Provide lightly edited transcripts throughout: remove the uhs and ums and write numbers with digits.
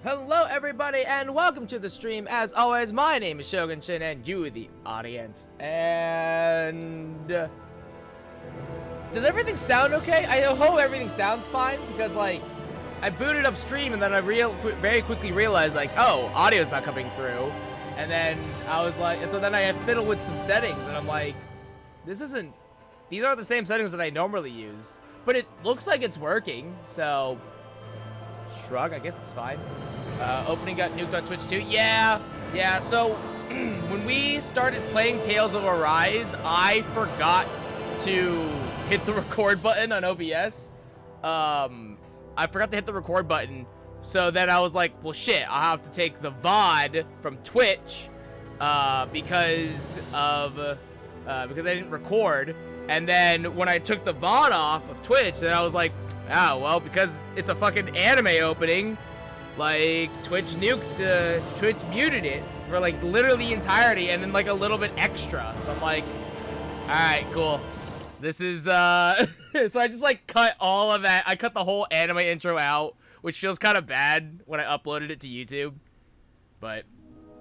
Hello everybody and welcome to the stream. As always, my name is Shogun Shin and you the audience. And does everything sound okay? I hope everything sounds fine because like I booted up stream and then I very quickly realized like, oh, audio's not coming through. And then I was like, so then I fiddled with some settings and I'm like, these aren't the same settings that I normally use. But it looks like it's working, so shrug, I guess it's fine. Opening got nuked on Twitch too. Yeah. So when we started playing Tales of Arise, I forgot to hit the record button on OBS. I forgot to hit the record button. So then I was like, well, shit, I'll have to take the VOD from Twitch because I didn't record. And then when I took the VOD off of Twitch, then I was like, oh, well, because it's a fucking anime opening, like, Twitch muted it for, like, literally the entirety and then, like, a little bit extra. So I'm like, alright, cool. This is, so I just, like, cut all of that. I cut the whole anime intro out, which feels kind of bad when I uploaded it to YouTube. But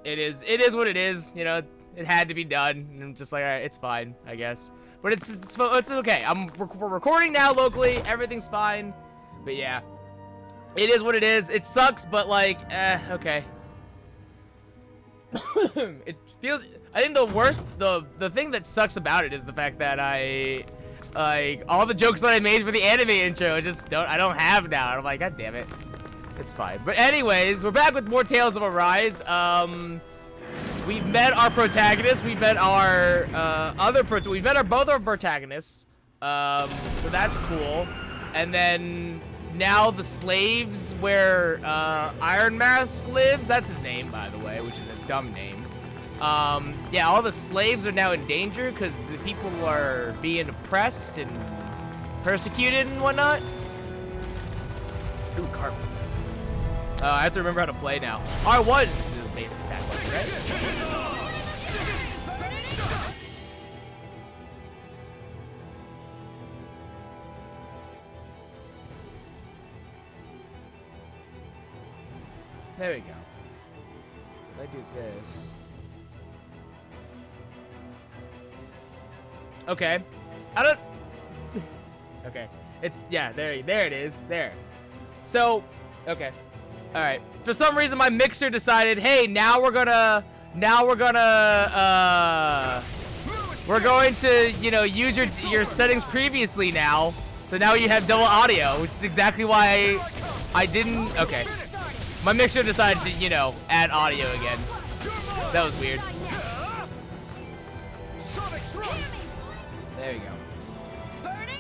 it is what it is, you know, it had to be done. And I'm just like, alright, it's fine, I guess. But it's okay. We're recording now locally. Everything's fine. But yeah, it is what it is. It sucks, but like, okay. It feels. I think the thing that sucks about it is the fact that like all the jokes that I made for the anime intro, I don't have now. And I'm like, god damn it. It's fine. But anyways, we're back with more Tales of Arise. We've met our protagonist. We've met our both our protagonists. So that's cool. And then now the slaves where Iron Mask lives. That's his name, by the way, which is a dumb name. Yeah, all the slaves are now in danger because the people are being oppressed and persecuted and whatnot. Ooh, carpet. I have to remember how to play now. R1 is the basic attack button, right? There we go. If I do this. Okay. I don't... Okay. It's... Yeah, there it is. There. So... Okay. Alright. For some reason, my mixer decided, hey, we're going to, you know, use your settings previously now. So now you have double audio, which is exactly why I didn't... Okay. My mixer decided to, you know, add audio again. That was weird. There you go.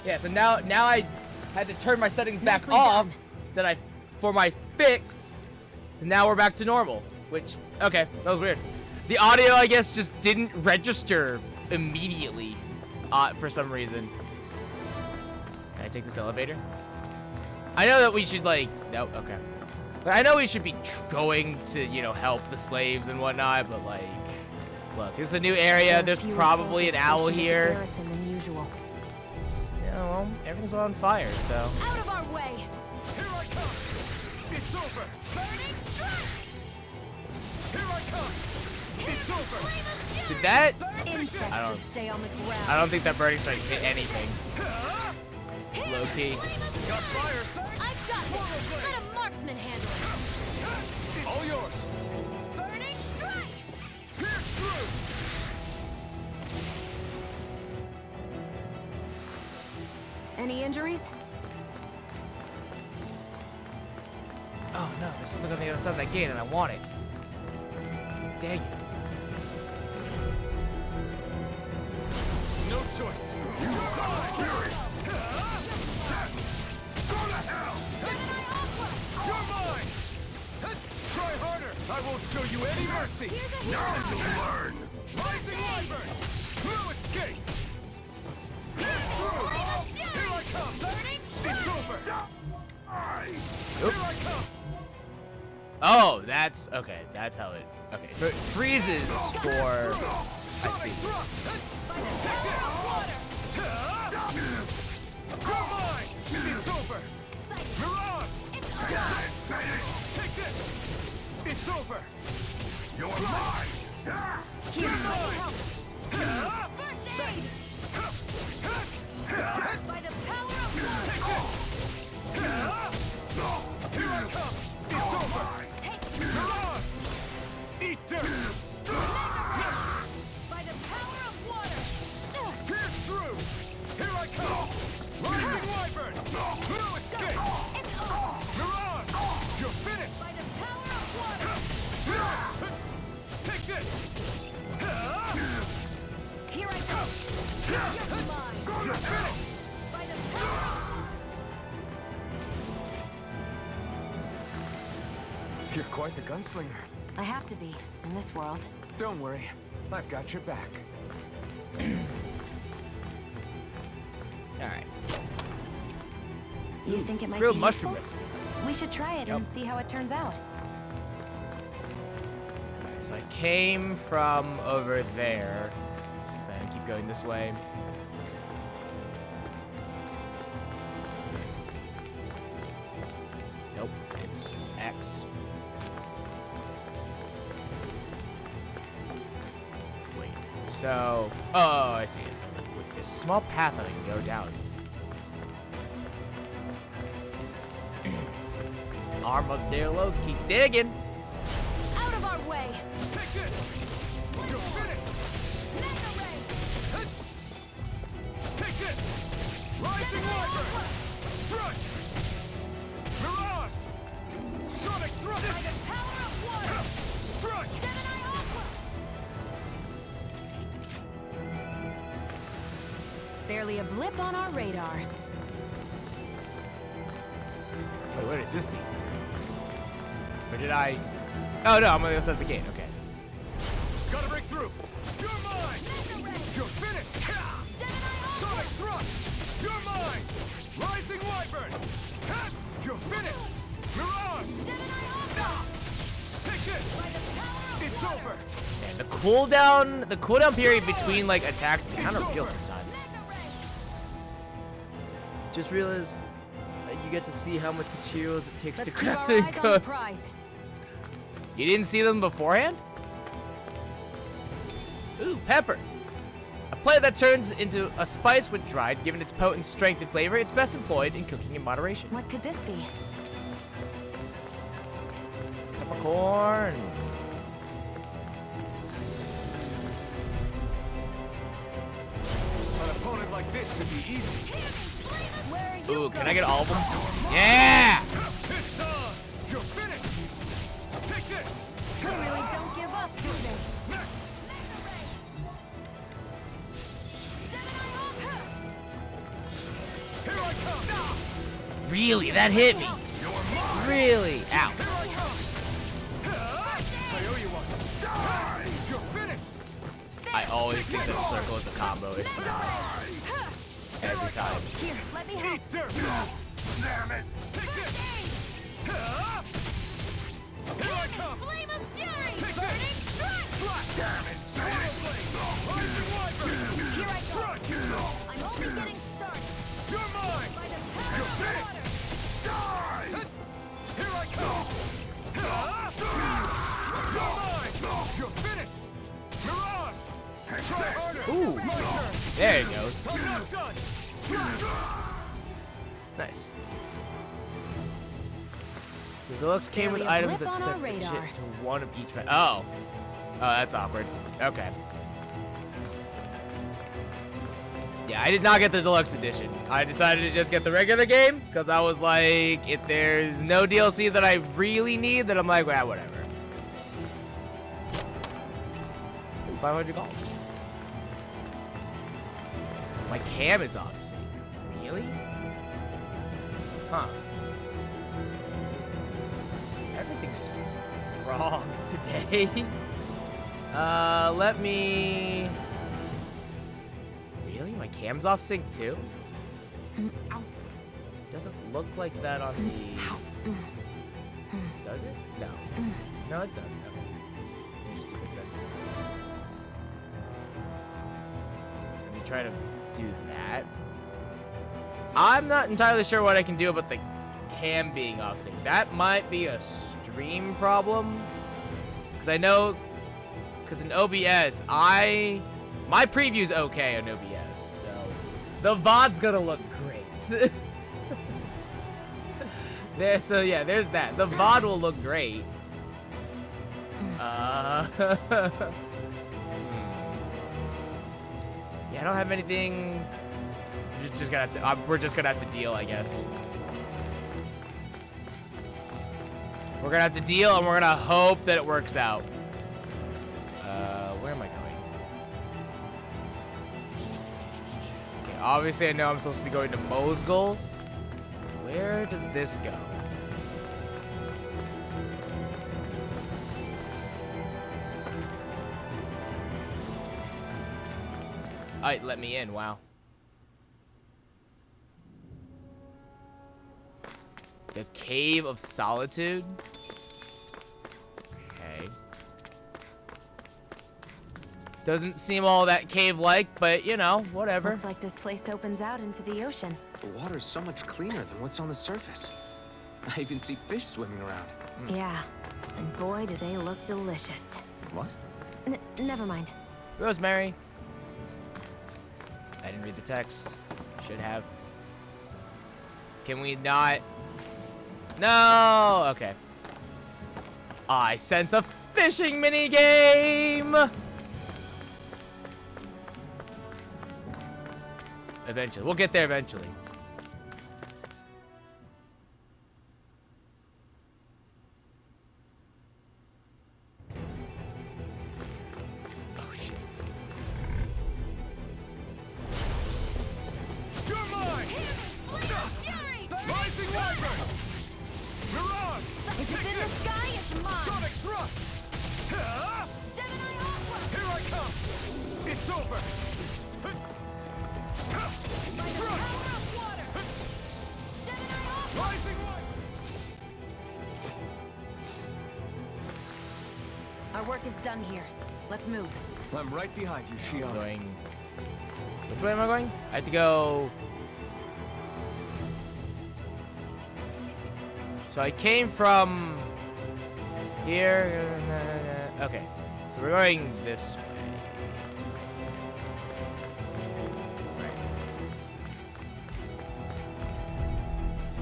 Yeah, so now I had to turn my settings back off for my fix. And now we're back to normal, which, okay, that was weird. The audio, I guess, just didn't register immediately for some reason. Can I take this elevator? I know that we should, like, no, okay. I know we should be going to, you know, help the slaves and whatnot, but, like, look, this is a new area. There's probably an owl here. Yeah, well, everything's on fire, so. Out of our way! Here I come! It's over! Burning strike! Here I come! It's over! Did that? I don't think that burning strike hit anything. Low key. Got fire! I've got it! Let a marksman handle it! All yours! Burning strike! Pierce through! Any injuries? Oh no, there's something on the other side of that gate and I want it. Dang it. No choice. You're mine! Try harder! I won't show you any mercy! Now you'll learn! Rising Wyvern! No escape! Here I come! It's over! Oop. Here I come! Oh, that's okay. That's how it. Okay, so it freezes for. I see. You're mine! It's over! Mirage! Take this! No escape! It's over. Mirage! You're finished! By the power of water. Take this! Here I go. You're mine. You're finished! By the power You're quite the gunslinger. I have to be in this world. Don't worry, I've got your back. Alright. You think it might Real be mushroom useful? recipe. We should try it Yep. and see how it turns out. So I came from over there. Just then keep going this way. Nope, it's X. Wait, so... Oh, I see it. I was like, wait, there's a small path that I can go down. Armadillos, keep digging! Out of our way! Take this! You're finished! Mega ray! Take this! Rising Wyvern! Strike! Mirage! Sonic Thrust! By the power of water! Strike! Gemini Aqua! Barely a blip on our radar. Wait, where does this lead to? Or did I... Oh, no, I'm gonna go set the gate. Okay. Gotta break through! You're mine! Mega ray! You're finished! Gemini Aqua! Sonic Thrust! You're mine! Rising Wyvern! You're finished! Mirage! Gemini Aqua! Take this! By the power of It's water! over! And the cooldown period between, like, attacks is kind of real sometimes. Mega ray! Just realized that you get to see how much materials it takes Let's to keep our craft eyes and on the cook. prize. You didn't see them beforehand? Ooh, pepper. A plant that turns into a spice when dried, given its potent strength and flavor, it's best employed in cooking in moderation. What could this be? Peppercorns. An opponent like this should be easy. Where are you Ooh, can I going? get all of them? Yeah! It's on! You're finished! Take this! They really don't give up, do they? Next! Here I come! Really? That hit me. You're mine! Really? Ow. Here I come! I owe you one. Die! You're finished! I always think that circle is a combo. It's not. Every time. Here, let me help. Eat dirt! Damn it! Take this! Here I come! Flame of fury! Take this! Strike! Damn it! Steel blade! Rising Wyvern! Here I go. Strike! I'm only getting started. You're mine! By the power You're of finished! water! Die! Here I come! You're mine! You're finished! Mirage! Try harder! Ooh. My turn! There it goes. I'm not done! Nice. The deluxe came with Barely a items blip that on sent our the shit radar. to one of each. Oh. Oh, that's awkward. Okay. Yeah, I did not get the deluxe edition. I decided to just get the regular game because I was like, if there's no DLC that I really need, then I'm like, well, whatever. 500 gold. My cam is off sync. Really? Huh. Everything's just wrong today. Let me... Really? My cam's off sync too? Doesn't look like that on the... Does it? No. No, it does. Okay. Let me just do this then. Let me try to do that. I'm not entirely sure what I can do about the cam being off sync. That might be a stream problem. Because I know, because in OBS, my preview's okay on OBS. So the VOD's gonna look great. So yeah, there's that. The VOD will look great. Yeah, I don't have anything we're just gonna have to deal, I guess. We're gonna have to deal, and we're gonna hope that it works out. Where am I going? Okay, obviously I know I'm supposed to be going to Mosgul. Where does this go? Oh, it let me in, wow. The Cave of Solitude? Okay. Doesn't seem all that cave-like, but, you know, whatever. Looks like this place opens out into the ocean. The water's so much cleaner than what's on the surface. I even see fish swimming around. Yeah, and boy, do they look delicious. What? Never mind. Rosemary. I didn't read the text. Should have. Can we not? No! Okay. I sense a fishing mini game! Eventually. We'll get there eventually. Oh, shit. You're mine! Fury! Rising Wyvern! Mirage! If it's in the sky, it's mine! Sonic Thrust! Ah! Gemini Aqua! Here I come! It's over! By the power of water! Gemini Aqua! Rising Wyvern! Our work is done here. Let's move. I'm right behind you, I'm Shion. going. Which way am I going? I have to go. So I came from here. Okay. So we're going this way. Right.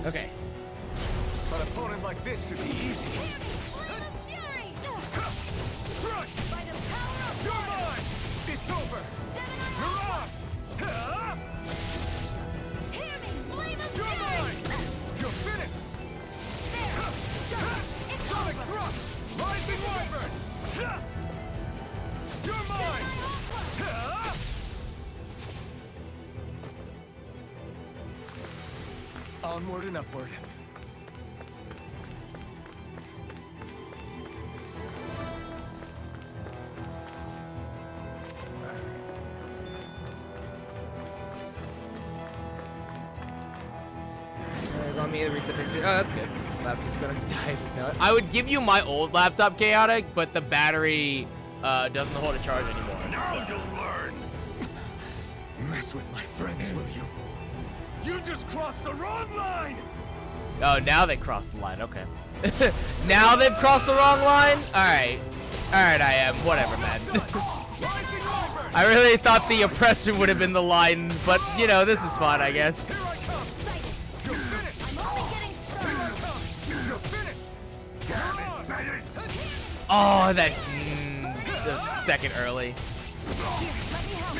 Okay. An opponent like this should be easy. Fury! Crush! By the power of You're water! mine! It's over! Gemini Mirage! Ah! Hear me! Flame of You're Fury! mine! You're finished! There! It's Sonic over! Thrust! Rising Wyvern! You're mine! Ah! Onward and upward. It's on me to reset picture. Oh, that's good. Laptop's gonna die just now. I would give you my old laptop, Chaotic, but the battery doesn't hold a charge anymore. Now you'll learn! Mess with my friends, will you? You just crossed the wrong line! Oh, now they crossed the line. Okay. Now they've crossed the wrong line? Alright. Alright, I am. Whatever, man. Rising Wyvern! I really thought the oppressor would have been the line, but, you know, this is fun, I guess. Here I come! You're finished! I'm only getting Here I come! You're finished! Mirage! Oh, that a second early. Here, let me help.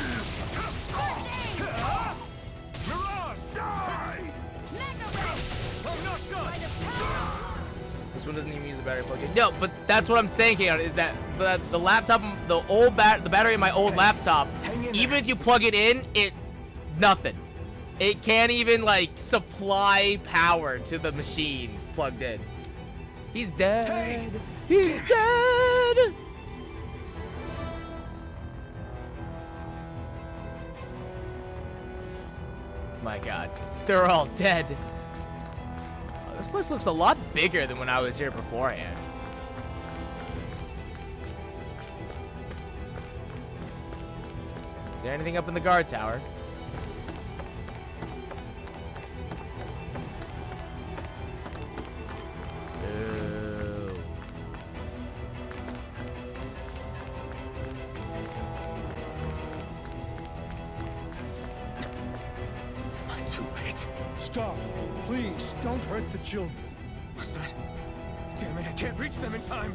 Mirage! Die! Mega Ray! I'm not done! By the power of This one doesn't even use a battery plug-in. No, but that's what I'm saying, Chaotic, is that the laptop, the battery in my old laptop, Hang in even there. if you plug it in, nothing. It can't even, like, supply power to the machine plugged in. He's dead. Hey, He's dead. My God, they're all dead. Oh, this place looks a lot bigger than when I was here beforehand. Is there anything up in the guard tower? Ooh. Too late. Stop! Please, don't hurt the children. What's that? Damn it, I can't reach them in time.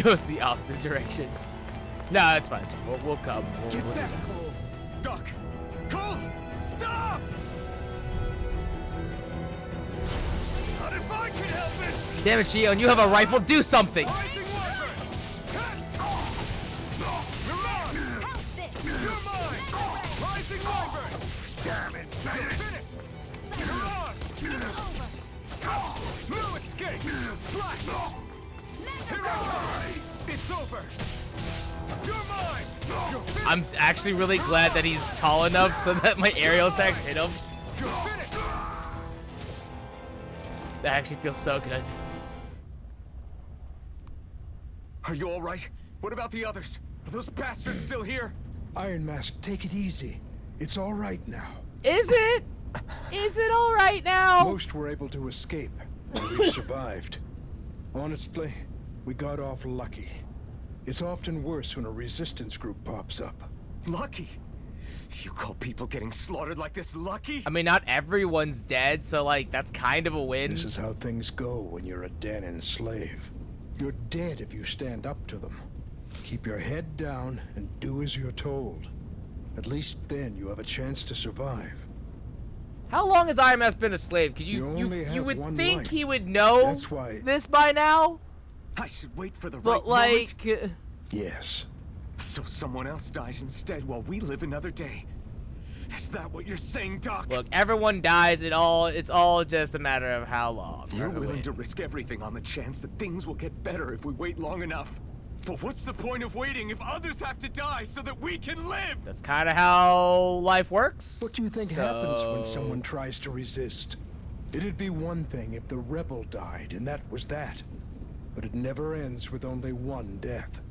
Goes the opposite direction. No, it's fine. We'll come. Get We'll do back, that. Cole. Doc. Cole, stop! Not if I can help it! Damn it, Shion, you have a rifle. Do something. Rising Wyvern! Mirage! How's this? You're mine! Rising Wyvern! Damn it! You're finished! Mirage! Over. No escape! Slash! Here I come! It's over! You're mine! You're finished! I'm actually really glad that he's tall enough so that my aerial attacks hit him. You're finished! That actually feels so good. Are you all right? What about the others? Are those bastards still here? Iron Mask, take it easy. It's all right now. Is it? Is it all right now? Most were able to escape, and we survived. Honestly, we got off lucky. It's often worse when a resistance group pops up. Lucky? You call people getting slaughtered like this lucky? I mean, not everyone's dead, so like that's kind of a win. This is how things go when you're a Danon slave. You're dead if you stand up to them. Keep your head down and do as you're told. At least then you have a chance to survive. How long has Iron Mask been a slave? Because You only have would one think life. he would know That's why- this by now, I should wait for the but right moment. like, Yes. So someone else dies instead while we live another day. Is that what you're saying, Doc? look, everyone dies. It's all just a matter of how long. You're or willing when. to risk everything on the chance that things will get better if we wait long enough. But what's the point of waiting if others have to die so that we can live? That's kind of how life works. What do you think happens when someone tries to resist? It'd be one thing if the rebel died, and that was that. But it never ends with only one death.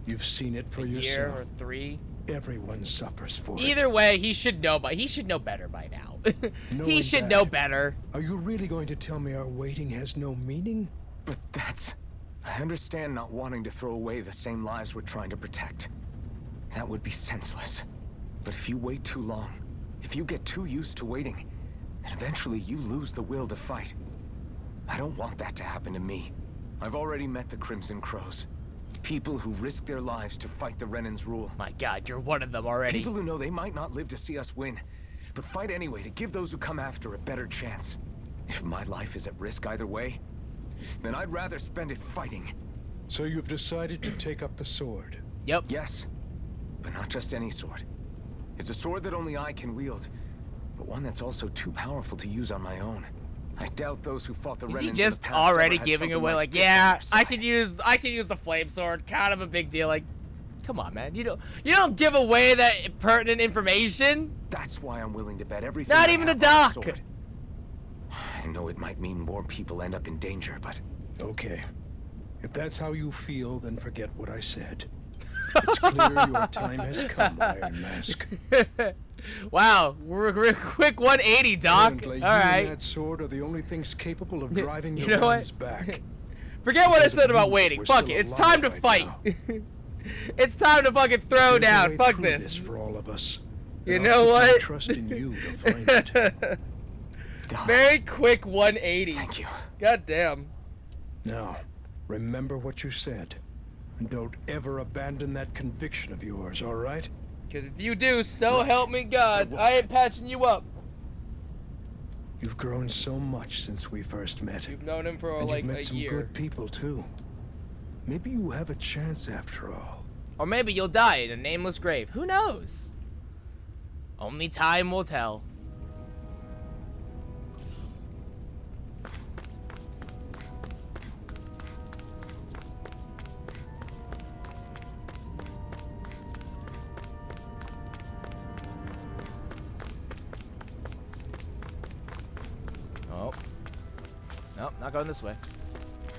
You've seen it for a year yourself. or 3? Everyone suffers for it. Either way, he should know, but he should know better by now. he Knowing should that- know better. Are you really going to tell me our waiting has no meaning? But that's... I understand not wanting to throw away the same lives we're trying to protect. That would be senseless. But if you wait too long, if you get too used to waiting, then eventually you lose the will to fight. I don't want that to happen to me. I've already met the Crimson Crows. People who risk their lives to fight the Renan's rule. My God, you're one of them already. People who know they might not live to see us win, but fight anyway to give those who come after a better chance. If my life is at risk either way, then I'd rather spend it fighting. So you've decided to take up the sword. Yep. Yes, but not just any sword. It's a sword that only I can wield, but one that's also too powerful to use on my own. I doubt those who fought the Is Renans he in the just past already ever had giving something away like, this on yeah, their I side. can use the flame sword, kind of a big deal. Like, come on, man, you don't give away that pertinent information. That's why I'm willing to bet everything. Not I even a have on the doc. sword. I know it might mean more people end up in danger, but Okay. If that's how you feel, then forget what I said. It's clear your time has come, Iron Mask. Wow, we're quick 180, Doc. Apparently, All you and right. that sword are the only things capable of driving You the know what? Renans back. Forget what I Because said of about you, waiting. we're Fuck still it. It's alive time to right fight. now. It's time to fucking throw There's a down. way Fuck through this. for all of us. You and know I'll keep my what? trust in you to find it. Doc, Very quick 180. thank you. God damn. Now, remember what you said. And don't ever abandon that conviction of yours, all right? Because if you do, so help me God, won't. I ain't patching you up. You've grown so much since we first met. You've known him for And like you've met a some year. good people, too. Maybe you have a chance after all. Or maybe you'll die in a nameless grave. Who knows? Only time will tell. Oh. Nope, not going this way.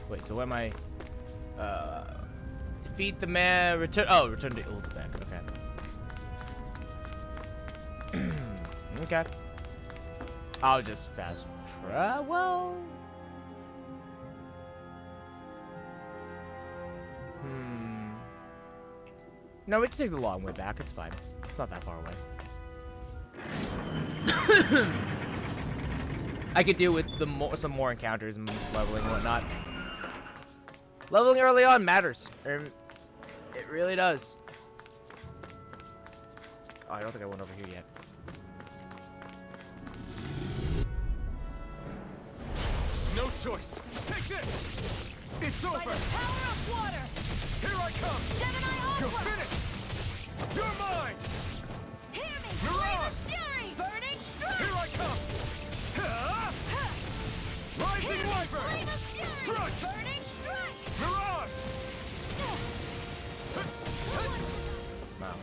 Wait, so where am I? Defeat the man, return to Ultimate, okay. Okay. I'll just fast travel. No, we can take the long way back, it's fine. It's not that far away. I could do with some more encounters and leveling and whatnot. Leveling early on matters. It really does. Oh, I don't think I went over here yet. No choice. Take this. It's By over. the power of water! Here I come. Gemini You're Aqua! finished. You're mine. Hear me! Mirage! Flame of Fury! Burning Here Strike! I come. Ha! Hear Rising me! Wyvern. Flame of Fury! Strike. Burning Strike! Mirage. Wow.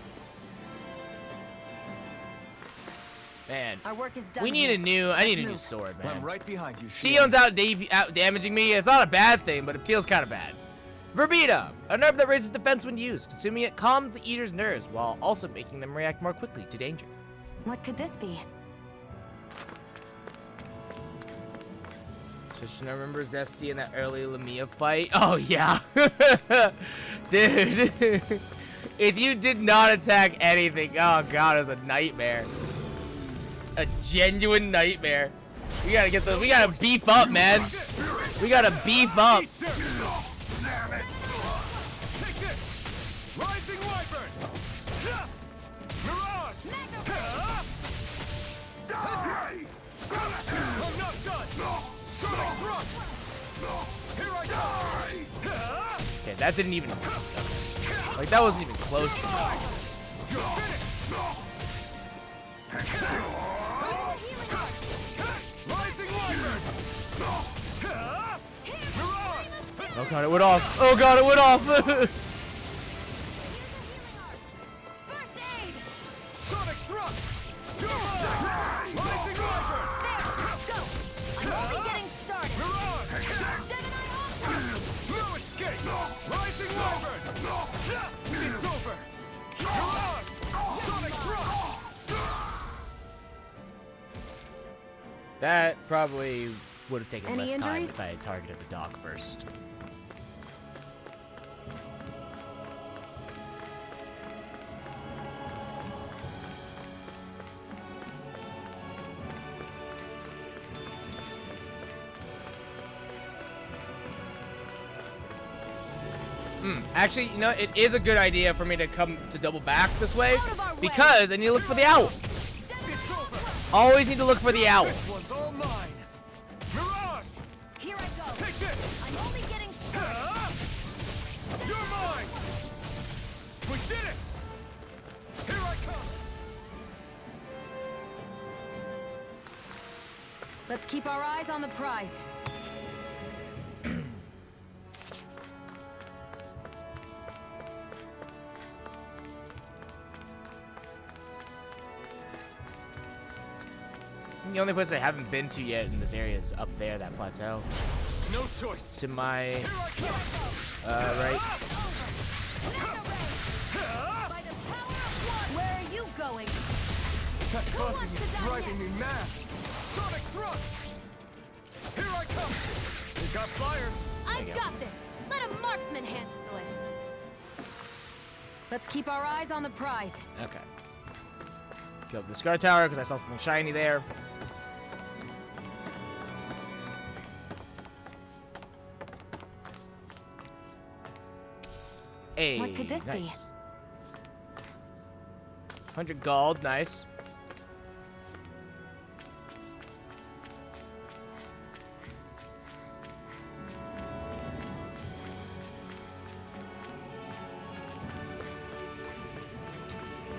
Man, Our work is done. we need here. a new. I need a new move. sword, I'm man. right behind you. Shion. Sion's out damaging me. It's not a bad thing, but it feels kind of bad. Verbena, an herb that raises defense when used. Consuming it calms the eater's nerves while also making them react more quickly to danger. What could this be? Just remember Zesty in that early Lamia fight? Oh, yeah. Dude. If you did not attack anything, oh, God, it was a nightmare. A genuine nightmare. We gotta get the. We gotta beef up, man. We gotta beef up. Take this. Rising Wyvern. Mirage. I'm not done. Sonic thrust. Here I go. Okay, that didn't even. Like, that wasn't even close to me. You're finished. Rising Wyvern. Mirage. Oh, God, it went off. Oh, God, it went off. First aid! Sonic thrust. You're mine. Rising Wyvern. There! Go! I'm only getting started! Mirage. Gemini Aqua! No escape. Rising Wyvern. It's over. Mirage. Sonic thrust. That probably would have taken Any less time injuries? if I had targeted the dock first. Actually, you know, it is a good idea for me to come to double back this way Out of our way. because I need to look for the owl. It's over. Always need to look for the owl. This one's all mine. Mirage. Here I go! Take this. I'm only getting started! You're mine. We did it. Here I come. Let's keep our eyes on the prize. The only place I haven't been to yet in this area is up there, that plateau. No choice. To my Here I come. right. By the power of water! Where are you going? That Who coughing wants to is die driving me mad. Sonic thrust. Here I come. We got flyers. I've you go. got this! Let a marksman handle it! Let's keep our eyes on the prize. Okay. Go up the Scar Tower because I saw something shiny there. Hey, What could this be? nice. 100 gold, nice.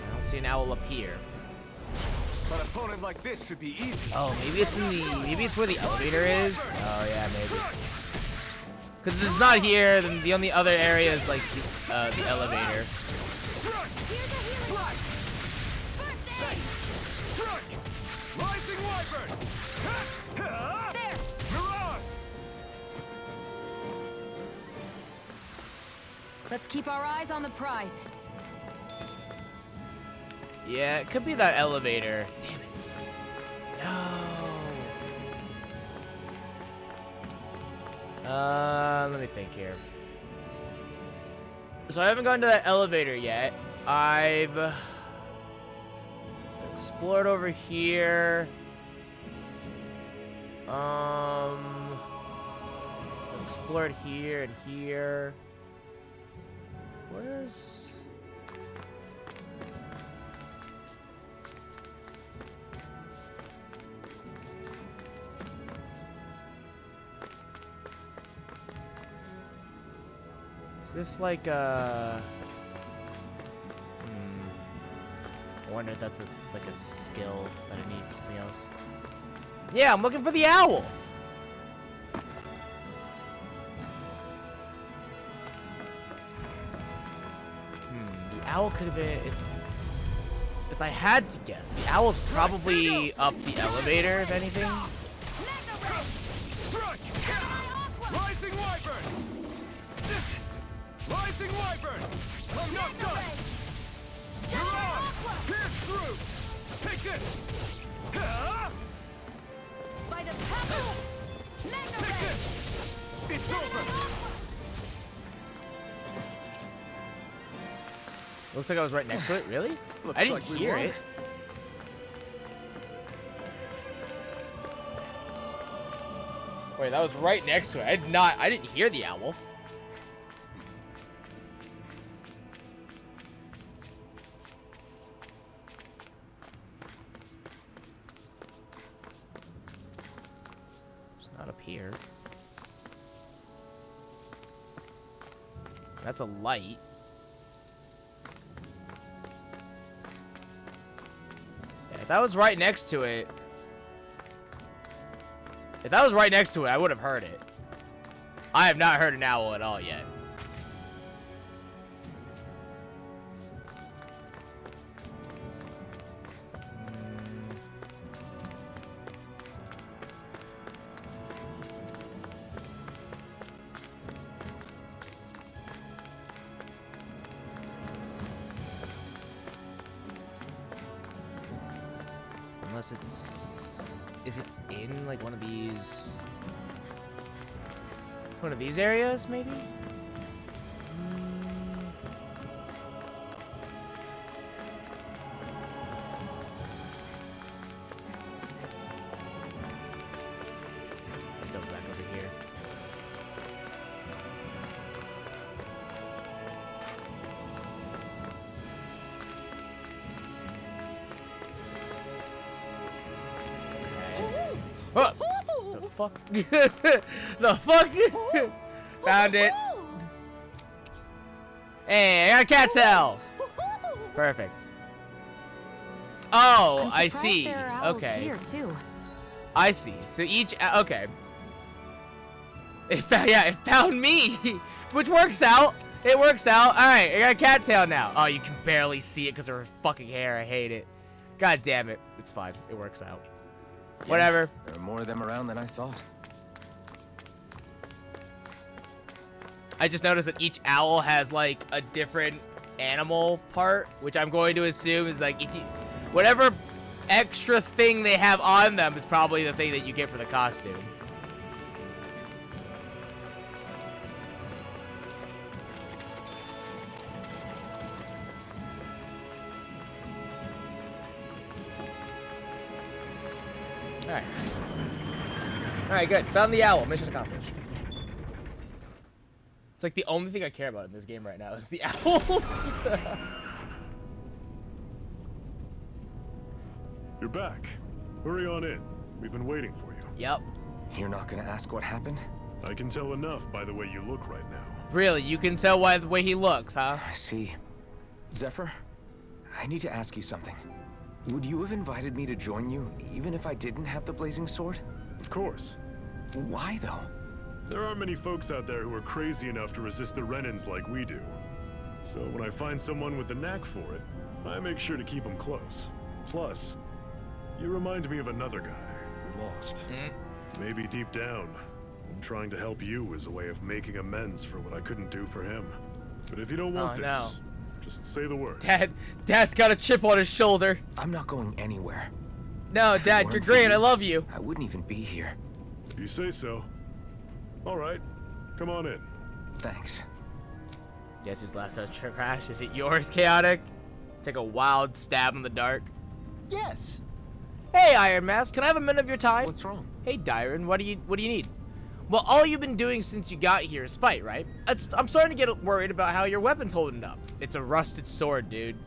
I don't see an owl up here. An opponent like this should be easy. Oh, maybe it's in the, maybe it's where the elevator is? Oh, yeah, maybe. Because if it's not here, then the only other area is, like, the elevator. Strike. Here's a healing Fly. First aid! Strike. Rising Wyvern. There! Mirage. Let's keep our eyes on the prize. Yeah, it could be that elevator. Damn it. No. Let me think here. So I haven't gone to that elevator yet. I've explored over here. Explored here and here. Where's... Is this like a... I wonder if that's like a skill that I need for something else. Yeah, I'm looking for the owl! The owl could have been... If I had to guess, the owl's probably up the elevator, if anything. Rising Wyvern! Rising Wyvern! I'm not done! You're on! Pierce through! Take this! By the power! Take this! It's over! Looks like I was right next to it. Really? I didn't like we hear won. it. Wait, that was right next to it. I didn't hear the owl. It's not up here. That's a light. Yeah, if that was right next to it... If that was right next to it, I would have heard it. I have not heard an owl at all yet. Unless it's... Is it in, like, one of these areas, maybe? Still back over here. What? The fuck? The fuck? Found it. Hey, I got a cat tail. Perfect. Oh, I see. There are owls Okay. here too. I see. So each okay. Yeah, it found me, which works out. It works out. All right, I got a cat tail now. Oh, you can barely see it because of her fucking hair. I hate it. God damn it. It's fine. It works out. Yeah, Whatever. There are more of them around than I thought. I just noticed that each owl has like a different animal part, which I'm going to assume is like if you, whatever extra thing they have on them is probably the thing that you get for the costume. Alright. Alright, good. Found the owl. Mission accomplished. It's like the only thing I care about in this game right now is the owls. You're back. Hurry on in. We've been waiting for you. Yep. You're not gonna ask what happened? I can tell enough by the way you look right now. Really, you can tell by the way he looks, huh? I see. Zephyr, I need to ask you something. Would you have invited me to join you, even if I didn't have the blazing sword? Of course. Why, though? There aren't many folks out there who are crazy enough to resist the Renans like we do. So when I find someone with the knack for it, I make sure to keep them close. Plus, you remind me of another guy we lost. Maybe deep down, I'm trying to help you as a way of making amends for what I couldn't do for him. But if you don't want Oh, this, no. just say the word. Dad's got a chip on his shoulder. I'm not going anywhere. No, If it Dad, weren't you're for great. you, I love you. I wouldn't even be here. If you say so. All right, come on in. Thanks. Guess who's left out to crash? Is it yours, Chaotic? Take a wild stab in the dark. Yes. Hey, Iron Mask, can I have a minute of your time? What's wrong? Hey, Dyron, what do you need? Well, all you've been doing since you got here is fight, right? I'm starting to get worried about how your weapon's holding up. It's a rusted sword, dude.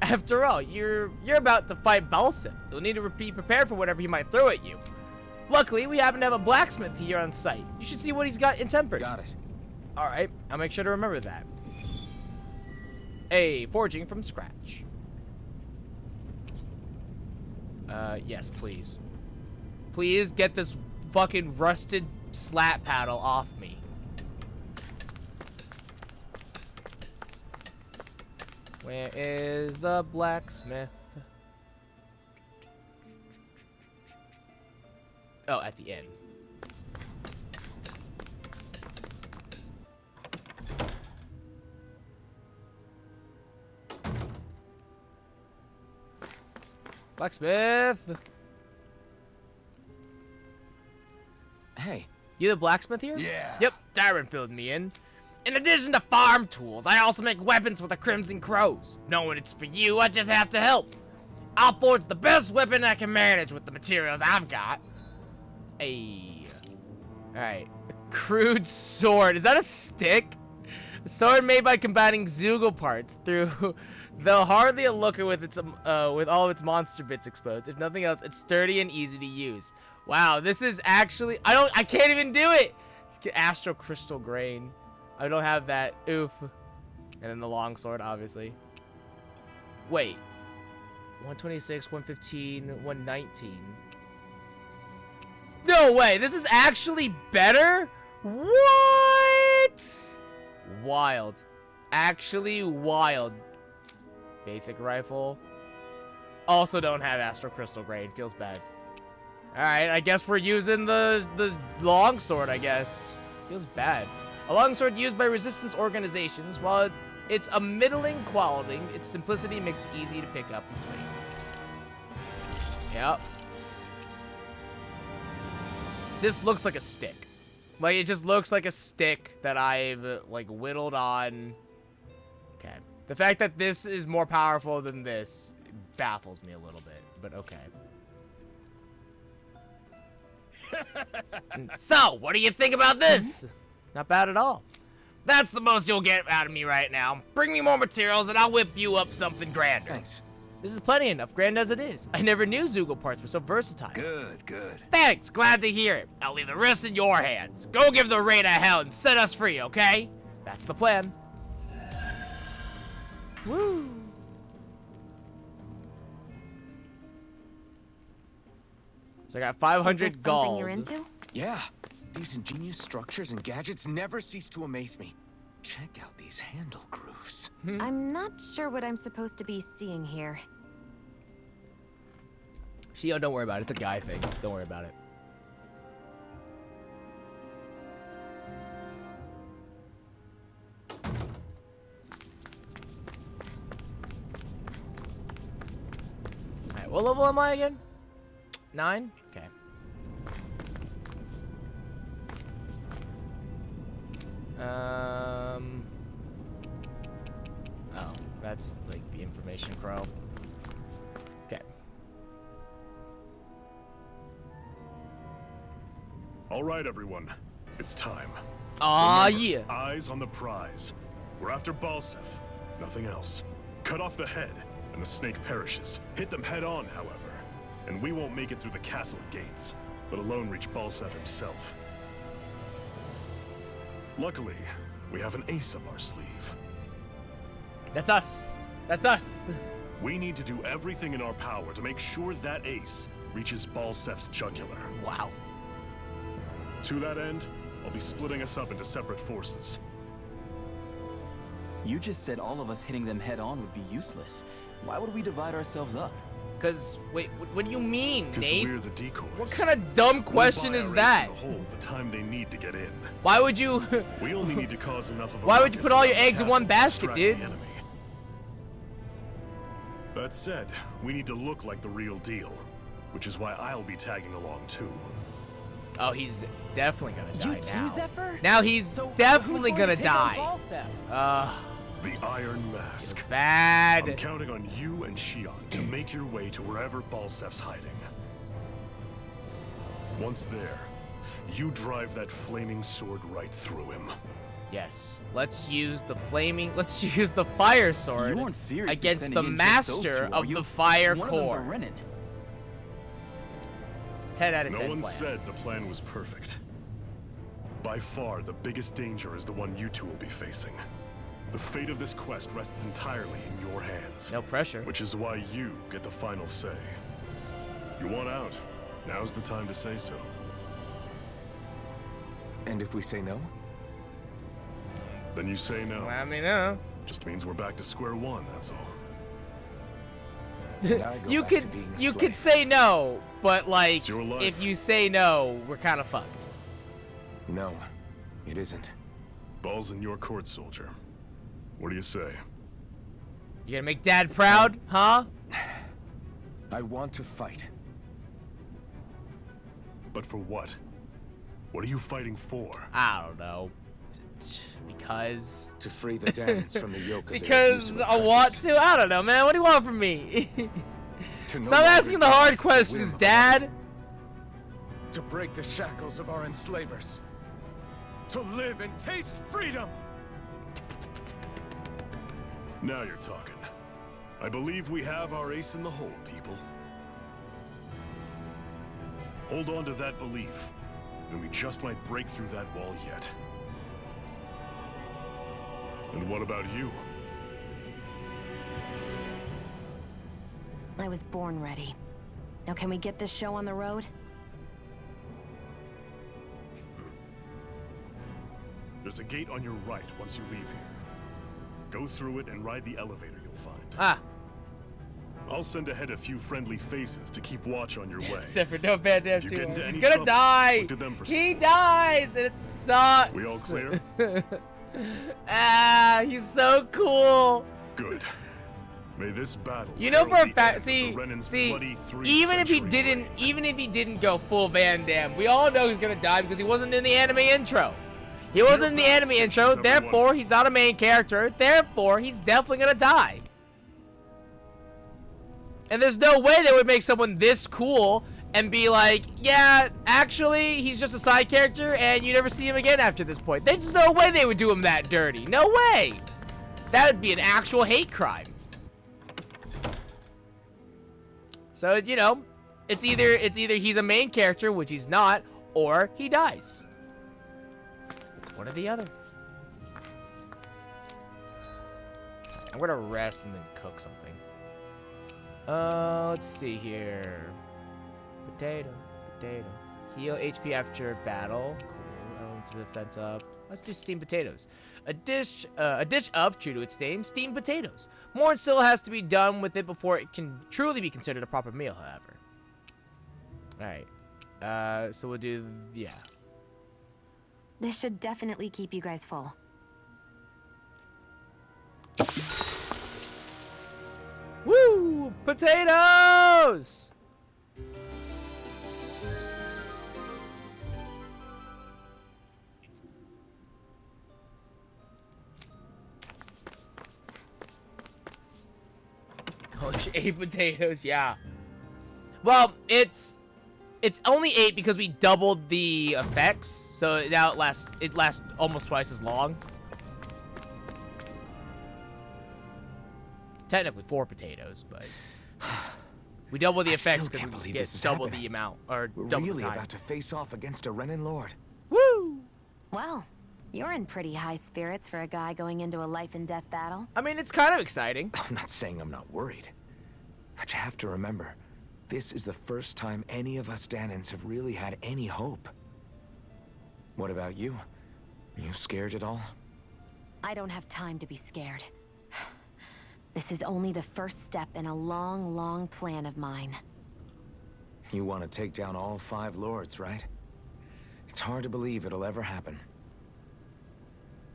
After all, you're about to fight Balsam. You'll need to be prepared for whatever he might throw at you. Luckily, we happen to have a blacksmith here on site. You should see what he's got in tempered. Got it. Alright, I'll make sure to remember that. Hey, forging from scratch. Yes, please. Please get this fucking rusted slat paddle off me. Where is the blacksmith? Oh, at the end. Blacksmith! Hey. You the blacksmith here? Yeah. Yep, Darren filled me in. In addition to farm tools, I also make weapons for the Crimson Crows. Knowing it's for you, I just have to help. I'll forge the best weapon I can manage with the materials I've got. Hey. Alright. A crude sword. Is that a stick? A sword made by combining Zoogle parts through... Though hardly a looker with its with all of its monster bits exposed. If nothing else, it's sturdy and easy to use. Wow, this is actually... I can't even do it! Astral Crystal Grain. I don't have that. Oof. And then the longsword, obviously. Wait. 126, 115, 119. No way! This is actually better? What? Wild. Actually wild. Basic rifle. Also don't have Astral Crystal Grain. Feels bad. Alright, I guess we're using the longsword, I guess. Feels bad. A longsword used by resistance organizations. While it's a middling quality, its simplicity makes it easy to pick up and swing. Yep. This looks like a stick. Like, it just looks like a stick that I've, like, whittled on. Okay. The fact that this is more powerful than this baffles me a little bit, but okay. So, what do you think about this? Not bad at all. That's the most you'll get out of me right now. Bring me more materials and I'll whip you up something grander. Thanks. This is plenty enough, grand as it is. I never knew Zoogle parts were so versatile. Good, good. Thanks, glad to hear it. I'll leave the rest in your hands. Go give the raid a hell and set us free, okay? That's the plan. Woo! So I got 500 Is this gold. something you're into? Yeah. These ingenious structures and gadgets never cease to amaze me. Check out these handle grooves. I'm not sure what I'm supposed to be seeing here. Shio, don't worry about it. It's a guy thing. Don't worry about it. Alright, what level am I again? 9? Okay. Oh, that's like the information crow. Okay. All right, everyone. It's time. Aw, Remember, yeah. Eyes on the prize. We're after Balsef. Nothing else. Cut off the head, and the snake perishes. Hit them head on, however. And we won't make it through the castle gates, let alone reach Balsef himself. Luckily, we have an ace up our sleeve. That's us. That's us. We need to do everything in our power to make sure that ace reaches Balsef's jugular. Wow. To that end, I'll be splitting us up into separate forces. You just said all of us hitting them head on would be useless. Why would we divide ourselves up? Cause, wait, what do you mean, Because Nate? we're the decoys. What kind of dumb question is that? The hole the time they need to get in. Why would you... We only need to cause enough of a Why would you ruckus put all your around the eggs in one castle to basket, distract dude? the enemy. That said, we need to look like the real deal, which is why I'll be tagging along too. Oh, he's definitely gonna die now. Zephyr? Now he's So definitely who's gonna going to take on die. Balsef? The Iron Mask. It's bad. I'm counting on you and Shion to make your way to wherever Balsef's hiding. Once there, you drive that flaming sword right through him. Yes. Let's use the fire sword You aren't serious against sending the in just those master two, are of you? the fire One of them's a core. Renin. 10 out of 10 No one plan. said the plan was perfect. By far, the biggest danger is the one you two will be facing. The fate of this quest rests entirely in your hands. No pressure. Which is why you get the final say. You want out? Now's the time to say so. And if we say no? Then you say no. Let me know. Just means we're back to square one, that's all. And I go You back could to being a you could slave. say no, but like It's your life. if you say no, we're kind of fucked. No, it isn't. Ball's in your court, soldier. What do you say? You gonna make Dad proud, huh? I want to fight. But for what? What are you fighting for? I don't know. Because To free the Daemons from the yoke of their because abusive I want oppressors. to. I don't know, man. What do you want from me? To no Stop longer asking the die hard at the questions, whim of Dad. To break the shackles of our enslavers. To live and taste freedom. Now you're talking. I believe we have our ace in the hole, people. Hold on to that belief, and we just might break through that wall yet. And what about you? I was born ready. Now can we get this show on the road? There's a gate on your right once you leave here. Go through it and ride the elevator you'll find. Ah, I'll send ahead a few friendly faces to keep watch on your way. except for no bad damn If you too. get into He's any gonna trouble, die. look to them for He support. dies, and it sucks. We all clear? Ah, he's so cool. Good. May this battle. You know for a herald the fact, end of see, the Renin's see, bloody even if he 3-century didn't, reign. even if he didn't go full Van Damme, we all know he's gonna die because he wasn't in the anime intro. He wasn't in the anime intro, everyone. therefore he's not a main character, therefore he's definitely gonna die. And there's no way they would make someone this cool and be like, yeah, actually, he's just a side character and you never see him again after this point. There's no way they would do him that dirty. No way. That would be an actual hate crime. So, you know, it's either he's a main character, which he's not, or he dies. It's one or the other. I'm gonna rest and then cook something. Let's see here. Potato. Heal HP after battle. Cool. Element to defense up. Let's do steamed potatoes. A dish of, true to its name, steamed potatoes. More still has to be done with it before it can truly be considered a proper meal, however. Alright. So we'll do, yeah. This should definitely keep you guys full. Woo! Potatoes! Oh, 8 potatoes, yeah. Well, it's only 8 because we doubled the effects, so now it lasts almost twice as long. Technically 4 potatoes, but we double the I effects still because can't we believe get this is double happening. the amount, or We're double really the time. about to face off against a Renin Lord. Woo! Well, you're in pretty high spirits for a guy going into a life and death battle. I mean, it's kind of exciting. I'm not saying I'm not worried. But you have to remember, this is the first time any of us Daemons have really had any hope. What about you? Are you scared at all? I don't have time to be scared. This is only the first step in a long, long plan of mine. You want to take down all 5 lords, right? It's hard to believe it'll ever happen.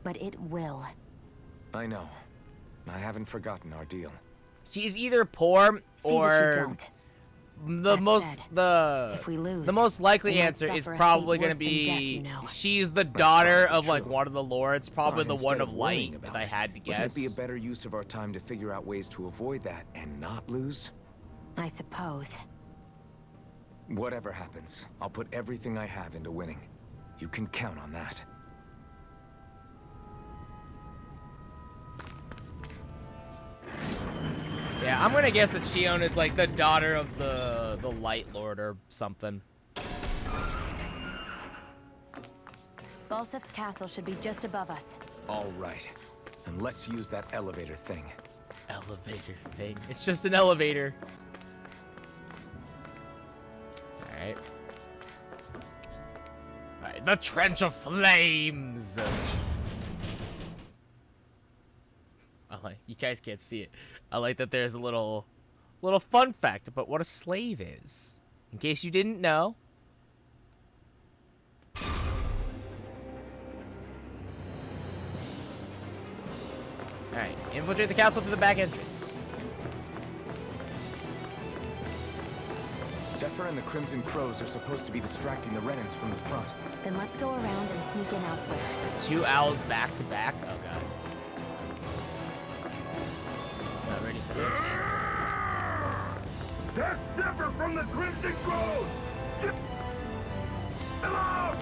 But it will. I know. I haven't forgotten our deal. She's either poor See that you or don't. the That most said, if we lose, the most likely we might answer is suffer a probably fate going to worse than death, be you know. she's the That's daughter probably of like true. one of the lords, probably But the one instead of worrying light, if about I it, had to wouldn't guess. it be a better use of our time to figure out ways to avoid that and not lose? I suppose. Whatever happens, I'll put everything I have into winning. You can count on that. Yeah, I'm gonna guess that Shion is like the daughter of the Light Lord or something. Balsef's castle should be just above us. All right. And let's use that elevator thing. Elevator thing. It's just an elevator. Alright. Alright, the Trench of Flames! You guys can't see it. I like that there's a little fun fact about what a slave is. In case you didn't know. Alright, infiltrate the castle through the back entrance. Zephyr and the Crimson Crows are supposed to be distracting the Renans from the front. Then let's go around and sneak in elsewhere. 2 owls back to back? Oh god. Not ready for this. That's Zephyr from the Crimson Crows! Get him out!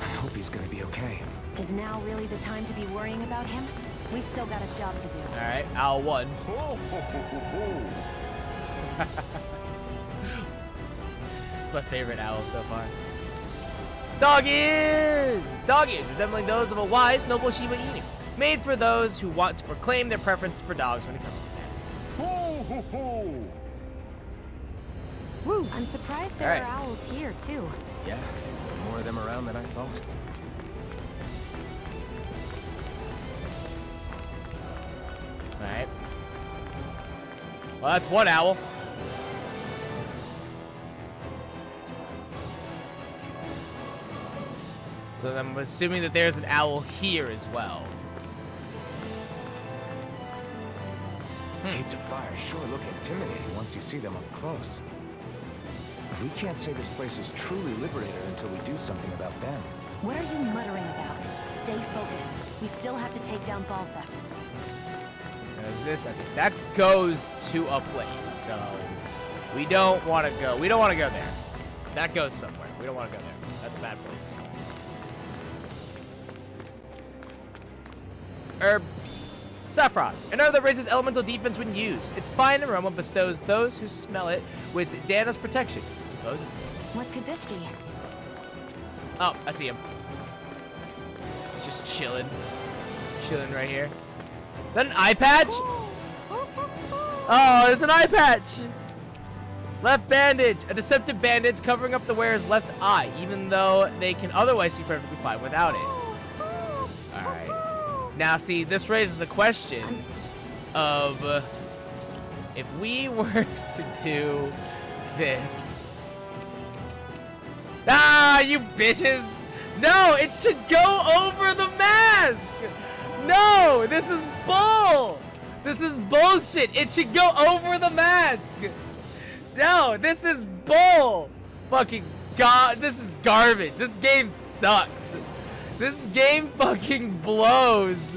I hope he's gonna be okay. Is now really the time to be worrying about him? We've still got a job to do. Alright, owl 1. It's my favorite owl so far. Dog ears! Dog ears, resembling those of a wise, noble Shiba Inu. Made for those who want to proclaim their preference for dogs when it comes to pets. Woo! I'm surprised there are owls here, too. Yeah, more of them around than I thought. Alright. Well, that's one owl. So I'm assuming that there's an owl here as well. Gates of fire sure look intimidating once you see them up close. We can't say this place is truly liberated until we do something about them. What are you muttering about? Stay focused. We still have to take down Balsef. There's this. I think that goes to a place. So we don't want to go. We don't want to go there. That goes somewhere. We don't want to go there. That's a bad place. Herb. Saffron, an herb that raises elemental defense when used. Its fine aroma bestows those who smell it with Dana's protection, supposedly. What could this be? Oh, I see him. He's just chilling. Chilling right here. Is that an eye patch? Oh, it's an eye patch! Left bandage. A deceptive bandage covering up the wearer's left eye, even though they can otherwise see perfectly fine without it. Alright. Now, see, this raises a question of if we were to do this. Ah, you bitches! No, it should go over the mask! No, this is bull! This is bullshit! It should go over the mask! No, this is bull! Fucking god, this is garbage. This game sucks. This game fucking blows.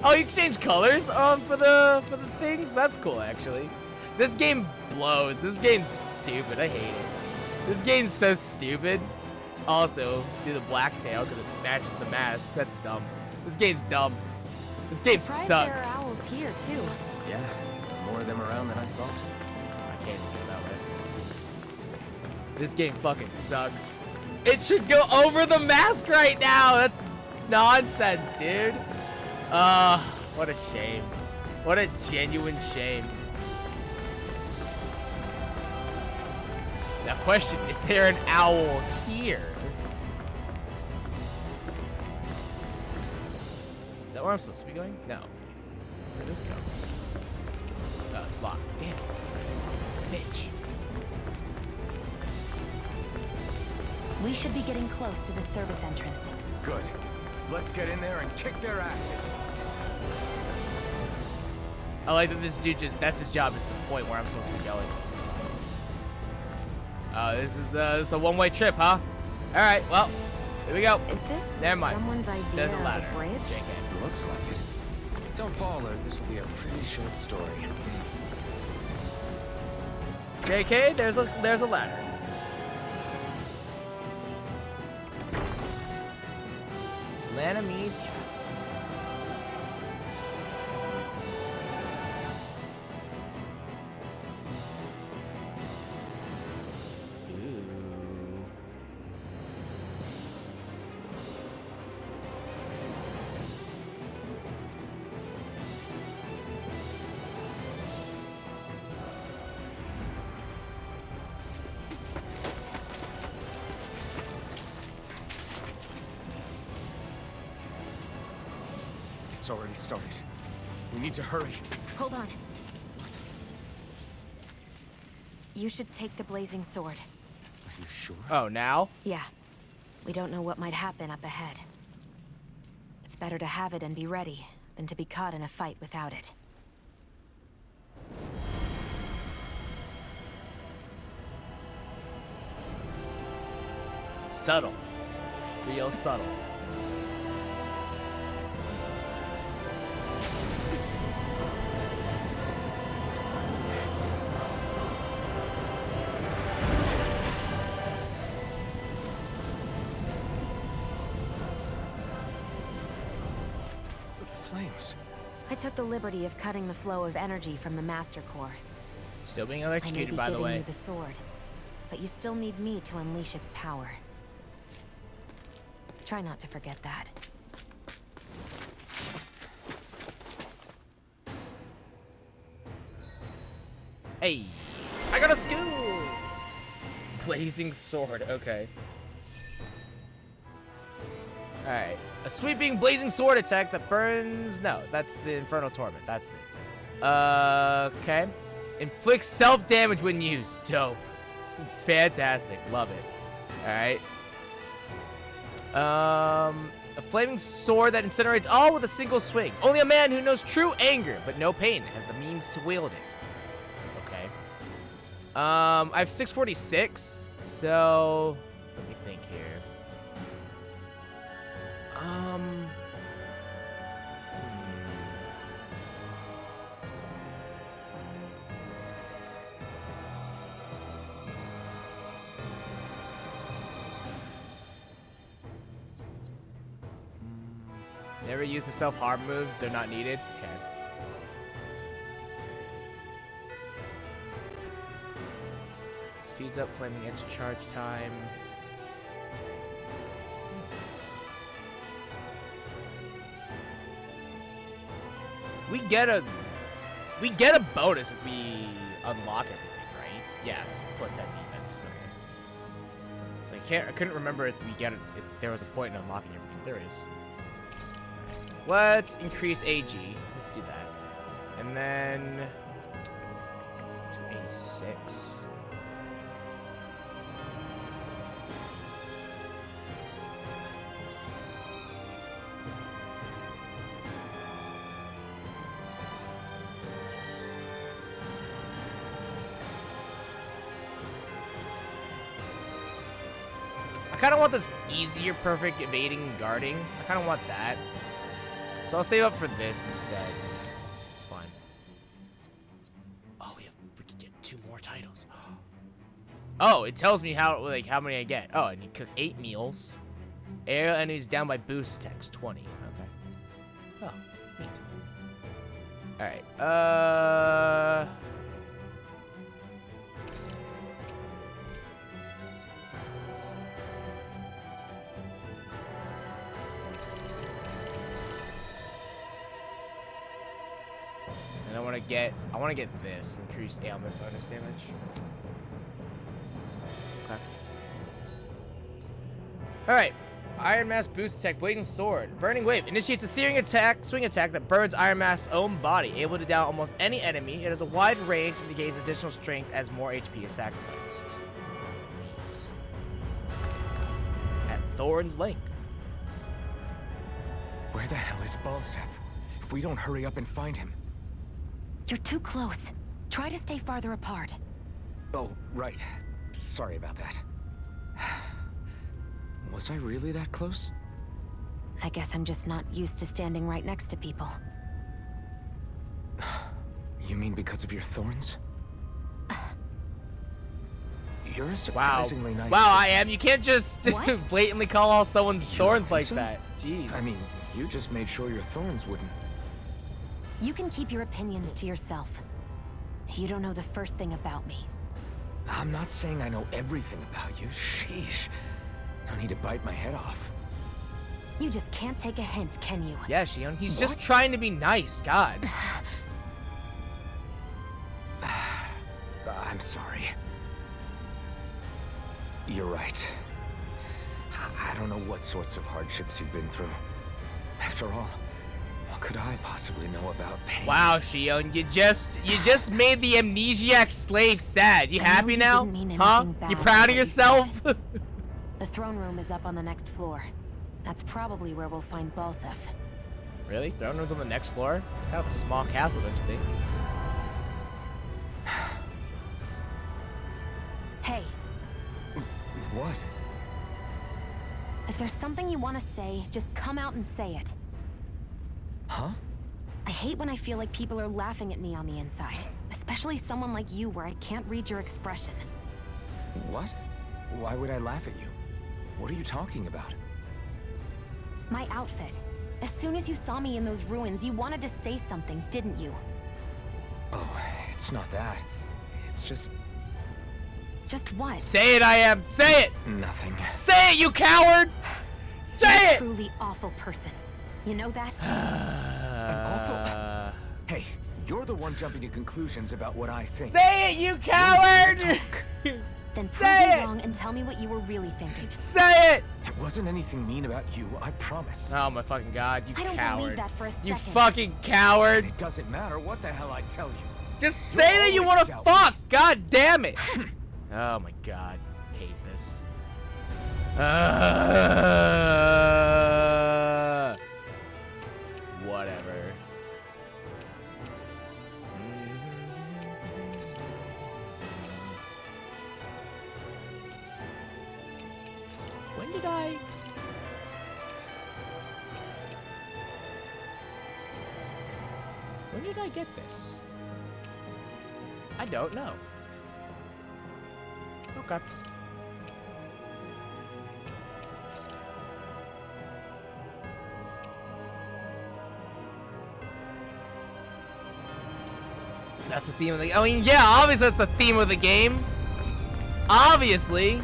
Oh, you can change colors for the things? That's cool, actually. This game blows. This game's stupid. I hate it. This game's so stupid. Also, do the black tail because it matches the mask. That's dumb. This game's dumb. This game sucks. There are owls here too. Yeah, more of them around than I thought. I can't even go that way. This game fucking sucks. It should go over the mask right now. That's nonsense, dude. What a shame. What a genuine shame. Now, question, is there an owl here? Is that where I'm supposed to be going? No. Where's this go? Oh, it's locked. Damn it. Bitch. We should be getting close to the service entrance. Good. Let's get in there and kick their asses. I like that this dude that's his job, is to point where I'm supposed to be going. This is a one-way trip, huh? All right, well, here we go. Is this Never mind. someone's idea There's a of ladder. a bridge? JK. Looks like it. Don't fall, or this will be a pretty short story. JK, there's a ladder. Lanamede Castle. Ooh. It's already started. We need to hurry. Hold on. You should take the blazing sword. Are you sure? Oh, now? Yeah. We don't know what might happen up ahead. It's better to have it and be ready than to be caught in a fight without it. Subtle. Real subtle. Flames. I took the liberty of cutting the flow of energy from the Master Core. Still being I may electrocuted, be by the giving way. you the sword, but you still need me to unleash its power. Try not to forget that. Hey, I got a skill! Blazing sword, okay. Alright, a sweeping blazing sword attack that burns... No, that's the Infernal Torment, that's the... okay. Inflicts self-damage when used, dope. Fantastic, love it. Alright. A flaming sword that incinerates all with a single swing. Only a man who knows true anger, but no pain, has the means to wield it. Okay. I have 646, so let me think here. Never use the self-harm moves, they're not needed. Okay. Speeds up flaming edge charge time. We get a bonus if we unlock everything, right? Yeah, plus that defense. Okay. So I couldn't remember if there was a point in unlocking everything. There is. Let's increase AG. Let's do that. And then to 86. I kind of want this easier perfect evading and guarding. I kind of want that. So I'll save up for this instead. It's fine. Oh, we can get 2 more titles. Oh, it tells me how many I get. Oh, I need to cook 8 meals. Aerial enemies down by boost attacks 20. Okay. Oh, neat. All right. And I want to get this increased ailment bonus damage. Okay. All right. Iron Mask boost attack, blazing sword, burning wave initiates a searing attack, swing attack that burns Iron Mask's own body, able to down almost any enemy. It has a wide range and gains additional strength as more HP is sacrificed. Neat. At Thorn's length. Where the hell is Balsef? If we don't hurry up and find him. You're too close. Try to stay farther apart. Oh, right. Sorry about that. Was I really that close? I guess I'm just not used to standing right next to people. You mean because of your thorns? You're a Wow. surprisingly nice Wow, I person. am. You can't just What? blatantly call all someone's You thorns think like so? that. Jeez. I mean, you just made sure your thorns wouldn't. You can keep your opinions to yourself. You don't know the first thing about me. I'm not saying I know everything about you. Sheesh. No need to bite my head off. You just can't take a hint, can you? yeah, Shion. He's just trying to be nice. God. I'm sorry. You're right. I don't know what sorts of hardships you've been through. After all, what could I possibly know about pain? Wow, Shion. You just made the amnesiac slave sad. You I know happy you now? didn't mean Huh? anything bad You by proud what of you yourself? The throne room is up on the next floor. That's probably where we'll find Balsef. Really? Throne room's on the next floor? It's kind of a small castle, don't you think? Hey, What? if there's something you want to say, just come out and say it. Huh? I hate when I feel like people are laughing at me on the inside. Especially someone like you where I can't read your expression. What? Why would I laugh at you? What are you talking about? My outfit. As soon as you saw me in those ruins, you wanted to say something, didn't you? Oh, it's not that. It's just Just what? Say it, I am. Say it. nothing. Say it, you coward. Say You're a it. truly awful person. You know that? Hey, you're the one jumping to conclusions about what I think. Say it, you coward. Then Say prove me it. wrong and tell me what you were really thinking. Say it. There wasn't anything mean about you, I promise. Oh my fucking god, you I don't coward. believe that for a second. You fucking coward. And it doesn't matter what the hell I tell you. Just say that you want always to doubt me. fuck. God damn it. Oh my god. Hate this. Whatever. When did I... When did I get this? I don't know. Okay. That's the theme of the... I mean, yeah, obviously that's the theme of the game. Obviously.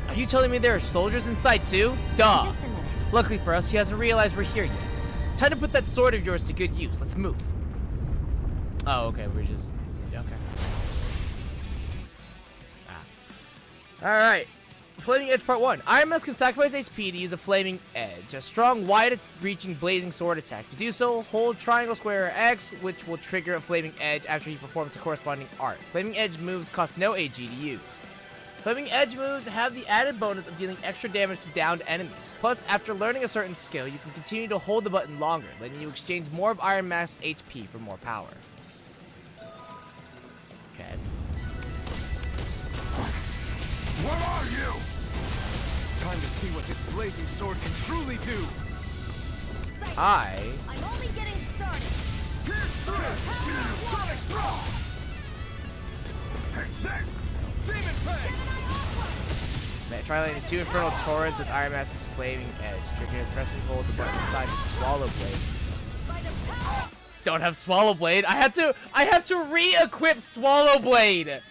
Are you telling me there are soldiers inside too? Duh. Just a minute. Luckily for us, he hasn't realized we're here yet. Time to put that sword of yours to good use. Let's move. Oh, okay. We're just... Okay. Alright. Flaming Edge Part 1. Iron Mask can sacrifice HP to use a Flaming Edge. A strong, wide-reaching blazing sword attack. To do so, hold triangle, square, or X, which will trigger a Flaming Edge after he performs a corresponding art. Flaming Edge moves cost no AG to use. Flaming Edge moves have the added bonus of dealing extra damage to downed enemies. Plus, after learning a certain skill, you can continue to hold the button longer, letting you exchange more of Iron Mask's HP for more power. Okay. What are you? Time to see what this blazing sword can truly do. I'm only getting started. Pierce through! Sonic throw! Take this! Demon Fang! try landing 2 Infernal Torrents with Iron Mask's Flaming Edge. Trigger and press and hold the button beside the Swallow Blade. Don't have Swallow Blade. I have to re-equip Swallow Blade.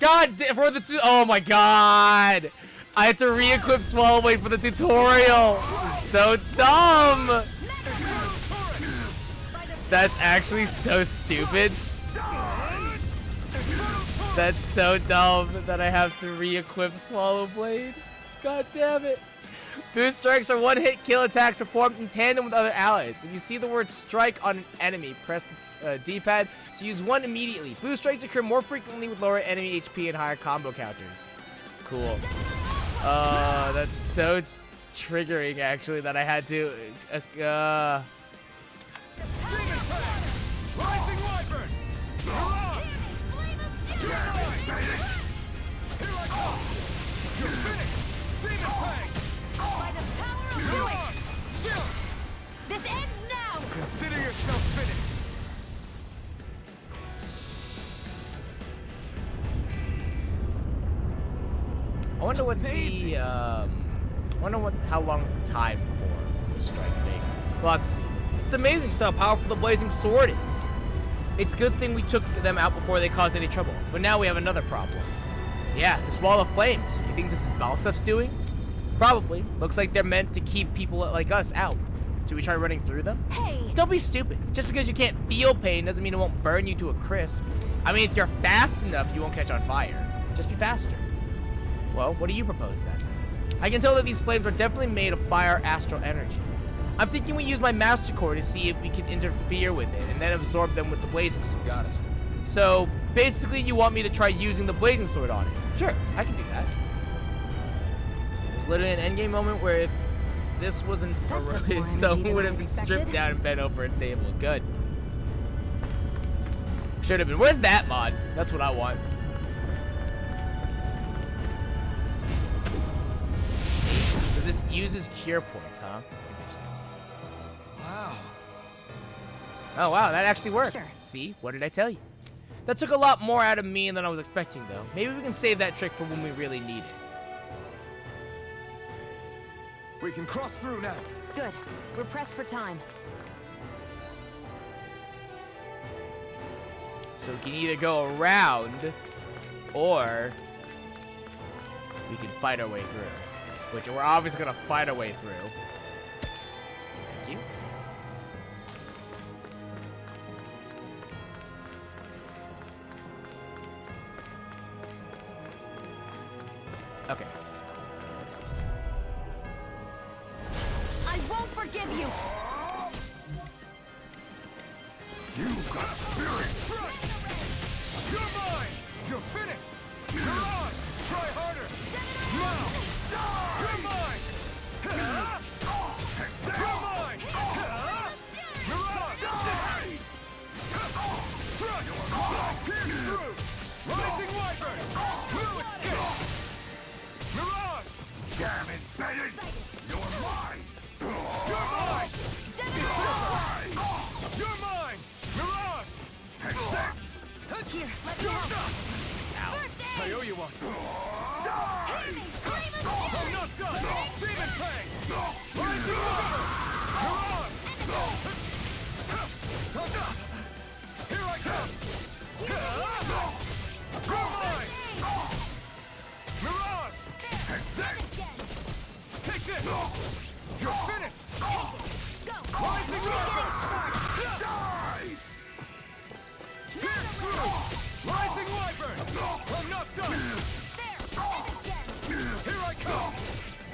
God for the oh my god. I have to re-equip Swallow Blade for the tutorial. It's so dumb. That's actually so stupid. That's so dumb that I have to re-equip Swallow Blade. God damn it. Boost strikes are one-hit kill attacks performed in tandem with other allies. When you see the word strike on an enemy, press the D-pad to use one immediately. Boost strikes occur more frequently with lower enemy HP and higher combo counters. Cool. That's so triggering, actually, that I had to... Rising Wyvern! You're on! You're right, baby! Here I go! You're finished! Demon Fang! I wonder what's the, how long's the time for the strike thing. We'll have to see. It's amazing just how powerful the blazing sword is. It's a good thing we took them out before they caused any trouble. But now we have another problem. Yeah, this wall of flames. You think this is Balstuff's doing? Probably. Looks like they're meant to keep people like us out. Should we try running through them? Hey! Don't be stupid. Just because you can't feel pain doesn't mean it won't burn you to a crisp. I mean, if you're fast enough, you won't catch on fire. Just be faster. Well, what do you propose then? I can tell that these flames are definitely made of fire astral energy. I'm thinking we use my master core to see if we can interfere with it and then absorb them with the blazing sword. Got it. So, basically you want me to try using the blazing sword on it. Sure, I can do that. There's literally an endgame moment where if this wasn't That took more eroded, energy someone than would I have been stripped expected. down and bent over a table. Good. Should have been. Where's that mod? That's what I want. So this uses cure points, huh? Interesting. Wow. Oh wow, that actually worked. Sure. See, what did I tell you? That took a lot more out of me than I was expecting, though. Maybe we can save that trick for when we really need it. We can cross through now. Good. We're pressed for time. So we can either go around, or we can fight our way through. Which we're obviously gonna fight our way through. Thank you. Okay. I won't forgive you! You've got spirit! You're mine! You're finished! You're on! Try harder! Now! You're mine! You're mine! You're on! Thrust! Pierce through! Rising wyvern! Will escape! Mirage! Damn it, Bennett! You're mine! You're mine! You're mine! Mirage! Here, let me help. I owe you one. I'm not done! Demon Fang! Rising Wyvern! Mirage! Here I come! You're mine! Mirage! Take this! You're finished! Rising Wyvern! Pierce through! Rising Wyvern! I'm not done! Here I come!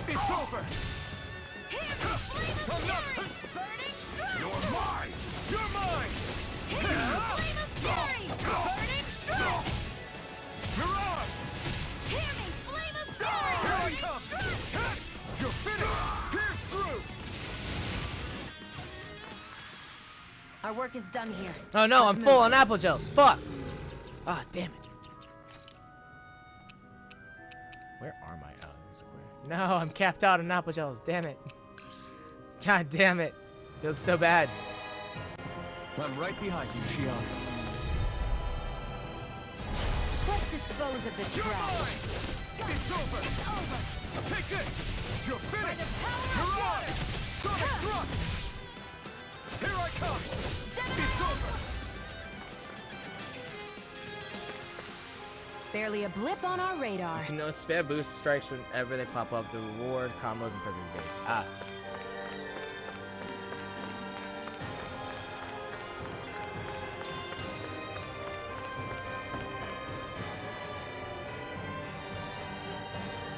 It's over! I'm not... You're mine! You're mine! Mirage! Here I come! You're finished! Pierce through! Our work is done here. Oh no, Let's I'm full move. on apple gels. Fuck. Ah, damn it. Where are my no, I'm capped out on apple gels. Damn it. God damn it. Feels so bad. I'm right behind you, Shion. Let's dispose of the You're trash. mine! It's over! Take this! You're finished! You're on! Sonic thrust! Here I come! It's over! Barely a blip on our radar. You know, spam boost strikes whenever they pop up. The reward, combos, and perfect baits. Ah.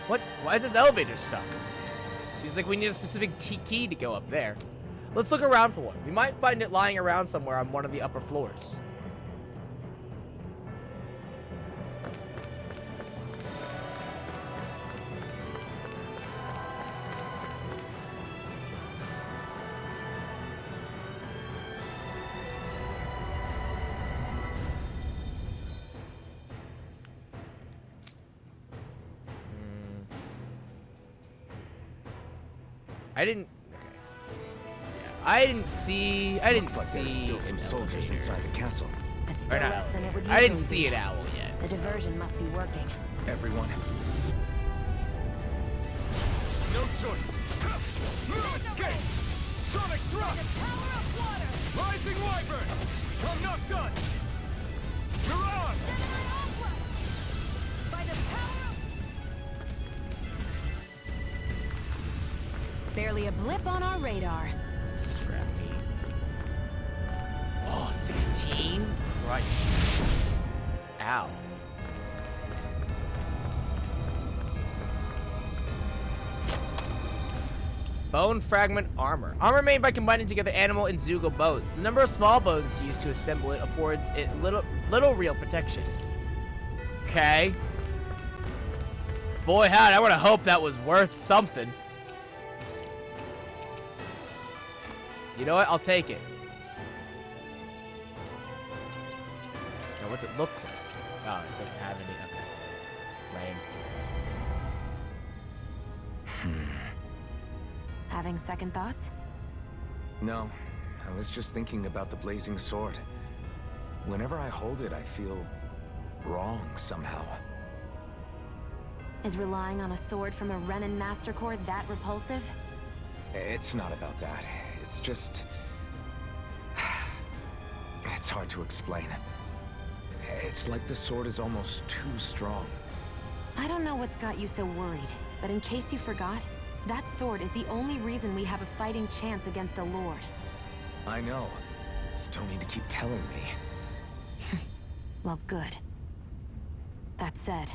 What? Why is this elevator stuck? Seems like we need a specific key to go up there. Let's look around for one. We might find it lying around somewhere on one of the upper floors. I didn't. Okay. Yeah, I didn't see. Looks like there's still some soldiers inside the castle. That's Or still an less owl. than it would I didn't usually see be. an owl yet. The diversion must be working. Everyone, choice. No escape. Sonic thrust. Power of water! Rising wyvern. I'm not done. Mirage. Gemini Aqua! By the power of... Barely a blip on our radar. Scrap me. Oh, 16? Christ. Ow. Bone fragment armor. Armor made by combining together animal and Zugo bones. The number of small bones used to assemble it affords it little real protection. Okay. Boy, howdy, I would have hoped that was worth something. You know what? I'll take it. Now, what's it look like? Oh, it doesn't have any. Okay. Lame. Having second thoughts? No, I was just thinking about the blazing sword. Whenever I hold it, I feel wrong somehow. Is relying on a sword from a Renin Master Core that repulsive? It's not about that. It's just... It's hard to explain. It's like the sword is almost too strong. I don't know what's got you so worried, but in case you forgot, that sword is the only reason we have a fighting chance against a lord. I know. You don't need to keep telling me. Well, good. That said,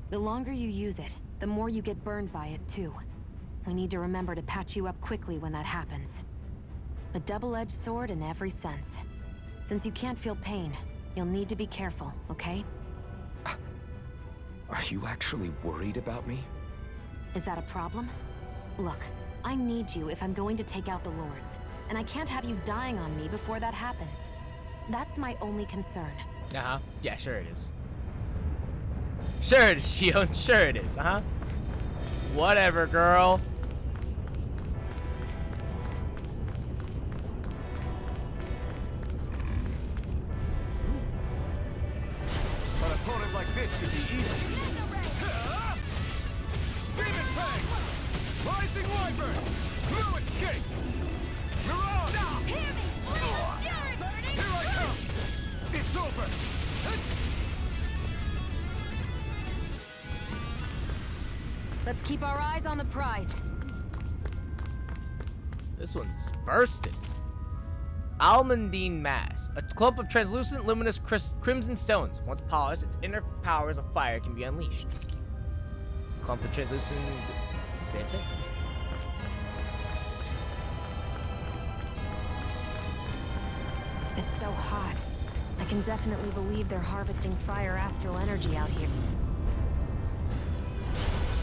the longer you use it, the more you get burned by it, too. We need to remember to patch you up quickly when that happens. A double-edged sword in every sense. Since you can't feel pain, you'll need to be careful, okay? Are you actually worried about me? Is that a problem? Look, I need you if I'm going to take out the lords, and I can't have you dying on me before that happens. That's my only concern. Uh-huh. Yeah, sure it is. Sure it is, Shion. Sure it is, uh-huh. Whatever, girl. An opponent like this should be easy. Demon Fang! Rising wyvern! No escape! Mirage! Hear me! Flame of fury! Burning! Here I come! It's over! Let's keep our eyes on the prize. This one's bursted. Almandine Mass. A clump of translucent, luminous crimson stones. Once polished, its inner powers of fire can be unleashed. Clump of translucent... Same thing? It's so hot. I can definitely believe they're harvesting fire astral energy out here.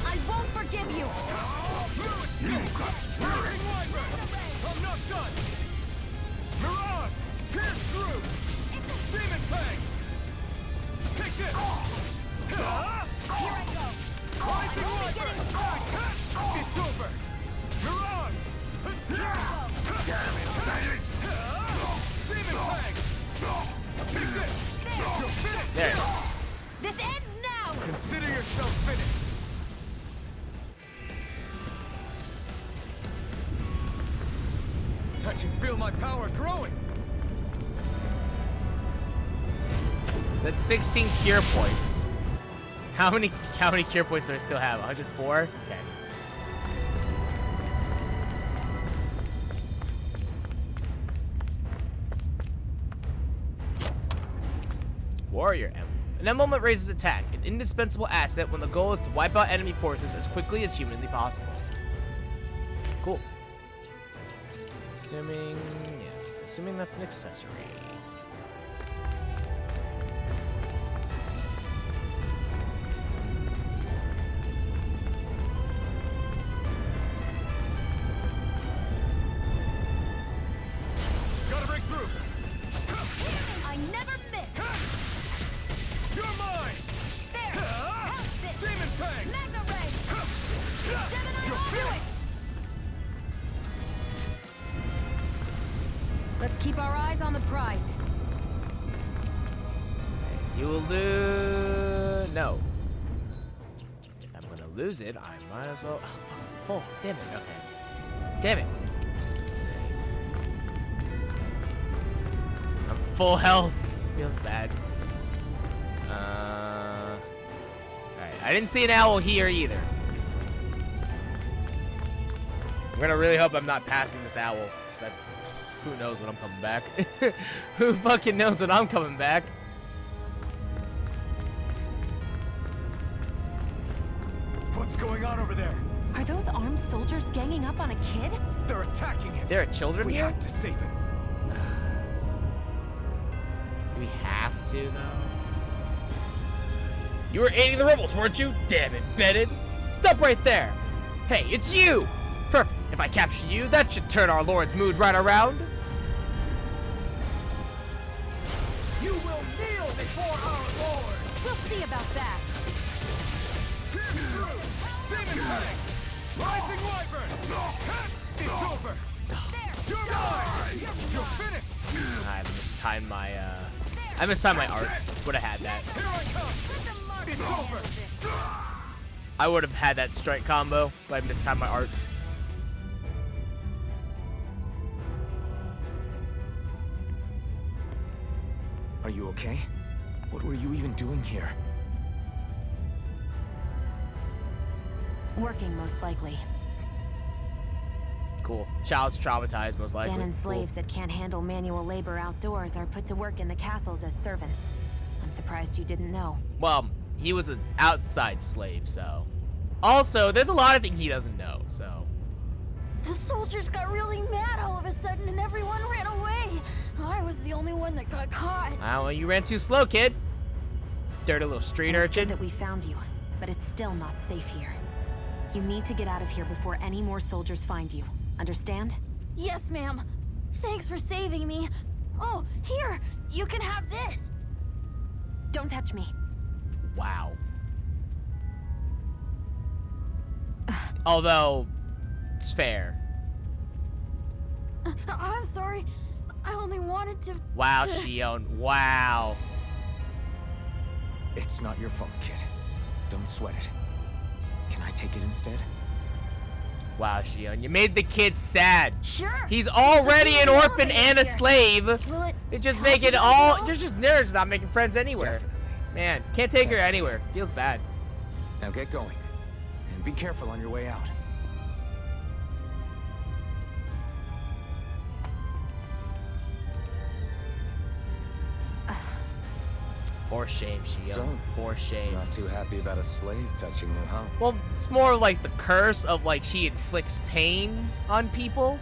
I won't forgive you! Rising wyvern! I'm not done! Mirage! Pierce through! Demon Fang! Take this! Here I go! Rising wyvern! It's over! Mirage! Demon Fang! Take this! You're finished! There it is. This ends now! Consider yourself finished! I can feel my power growing! So that's 16 cure points. How many cure points do I still have? 104? Okay. Warrior Emblem. An emblem that raises attack, an indispensable asset when the goal is to wipe out enemy forces as quickly as humanly possible. Cool. Assuming that's an accessory. Gotta break through! I never miss! You're mine! There! House this! Demon Fang! Magna Ray! Gemini You're Aqua! finished! Let's keep our eyes on the prize. You will lose. No. I'm gonna lose it, I might as well. Oh, fuck, full. Damn it. Okay. Damn it. I'm full health. Feels bad. Alright. I didn't see an owl here either. I'm gonna really hope I'm not passing this owl. Who knows when I'm coming back? Who fucking knows when I'm coming back? What's going on over there? Are those armed soldiers ganging up on a kid? They're attacking him. There are children We here? have to save him. Do we have to, though? You were aiding the rebels, weren't you? Damn it, Bennett. Stop right there. Hey, it's you! Perfect. If I capture you, that should turn our lord's mood right around. You will kneel before our Lord. We'll see about that. Demon Fang! Rising Wyvern! It's over! You're mine! You're finished! I mistimed my, I mistimed my arts. Would have had that. Here I come! It's over! I would have had that strike combo, but I mistimed my arts. Are you okay? What were you even doing here? Working, most likely. Cool. Child's traumatized, most likely. Danon Cool. slaves that can't handle manual labor outdoors are put to work in the castles as servants. I'm surprised you didn't know. Well, he was an outside slave, so. Also, there's a lot of things he doesn't know, so. The soldiers got really mad all of a sudden and everyone ran away. I was the only one that got caught. Ah, well, you ran too slow, kid. Dirty little street And it's good urchin. that we found you, but it's still not safe here. You need to get out of here before any more soldiers find you. Understand? Yes, ma'am. Thanks for saving me. Oh, here, you can have this. Don't touch me. Wow. Although, it's fair. I'm sorry. I only wanted to... Wow, Shion. Wow. It's not your fault, kid. Don't sweat it. Can I take it instead? Wow, Shion. You made the kid sad. Sure. He's already an orphan Elevator and a here. slave. Will it It just help make it you all. go? They're just nerds not making friends anywhere. Definitely. Man, can't take her Thanks, anywhere. Feels bad. Now get going. And be careful on your way out. For shame, Shion. So, For shame. Not too happy about a slave touching you, huh? Well, it's more like the curse of like she inflicts pain on people.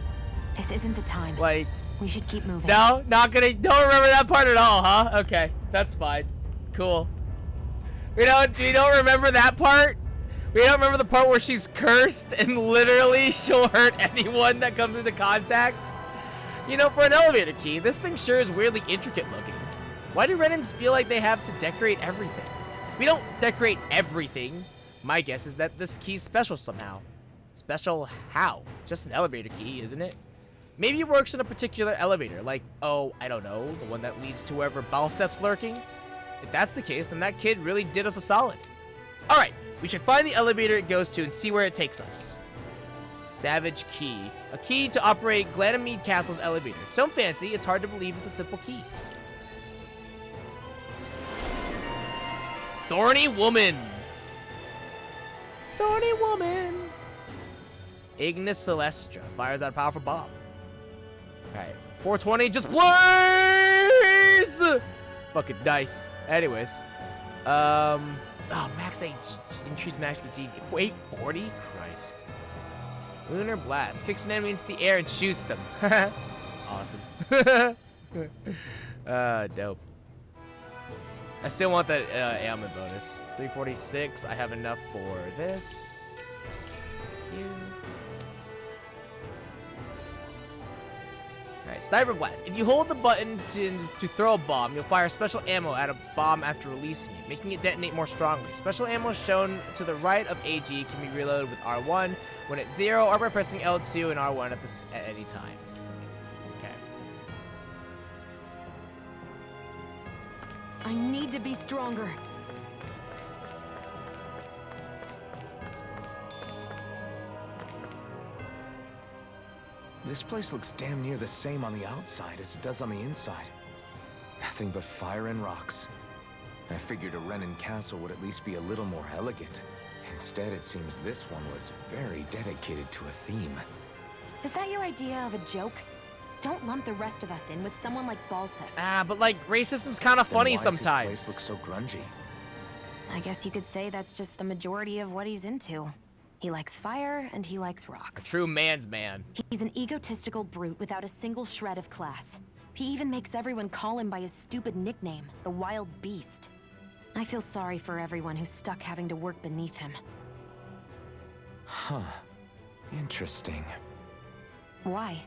This isn't the time. Like, We should keep moving. no, not gonna. Don't remember that part at all, huh? Okay, that's fine. Cool. We don't remember that part. We don't remember the part where she's cursed and literally she'll hurt anyone that comes into contact. You know, for an elevator key, this thing sure is weirdly intricate looking. Why do Renans feel like they have to decorate everything? We don't decorate everything. My guess is that this key's special somehow. Special how? Just an elevator key, isn't it? Maybe it works in a particular elevator, like, oh, I don't know, the one that leads to wherever Balstef's lurking? If that's the case, then that kid really did us a solid. Alright, we should find the elevator it goes to and see where it takes us. Savage key. A key to operate Glanamede Castle's elevator. So fancy, it's hard to believe it's a simple key. Thorny Woman. Thorny Woman. Ignis Celestra. Fires out a powerful bomb. Alright. 420 just blaze! Fucking nice. Anyways. Oh, max H. Increase max HP. Wait, 40? Christ. Lunar Blast. Kicks an enemy into the air and shoots them. Awesome. Dope. I still want that ailment bonus. 346. I have enough for this. Thank you. Alright, Sniper Blast. If you hold the button to throw a bomb, you'll fire special ammo at a bomb after releasing it, making it detonate more strongly. Special ammo shown to the right of AG can be reloaded with R1 when it's 0 or by pressing L2 and R1 at any time. Okay. I need to be stronger. This place looks damn near the same on the outside as it does on the inside. Nothing but fire and rocks. I figured a Renin castle would at least be a little more elegant. Instead, it seems this one was very dedicated to a theme. Is that your idea of a joke? Don't lump the rest of us in with someone like Balsef. Ah, but like, racism's kind of funny Then why sometimes. Does this place look so grungy? I guess you could say that's just the majority of what he's into. He likes fire and he likes A rocks. true man's man. He's an egotistical brute without a single shred of class. He even makes everyone call him by his stupid nickname, the Wild Beast. I feel sorry for everyone who's stuck having to work beneath him. Huh. Interesting. Why?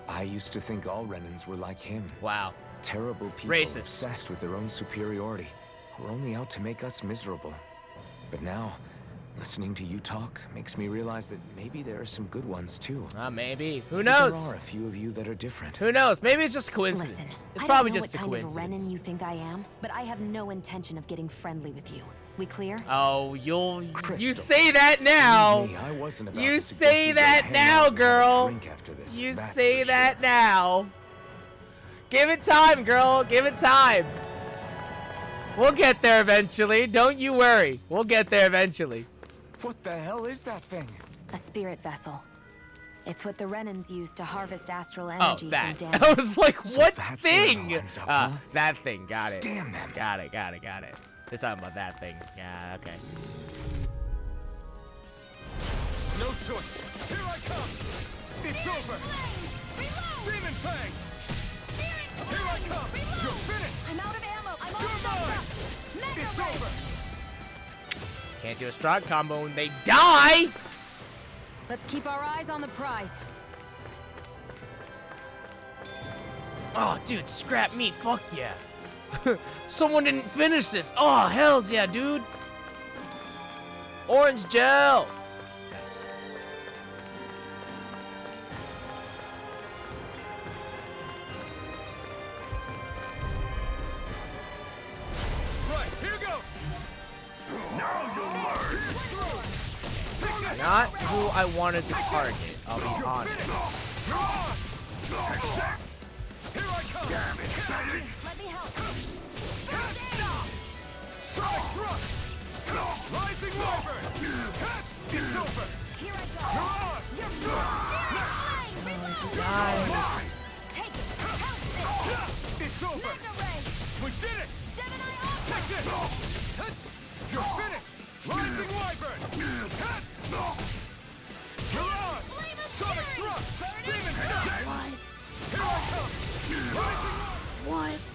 I used to think all Renins were like him. Wow. Terrible people Racist. obsessed with their own superiority, who are only out to make us miserable. But now, listening to you talk makes me realize that maybe there are some good ones too. Maybe. Who But knows? There are a few of you that are different. Who knows? Maybe it's just coincidence. Listen, It's I probably don't know just a what kind of a coincidence. Renin you think I am, but I have no intention of getting friendly with you. We clear? Oh, you Crystal, say that now. Believe me, I wasn't about You to suggest say we go that hang now, out and have a girl. drink after this, You that's say for that sure. now. Give it time, girl. Give it time. We'll get there eventually. Don't you worry. We'll get there eventually. What the hell is that thing? A spirit vessel. It's what the Renins use to harvest astral Oh, energy that. from I damage. was like, So what that's where it all thing? ends up, huh? That thing. Got it. Damn them. Got it. They're talking about that thing. Yeah, okay. No choice. Here I come. It's over. Demon Fang. Here I come. You're finished. I'm out of ammo. I'm all You're stuffed mine. up. Mega It's Ray. over. Can't do a strong combo and they die. Let's keep our eyes on the prize. Oh, dude, scrap meat. Fuck yeah. Someone didn't finish this. Oh, hells yeah, dude. Orange gel. Nice. Right, here goes. Now you'll learn. Not who I wanted to target, I'll be honest. You're on. Here I come. Damn it, Betty. Let me help. Sonic thrust. Rising Wyvern. It's over. Here I go. You're on. You're flame. Reload. Die. Take it. Help this. It's over. Mega Ray. We did it. Gemini Alpha. Take this. You're finished. Rising Wyvern. You're on. Flame of Sonic Fury. thrust. There it Demon is. Fang. What? Here I come. Rising What?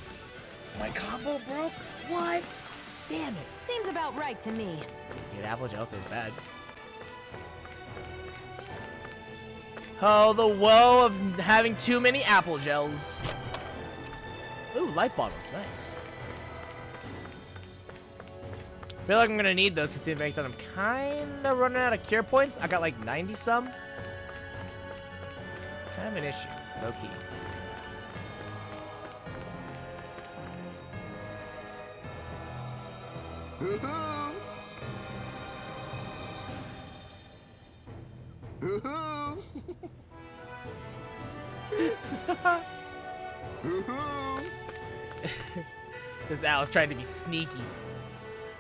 My combo broke? What? Damn it. Seems about right to me. Dude, apple gel feels bad. Oh, the woe of having too many apple gels. Ooh, light bottles, nice. I feel like I'm gonna need those considering that I'm kinda running out of cure points. I got like 90 some. Kind of an issue, low key. Hoo-hoo! Hoo-hoo! Hoo-hoo! This owl's trying to be sneaky.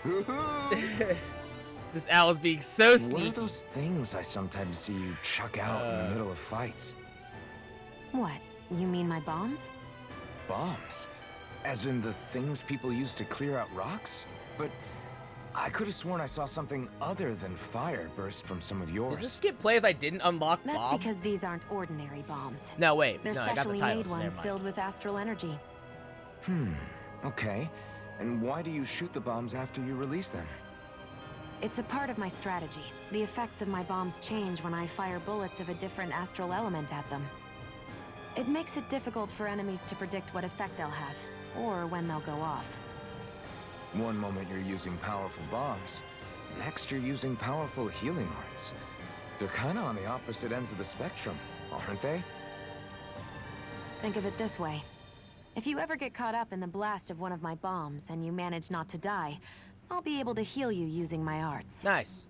Hoo-hoo! This owl's being so What are sneaky. those things I sometimes see you chuck out in the middle of fights? What? You mean my bombs? Bombs? As in the things people use to clear out rocks? But I could have sworn I saw something other than fire burst from some of yours. Does this skip play if I didn't unlock That's Bob? because these aren't ordinary bombs. No, wait. They're No, I got the specially titles. made Never ones mind. filled with astral energy. Okay. And why do you shoot the bombs after you release them? It's a part of my strategy. The effects of my bombs change when I fire bullets of a different astral element at them. It makes it difficult for enemies to predict what effect they'll have, or when they'll go off. One moment you're using powerful bombs, next you're using powerful healing arts. They're kinda on the opposite ends of the spectrum, aren't they? Think of it this way. If you ever get caught up in the blast of one of my bombs and you manage not to die, I'll be able to heal you using my arts. Nice.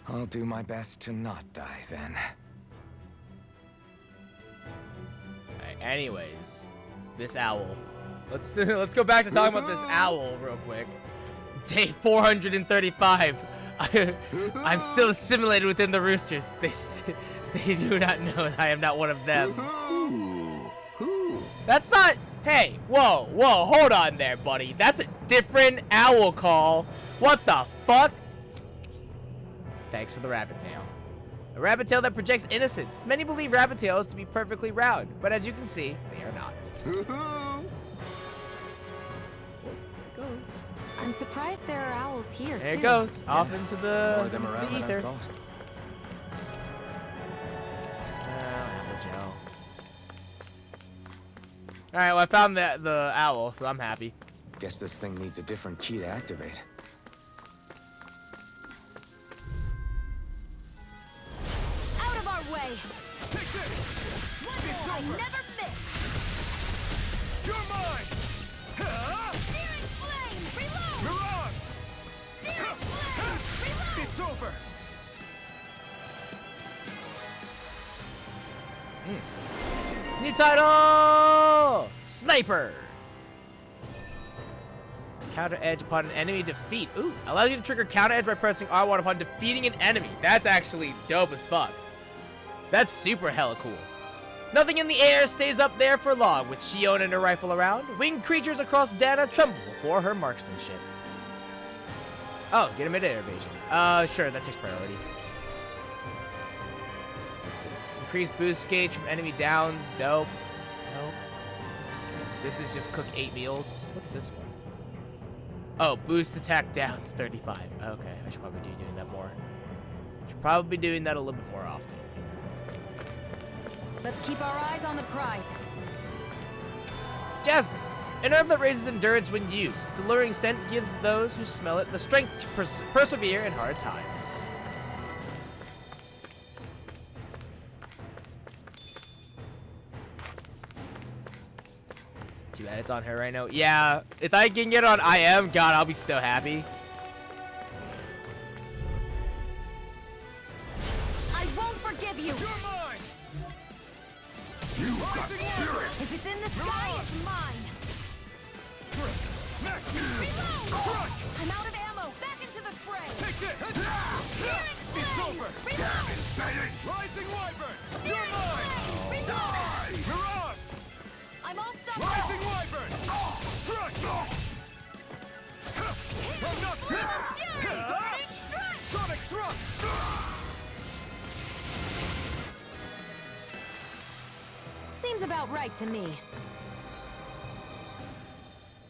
I'll do my best to not die then. Anyways, this owl. Let's go back to talking about this owl real quick. Day 435. I'm still assimilated within the roosters. They do not know that I am not one of them. That's not. Hey, whoa, hold on there, buddy. That's a different owl call. What the fuck? Thanks for the rabbit tail. A rabbit tail that projects innocence. Many believe rabbit tails to be perfectly round, but as you can see, they are not. There it goes. I'm surprised there are owls here, There too. it goes. Off into the, More of them into around the than I ether. thought. Apple gel. Alright, well I found the owl, so I'm happy. Guess this thing needs a different key to activate. Out of our way! Take this! One more I never miss! You're mine! Searing flame! Reload! Mirage! Searing flame! Reload! It's over! New title! Sniper! Counter edge upon an enemy defeat. Ooh, allows you to trigger counter edge by pressing R1 upon defeating an enemy. That's actually dope as fuck. That's super hella cool. Nothing in the air stays up there for long. With Shion and her rifle around, winged creatures across Dana tremble before her marksmanship. Oh, get a mid-air evasion. Sure, that takes priority. What's this? Increased boost gauge from enemy downs. Dope. Dope. This is just cook 8 meals. What's this one? Oh, boost attack downs 35. Okay, I should probably be doing that more. Should probably be doing that a little bit more often. Let's keep our eyes on the prize. Jasmine, an herb that raises endurance when used. Its alluring scent gives those who smell it the strength to persevere in hard times. Too bad it's on her right now. Yeah, if I can get on I am, God, I'll be so happy. I won't forgive you! You're mine! You got spirit! If it's in the sky, it's mine! Reload! I'm out of ammo! Back into the fray! Take this! Searing It's flame! over! Reload! Rising Wyvern! You're Searing mine! flame! Reload! Mirage! I'm all stuck Rising up! Wyvern! Strike! I'm not Fury! Burning strike! Sonic thrust! Seems about right to me.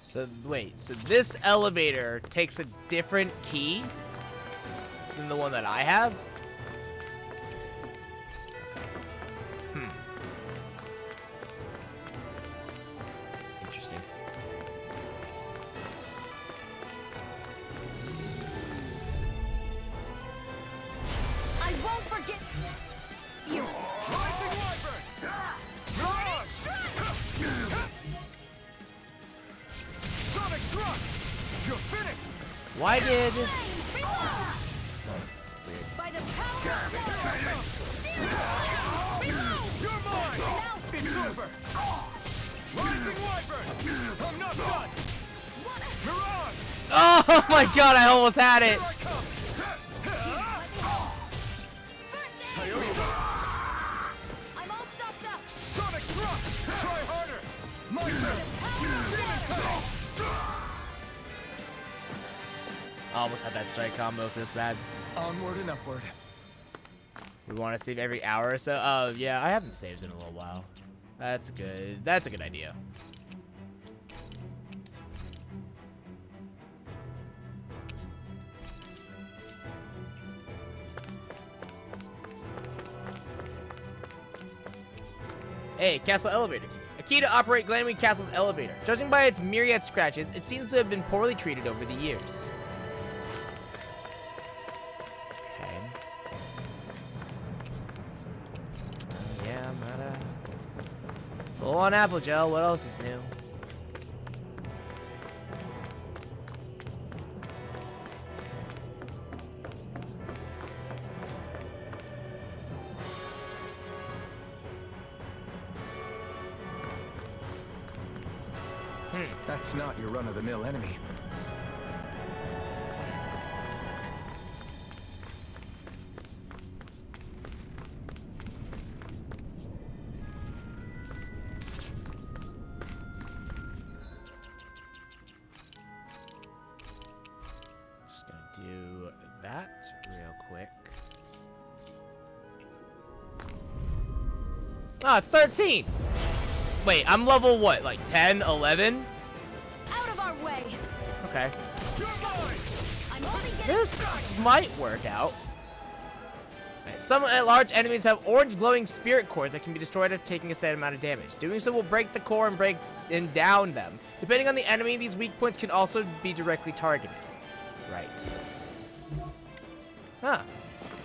So, wait, so this elevator takes a different key than the one that I have? Hmm. Interesting. I won't forget you! Rising Wyvern! Mirage! Sonic thrust! You're finished! Why did... Flame! Reload! By the power of Searing flame! Reload! You're mine! Now It's over! Rising Wyvern! I'm not done! Mirage! Oh my god, I almost had it! Here I come! I'm all stuffed up! Sonic thrust! Try harder! My turn! Demon I almost had that strike combo for this bad. Onward and upward. We want to save every hour or so? Oh, yeah, I haven't saved in a little while. That's good. That's a good idea. Hey, castle elevator key. A key to operate Glenwing Castle's elevator. Judging by its myriad scratches, it seems to have been poorly treated over the years. Okay. Yeah, I'm not full on apple gel. What else is new? That's not your run-of-the-mill enemy. Just gonna do that real quick. Ah, 13! Wait, I'm level what, like 10, 11? Out of our way! Okay. You're mine! I'm only getting This might work out. Right, some large enemies have orange glowing spirit cores that can be destroyed after taking a set amount of damage. Doing so will break the core and break and down them. Depending on the enemy, these weak points can also be directly targeted. Right. Huh.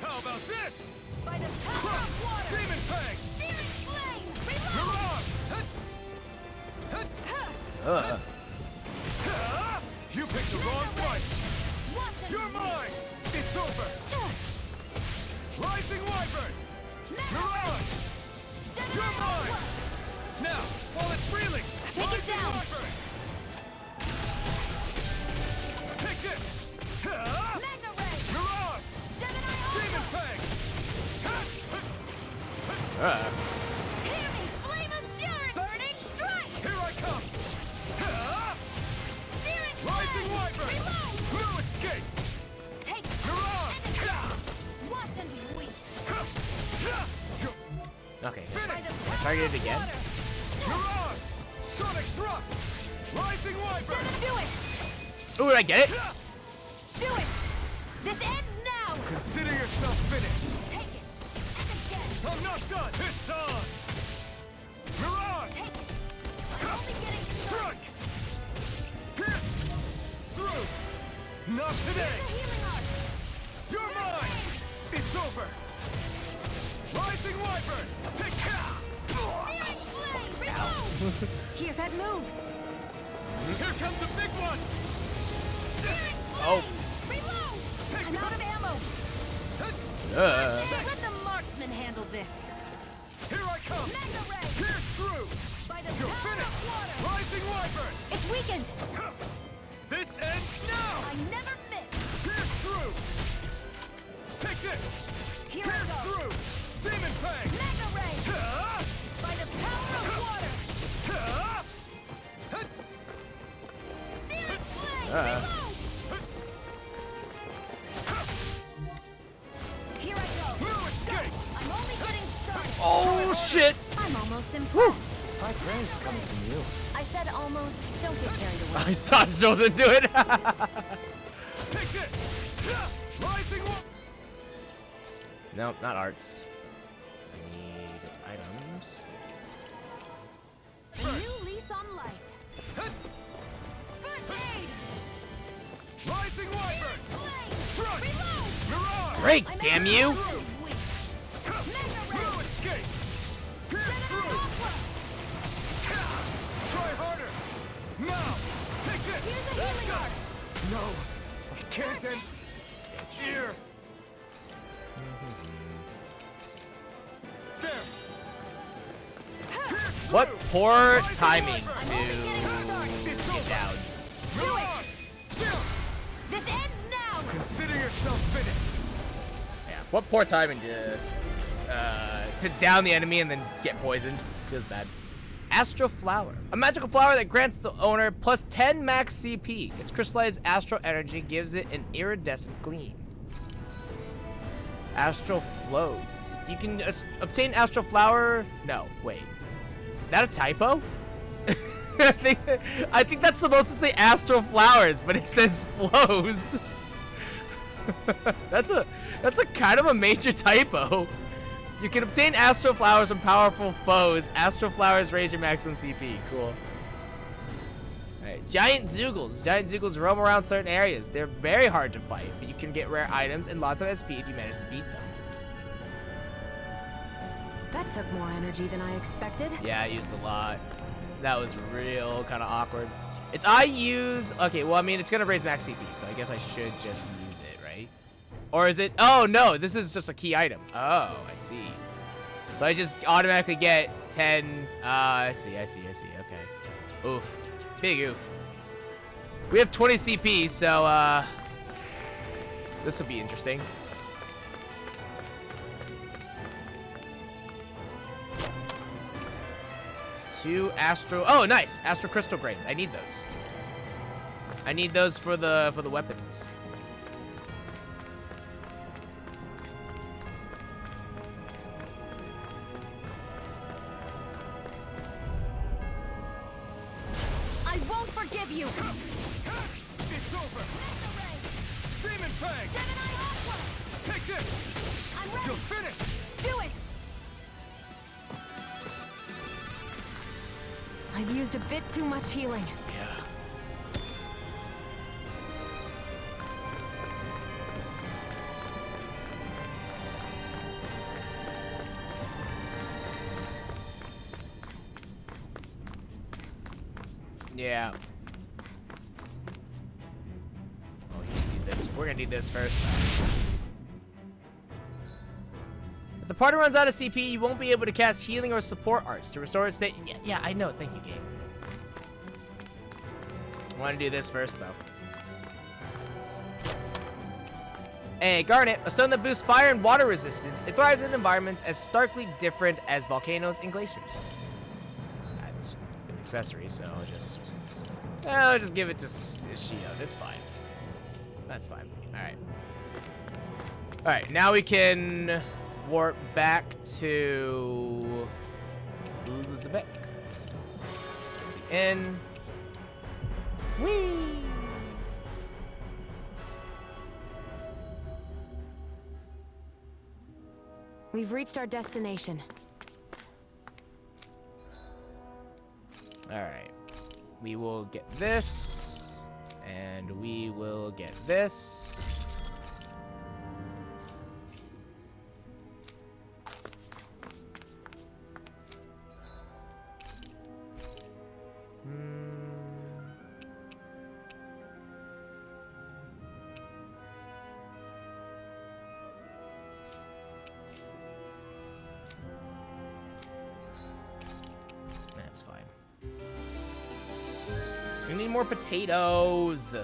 How about this? by the power of water! Demon Fang! Searing flame! Reload! Mirage! You picked the wrong fight! You're mine! It's over! Rising Wyvern! Mirage! You're mine! Now, while it's reeling! Take it Rising down. Wyvern! Take this! Magna Ray! Mirage! Gemini Demon Alpha! Fang! Hear me! Flame of Fury! Burning Strike! Here I come! Searing Rising flame! Wyvern! Reload! No escape! Take Mirage! Watch and be weak! Okay. By the power Target of it again. water! Mirage! Sonic Thrust! Rising Wyvern! Do it! Ooh, did I get it? Do it! This ends now! Consider yourself finished! Take it! And again! I'm not done! It's on! Mirage! Take it! I'm only getting started! Strike! Pierce! Through! Not today! The healing art! You're mine! It's over! Rising Wyvern! Take care! Searing flame! Reload! Here, that move! Here comes the big one! Searing flame! Oh. Reload! I'm out of ammo! Let the marksman handle this! Here I come! Magna Ray! Pierce through! By the You're power finished! of water! Rising Wyvern! It's weakened! This ends now! I never miss! Pierce through! Take this! Here I Pierce go! through! Demon Fang! Magna Ray! By the power of water! Searing flame! Reload! Here I go! No escape! I'm only getting started! Oh, shit. I'm almost impressed! Whew. My praise coming from you. I said almost. Don't get carried away. I thought Joel didn't do it. Take this! Rising Wyvern! No, not arts. I need items. A new lease on life. First aid! Rising Wyvern! Flame! Strike! Reload! Mirage! Break, I'm damn out you! of ammo. Weak. Magna Ray! No escape! Pierce Gemini through! Alpha! Try harder! Now! Take this! Here's the healing art! No! I can't end... Here! There! Pierce What through! poor Rising timing Wyvern! to It's get over. down. Mirage! Jump! This ends now! Consider yourself finished! Yeah. What poor timing to down the enemy and then get poisoned. Feels bad. Astral Flower. A magical flower that grants the owner plus 10 max CP. Its crystallized astral energy gives it an iridescent gleam. Astral Flows. You can obtain Astral Flower... No, wait. That a typo? I think that's supposed to say Astral Flowers, but it says Flows. That's a kind of a major typo. You can obtain Astral Flowers from powerful foes. Astral Flowers raise your maximum CP. Cool. Alright, Giant Zoogles. Giant Zoogles roam around certain areas. They're very hard to fight, but you can get rare items and lots of SP if you manage to beat them. That took more energy than I expected. Yeah, I used a lot. That was real kind of awkward. If I use... Okay, well, I mean, it's going to raise max CP, so I guess I should just use it, right? Or is it... Oh, no, this is just a key item. Oh, I see. So I just automatically get 10... I see. Okay. Oof. Big oof. We have 20 CP, so this will be interesting. Two Astro. Oh, nice. Astro Crystal Grains. I need those. I need those for the weapons. I won't forgive you. It's over. Demon Fang. Gemini Aqua. Take this. I'm ready. You're finished. Do it. I've used a bit too much healing. Yeah. Yeah. Oh, you should do this. We're gonna do this first. If the party runs out of CP, you won't be able to cast healing or support arts to restore its state. Yeah, I know. Thank you, game. I want to do this first, though. Hey, Garnet, a stone that boosts fire and water resistance. It thrives in environments as starkly different as volcanoes and glaciers. That's an accessory, so I'll just give it to Shio. That's fine. That's fine. Alright. Alright, now we can warp back to Elizabeth. In. Whee! We've reached our destination. Alright. We will get this. And we will get this. That's fine. We need more potatoes.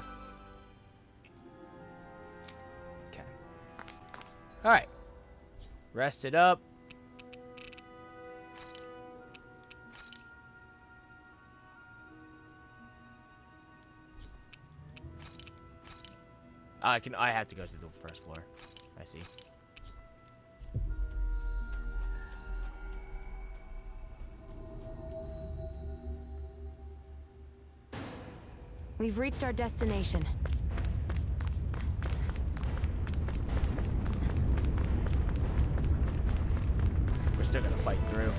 Okay. All right. Rest it up. I have to go to the first floor. I see. We've reached our destination. We're still gonna fight through.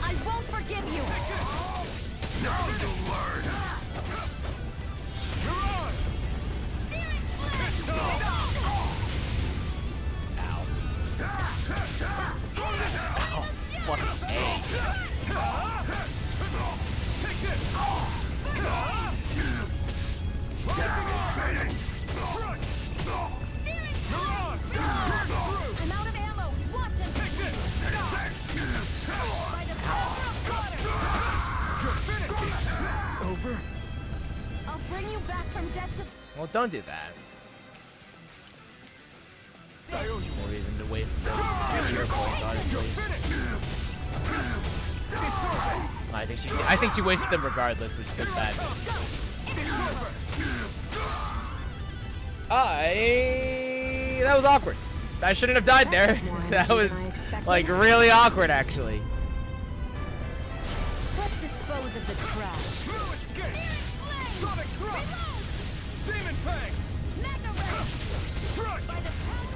I won't forgive you. Now you'll learn. You're on. Searing Flame. Ow. Ow. Fucking A. Take this. Searing You're on. I'm out of ammo. Watch him. Take this. By the power of water. You're finished. Over? I'll bring you back from death to... Well, don't do that. I owe you. No reason to waste the hero points, honestly. I think she wasted them regardless, which is bad. That was awkward. I shouldn't have died there. That was like really awkward, actually. Let's dispose of the trash. No escape. Sonic thrust. Demon Fang. Mega Ray. Strike. By the power...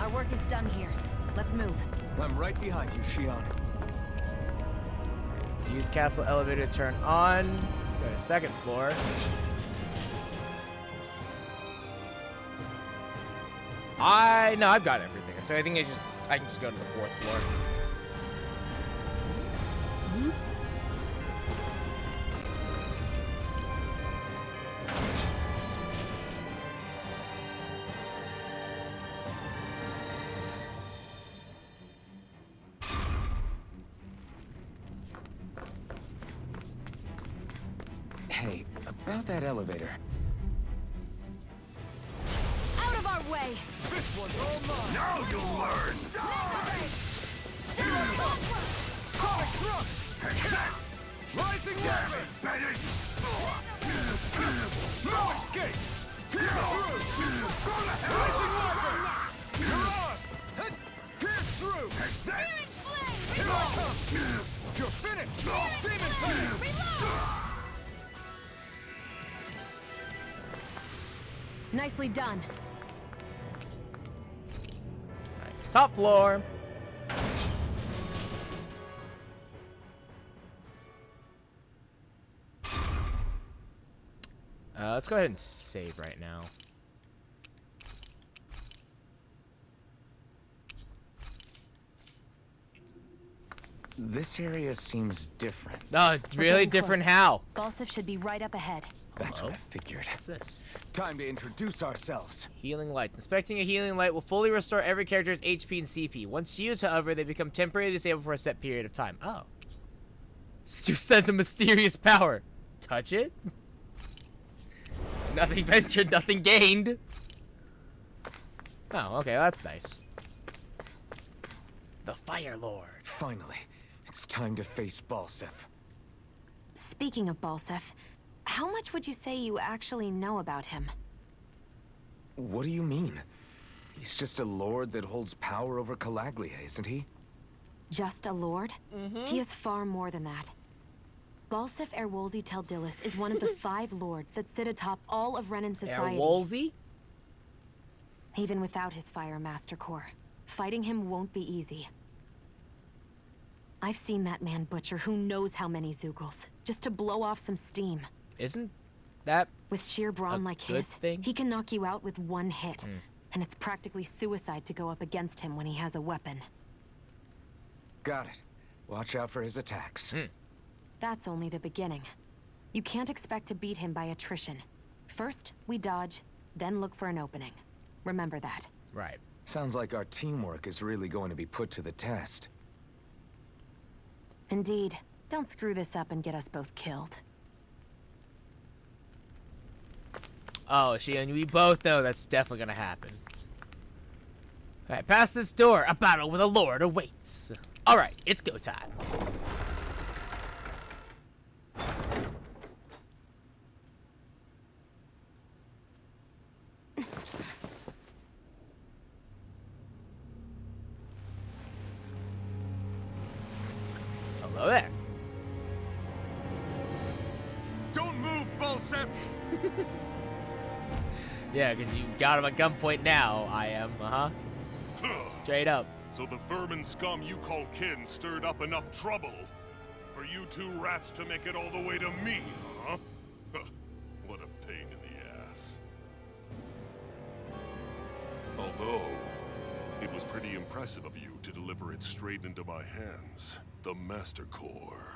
Our work is done here. Let's move. I'm right behind you, Shion. Use castle elevator to turn on. Go to second floor. No, I've got everything. So I think I can just go to the fourth floor. Hey, about that elevator. Out of our way! This one's all mine. Now you'll learn. Sonic thrust. Rising weapon. No escape. Pierce through. Rising weapon. You're off. Pierce through. Searing flame! Here I come. You're finished. Demon flame. Nicely done. Alright, top floor. Let's go ahead and save right now. This area seems different. No, We're really getting different close. how? Balsif should be right up ahead. That's Hello? what I figured. What's this? Time to introduce ourselves. Healing light. Inspecting a healing light will fully restore every character's HP and CP. Once used, however, they become temporarily disabled for a set period of time. Oh. Stu sense a mysterious power. Touch it? Nothing ventured, nothing gained. Oh, okay, that's nice. The Fire Lord. Finally, it's time to face Balsif. Speaking of Balsif, how much would you say you actually know about him? What do you mean? He's just a lord that holds power over Calaglia, isn't he? Just a lord? He is far more than that. Balsif Erwolzi Teldilis is one of the 5 lords that sit atop all of Renan society. Wolsey? Even without his Fire Master Core, fighting him won't be easy. I've seen that man butcher who knows how many Zeugles, just to blow off some steam. Isn't that With sheer brawn a like good his, thing? he can knock you out with one hit. And it's practically suicide to go up against him when he has a weapon. Got it. Watch out for his attacks. That's only the beginning. You can't expect to beat him by attrition. First, we dodge, then look for an opening. Remember that. right? Sounds like our teamwork is really going to be put to the test. Indeed. Don't screw this up and get us both killed. Oh, and we both know that's definitely gonna happen. Alright, past this door, a battle with a lord awaits. Alright, it's go time. Hello there. Don't move, Balsif. Yeah, because you got him at gunpoint now, I am, Straight up. So the vermin scum you call kin stirred up enough trouble for you 2 rats to make it all the way to me, huh? What a pain in the ass. Although, it was pretty impressive of you to deliver it straight into my hands. The Master Core.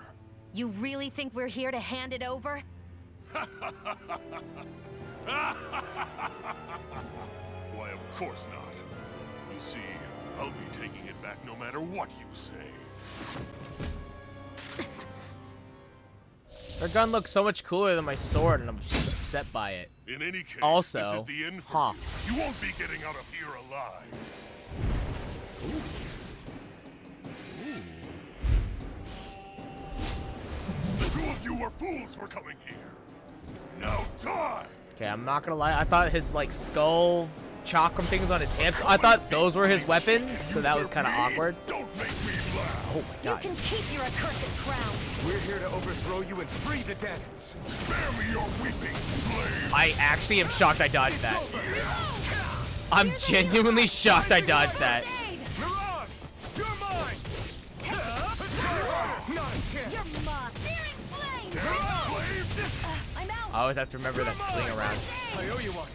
You really think we're here to hand it over? Why, of course not. You see, I'll be taking it back no matter what you say. Her gun looks so much cooler than my sword, and I'm just upset by it. In any case, Also, this is the end for huh. you. You won't be getting out of here alive. The 2 of you were fools for coming here. Now die! Okay, I'm not gonna lie. I thought his, like, skull chakram things on his hips, I thought those were his weapons, so that was kind of awkward. Don't make me laugh. Oh my god. You can keep your accursed crown. We're here to overthrow you and free the Danans. Spare me your weeping, slave! I actually am shocked I dodged that. I'm genuinely shocked I dodged that. Mirage, you're mine. Not a chance. You're mine. Searing flame! I'm out. I always have to remember that swing around. I owe you one.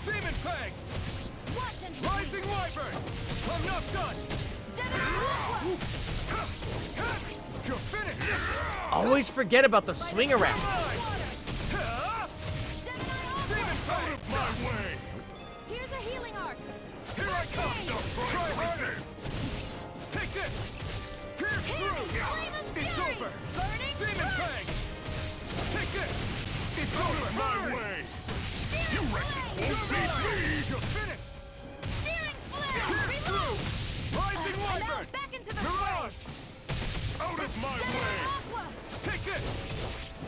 Demon Fang! Watch and Rising Wyvern! I'm not done! You're finished! Always forget about the swing around. Demon Fang! My way! Here's a healing arc. Here I come! Try harder! Take this! Pierce through! Flame of It's fury! over! Burning Demon strike! Fang! Take this! of my way! You wretches won't beat me! You're finished! Steering flare! Reload! Rising And now Wyvern! back into the Mirage! fray! Out of my Gemini way! Aqua! Take this!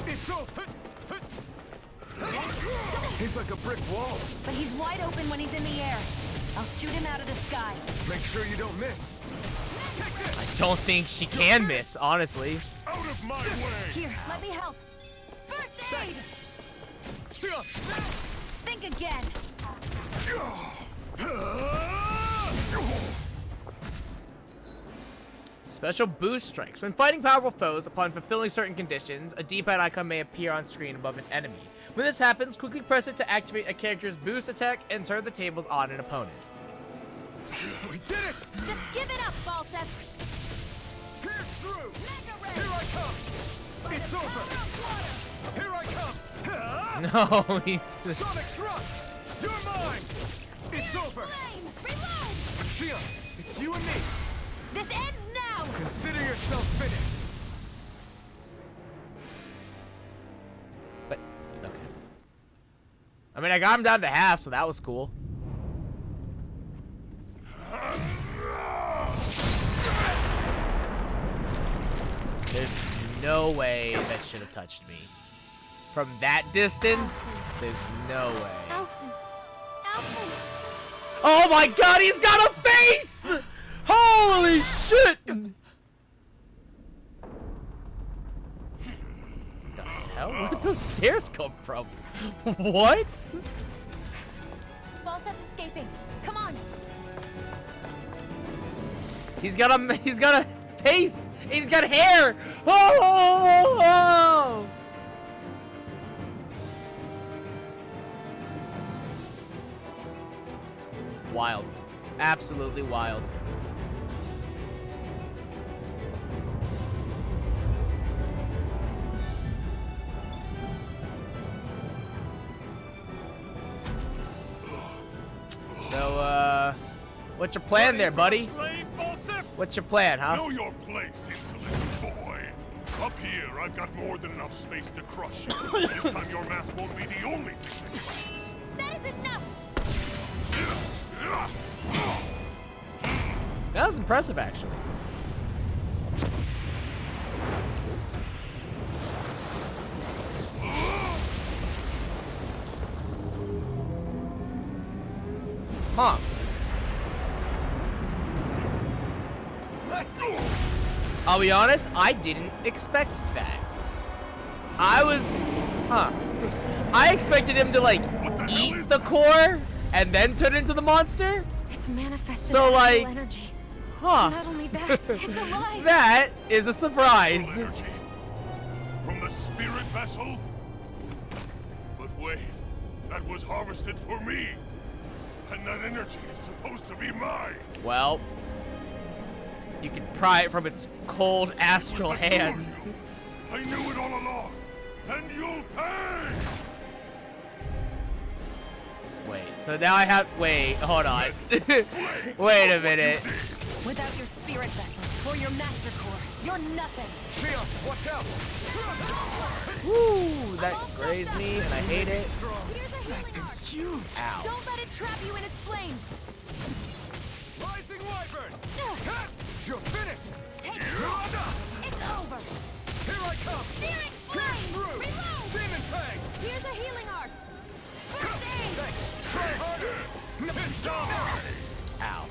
It's over! He's like a brick wall. But he's wide open when he's in the air. I'll shoot him out of the sky. Make sure you don't miss. Take this! I don't think she can miss, honestly. Out of my way! Here, let me help. First aid! Think again. Special boost strikes. When fighting powerful foes, upon fulfilling certain conditions, a D-pad icon may appear on screen above an enemy. When this happens, quickly press it to activate a character's boost attack and turn the tables on an opponent. We did it! Just give it up, Balsef! Pierce through! Mega Ray! Here I come! It's over! Here I come! No, he's... Sonic thrust! You're mine! It's over! Flame! Reload! Shia, it's you and me! This ends now! Consider yourself finished! But, okay. I mean, I got him down to half, so that was cool. There's no way that should have touched me. From that distance, there's no way. Alphen! Alphen! Oh my god, he's got a face! Holy shit! The hell? Where did those stairs come from? What? Balsef's escaping. Come on! He's got a face! And he's got hair! Oh! Wild. Absolutely wild. So, what's your plan there, buddy? What's your plan, huh? Know your place, insolent boy. Up here, I've got more than enough space to crush you. This time your mask won't be the only thing that cracks. That is enough! That was impressive, actually. Huh. I'll be honest, I didn't expect that. I expected him to, like, eat the core and then turn into the monster. It's manifested So, like, energy. huh. Not only that, it's alive. That is a surprise. Energy from the spirit vessel? But wait, that was harvested for me. And that energy is supposed to be mine. Well, you can pry it from its cold astral Was the two of hands. you? I knew it all along. And you'll pay! Wait, so now I have. Wait, hold on. Wait a minute. Without your spirit vessel or your master core, you're nothing. Shia, watch out! Woo, that grazed me, and I hate it. Here's a healing arc. Huge! Ow. Don't let it trap you in its flames! Rising Wyvern! You're finished! Take it! It's over! Here I come! Steering Pierce flame! through! Reload! Demon Fang! Here's a healing arc! First aid! Thanks! Try harder! Die! Ow.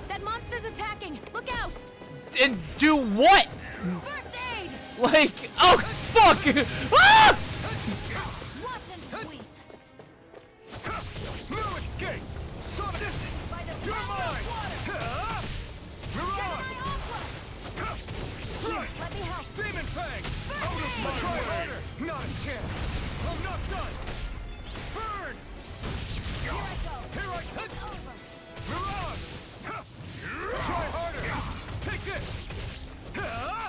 That monster's attacking! Look out! And do what? First aid! Like, oh, fuck! Ah! Watch and sweep! No escape! Sonic! By the You're power mine! of water! Mirage! Gemini Aqua! Strike! Let me help! Demon Fang! First Out of aid! my Try harder! Not a chance! I'm not done! Burn! Here I go! Here I come! It's over! Mirage! Try harder! Take this!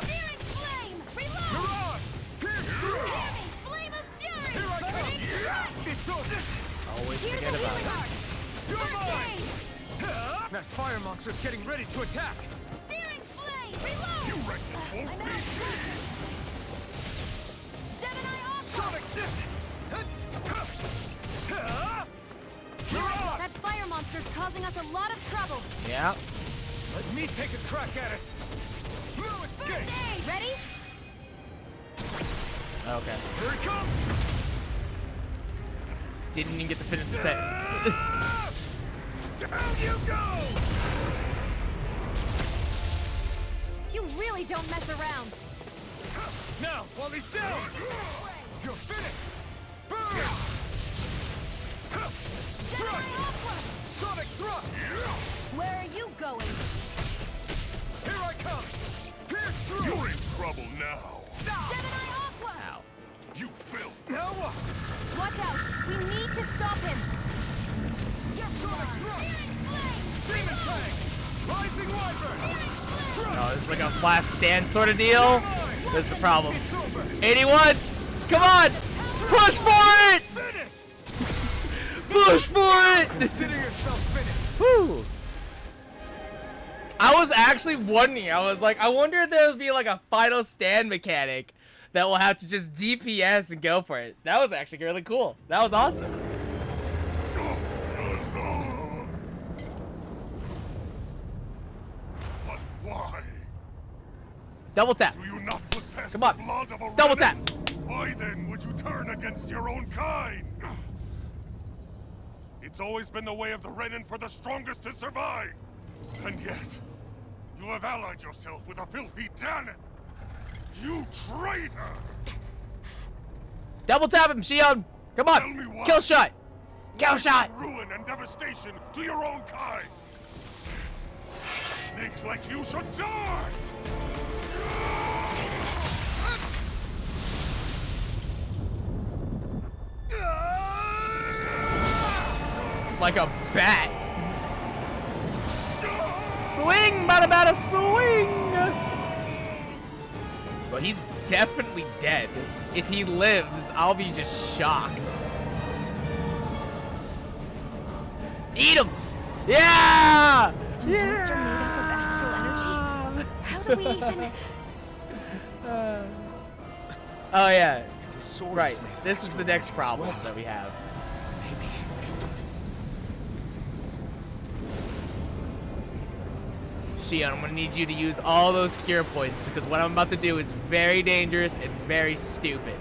Steering flame! Reload! Mirage! Pierce through! Hear me! Flame of fury! Here I come! Burning It's over! Always Here's forget a about healing it. arc! You're First mine! aid! That fire monster's getting ready to attack! Searing flame! Reload! You wretches won't I'm beat out! me! Gemini Aqua! Sonic distance! That fire monster's causing us a lot of trouble. Yeah. Let me take a crack at it. No escape. Ready? Okay. Here it comes. Didn't even get to finish the sentence. Down you go. You really don't mess around. Now, while he's down, you're finished. Burn. Strike. Sonic thrust. Where are you going? Here I come. Pierce through. You're in trouble now. Gemini Aqua! Ow. You filth. Now what? Watch out! We need to stop him! Sonic thrust. Demon Fang. Rising Wyvern. Oh, this is like a flash stand sort of deal. That's the problem. 81! Come on! Push for it! Finished. Push for it! Consider yourself finished. Whew. I was actually wondering, I was like, I wonder if there would be like a final stand mechanic that will have to just DPS and go for it. That was actually really cool. That was awesome. But why? Double tap. Do you not possess Come on. the blood of a Double Renin? tap. Why then would you turn against your own kind? It's always been the way of the Renin for the strongest to survive. And yet, you have allied yourself with a filthy Danon. You traitor! Double tap him, Shion. Come Tell me on. why. Kill shot. Kill shot. Ruin and devastation to your own kind. Snakes like you should die! Like a bat. Swing, bada bada swing. Well, he's definitely dead. If he lives, I'll be just shocked. Eat him! Yeah! A monster made up of astral energy? How do we even... Oh yeah, If the sword right. is made of This is the astral next energy as problem well, that we have. maybe. Shion, I'm gonna need you to use all those cure points because what I'm about to do is very dangerous and very stupid.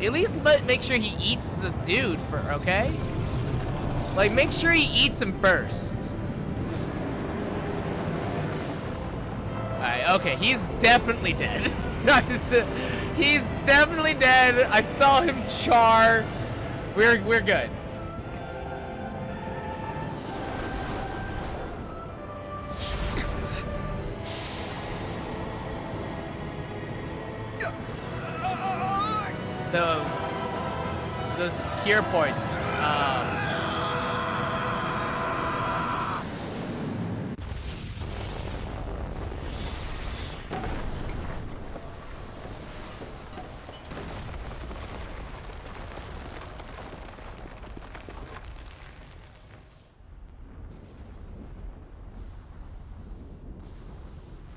At least make sure he eats the dude okay? Like, make sure he eats him first. Alright, okay, he's definitely dead. He's definitely dead. I saw him char. We're good. So, those cure points,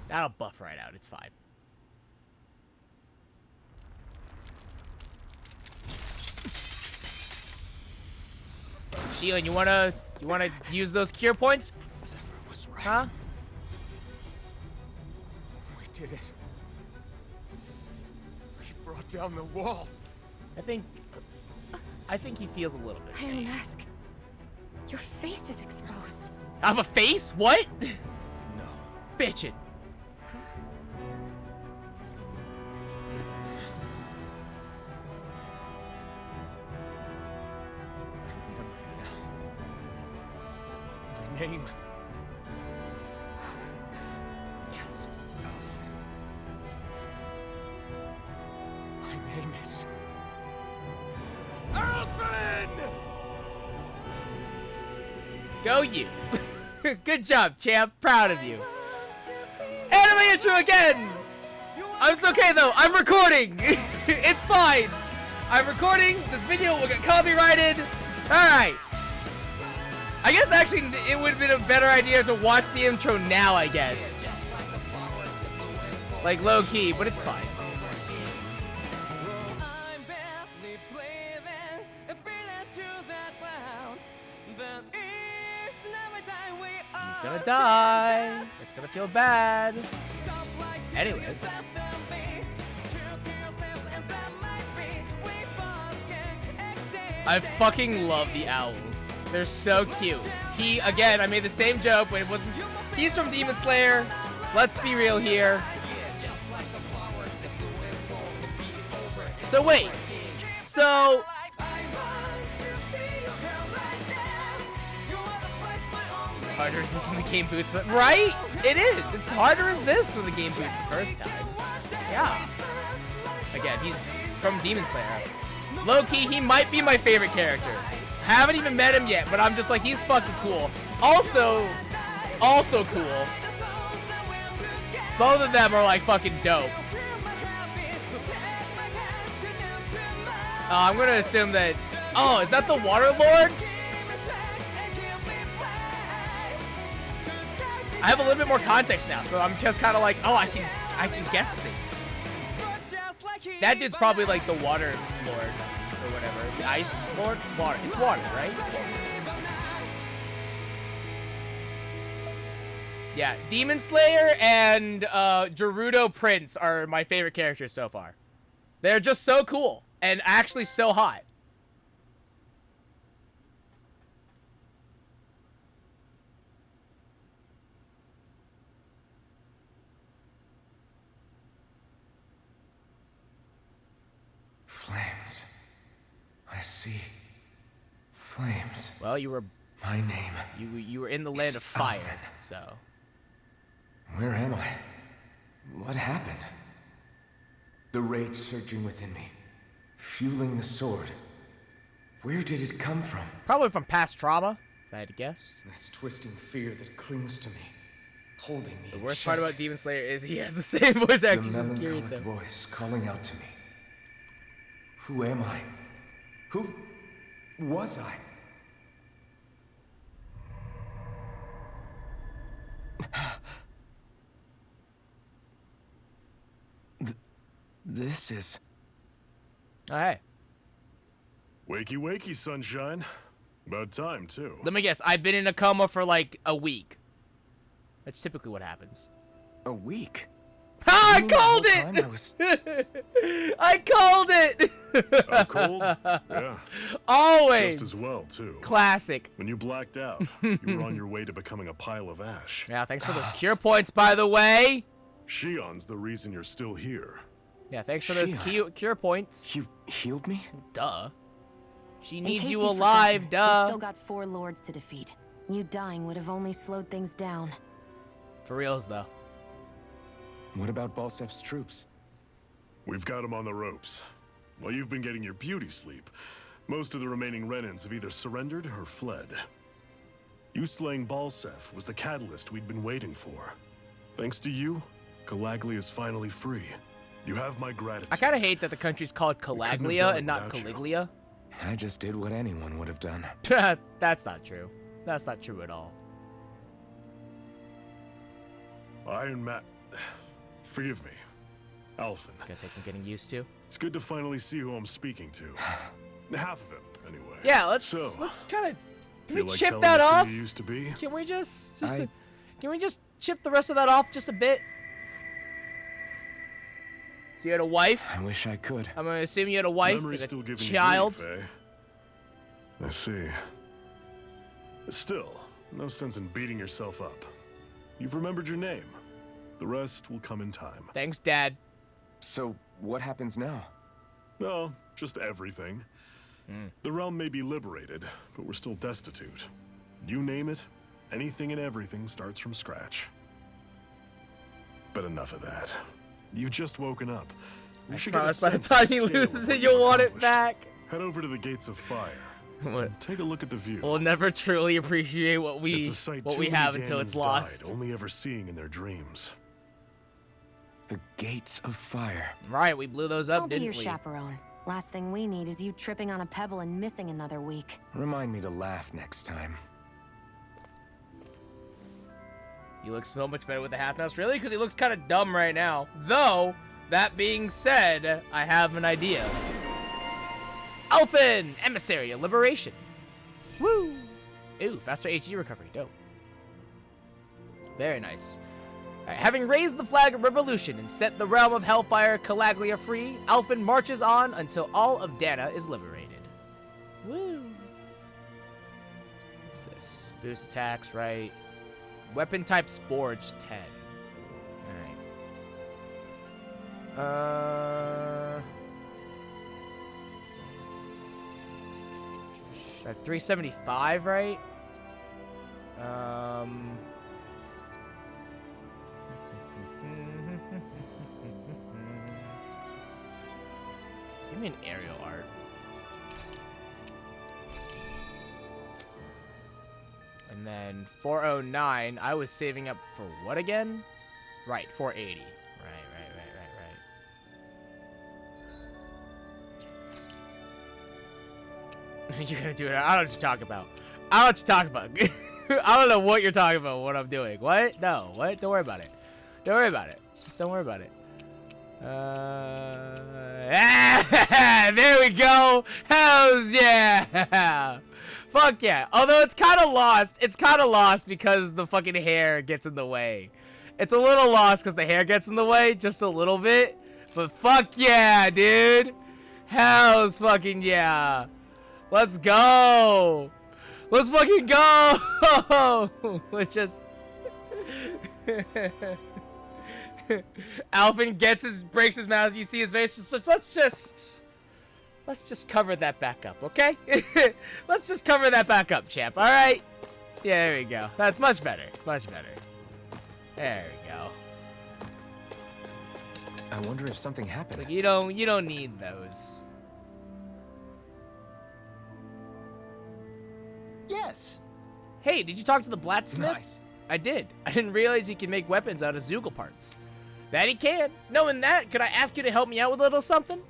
that'll buff right out, it's fine. Shion, you wanna use those cure points? Zephyr was right. Huh? We did it. We brought down the wall. I think he feels a little bit of Iron pain. Mask. Your face is exposed. I have a face? What? No. Bitchin'. I remember it now. My name. Yes. Elfin. My name is... Elfin! Go you. Good job, champ. Proud of you. Anime intro again! It's okay though, I'm recording! It's fine! I'm recording, this video will get copyrighted. Alright. I guess actually it would have been a better idea to watch the intro now, I guess. Like low key, but it's fine. gonna die. It's gonna feel bad. Anyways. I fucking love the owls. They're so cute. Again, I made the same joke when it wasn't. He's from Demon Slayer. Let's be real here. So wait. So. Hard to resist when the game boots, but right? It is. It's hard to resist when the game boots the first time. Yeah. Again, he's from Demon Slayer. Low-key, he might be my favorite character. Haven't even met him yet, but I'm just like, he's fucking cool. Also cool. Both of them are like fucking dope. I'm gonna assume that. Oh, is that the Water Lord? I have a little bit more context now, so I'm just kind of like, oh, I can guess things. That dude's probably like the Water Lord or whatever. The Ice Lord? Water. It's water, right? It's water. Yeah, Demon Slayer and Gerudo Prince are my favorite characters so far. They're just so cool and actually so hot. Flames. I see. Flames. Well, you were. My name. You were in the land of fire, Alvin. so. Where am I? What happened? The rage surging within me, fueling the sword. Where did it come from? Probably from past trauma, if I had to guess. This twisting fear that clings to me, holding me. The worst part about Demon Slayer is he has the same voice acting as The Kirito. melancholic voice calling out to me. Who am I? Who was I? This is... Oh, hey. Wakey, wakey, sunshine. About time, too. Let me guess. I've been in a coma for like a week. That's typically what happens. a week. Ha! I You mean the called whole time it! I called it! I'm cold? Yeah. Always. Just as well, too. Classic. When you blacked out, you were on your way to becoming a pile of ash. Yeah, thanks for those cure points, by the way. Shion's the reason you're still here. Yeah, thanks for those cure points. You healed me? Duh. She In needs case you you've alive, forgotten, duh. We've still got 4 lords to defeat. You dying would have only slowed things down. For reals, though. What about Balsef's troops? We've got him on the ropes. While you've been getting your beauty sleep, most of the remaining Renans have either surrendered or fled. You slaying Balsef was the catalyst we'd been waiting for. Thanks to you, Calaglia is finally free. You have my gratitude. I kind of hate that the country's called Calaglia and not Caligula. I just did what anyone would have done. That's not true. That's not true at all. Iron Man... Forgive me. Alphen. Gonna take some getting used to. It's good to finally see who I'm speaking to. Half of him, anyway. Yeah, let's kind of... Can we chip that off? You used to be? Can we just... Can we just chip the rest of that off just a bit? So you had a wife? I wish I could. I'm gonna assume you had a wife Memory's and still a giving child. You grief, eh? I see. Still, no sense in beating yourself up. You've remembered your name. The rest will come in time. Thanks, Dad. So, what happens now? No, just everything. The realm may be liberated, but we're still destitute. You name it, anything and everything starts from scratch. But enough of that. You've just woken up. I promise by the time he loses it, you'll want it back. Head over to the Gates of Fire. What? Take a look at the view. We'll never truly appreciate what we have until it's lost. Died, only ever seeing in their dreams. The Gates of Fire. Right, we blew those up, I'll be didn't your we? chaperone. Last thing we need is you tripping on a pebble and missing another week. Remind me to laugh next time. You look so much better with the half mouse, really? Because he looks kind of dumb right now. Though, that being said, I have an idea. Elfin! Emissary of Liberation. Woo! Ooh, faster HG recovery. Dope. Very nice. Alright, having raised the flag of revolution and set the realm of Hellfire Calaglia free, Alphen marches on until all of Dana is liberated. Woo! What's this? Boost attacks, right? Weapon types Forge 10. Alright. I have 375, right? Give me an aerial art. And then 409, I was saving up for what again? Right, 480. Right. You're gonna do it. I don't know what you're talking about. I don't know what you're talking about. I don't know what you're talking about, what I'm doing. What? No, what? Don't worry about it. Don't worry about it. Just don't worry about it. There we go. Hells yeah. Fuck yeah. Although it's kind of lost. It's kind of lost because the fucking hair gets in the way. It's a little lost because the hair gets in the way. Just a little bit. But fuck yeah, dude. Hells fucking yeah. Let's go. Let's fucking go. Let's just... Alphen breaks his mouth. You see his face. Let's just cover that back up, okay? Let's just cover that back up, champ. All right. Yeah, there we go. That's much better. Much better. There we go. I wonder if something happened. Like you don't need those. Yes. Hey, did you talk to the blacksmith? Nice. I did. I didn't realize he can make weapons out of Zoogle parts. That he can. Knowing that, could I ask you to help me out with a little something?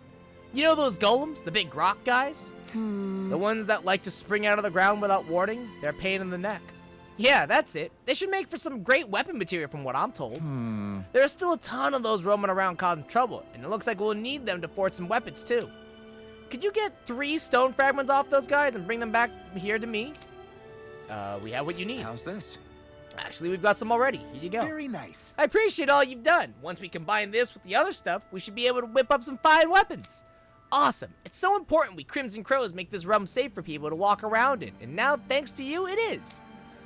You know those golems, the big rock guys? The ones that like to spring out of the ground without warning? They're a pain in the neck. Yeah, that's it. They should make for some great weapon material from what I'm told. There are still a ton of those roaming around causing trouble, and it looks like we'll need them to forge some weapons too. Could you get 3 stone fragments off those guys and bring them back here to me? We have what you need. How's this? Actually, we've got some already. Here you go. Very nice. I appreciate all you've done. Once we combine this with the other stuff, we should be able to whip up some fine weapons. Awesome. It's so important we Crimson Crows make this realm safe for people to walk around in, and now, thanks to you, it is.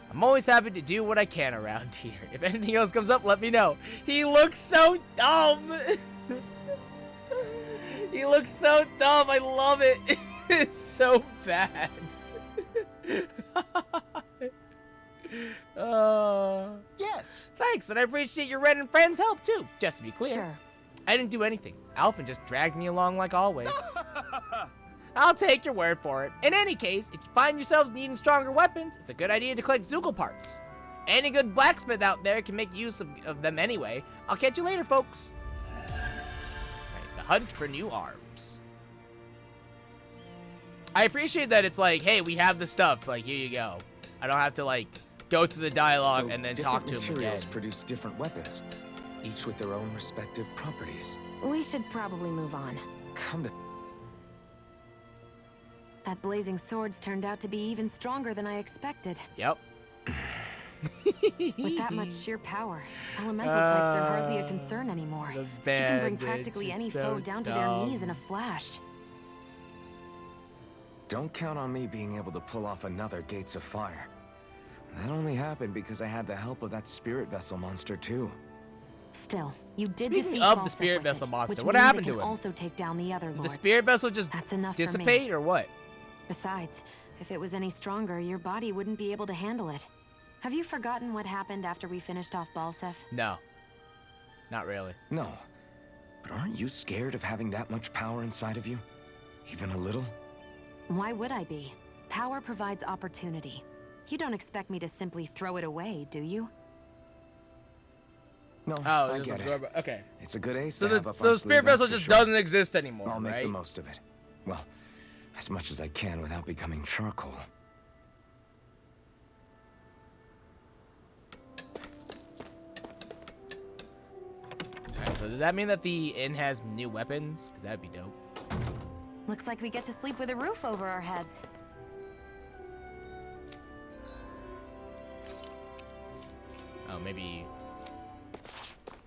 I'm always happy to do what I can around here. If anything else comes up, let me know. He looks so dumb. He looks so dumb. I love it. It's so bad. Yes. Thanks, and I appreciate your Ren and friends' help too. Just to be clear, Sure. I didn't do anything. Alphen just dragged me along like always. I'll take your word for it. In any case, if you find yourselves needing stronger weapons, it's a good idea to collect Zoogle parts. Any good blacksmith out there can make use of them anyway. I'll catch you later, folks. Right, the hunt for new arms. I appreciate that it's like, hey, we have the stuff. Like, here you go. I don't have to, like, go through the dialogue So and then talk to him different again. materials produce different weapons, each with their own respective properties. We should probably move on. Come to... That blazing sword's turned out to be even stronger than I expected. Yep. With that much sheer power, elemental types are hardly a concern anymore. The She can bring bandage practically is any so foe down to their dumb. knees in a flash. Don't count on me being able to pull off another Gates of Fire. That only happened because I had the help of that spirit vessel monster too. Still, you did Speaking defeat of the Balseph spirit with vessel it, monster, which what means it happened can to him? also take down the other Did the lords. spirit vessel just That's enough for me. dissipate or what? Besides, if it was any stronger, your body wouldn't be able to handle it. Have you forgotten what happened after we finished off Balseph? No. Not really. No. But aren't you scared of having that much power inside of you? Even a little? Why would I be? Power provides opportunity. You don't expect me to simply throw it away, do you? No, Oh, I just get it. absorb it. Okay. It's a good ace So to have the up so our the spirit sleeve, that's vessel for just sure. doesn't exist anymore, I'll make right? the most of it. Well, as much as I can without becoming charcoal. Alright, so does that mean that the inn has new weapons? Because that'd be dope. Looks like we get to sleep with a roof over our heads. Oh, maybe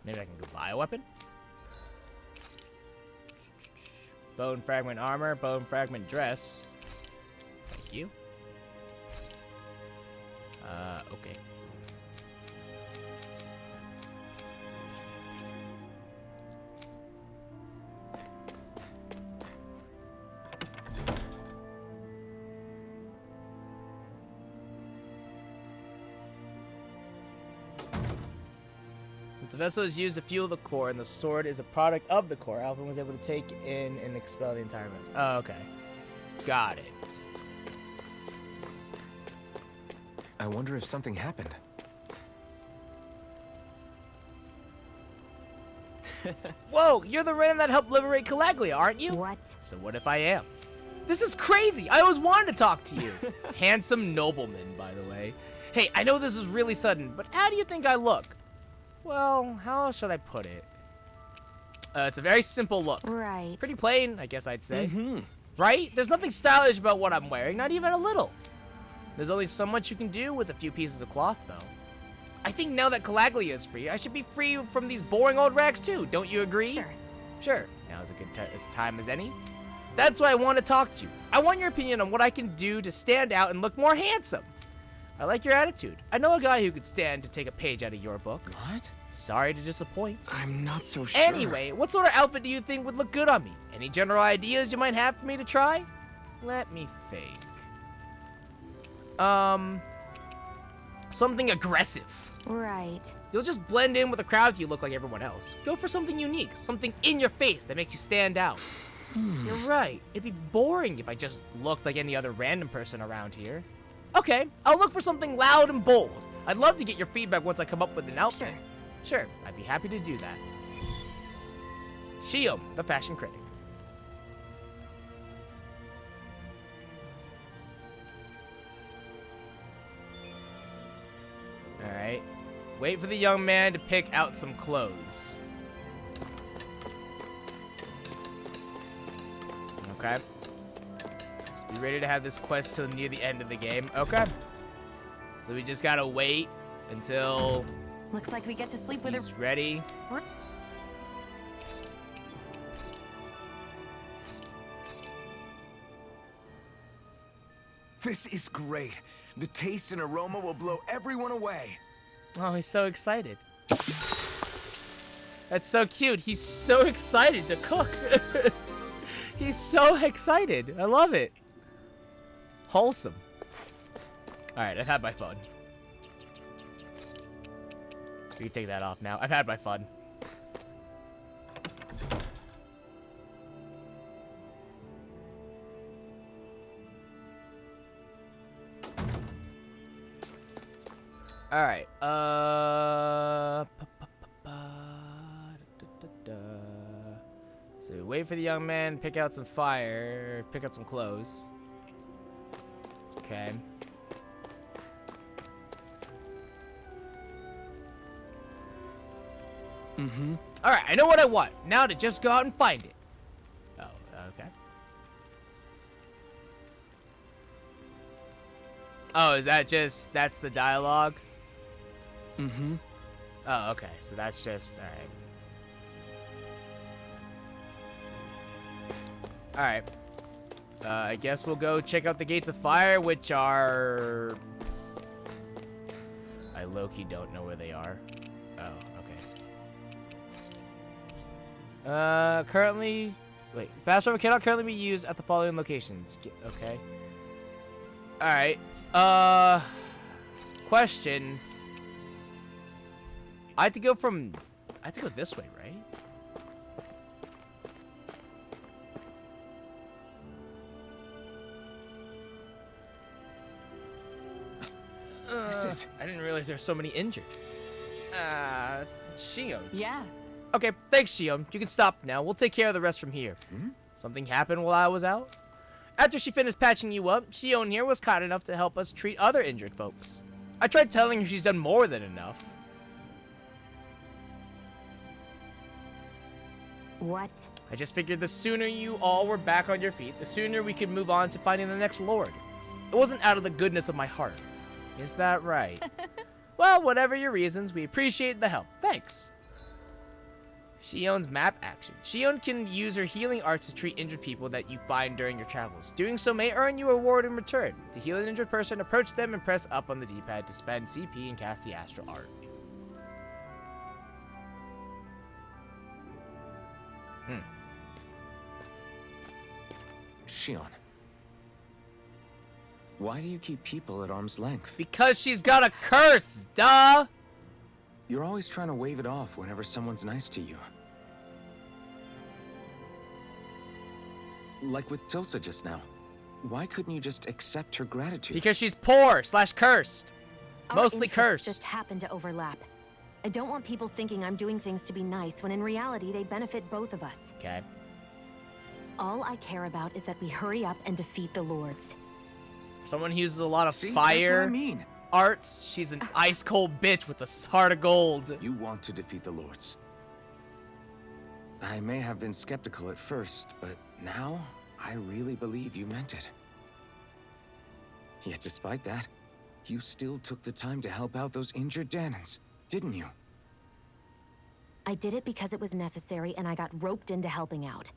I can go buy a weapon? Bone fragment armor, bone fragment dress. Thank you. Okay. The vessel is used to fuel the core, and the sword is a product of the core. Alvin was able to take in and expel the entire vessel. Oh, okay. Got it. I wonder if something happened. Whoa, you're the Renin that helped liberate Calaglia, aren't you? What? So what if I am? This is crazy! I always wanted to talk to you. Handsome nobleman, by the way. Hey, I know this is really sudden, but how do you think I look? Well, how should I put it? It's a very simple look. Right. Pretty plain, I guess I'd say. Right? There's nothing stylish about what I'm wearing, not even a little. There's only so much you can do with a few pieces of cloth, though. I think now that Calaglia is free, I should be free from these boring old rags too. Don't you agree? Sure. Sure. Now is a good time as any. That's why I want to talk to you. I want your opinion on what I can do to stand out and look more handsome. I like your attitude. I know a guy who could stand to take a page out of your book. What? Sorry to disappoint. I'm not so sure. Anyway, what sort of outfit do you think would look good on me? Any general ideas you might have for me to try? Let me think. Something aggressive. Right. You'll just blend in with the crowd if you look like everyone else. Go for something unique, something in your face that makes you stand out. You're right. It'd be boring if I just looked like any other random person around here. Okay, I'll look for something loud and bold. I'd love to get your feedback once I come up with an outfit. Sure, I'd be happy to do that. Shion, the fashion critic. Alright. Wait for the young man to pick out some clothes. Okay. So be ready to have this quest till near the end of the game. Okay. So we just gotta wait until Looks like we get to sleep with he's ready. This is great. The taste and aroma will blow everyone away. Oh, he's so excited. That's so cute. He's so excited to cook. He's so excited. I love it. Wholesome. Alright, I've had my fun. We can take that off now. I've had my fun. Alright, so wait for the young man, pick out some fire, pick out some clothes. Okay. Alright, I know what I want. Now to just go out and find it. Oh, okay. Oh, is that just, that's the dialogue? Oh, okay. So that's just, alright. I guess we'll go check out the Gates of Fire, which are... I low-key don't know where they are. Oh, okay. Currently... Wait. Fast travel cannot currently be used at the following locations. Okay. Alright. Question. I have to go this way, right? I didn't realize there's so many injured. Shion. Yeah. Okay, thanks, Shion. You can stop now. We'll take care of the rest from here. Something happened while I was out? After she finished patching you up, Shion here was kind enough to help us treat other injured folks. I tried telling her she's done more than enough. What? I just figured the sooner you all were back on your feet, the sooner we could move on to finding the next lord. It wasn't out of the goodness of my heart. Is that right? Well, whatever your reasons, we appreciate the help. Thanks. Shion's map action. Shion can use her healing arts to treat injured people that you find during your travels. Doing so may earn you a reward in return. To heal an injured person, approach them and press up on the D-pad to spend CP and cast the astral art. Shion. Why do you keep people at arm's length? Because she's got a curse, duh! You're always trying to wave it off whenever someone's nice to you. Like with Tilsa just now. Why couldn't you just accept her gratitude? Because she's poor / cursed. Our Mostly interests cursed. just happen to overlap. I don't want people thinking I'm doing things to be nice when in reality they benefit both of us. Okay. All I care about is that we hurry up and defeat the Lords. Someone who uses a lot of See, that's what fire I mean. arts. She's an ice cold bitch with a heart of gold. You want to defeat the Lords. I may have been skeptical at first, but now I really believe you meant it. Yet despite that, you still took the time to help out those injured Danans, didn't you? I did it because it was necessary and I got roped into helping out.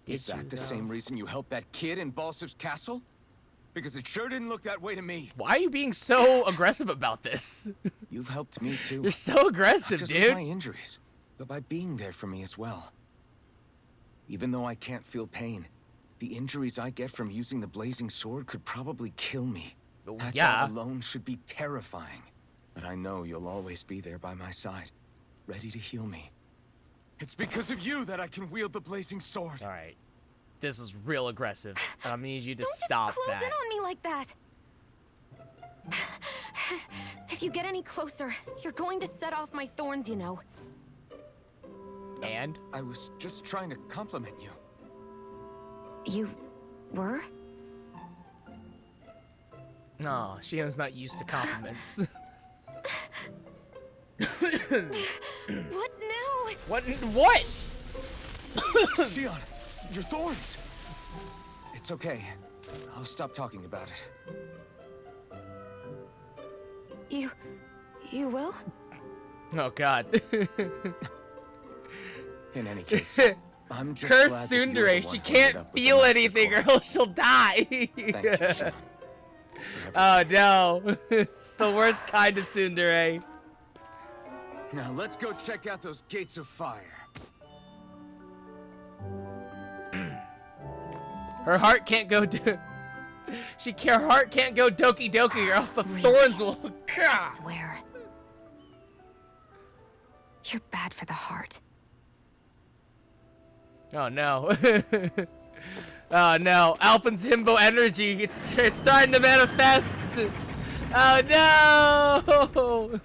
Is that the same reason you helped that kid in Balsiv's castle? Because it sure didn't look that way to me. Why are you being so aggressive about this? You've helped me too. You're so aggressive, Not just dude. with my injuries, but by being there for me as well. Even though I can't feel pain, the injuries I get from using the blazing sword could probably kill me. That yeah. thought alone should be terrifying. But I know you'll always be there by my side, ready to heal me. It's because of you that I can wield the blazing sword. All right. This is real aggressive. I need you to Don't stop just close that. in on me like that. If you get any closer, you're going to set off my thorns, you know. And? I was just trying to compliment you. You were? No, Shion's not used to compliments. What now? What? Shion, your thorns! It's okay. I'll stop talking about it. You will? Oh god. In any case, I'm just Curse glad that you're the Tsundere. one She holding it can't up with the feel Master anything or Core. else she'll die. Thank you, Shion. Oh no. It's the worst kind of Tsundere. Now let's go check out those gates of fire. Her heart can't go her heart can't go doki doki or else the thorns will I swear. You're bad for the heart. Oh no. Oh no. Alpha's himbo energy. It's starting to manifest. Oh no.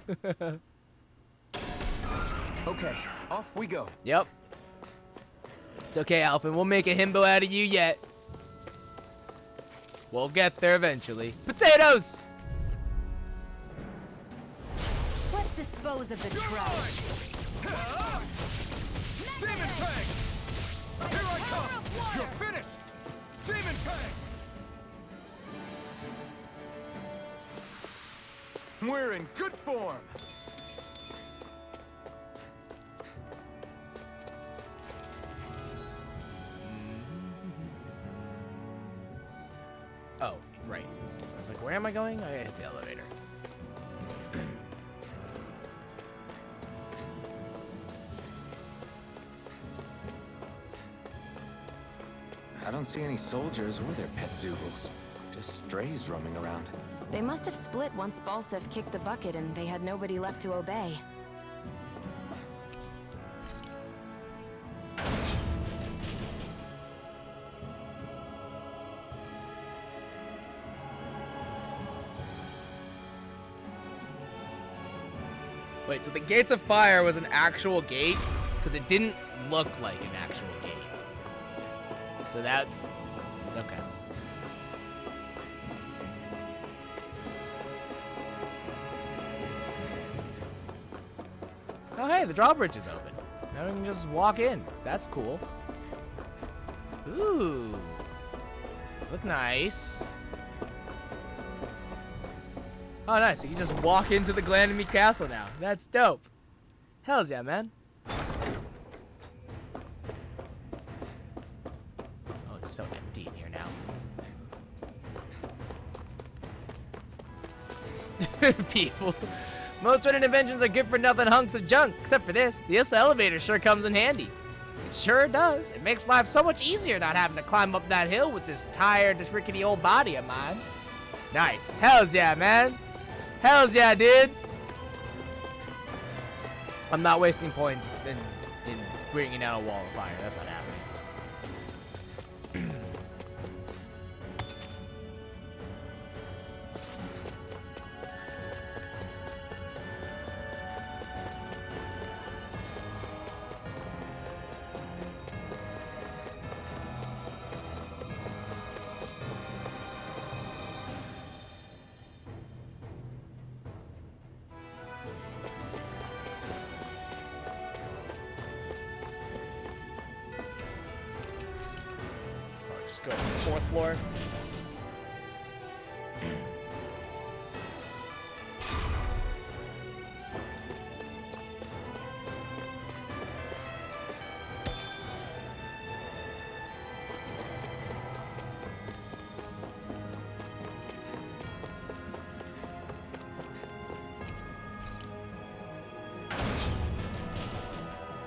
Okay, off we go. Yep. It's okay, Alpha. We'll make a himbo out of you yet. We'll get there eventually. Potatoes! Let's dispose of the trash. Demon Fang! Here I come! You're finished! Demon Fang! We're in good form. Oh, right. I was like, where am I going? I gotta hit the elevator. I don't see any soldiers or their pet Zoogles. Just strays roaming around. They must have split once Balsif kicked the bucket and they had nobody left to obey. Wait, so the Gates of Fire was an actual gate? Because it didn't look like an actual gate. So that's... okay. Oh hey, the drawbridge is open. Now we can just walk in. That's cool. Ooh. These look nice. Oh, nice. You can just walk into the Glanamy Castle now. That's dope. Hells yeah, man. Oh, it's so empty in here now. People. Most running inventions are good for nothing hunks of junk, except for this. This elevator sure comes in handy. It sure does. It makes life so much easier not having to climb up that hill with this tired, rickety old body of mine. Nice. Hells yeah, man. Hells yeah, dude. I'm not wasting points in bringing down a wall of fire. That's not happening. Go to the 4th floor.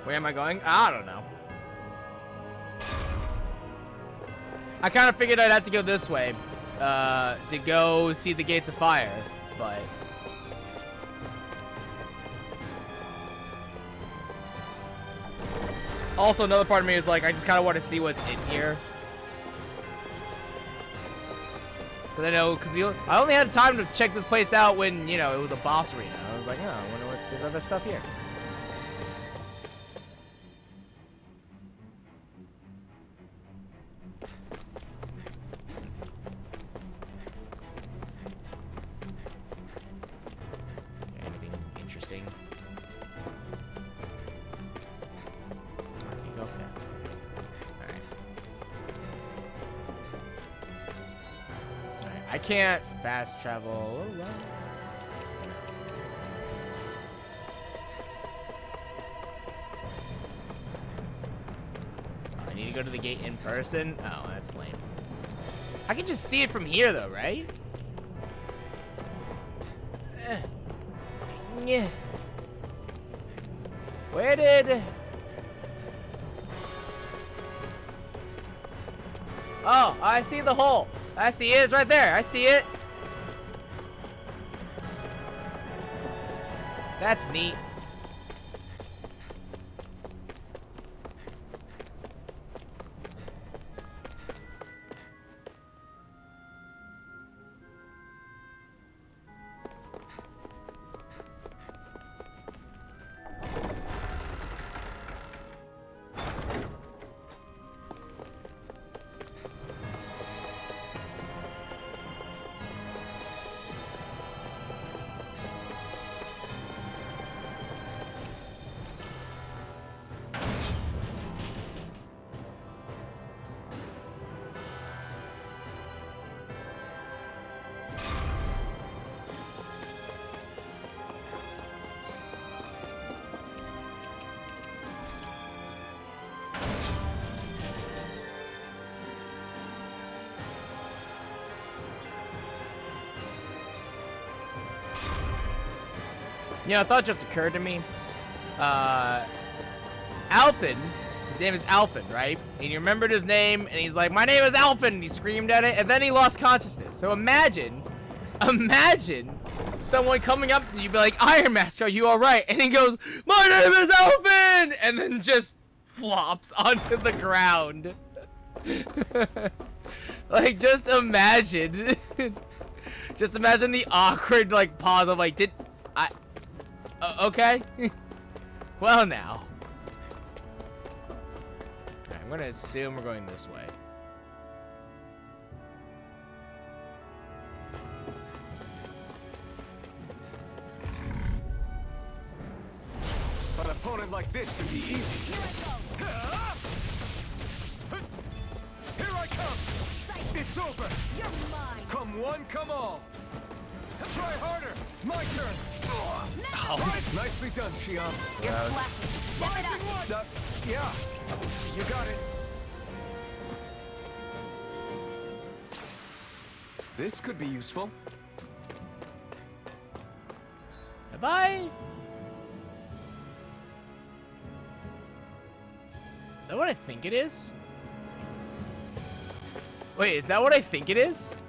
Where am I going? I don't know. I kind of figured I'd have to go this way to go see the Gates of Fire, but... Also, another part of me is like, I just kind of want to see what's in here. Because I know, I only had time to check this place out when, you know, it was a boss arena. I was like, oh, I wonder what, there's other stuff here. I can't fast travel. I need to go to the gate in person? Oh, that's lame. I can just see it from here though, right? Yeah. Where did... Oh, I see the hole. I see it. It's right there. I see it. That's neat. You know, a thought just occurred to me. Alpin, his name is Alpin, right? And you remembered his name, and he's like, my name is Alpin, and he screamed at it, and then he lost consciousness. So imagine someone coming up, and you'd be like, Iron Mask, are you alright? And he goes, my name is Alpin! And then just flops onto the ground. Like, just imagine. Just imagine the awkward, like, pause of, like, okay. Well, now. Alright, I'm gonna assume we're going this way. An opponent like this can be easy. Here I come! It's over. You're mine. Come one, come all. Try harder! My turn! Oh. Nicely done, Shion. You're flashing. Step it up. Yeah, you got it. This could be useful. Have I? Is that what I think it is? Wait, is that what I think it is?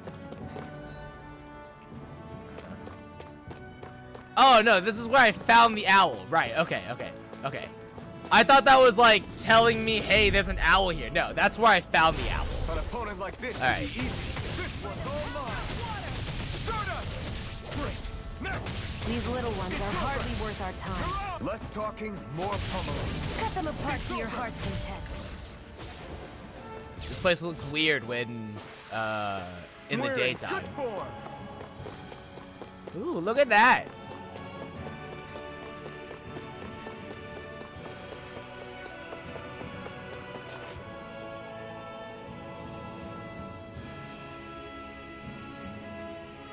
Oh no, this is where I found the owl. Right, okay. I thought that was like telling me, hey, there's an owl here. No, that's where I found the owl. An opponent like this All right. should be easy. This one's all mine. Stardust! Great. Now, These little ones are hardly worth our time. less talking, more pummeling. Cut them apart to your heart's content. This place looks weird when, in the We're daytime. good form. Ooh, look at that.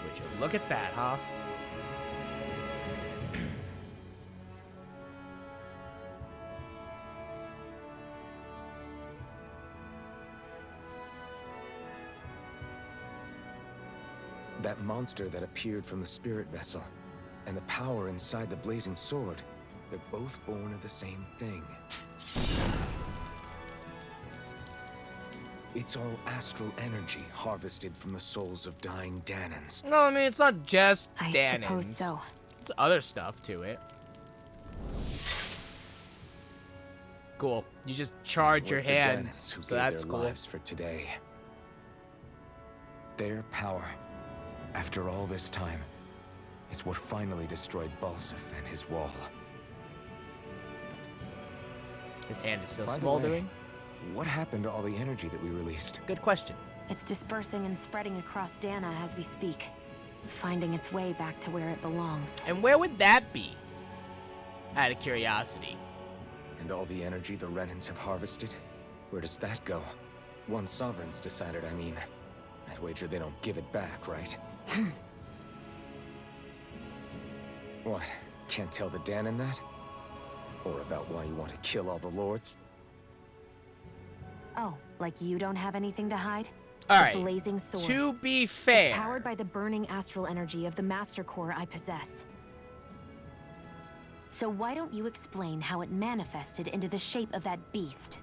Would you look at that, huh? That monster that appeared from the spirit vessel, and the power inside the blazing sword, they're both born of the same thing. It's all astral energy harvested from the souls of dying Danans. No, I mean, it's not just I Danons. suppose so. It's other stuff to it. Cool. You just charge your It was the hand, Danans who so gave that's their cool. lives for today. Their power, after all this time, is what finally destroyed Balsif and his wall. His hand is still By the smoldering. way, what happened to all the energy that we released? Good question. It's dispersing and spreading across Dana as we speak, finding its way back to where it belongs. And where would that be? Out of curiosity. And all the energy the Renans have harvested? Where does that go? One sovereign's decided, I mean. I'd wager they don't give it back, right? What? Can't tell the Danon that? Or about why you want to kill all the lords? Oh, like you don't have anything to hide? All The right. blazing sword. To be fair, It's powered by the burning astral energy of the Master Core I possess. So why don't you explain how it manifested into the shape of that beast?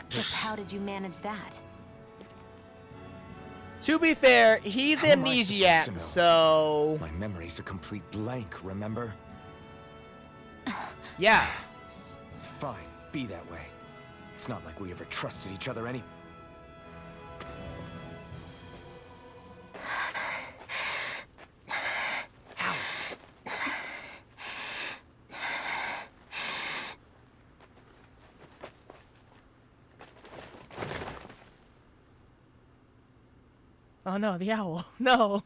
Just how did you manage that? to be fair, he's How am I supposed to amnesiac, know? so My memory's a complete blank, remember? yeah. Fine, be that way. It's not like we ever trusted each other any... Oh no, the owl. No.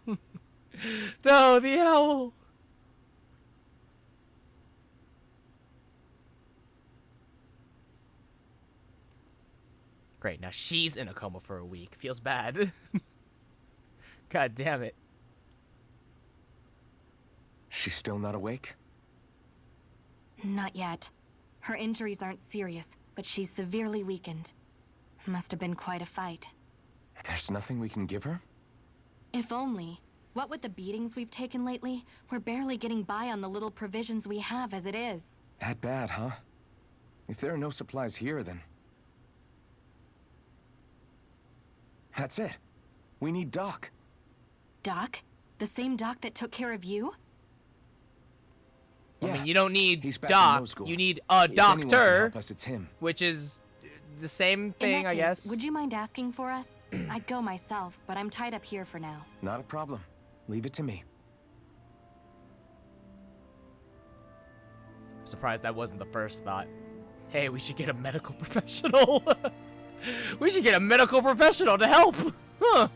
No, the owl. Great, now she's in a coma for a week. Feels bad. God damn it. She's still not awake? Not yet. Her injuries aren't serious, but she's severely weakened. Must have been quite a fight. There's nothing we can give her? If only. What with the beatings we've taken lately, we're barely getting by on the little provisions we have as it is. That bad, huh? If there are no supplies here, then... That's it. We need Doc. Doc? The same Doc that took care of you? I mean, you don't need he's back in Doc. Moscow. You need a If anyone can doctor, help us, it's him. which is the same In thing, that I case, guess. would you mind asking for us? I'd go myself, but I'm tied up here for now. Not a problem. Leave it to me. Surprised that wasn't the first thought. Hey, we should get a medical professional. We should get a medical professional to help. Huh.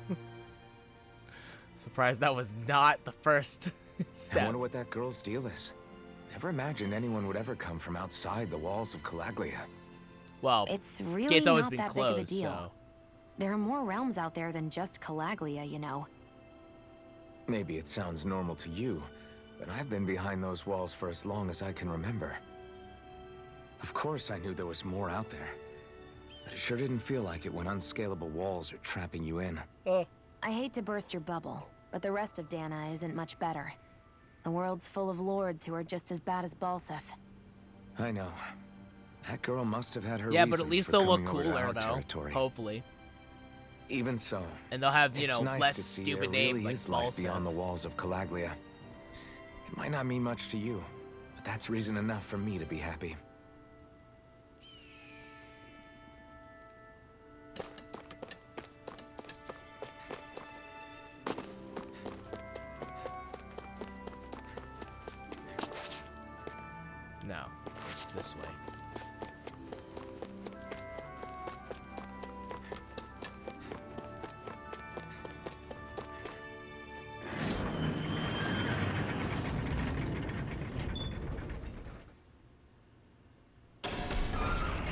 Surprised that was not the first I step. wonder what that girl's deal is. Never imagined anyone would ever come from outside the walls of Calaglia. Well, It's really gate's always not been that closed, big of a deal. so. There are more realms out there than just Calaglia, you know. Maybe it sounds normal to you, but I've been behind those walls for as long as I can remember. Of course I knew there was more out there, but it sure didn't feel like it when unscalable walls are trapping you in. I hate to burst your bubble, but the rest of Dana isn't much better. The world's full of lords who are just as bad as Balsef. I know. That girl must have had her Yeah, but at reasons least for they'll look coming over to cooler, our though. territory. Hopefully. Even so, And they'll have, you it's know, nice less to see stupid there names really like is life beyond the Balsef. walls of Calaglia. It might not mean much to you, but that's reason enough for me to be happy. No, it's this way.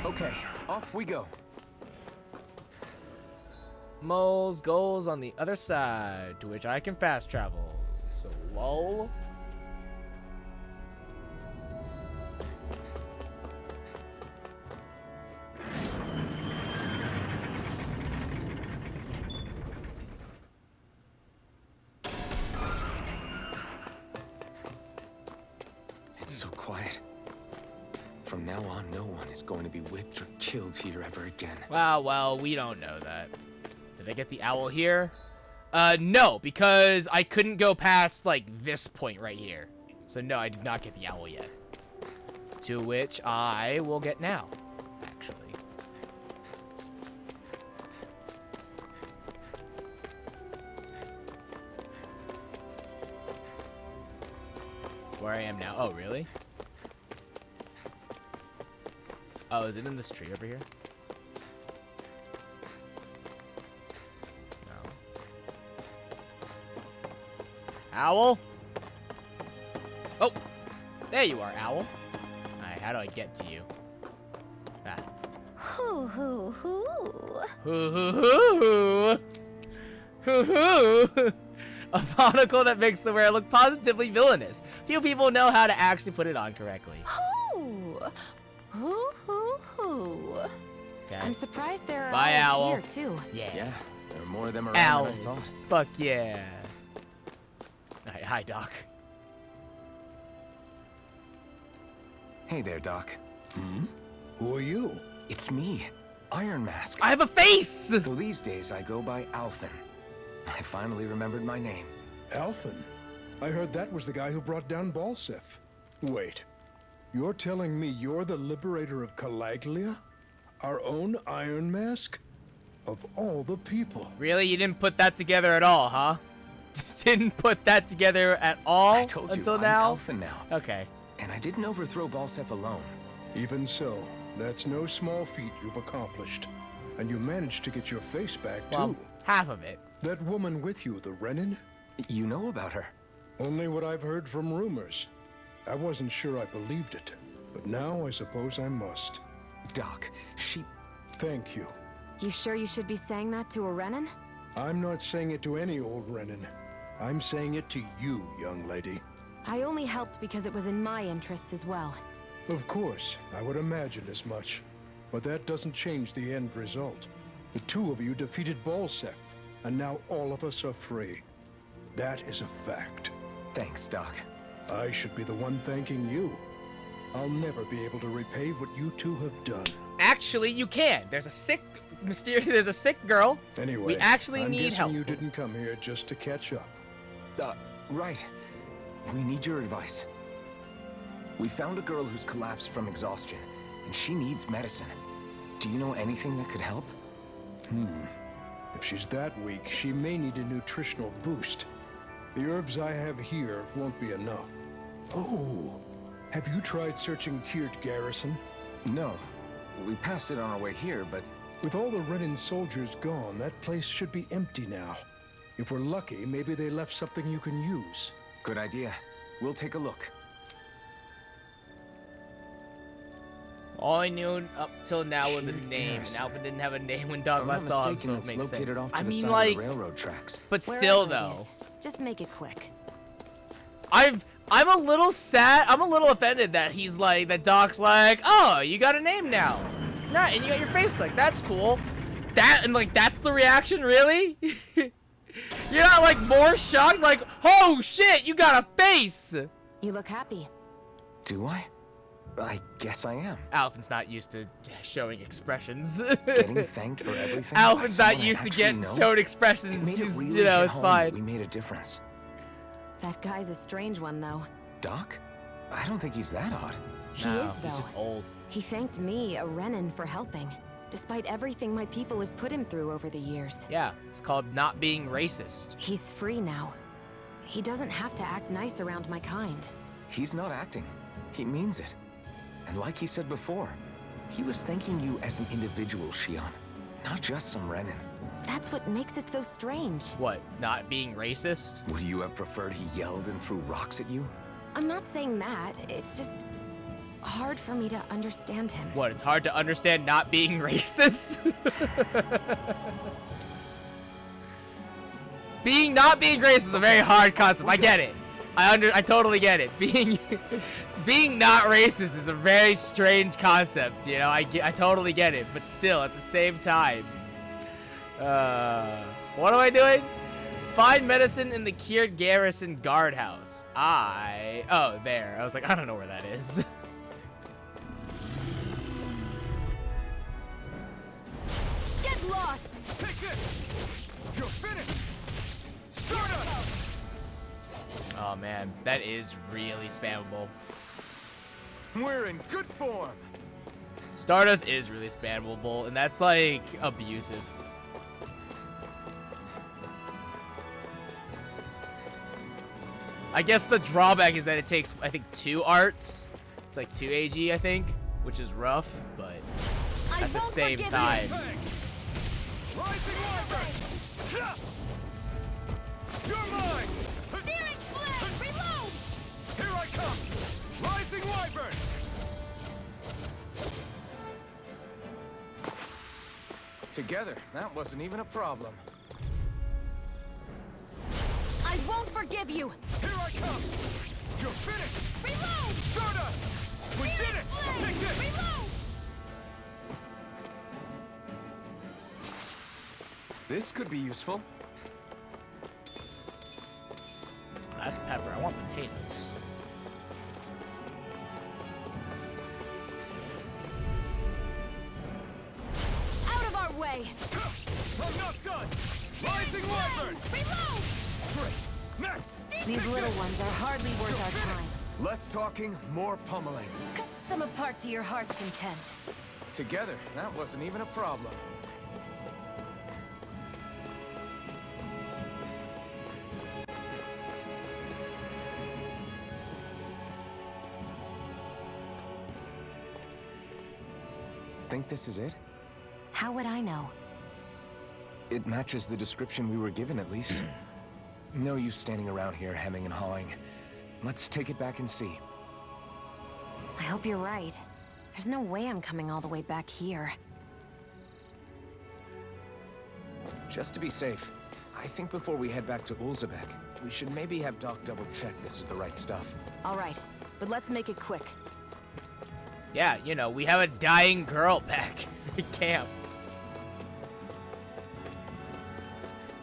Okay, off we go. Mole's goals on the other side, to which I can fast travel. So, lol. It's so quiet. From now on, no one is going to be whipped or killed here ever again. Wow, well, we don't know that. Did I get the owl here? No, because I couldn't go past, like, this point right here. So, no, I did not get the owl yet. To which I will get now, actually. That's where I am now. Oh, really? Oh, is it in this tree over here? No. Owl? Oh! There you are, owl. Alright, how do I get to you? Ah. Hoo hoo hoo. Hoo hoo hoo! Hoo hoo! A monocle that makes the wearer look positively villainous. Few people know how to actually put it on correctly. Hoo. Hoo hoo hoo. Okay. I'm surprised there are Bye, owls owl. here, too. Yeah. Yeah, there are more of them around Owls. than I thought. Fuck yeah. Alright, hi, Doc. Hey there, Doc. Who are you? It's me, Iron Mask. I have a face! Though these days I go by Alphen. I finally remembered my name. Alphen? I heard that was the guy who brought down Balsef. Wait. You're telling me you're the liberator of Calaglia? Our own Iron Mask? Of all the people. Really? You didn't put that together at all, huh? Didn't put that together at all I told you, until I'm now? Alphen now. Okay. And I didn't overthrow Balsef alone. Even so, that's no small feat you've accomplished. And you managed to get your face back, Well, too. half of it. That woman with you, the Renin? You know about her? Only what I've heard from rumors. I wasn't sure I believed it, but now I suppose I must. Doc, she... Thank you. You sure you should be saying that to a Renin? I'm not saying it to any old Renin. I'm saying it to you, young lady. I only helped because it was in my interests as well. Of course, I would imagine as much. But that doesn't change the end result. The two of you defeated Balsef, and now all of us are free. That is a fact. Thanks, Doc. I should be the one thanking you. I'll never be able to repay what you two have done. Actually, you can. There's a sick, there's a sick girl. Anyway, We actually I'm need guessing help. you didn't come here just to catch up. Right. We need your advice. We found a girl who's collapsed from exhaustion, and she needs medicine. Do you know anything that could help? If she's that weak, she may need a nutritional boost. The herbs I have here won't be enough. Oh, have you tried searching Kirt Garrison? No. We passed it on our way here, but... With all the Renin soldiers gone, that place should be empty now. If we're lucky, maybe they left something you can use. Good idea. We'll take a look. All I knew up till now was a Kirt name, and Garrison. Alvin didn't have a name when If I'm Dogla not saw him, mistaken, so it it's makes located sense. off to I the mean, side like, of the railroad tracks. but Where still, are though. these? Just make it quick. I'm a little sad. I'm a little offended that he's like, that Doc's like, oh, you got a name now. Nah, and you got your face back. That's cool. That, and like, that's the reaction, really? You're not like more shocked, like, oh shit, you got a face. You look happy. Do I? I guess I am. Alvin's not used to showing expressions. Getting thanked for everything. Alvin's by not someone I used to actually getting know? shown expressions. It made it He's, really you know, hit it's home fine. that we made a difference. That guy's a strange one, though. Doc? I don't think he's that odd. He No, is, though. he's just old. He thanked me, a Renan, for helping, despite everything my people have put him through over the years. Yeah, it's called not being racist. He's free now. He doesn't have to act nice around my kind. He's not acting. He means it. And like he said before, he was thanking you as an individual, Shion, not just some Renan. That's what makes it so strange. What, not being racist? Would you have preferred he yelled and threw rocks at you? I'm not saying that. It's just hard for me to understand him. What, it's hard to understand not being racist? Not being racist is a very hard concept. I get it. I totally get it. Being not racist is a very strange concept, you know? I totally get it, but still, at the same time. What am I doing? Find medicine in the cured garrison guardhouse. Oh, there. I was like, I don't know where that is. Get lost! Take this! You're finished! Stardust! Oh man, that is really spammable. We're in good form. Stardust is really spammable, and that's like abusive. I guess the drawback is that it takes, I think, 2 arts. It's like 2 AG, I think, which is rough, but at the same time. Rising Wyvern! You're mine! Searing Flame! Reload! Here I come! Rising Wyvern! Together, that wasn't even a problem. I won't forgive you! Here I come! You're finished! Reload! Stardust! We did it! Flame! Take this! Reload! This could be useful. That's pepper. I want potatoes. Out of our way! I'm not done! Rising Wyvern! Reload! Great! Next! These little ones are hardly worth our time. Less talking, more pummeling. Cut them apart to your heart's content. Together, that wasn't even a problem. Think this is it? How would I know? It matches the description we were given, at least. No use standing around here hemming and hawing. Let's take it back and see. I hope you're right. There's no way I'm coming all the way back here. Just to be safe, I think before we head back to Ulzebek, we should maybe have Doc double-check this is the right stuff. All right, but let's make it quick. Yeah, you know, we have a dying girl back at camp.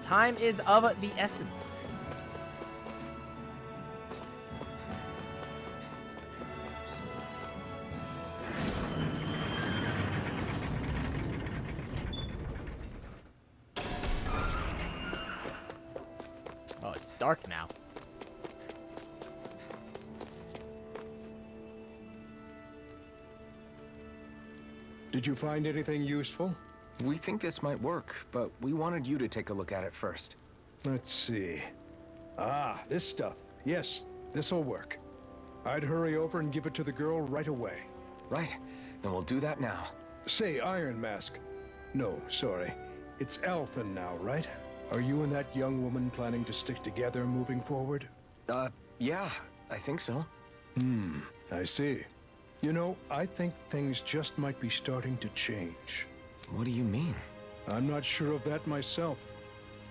Time is of the essence. Oh, it's dark now. Did you find anything useful? We think this might work, but we wanted you to take a look at it first. Let's see. Ah, this stuff. Yes, this'll work. I'd hurry over and give it to the girl right away. Right, then we'll do that now. Say, Iron Mask. No, sorry. It's Alphen now, right? Are you and that young woman planning to stick together moving forward? Yeah, I think so. I see. You know, I think things just might be starting to change. What do you mean? I'm not sure of that myself.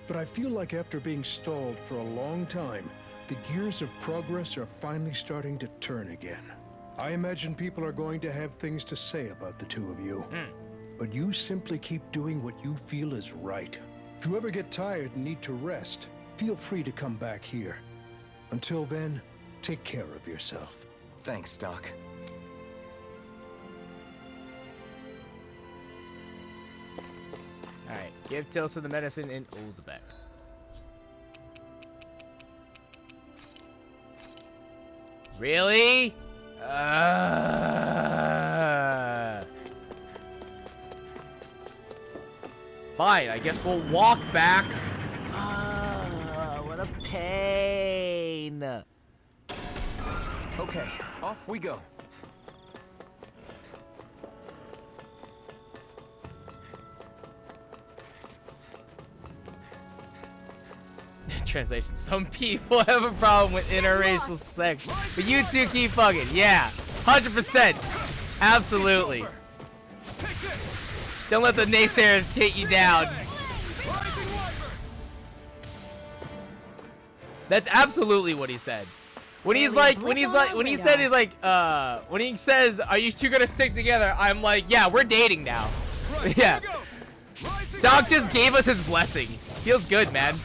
but I feel like after being stalled for a long time, the gears of progress are finally starting to turn again. I imagine people are going to have things to say about the two of you. But you simply keep doing what you feel is right. If you ever get tired and need to rest, feel free to come back here. Until then, take care of yourself. Thanks, Doc. Alright, give Tilson the medicine in Uzbek. Really? Fine, I guess we'll walk back. What a pain. Okay, off we go. Translation: some people have a problem with interracial sex, but you two keep fucking. Yeah, 100%. Absolutely. Don't let the naysayers take you down. That's absolutely what he said. When he says, "Are you two gonna stick together?" I'm like, "Yeah, we're dating now." Yeah. Doc just gave us his blessing. Feels good, man.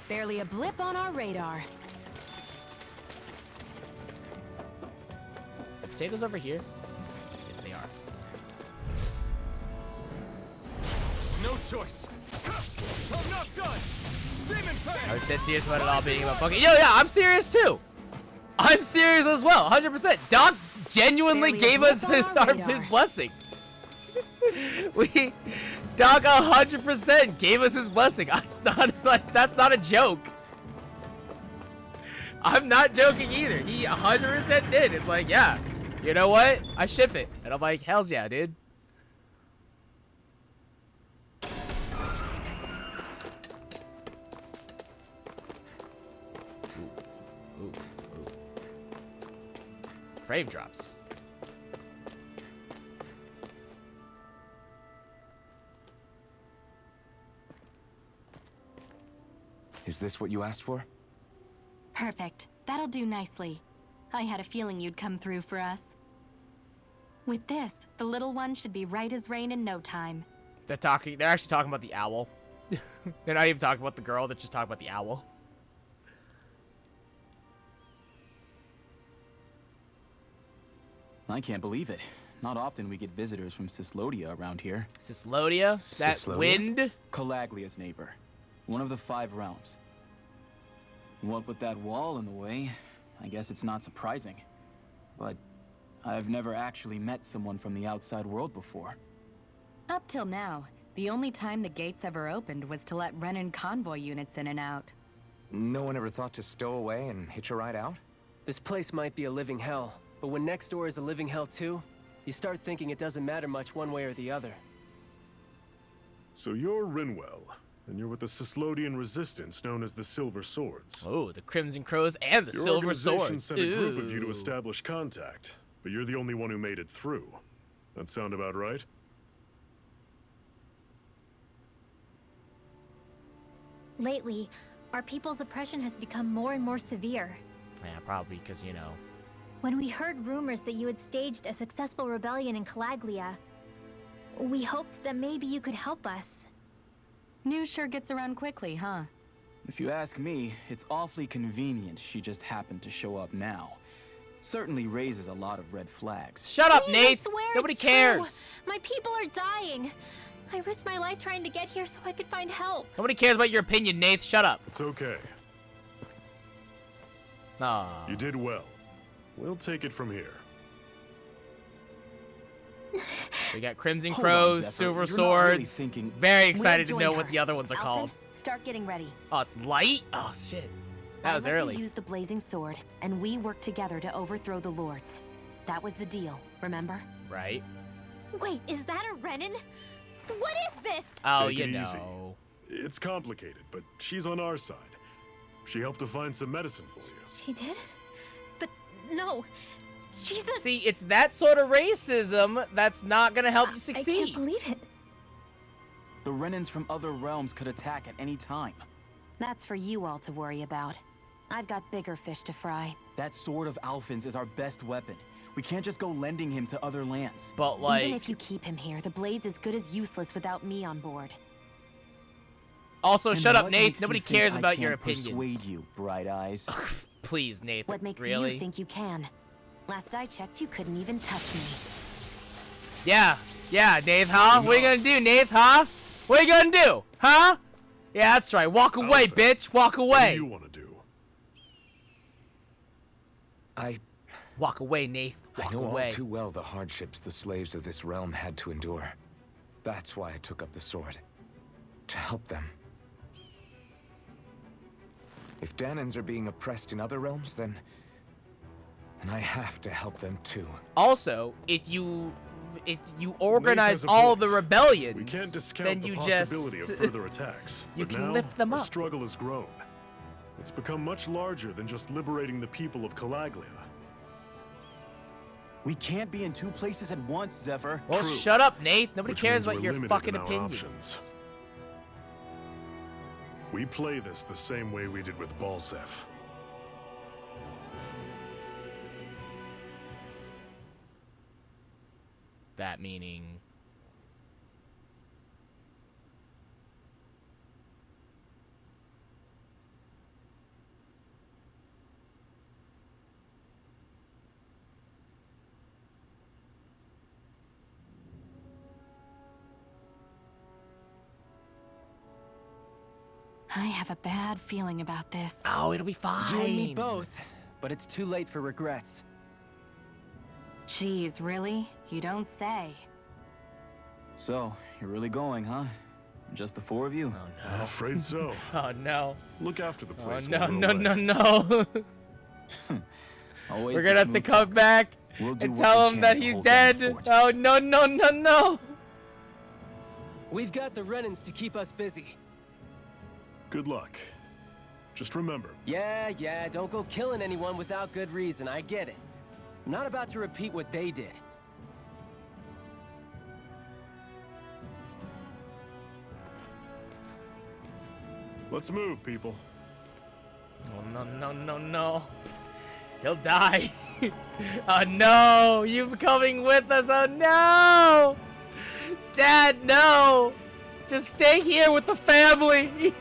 Barely a blip on our radar. Potatoes over here? Yes, they are. No choice. I'm not done. Demon Fang. I was dead serious about it all being about fucking. Yo, yeah, I'm serious too. I'm serious as well, 100%. Doc genuinely gave us his blessing. Doc 100% gave us his blessing. That's not a joke. I'm not joking either. He 100% did. It's like, yeah, you know what? I ship it. And I'm like, hells yeah, dude. Ooh. Frame drops. Is this what you asked for? Perfect. That'll do nicely. I had a feeling you'd come through for us. With this, the little one should be right as rain in no time. They're actually talking about the owl. They're not even talking about the girl, they're just talking about the owl. I can't believe it. Not often we get visitors from Cislodia around here. Cislodia? That Cislodia? wind? Calaglia's neighbor. One of the 5 realms. What with that wall in the way, I guess it's not surprising. But I've never actually met someone from the outside world before. Up till now, the only time the gates ever opened was to let Renan convoy units in and out. No one ever thought to stow away and hitch a ride out? This place might be a living hell, but when next door is a living hell too, you start thinking it doesn't matter much one way or the other. So you're Rinwell, and you're with the Cislodian resistance known as the Silver Swords. Oh, the Crimson Crows and the Silver Swords. Your organization sent a group of you to establish contact, but you're the only one who made it through. That sound about right? Lately, our people's oppression has become more and more severe. Yeah, probably because, you know. When we heard rumors that you had staged a successful rebellion in Calaglia, we hoped that maybe you could help us. News sure gets around quickly, huh? If you ask me, it's awfully convenient she just happened to show up now. Certainly raises a lot of red flags. Shut up, Please, Nate! I swear Nobody it's cares! True. My people are dying. I risked my life trying to get here so I could find help. Nobody cares about your opinion, Nate. Shut up. It's okay. Aww. You did well. We'll take it from here. We got Crimson Hold on, Crows, Zephyr. Silver You're Swords. not really thinking... Very excited to We'll know join what her. the other ones are called. Alfred, start getting ready. Oh, it's light? Oh, shit. That was I let early. you use the blazing sword, and we worked together to overthrow the lords. That was the deal, remember? Right. Wait, is that a Renan? What is this? Oh, Take you it easy. know. It's complicated, but she's on our side. She helped to find some medicine for you. She did? But no. She's a... See, it's that sort of racism that's not gonna help you I succeed. can't believe it. The Renans from other realms could attack at any time. That's for you all to worry about. I've got bigger fish to fry. That sword of Alphen's is our best weapon. We can't just go lending him to other lands. But like, Even if you keep him here, the blade's as good as useless without me on board. also, And shut up, what Nate. makes you Nobody think cares I about your can't opinions. Persuade you, bright eyes. Please, Nate. What makes really? you think you can? Last I checked, you couldn't even touch me. Yeah, Nate, huh? What are you gonna do, Nate, huh? What are you gonna do, huh? Yeah, that's right. Walk away, Alpha, bitch. Walk What away. do you want to do? Walk away, Nate. I Walk know away. all too well the hardships the slaves of this realm had to endure. That's why I took up the sword. To help them. If Danans are being oppressed in other realms, then I have to help them too. Also, if you organize has a all point. the rebellions, We can't discount then the you possibility just of further attacks. you but can now, lift them the up. struggle has grown. It's become much larger than just liberating the people of Calaglia. We can't be in two places at once, Zephyr. Well, True. shut up, Nate. Nobody Which cares means about we're your limited fucking in our opinions. options. We play this the same way we did with Balsef. That meaning. I have a bad feeling about this. Oh, it'll be fine. You and me both, but it's too late for regrets. Jeez, really? You don't say. So, you're really going, huh? Just the four of you? Oh I'm no. afraid so. Oh no. Look after the Oh place. no, while we're no, away. no, no. Always We're the gonna have to smooth come talk. back We'll do and what tell we him can that to he's hold down the dead. fort. Oh no, no, no, no. We've got the Renans to keep us busy. Good luck. Just remember, Yeah, don't go killing anyone without good reason, I get it. I'm not about to repeat what they did. let's move, people. Oh no, no, no, no. He'll die. Oh no, you coming with us? Oh no. Dad, no. Just stay here with the family.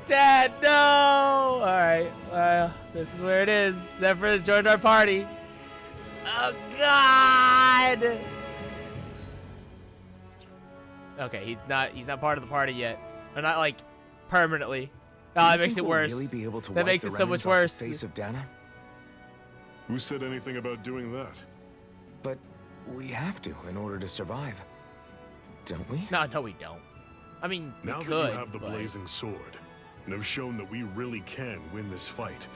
Dad, no. All right, this is where it is. Zephyr has joined our party. Oh God. Okay, he's not part of the party yet. Or not like permanently. Oh, that makes it We'll worse. Really be able to That wipe makes the it so Renans much off the worse. face of Dana? Who said anything about doing that? But we have to in order to survive. Don't we? No, we don't. I mean, Now we that could, you have the but... blazing sword, and have shown that we really can win this fight,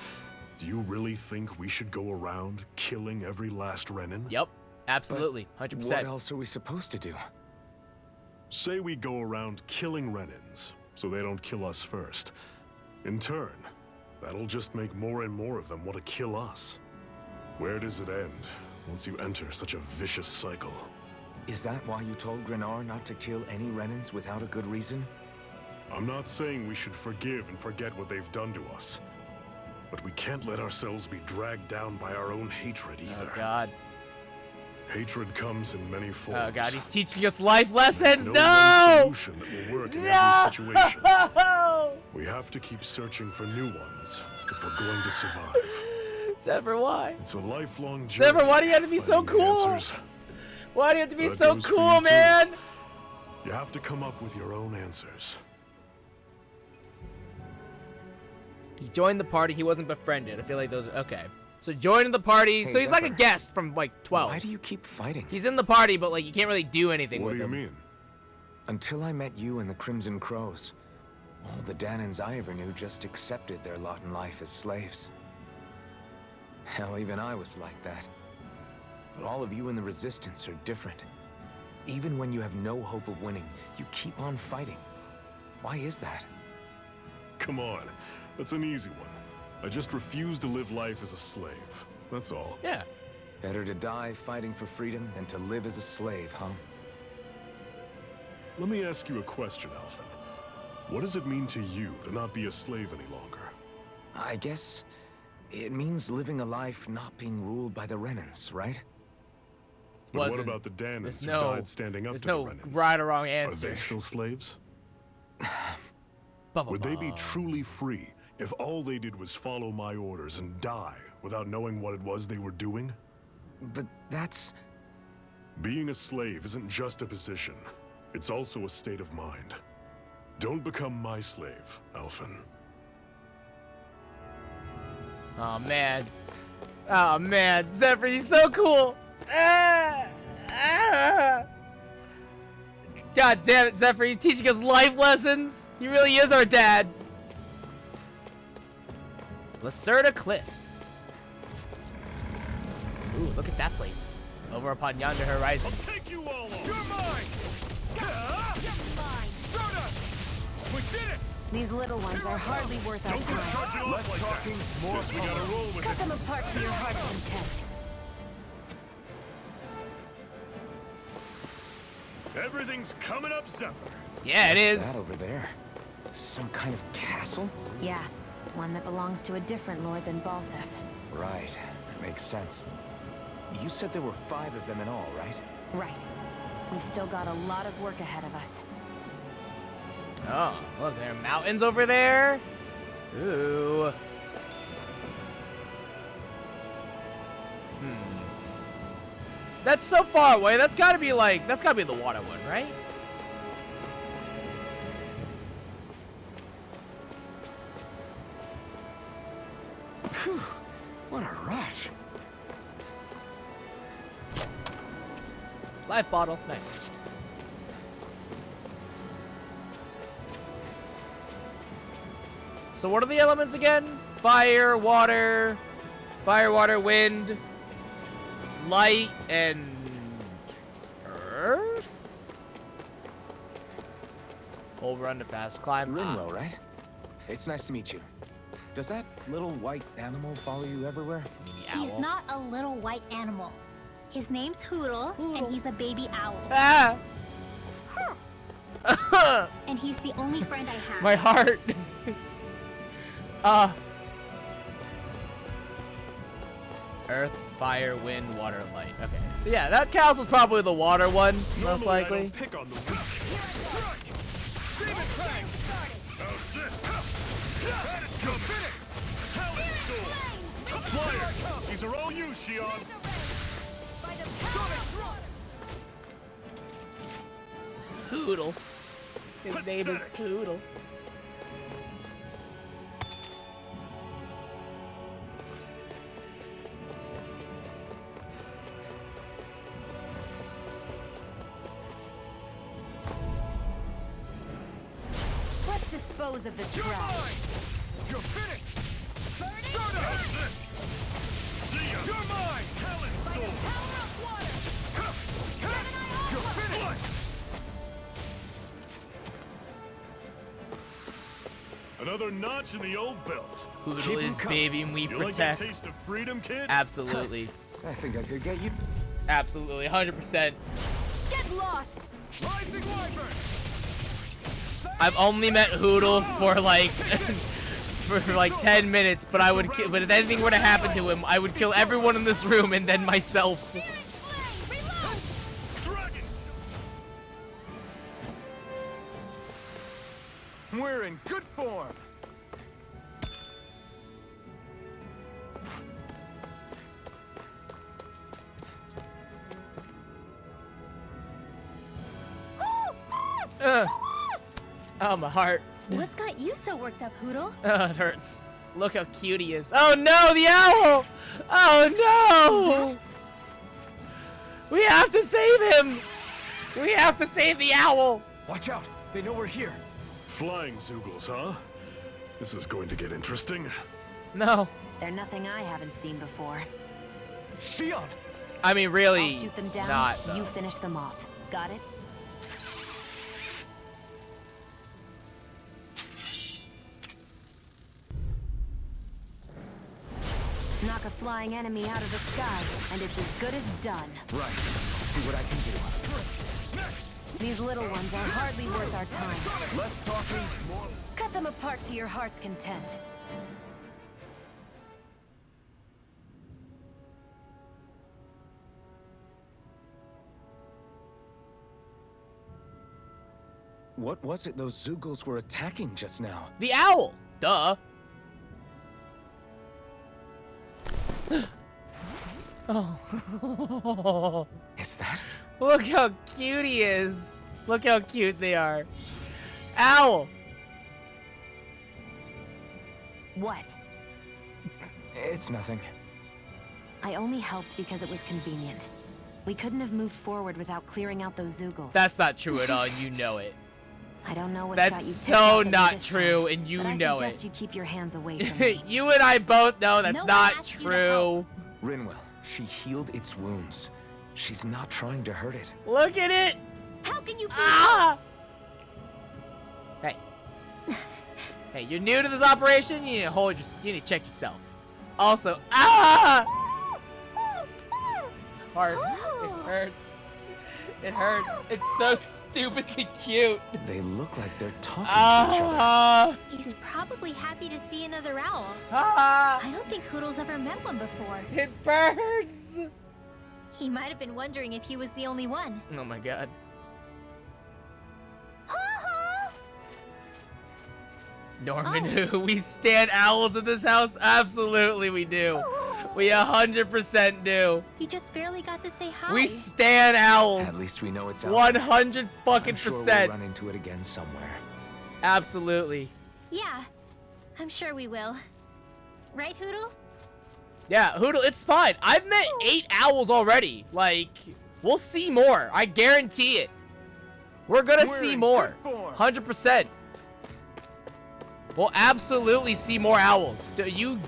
do you really think we should go around killing every last Renan? Yep, absolutely, 100%. What else are we supposed to do? Say we go around killing Renans, so they don't kill us first. In turn, that'll just make more and more of them want to kill us. Where does it end once you enter such a vicious cycle? Is that why you told Grenar not to kill any Renans without a good reason? I'm not saying we should forgive and forget what they've done to us. But we can't let ourselves be dragged down by our own hatred either. Oh God. Hatred comes in many forms. Oh God, he's teaching us life lessons. There's No! one solution that will work in No! every situation. We have to keep searching for new ones if we're going to survive. Zephyr, why? It's a lifelong journey. Zephyr, why do you have to be so finding the cool? answers. Why do you have to be That so goes for cool, you, too. man? You have to come up with your own answers. He joined the party. He wasn't befriended. I feel like those are okay. So joining the party. Hey, So he's like a Zephyr. guest from like 12. Why do you keep fighting? He's in the party, but like you can't really do anything What with do you him. mean? Until I met you and the Crimson Crows, all the Danans I ever knew just accepted their lot in life as slaves. Hell, even I was like that. But all of you in the Resistance are different. Even when you have no hope of winning, you keep on fighting. Why is that? Come on. That's an easy one. I just refuse to live life as a slave. That's all. Yeah. Better to die fighting for freedom than to live as a slave, huh? Let me ask you a question, Alphen. What does it mean to you to not be a slave any longer? I guess it means living a life not being ruled by the Renans, right? But what about the Danans who died standing up to the Renans? There's no right or wrong answer. Are they still slaves? Would they be truly free if all they did was follow my orders and die without knowing what it was they were doing? But that's... Being a slave isn't just a position. It's also a state of mind. Don't become my slave, Alphen. Oh man. Oh man, Zephyr, he's so cool. God damn it, Zephyr, he's teaching us life lessons. He really is our dad. Lacerda Cliffs. Ooh, look at that place. Over upon yonder horizon. I'll take you all on. You're mine. You're mine. Soda. We did it. These little ones are hardly worth our time. Less talking, more Guess we gotta roll with Cut it. them apart for your heart's content. Everything's coming up, Zephyr. Yeah, it is. That over there? Some kind of castle? Yeah, one that belongs to a different lord than Balsef. Right, that makes sense. You said there were 5 of them in all, right? Right. We've still got a lot of work ahead of us. Oh, look, there are mountains over there. Ooh. That's so far away. That's gotta be like, that's gotta be the water one, right? Phew, what a rush. Life bottle, nice. So what are the elements again? Fire, water, wind, light, and earth? Over underpass, climb. Rinwell, right? It's nice to meet you. Does that little white animal follow you everywhere? He's not a little white animal. His name's Hoodle, and he's a baby owl. Ah! And he's the only friend I have. My heart. Earth, fire, wind, water, light. Okay, so yeah, that castle's probably the water one, most Normally, I likely. don't pick on the weak. Demon Fang. How's this? That is coming. Talent Sword. Flyers. These are all you, Shion. Poodle. His name is Poodle. Let's dispose of the You're trash. mine. You're finished. Start up. See ya. You're mine. Talent Sword. You're finished. Another notch in the old belt. Poodle Keep 'em is coming. baby and we You like protect. the taste of freedom, kid? Absolutely. I think I could get you. Absolutely, 100%. Get lost! Rising Wyvern. I've only met Hoodle for like for like 10 minutes, but I would but if anything were to happen to him, I would kill everyone in this room and then myself. Dragon. We're in good form. Oh, my heart. What's got you so worked up, Hoodle? Oh, it hurts. Look how cute he is. Oh no, the owl! Oh no! We have to save him! We have to save the owl! Watch out, they know we're here. Flying Zoogles, huh? This is going to get interesting. No. They're nothing I haven't seen before. Shion! I mean, really, I'll shoot them down, not, though. you finish them off. Got it? Knock a flying enemy out of the sky, and it's as good as done. Right. See what I can do. These little ones are hardly worth our time. Less talking, more... Cut them apart to your heart's content. What was it those Zoogles were attacking just now? The owl! Duh. Oh. Is that? Look how cute he is. Look how cute they are. Owl! What? It's nothing. I only helped because it was convenient. We couldn't have moved forward without clearing out those Zoogles. That's not true at all, you know it. I don't know what's That's got you so pissed not this true, time, and you but know I suggest it. you keep your hands away from me. You and I both know that's No one not asked you to true. Rinwell, she healed its wounds. She's not trying to hurt it. Look at it! How can you feel? Ah! Hey. Hey, you're new to this operation, you need to you need to check yourself. Also, heart. It hurts. It hurts. It's so stupidly cute. They look like they're talking to each other. He's probably happy to see another owl. Ah! I don't think Hoodle's ever met one before. It burns! He might have been wondering if he was the only one. Oh my god. Norman, we stand owls in this house? Absolutely we do. We 100% do. You just barely got to say hi. We stand owls. At least we know it's out 100 fucking I'm sure percent. we'll run into it again somewhere. Absolutely. Yeah, I'm sure we will. Right, Hoodle? Yeah, Hoodle, it's fine. I've met 8 owls already. Like, we'll see more. I guarantee it. We're gonna see more. 100%. We'll absolutely see more owls.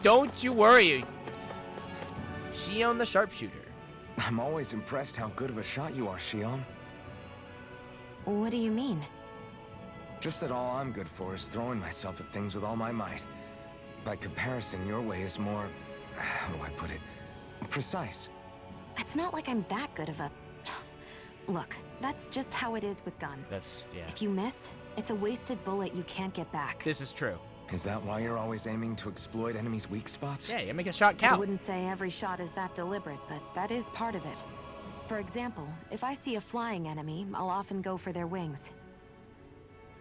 Don't you worry. Shion the sharpshooter. I'm always impressed how good of a shot you are, Shion. What do you mean? Just that all I'm good for is throwing myself at things with all my might. By comparison, your way is more... how do I put it? Precise. It's not like I'm that good of a... Look, that's just how it is with guns. Yeah. If you miss, it's a wasted bullet you can't get back. This is true. Is that why you're always aiming to exploit enemies' weak spots? Yeah, you make a shot I count. wouldn't say every shot is that deliberate, but that is part of it. For example, if I see a flying enemy, I'll often go for their wings.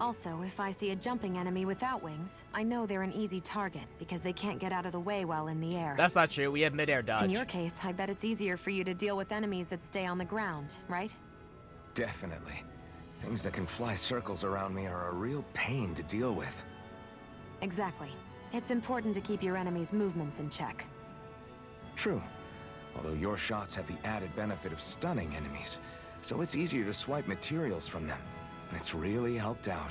Also, if I see a jumping enemy without wings, I know they're an easy target because they can't get out of the way while in the air. That's not true. We have mid-air dodge. In your case, I bet it's easier for you to deal with enemies that stay on the ground, right? Definitely. Things that can fly circles around me are a real pain to deal with. Exactly. It's important to keep your enemy's movements in check. True. Although your shots have the added benefit of stunning enemies, so it's easier to swipe materials from them. It's really helped out.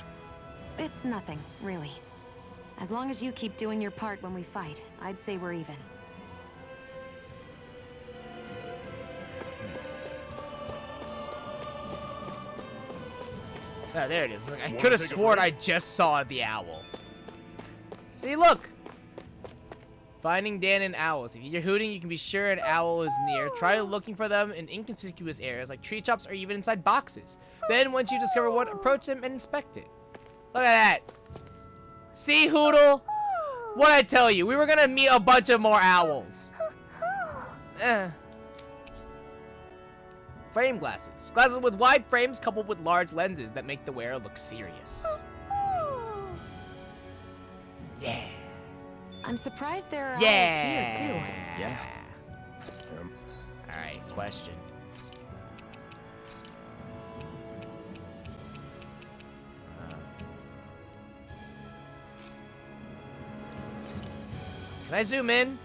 It's nothing, really. As long as you keep doing your part when we fight, I'd say we're even. Oh, there it is. I could have sworn I just saw the owl. See, look! Finding Dan and owls. If you're hooting, you can be sure an owl is near. Try looking for them in inconspicuous areas like tree tops or even inside boxes. Then, once you discover one, approach them and inspect it. Look at that. See, Hoodle? What'd I tell you? We were gonna meet a bunch of more owls. Frame glasses. Glasses with wide frames coupled with large lenses that make the wearer look serious. Yeah. I'm surprised there are owls Yeah. here, too. Yeah. Alright, question. Can I zoom in?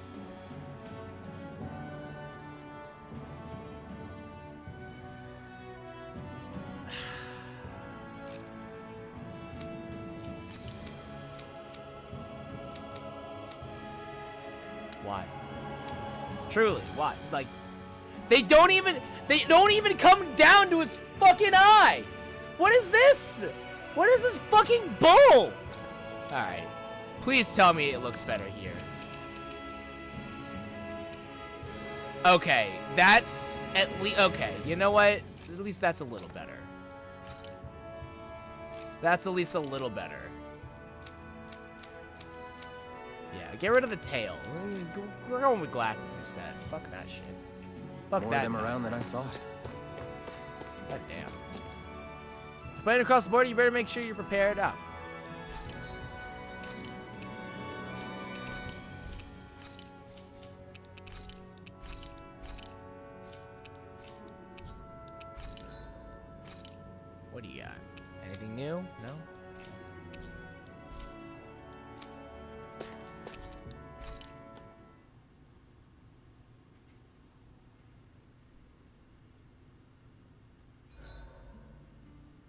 Why? Truly, why? Like, they don't even come down to his fucking eye. What is this? What is this fucking bull? Alright. Please tell me it looks better here. Okay, that's at least okay. You know what? At least that's a little better. That's at least a little better. Yeah, get rid of the tail. We're going with glasses instead. Fuck that shit. Fuck More that of them around than I nonsense. thought. God damn. Playing across the border, you better make sure you're prepared up. What do you got? Anything new? No?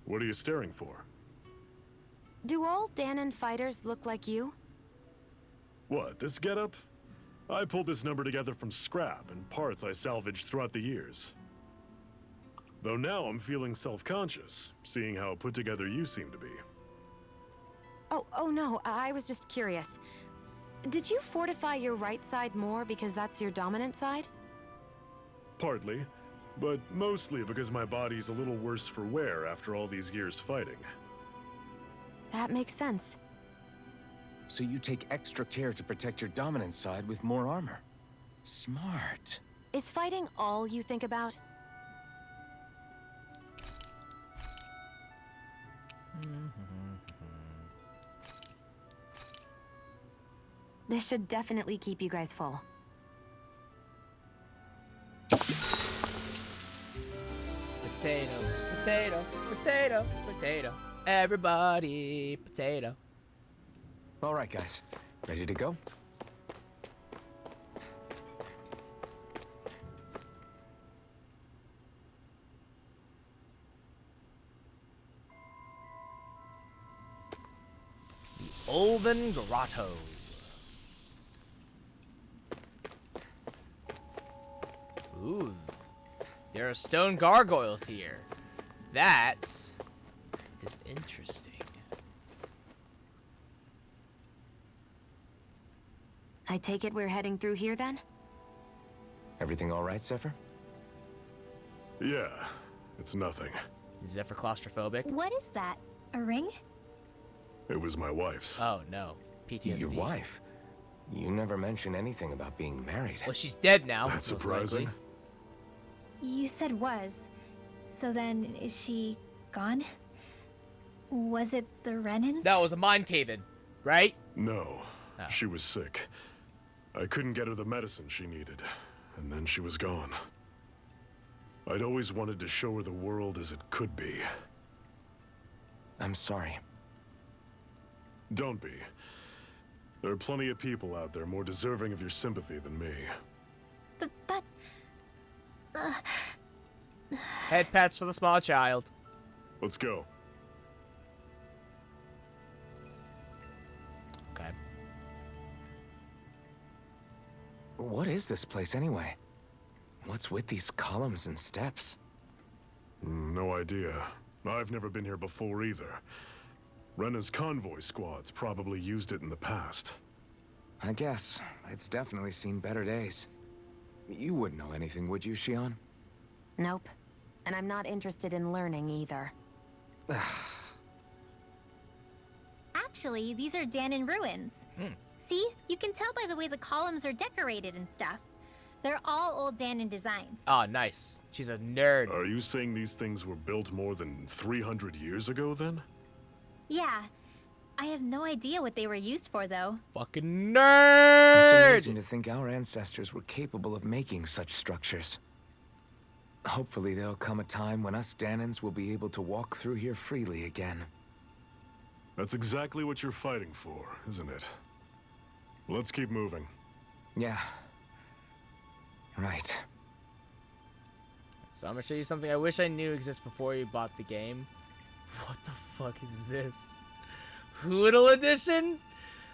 What are you staring for? Do all Danon fighters look like you? What, this getup? I pulled this number together from scrap and parts I salvaged throughout the years. Though now I'm feeling self-conscious, seeing how put together you seem to be. Oh no, I was just curious. Did you fortify your right side more because that's your dominant side? Partly, but mostly because my body's a little worse for wear after all these years fighting. That makes sense. So you take extra care to protect your dominant side with more armor. Smart. Is fighting all you think about? This should definitely keep you guys full. Potato, potato, potato, potato. Everybody, potato. All right, guys. Ready to go? The Olven Grotto. Ooh. There are stone gargoyles here. That is interesting. I take it we're heading through here then? Everything all right, Zephyr? Yeah, it's nothing. Is Zephyr claustrophobic? What is that? A ring? It was my wife's. Oh no. PTSD. Your wife? You never mentioned anything about being married. Well, she's dead now. That's most surprising. likely. You said was. So then, is she gone? Was it the Renans? That was a mind cave-in, right? No, Oh. she was sick. I couldn't get her the medicine she needed, and then she was gone. I'd always wanted to show her the world as it could be. I'm sorry. Don't be. There are plenty of people out there more deserving of your sympathy than me. But... Head pats for the small child. Let's go. Okay. What is this place anyway? What's with these columns and steps? No idea. I've never been here before either. Rena's convoy squads probably used it in the past. I guess. It's definitely seen better days. You wouldn't know anything, would you, Shion? Nope. And I'm not interested in learning either. Actually, these are Danon ruins. See? You can tell by the way the columns are decorated and stuff. They're all old Danon designs. Oh, nice. She's a nerd. Are you saying these things were built more than 300 years ago, then? Yeah. I have no idea what they were used for, though. Fucking It's nerd! amazing to think our ancestors were capable of making such structures. Hopefully there'll come a time when us Danons will be able to walk through here freely again. That's exactly what you're fighting for, isn't it? Let's keep moving. Yeah. Right. So I'm gonna show you something I wish I knew exists before you bought the game. What the fuck is this? Hoodle edition?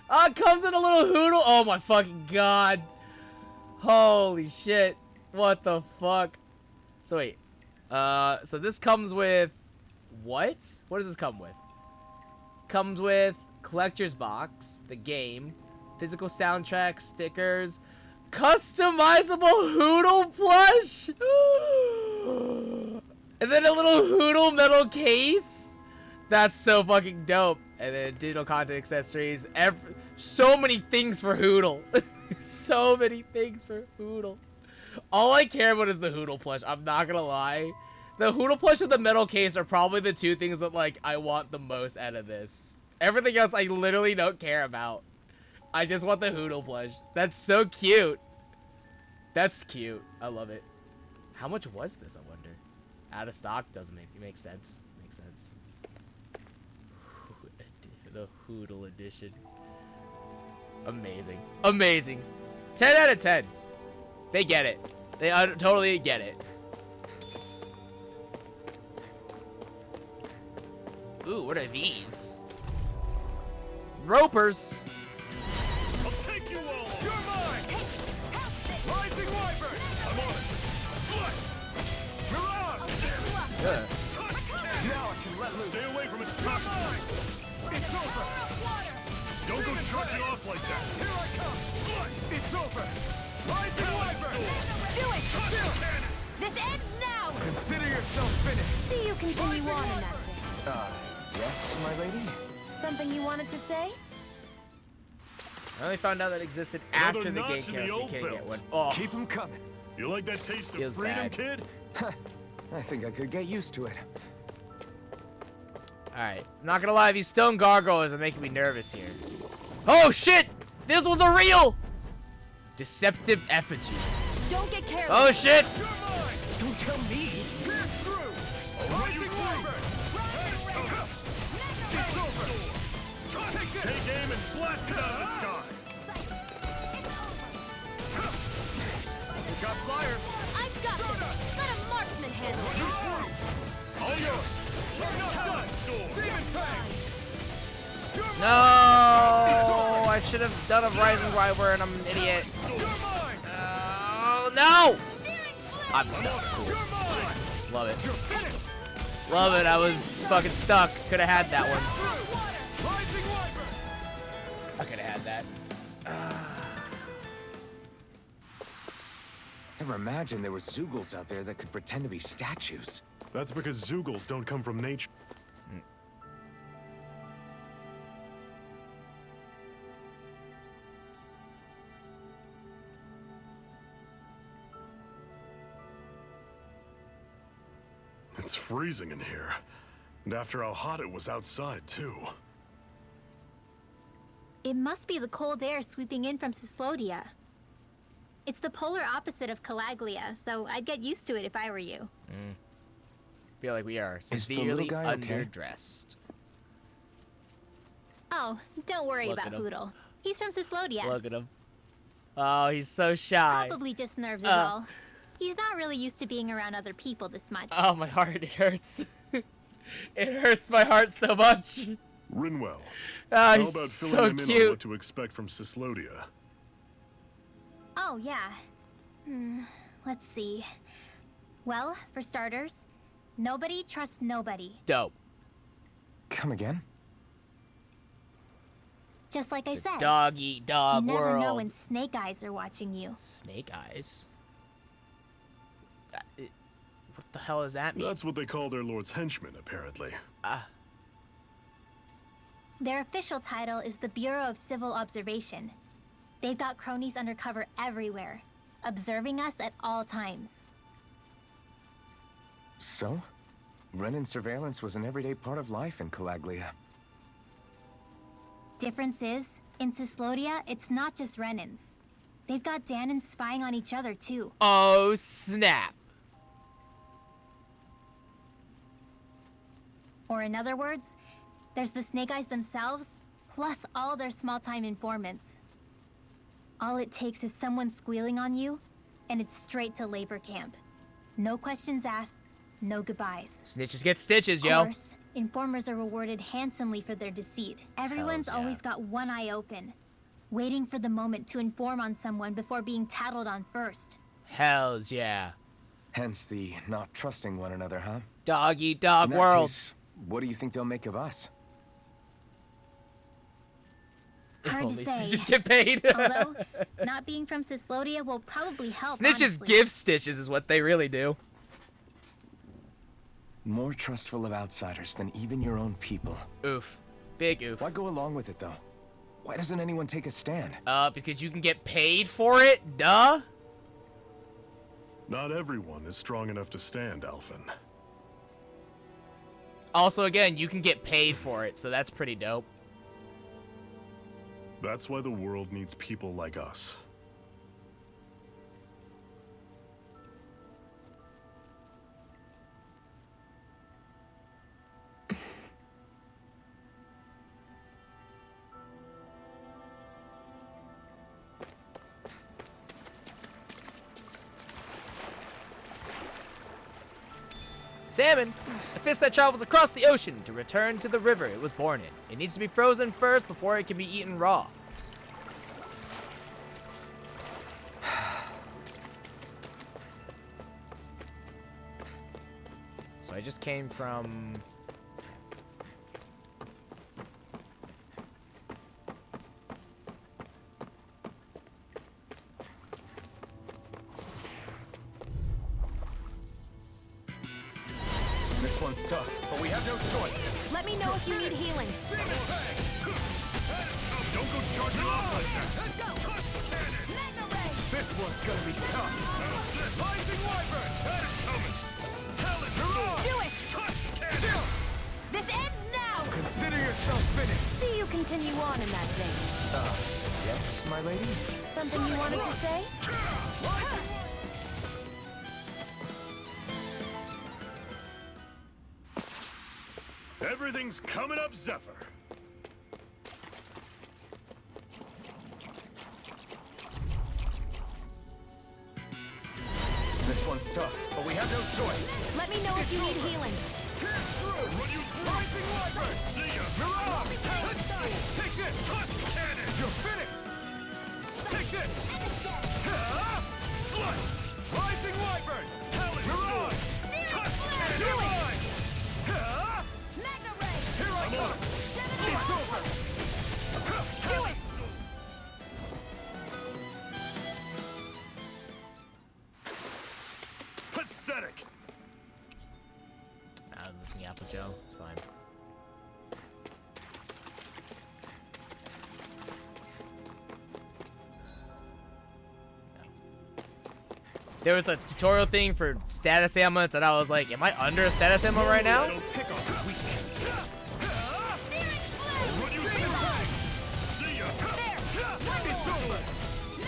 Oh, it comes in a little hoodle? Oh my fucking god. Holy shit. What the fuck? So wait. So this comes with... What? What does this come with? Comes with Collector's Box, the game, physical soundtrack, stickers, Customizable Hoodle plush? And then a little Hoodle metal case? That's so fucking dope. And then digital content accessories. So many things for Hoodle. So many things for Hoodle. All I care about is the Hoodle plush. I'm not gonna lie. The Hoodle plush and the metal case are probably the two things that, like, I want the most out of this. Everything else I literally don't care about. I just want the Hoodle plush. That's so cute. That's cute. I love it. How much was this, I wonder? Out of stock doesn't make sense. Makes sense. The Hoodle edition. Amazing. Amazing. 10 out of 10. They get it. They totally get it. Ooh, what are these? Ropers. I'll take you all. You're mine! Rising Wyvern! I'm on it! Slut! Mirage! Ugh. Now I can let loose! Stay away from its You're toxins. mine! It's over! Don't go charging off like that. Here I come! Slut! It's over! Rising Wyvern! Do it! This ends now! Consider yourself finished! See you continue on in that thing. Yes, my lady? Something you wanted to say? I only found out that existed Another after the notch game in the chaos. You old can't get belt. one. Oh, Keep them coming. You like that taste of Feels freedom, bad. kid? I think I could get used to it. alright. I'm not gonna lie, these stone gargoyles are making me nervous here. Oh shit! This was a real deceptive effigy. Don't get careless. Oh shit! You're mine! Don't tell me. Pierce through! Rising Wyvern! It's over! Take this! Take aim and blast it out of the sky. Got flyers! I've got this. Let a marksman handle it. All yours. We're not done! Demon Fang! You're No! I should have done a rising wyvern. I'm an idiot. You're mine! Oh no! I'm stuck. Cool. You're mine! Love it. You're finished! Love it. I was fucking stuck. Could have had that one. Rising Wyvern! I could have had that. Never imagined there were Zoogles out there that could pretend to be statues. That's because Zoogles don't come from nature. It's freezing in here. And after how hot it was outside, too. It must be the cold air sweeping in from Cislodia. It's the polar opposite of Calaglia, so I'd get used to it if I were you. Feel like we are the little severely guy okay? underdressed. Oh, don't worry Look about at him. Hoodle. He's from Cislodia. Look at him. Oh, he's so shy. Probably just nerves is all. He's not really used to being around other people this much. Oh, my heart, it hurts. It hurts my heart so much. Rinwell, Oh, how he's about so filling him in on cute. what to expect from Cislodia? Oh, yeah. Let's see. Well, for starters, nobody trusts nobody. Dope. Come again? Just like I said. Dog eat dog you never world. know when snake eyes are watching you. Snake eyes? What the hell does that mean? That's what they call their lord's henchmen, apparently. Their official title is the Bureau of Civil Observation. They've got cronies undercover everywhere, observing us at all times. So? Renin surveillance was an everyday part of life in Calaglia. Difference is, in Cislodia, it's not just Renins. They've got Danins spying on each other, too. Oh, snap. Or in other words, there's the Snake Eyes themselves, plus all their small-time informants. All it takes is someone squealing on you, and it's straight to labor camp. No questions asked, no goodbyes. Snitches get stitches, Of yo. course, informers are rewarded handsomely for their deceit. Everyone's yeah. always got one eye open, waiting for the moment to inform on someone before being tattled on first. Hells yeah. Hence the not trusting one another, huh? Dog eat dog In that world. case, what do you think they'll make of us? Hard If to only say. Stitches get paid. Although, not being from Cyslodia will probably help, Snitches honestly. give stitches is what they really do. More trustful of outsiders than even your own people. Oof. Big oof. Why go along with it, though? Why doesn't anyone take a stand? Because you can get paid for it? Duh? Not everyone is strong enough to stand, Alphen. Also, again, you can get paid for it, so that's pretty dope. That's why the world needs people like us. Salmon, a fish that travels across the ocean to return to the river it was born in. It needs to be frozen first before it can be eaten raw. So I just came from... This one's tough, but we have no choice. Let me know if you need healing. Don't go charging off like that! This one's gonna be tough. Rising Wyvern! Do it! This ends now! Consider yourself finished. See you continue on in that vein. Yes, my lady? Something you wanted to say? Everything's coming up, Zephyr. This one's tough, but we have no choice. Let me know if you need healing. Rising Wyvern! See ya! You're off! Take this! Cannon! You're finished! Take this! Slice! Rising Wyvern! Talon You're on! You're mine! Here I come! It's over! Do it! Pathetic! I'm listening to Apple Joe. It's fine. There was a tutorial thing for status ailments, and I was like, am I under a status ailment right now? Don't pick on the weak. What you see ya! It's over!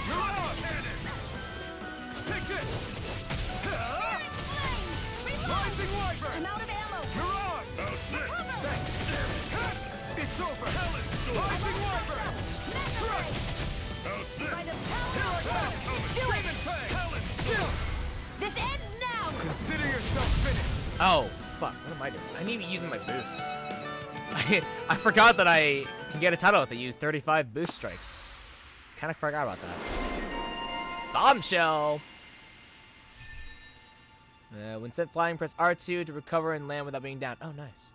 You're on! Take this! Rising Wyvern! I'm out of ammo! You're on! How's this? Thanks! It's over! Rising Wyvern! Strike! How's this? Here I come! Do it! Demon Fang! Talon! This ends now! Consider yourself finished! Oh, fuck. What am I doing? I need to be using my boost. I forgot that I can get a title if I use 35 boost strikes. Kind of forgot about that. Bombshell! When sent flying, press R2 to recover and land without being down. Oh, nice.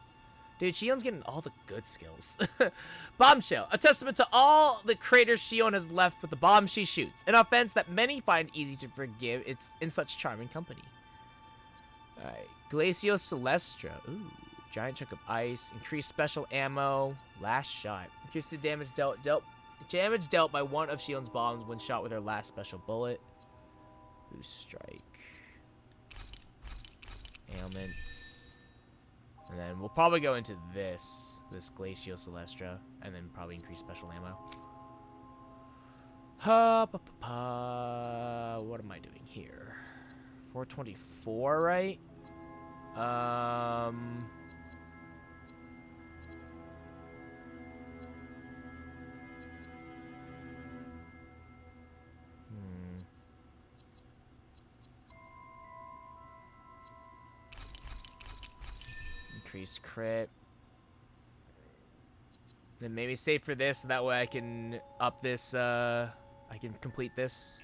Dude, Shion's getting all the good skills. Bombshell, a testament to all the craters Shion has left with the bombs she shoots. An offense that many find easy to forgive it's in such charming company. Alright, Glacio Celestra. Ooh, giant chunk of ice. Increased special ammo. Last shot. Increase the damage dealt by one of Shion's bombs when shot with her last special bullet. Boost strike. Ailments. And then we'll probably go into this Glacio Celestra, and then probably increase special ammo. What am I doing here? 424, right? Increased crit. Then maybe save for this, so that way I can up this, I can complete this.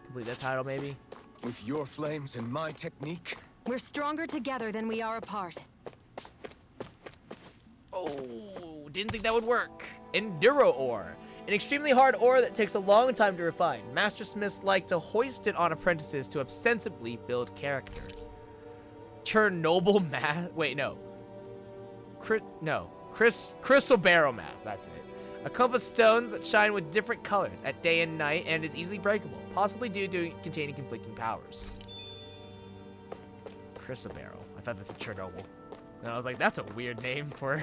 Complete that title, maybe. With your flames and my technique? We're stronger together than we are apart. Oh, didn't think that would work. Enduro ore. An extremely hard ore that takes a long time to refine. Master smiths like to hoist it on apprentices to ostensibly build character. Chernobyl mass. Wait, no. Crystal barrel mass. That's it. A clump of stones that shine with different colors at day and night and is easily breakable, possibly due to containing conflicting powers. Crystal barrel. I thought that's a Chernobyl. And I was like, that's a weird name for.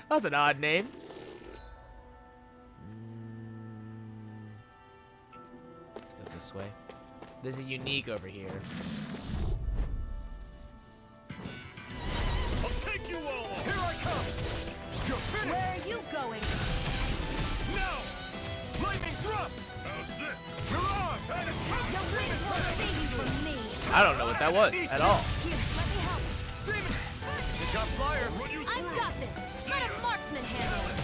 That's an odd name. Let's go this way. There's a unique over here. I'll take you all on. Here I come. You're finished. Where are you going? Now. Lightning thrust. How's this? You're on. And it's coming. Your wind won't save you from me. I don't know what that was at all. Here, let me help. Demon. You got flyers. Run you I've through. got this. Let a marksman handle it.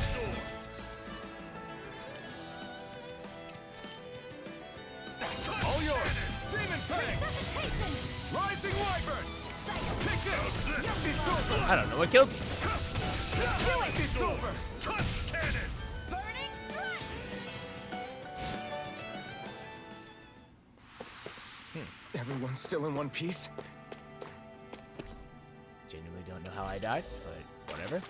All yours. Demon Fang. Resuscitation. Rising Wyvern. Pick it. It's over. I don't know what killed me. Do it. It's over. Touch cannon. Burning strike. Everyone's still in one piece? Genuinely don't know how I died, but whatever.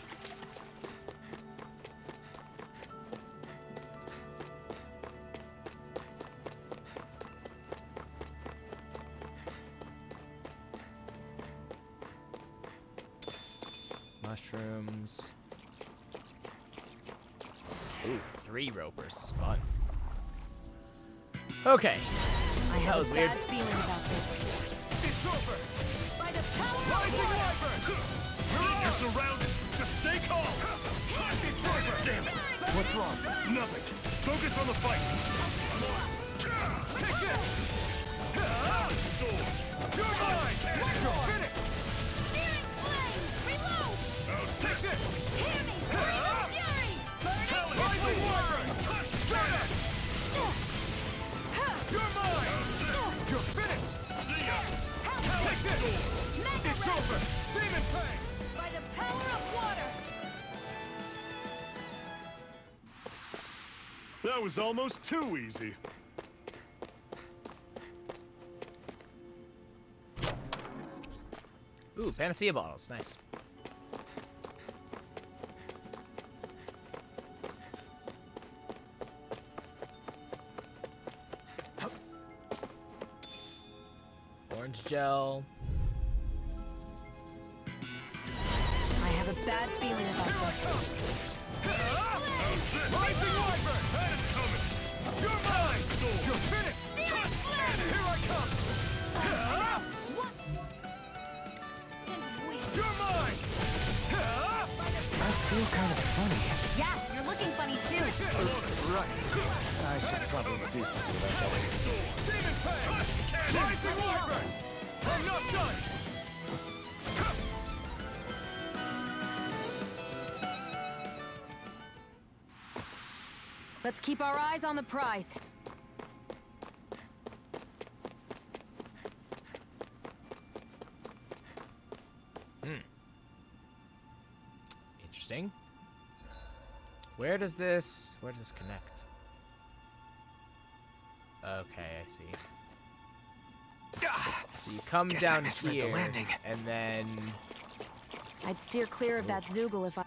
Mushrooms. Ooh, 3 ropers. Fun. Okay. I have That was a weird. bad feeling about this. It's over. By the power Rising of Wyvern. You're surrounded. Just stay calm. It's over. Damn it. What's wrong? Nothing. Focus on the fight. Take this. You're mine. You're finished. Searing flame! Reload! Take this. Hear me! Breathe of fury! Burning Rising Wyvern. Start it. You're mine. You're finished. See ya. Take this. Mega It's Ray! over. Demon Fang. By the power of water! That was almost too easy. Ooh, Panacea bottles. Nice. Orange gel. I have a bad feeling about this. Rising Wyvern. That is coming. You're mine. You're finished. Searing flame! Here I come. What? Since we... You're mine. I feel kind of funny. Yeah, you're looking funny too. Right. I should probably do something about that. Demon Fang. Rising Wyvern. I'm not done. Let's keep our eyes on the prize. Interesting. Where does this connect? Okay, I see. So you come Guess down I misread the here, landing. and then I'd steer clear of that Zoogle if I...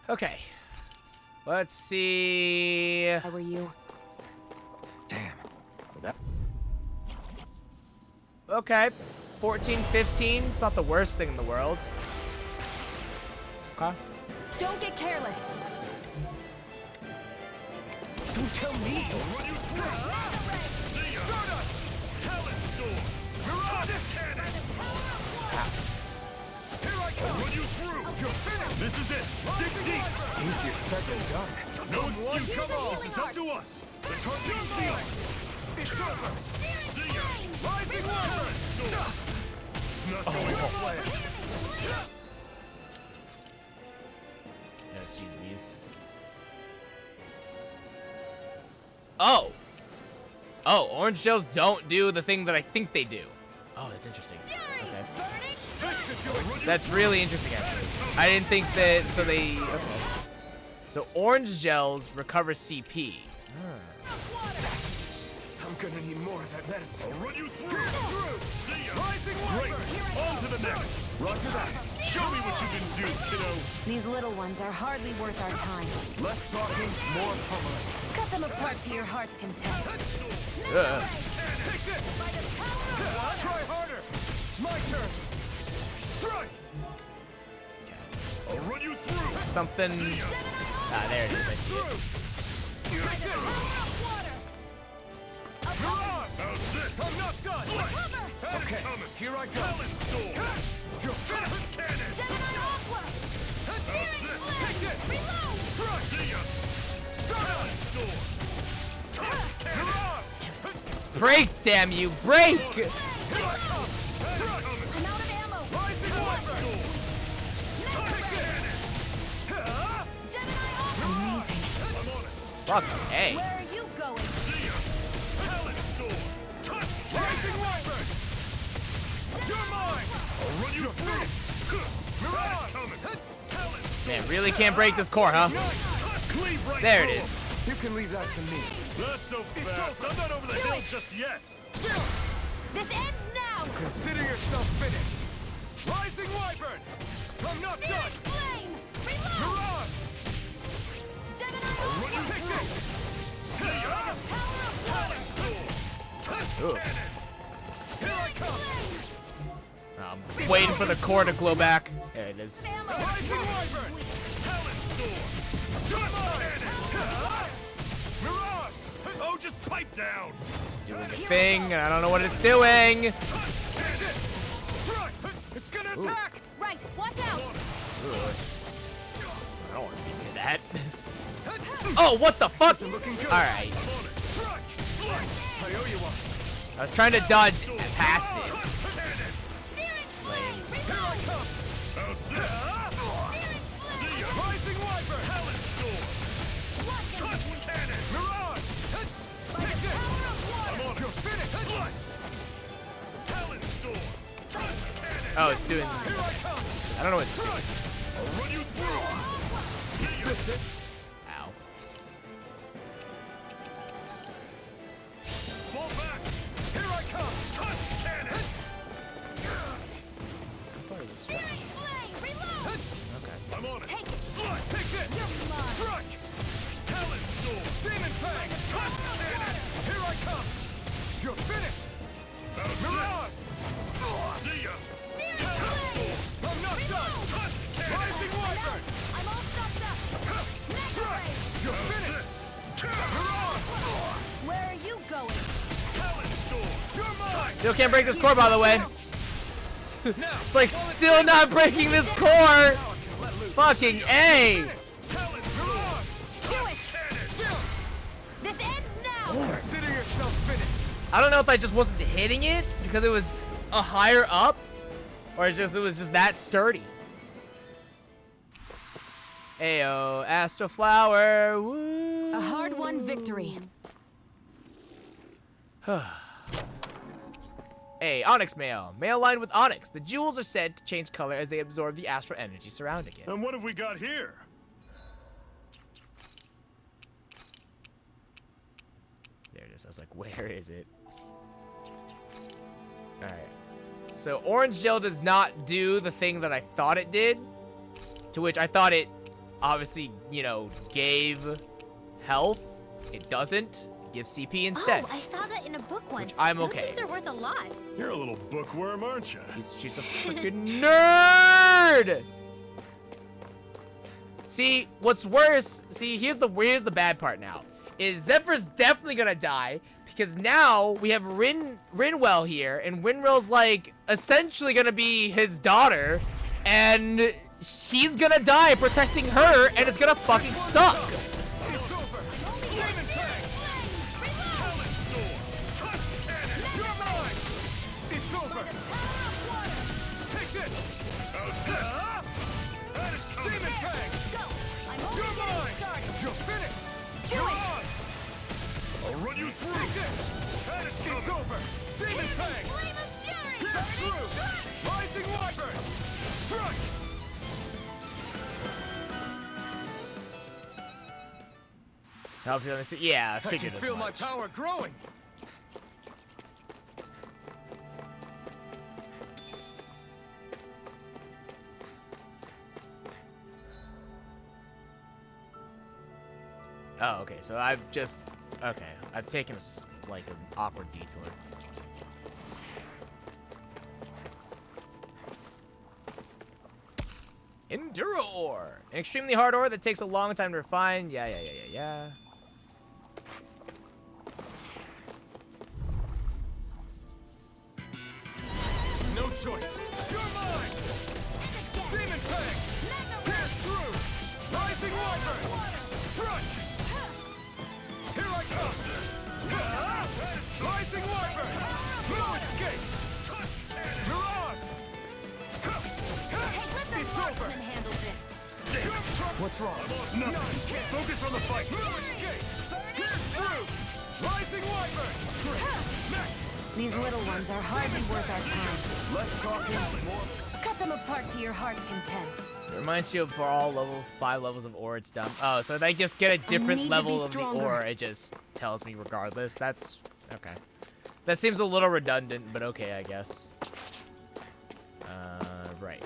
okay. Let's see. I were you. Damn. That Okay, 14, 15. It's not the worst thing in the world. Okay. Don't get careless. don't tell me. Run you through. See ya. Stardust. Talent Storm. You're on this cannon. Here I come. Run you through. You're finished. This is it. Dig deep. Easier said than done. No excuse. Come on. This is up to us. The target is sealed. It's over. See ya. Rising Wyvern. It's not going this way. Let's use these. Oh! Oh, orange shells don't do the thing that I think they do. Oh, that's interesting. Okay. This That's really interesting, actually. I didn't think that. So they. Okay. So orange gels recover CP. I'm gonna need more of that medicine. I'll run you through. See ya. Great. On to the next. Roger that. Show me what you can do, kiddo. These little ones are hardly worth our time. Less talking, more pummeling. Cut them apart to your heart's content. Take this! Try harder! My turn! Strike! I'll run you through. Something. Ah, there it is. I see it. How's this? I'm not done! Okay, here I go. Talent storm. You're finished! Cannon. Take it! Reload! Strike! See ya. Talent storm. Cannon. Break, damn you! Break! Here I come! Strike! I'm out of ammo. Rising Wyvern! Take it! Gemini off. I'm on it. Fuck. Hey. Where are you going? See ya. Talent storm. Touch. Rising Wyvern! You're mine! I'll run you through. You're on! Coming. Talent. Man, really can't break this core, huh? Cleave right There it through. is. You can leave that to me. Not so fast. I'm not over the hill just yet. This ends now. Consider yourself finished! Rising Wyvern! I'm not done! Searing flame. Reload. You're on! Gemini Run off. you Take through. this! See ya. Power of water. Talent storm. Touch. Ooh. Cannon. Here I come! I'm waiting for the core to glow back. There it is. Rising Wyvern! Talent storm. Touch. Cannon. You're on! Oh, just pipe down. It's doing the thing, and I don't know what it's doing. Strike! It's gonna attack! Right. Watch out. I don't want to be near that. Oh, what the fuck? Alright. Strike! I owe you one. I was trying to dodge past it. Searing flame. Here I come! How's this? See ya. Rising Wyvern! Talent storm. Touch. Cannon. You're on! Take this! I'm on it. You're finished! Talent storm. Touch. Cannon. Oh, it's doing. Here I come! I don't know what it's doing. I'll run you through. See ya. This it? Ow. Fall back. Here I come! Touch. Cannon. So far as it's Searing flame. Reload. Okay. I'm on it. Take it. Slice. Take this! Strike! Talent storm. Demon Fang! Touch. Cannon. Here I come! You're finished! How's You're this? on! See ya. Searing flame. I'm not done! Touch. Cannon. Rising Wyvern! I'm all stopped up. Mega Strike! ray. You're How's finished! this? You're on! Where are you going? Talent storm. You're mine! Still can't break this core, by the way. It's like still not breaking this core. Fucking A. Talent You're storm. on! Do it. This ends now. Consider yourself finished! I don't know if I just wasn't hitting it because it was a higher up, or it was just that sturdy. Ayo, Astro Flower. Woo. A hard-won victory. Hey, Onyx Mail. Mail lined with Onyx. The jewels are said to change color as they absorb the astral energy surrounding it. And what have we got here? There it is. I was like, where is it? Alright. So orange gel does not do the thing that I thought it did. To which I thought it obviously, you know, gave health. It doesn't. It gives CP instead. Oh, I saw that in a book once. I'm Those okay. things are worth a lot. You're a little bookworm, aren't you? She's a freaking nerd! See, what's worse, here's the bad part now. Is Zephyr's definitely gonna die, because now we have Rinwell here, and Winrell's like essentially gonna be his daughter, and she's gonna die protecting her, and it's gonna fucking suck. It's over! Demon Fang! Talent storm. Touch. Cannon. You're mine! It's over! Take this! How's this? That is coming. Demon Fang! I'm You're only mine! getting started. You're finished! Do You're it. on! I'll run you through. Take this! That is It's coming. over! Demon Fang! Flame of fury. Pierce through! Rising Wyvern! Help you see? Yeah, I I can figured as feel my much. power growing. Oh, okay. So I've just I've taken like an awkward detour. Enduro ore, an extremely hard ore that takes a long time to refine. Yeah. No choice. You're mine. Demon Fang. Pierce through. Rising Wyvern. Crush. Here I come. Rising Wyvern. No escape. Mirage. It's over. What's wrong? Nothing. Focus on the fight. No escape. Pierce through. Rising Wyvern. Next. These little ones are hardly worth our time. Less talking, more. Cut them apart to your heart's content. It reminds you of for all 5 levels of ore it's done. Oh, so they just get a different level of the ore. It just tells me regardless. That's okay. That seems a little redundant, but okay, I guess. Right.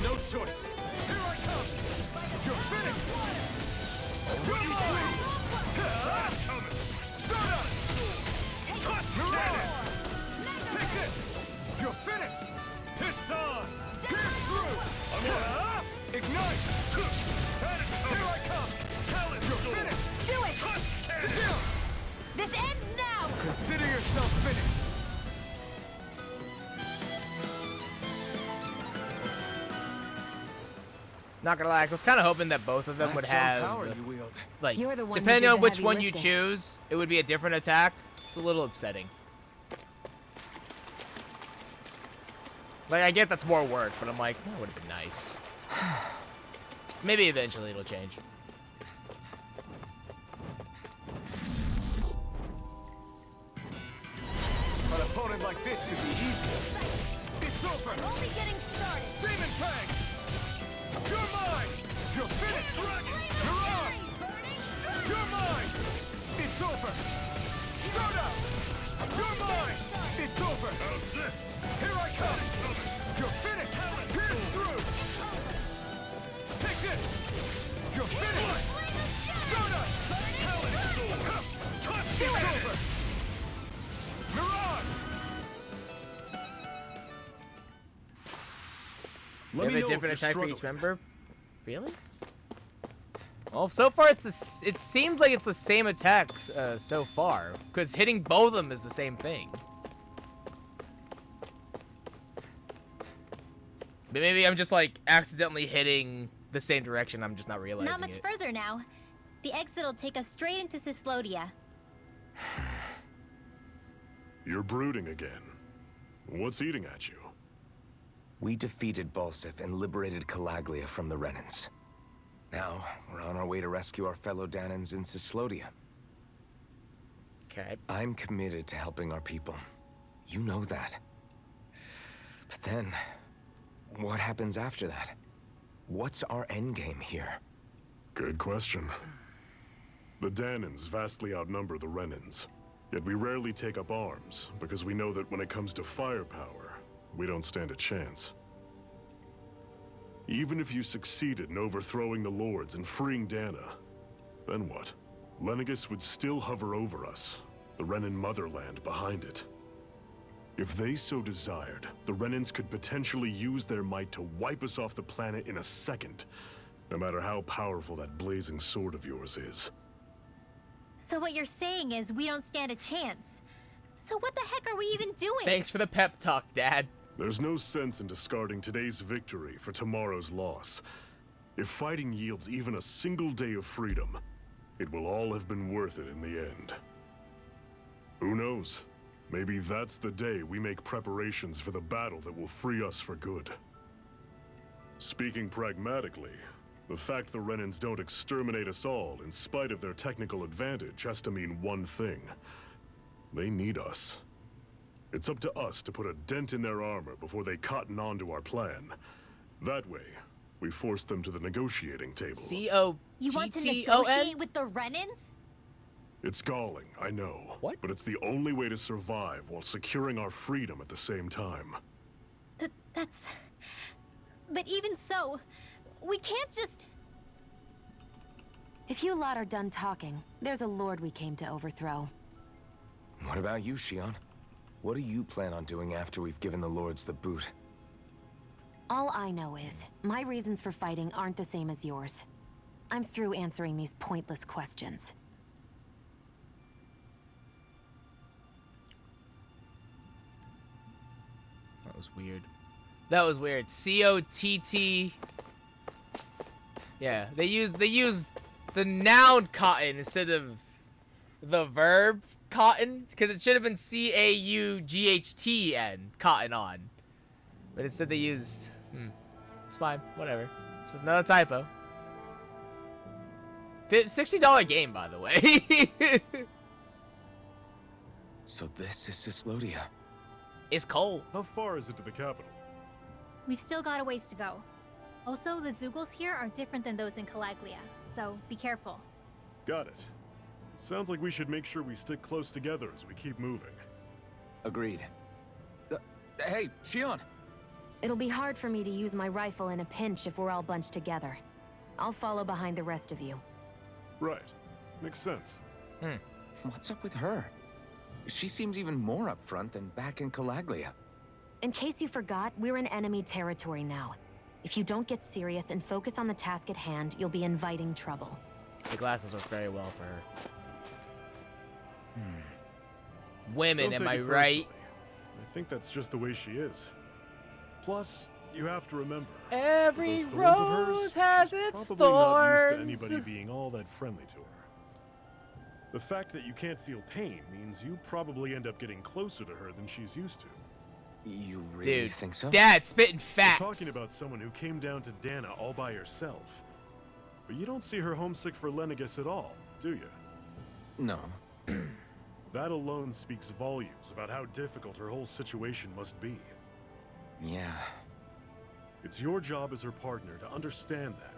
No choice. Here I come. You're finished. You're mine. Start up. Mirage. Take this. You're finished. It's on. Pierce through. Ignite. Here I come. You're finished. Do it! This ends now! Consider yourself finished. Not gonna lie, I was kind of hoping that both of them would have, power you wield. like, You're the one who depending did on the which heavy one you lifting. choose, it would be a different attack. It's a little upsetting. Like, I get that's more work, but I'm like, that would have been nice. Maybe eventually it'll change. An opponent like this should be easy. It's over. Only getting started. Demon Fang. You're mine. You're finished. Mirage. You're mine. It's over. Start up. You're mine. It's over. Here I come. You're finished. Pierce through. Take this. You're finished. Start up. It's over. Mirage. You have a different attack for each member? Really? Well, so far it seems like it's the same attack so far, because hitting both of them is the same thing. But maybe I'm just like accidentally hitting the same direction. I'm just not realizing Not much it. further now. The exit will take us straight into Cyslodia. You're brooding again. What's eating at you? We defeated Balsif and liberated Calaglia from the Renans. Now, we're on our way to rescue our fellow Danans in Cyslodia. Okay. I'm committed to helping our people. You know that. But then, what happens after that? What's our endgame here? Good question. The Danans vastly outnumber the Renans. Yet we rarely take up arms, because we know that when it comes to firepower, we don't stand a chance. Even if you succeeded in overthrowing the Lords and freeing Dana, then what? Lenegis would still hover over us, the Renan motherland behind it. If they so desired, the Renans could potentially use their might to wipe us off the planet in a second, no matter how powerful that blazing sword of yours is. So what you're saying is we don't stand a chance. So what the heck are we even doing? Thanks for the pep talk, Dad. There's no sense in discarding today's victory for tomorrow's loss. If fighting yields even a single day of freedom, it will all have been worth it in the end. Who knows? Maybe that's the day we make preparations for the battle that will free us for good. Speaking pragmatically, the fact the Renans don't exterminate us all in spite of their technical advantage has to mean one thing. They need us. It's up to us to put a dent in their armor before they cotton on to our plan. That way, we force them to the negotiating table. C-O-T-T-O-N? You want to negotiate with the Renans? It's galling, I know. What? But it's the only way to survive while securing our freedom at the same time. That's... But even so, we can't just... If you lot are done talking, there's a lord we came to overthrow. What about you, Shion? What do you plan on doing after we've given the lords the boot? All I know is, my reasons for fighting aren't the same as yours. I'm through answering these pointless questions. That was weird. That was weird. C-O-T-T... Yeah, they use the noun cotton instead of the verb cotton, because it should have been C-A-U-G-H-T-N, cotton on. But instead they used... It's fine, whatever. It's just not a typo. $60 game, by the way. So this is Cislodia. It's cold. How far is it to the capital? We've still got a ways to go. Also, the Zeugles here are different than those in Calaglia, so be careful. Got it. Sounds like we should make sure we stick close together as we keep moving. Agreed. Hey, Shion! It'll be hard for me to use my rifle in a pinch if we're all bunched together. I'll follow behind the rest of you. Right. Makes sense. What's up with her? She seems even more upfront than back in Calaglia. In case you forgot, we're in enemy territory now. If you don't get serious and focus on the task at hand, you'll be inviting trouble. The glasses work very well for her. Women, Don't am take I it right? personally. I think that's just the way she is. Plus, you have to remember, Every with those thorns of rose hers, has she's its probably not used to thorns. anybody being all that friendly to her. The fact that you can't feel pain means you probably end up getting closer to her than she's used to. You really Dude, think so? Dad, spitting facts. We're talking about someone who came down to Dana all by herself. But you don't see her homesick for Lenegis at all, do you? No. That alone speaks volumes about how difficult her whole situation must be. Yeah. It's your job as her partner to understand that.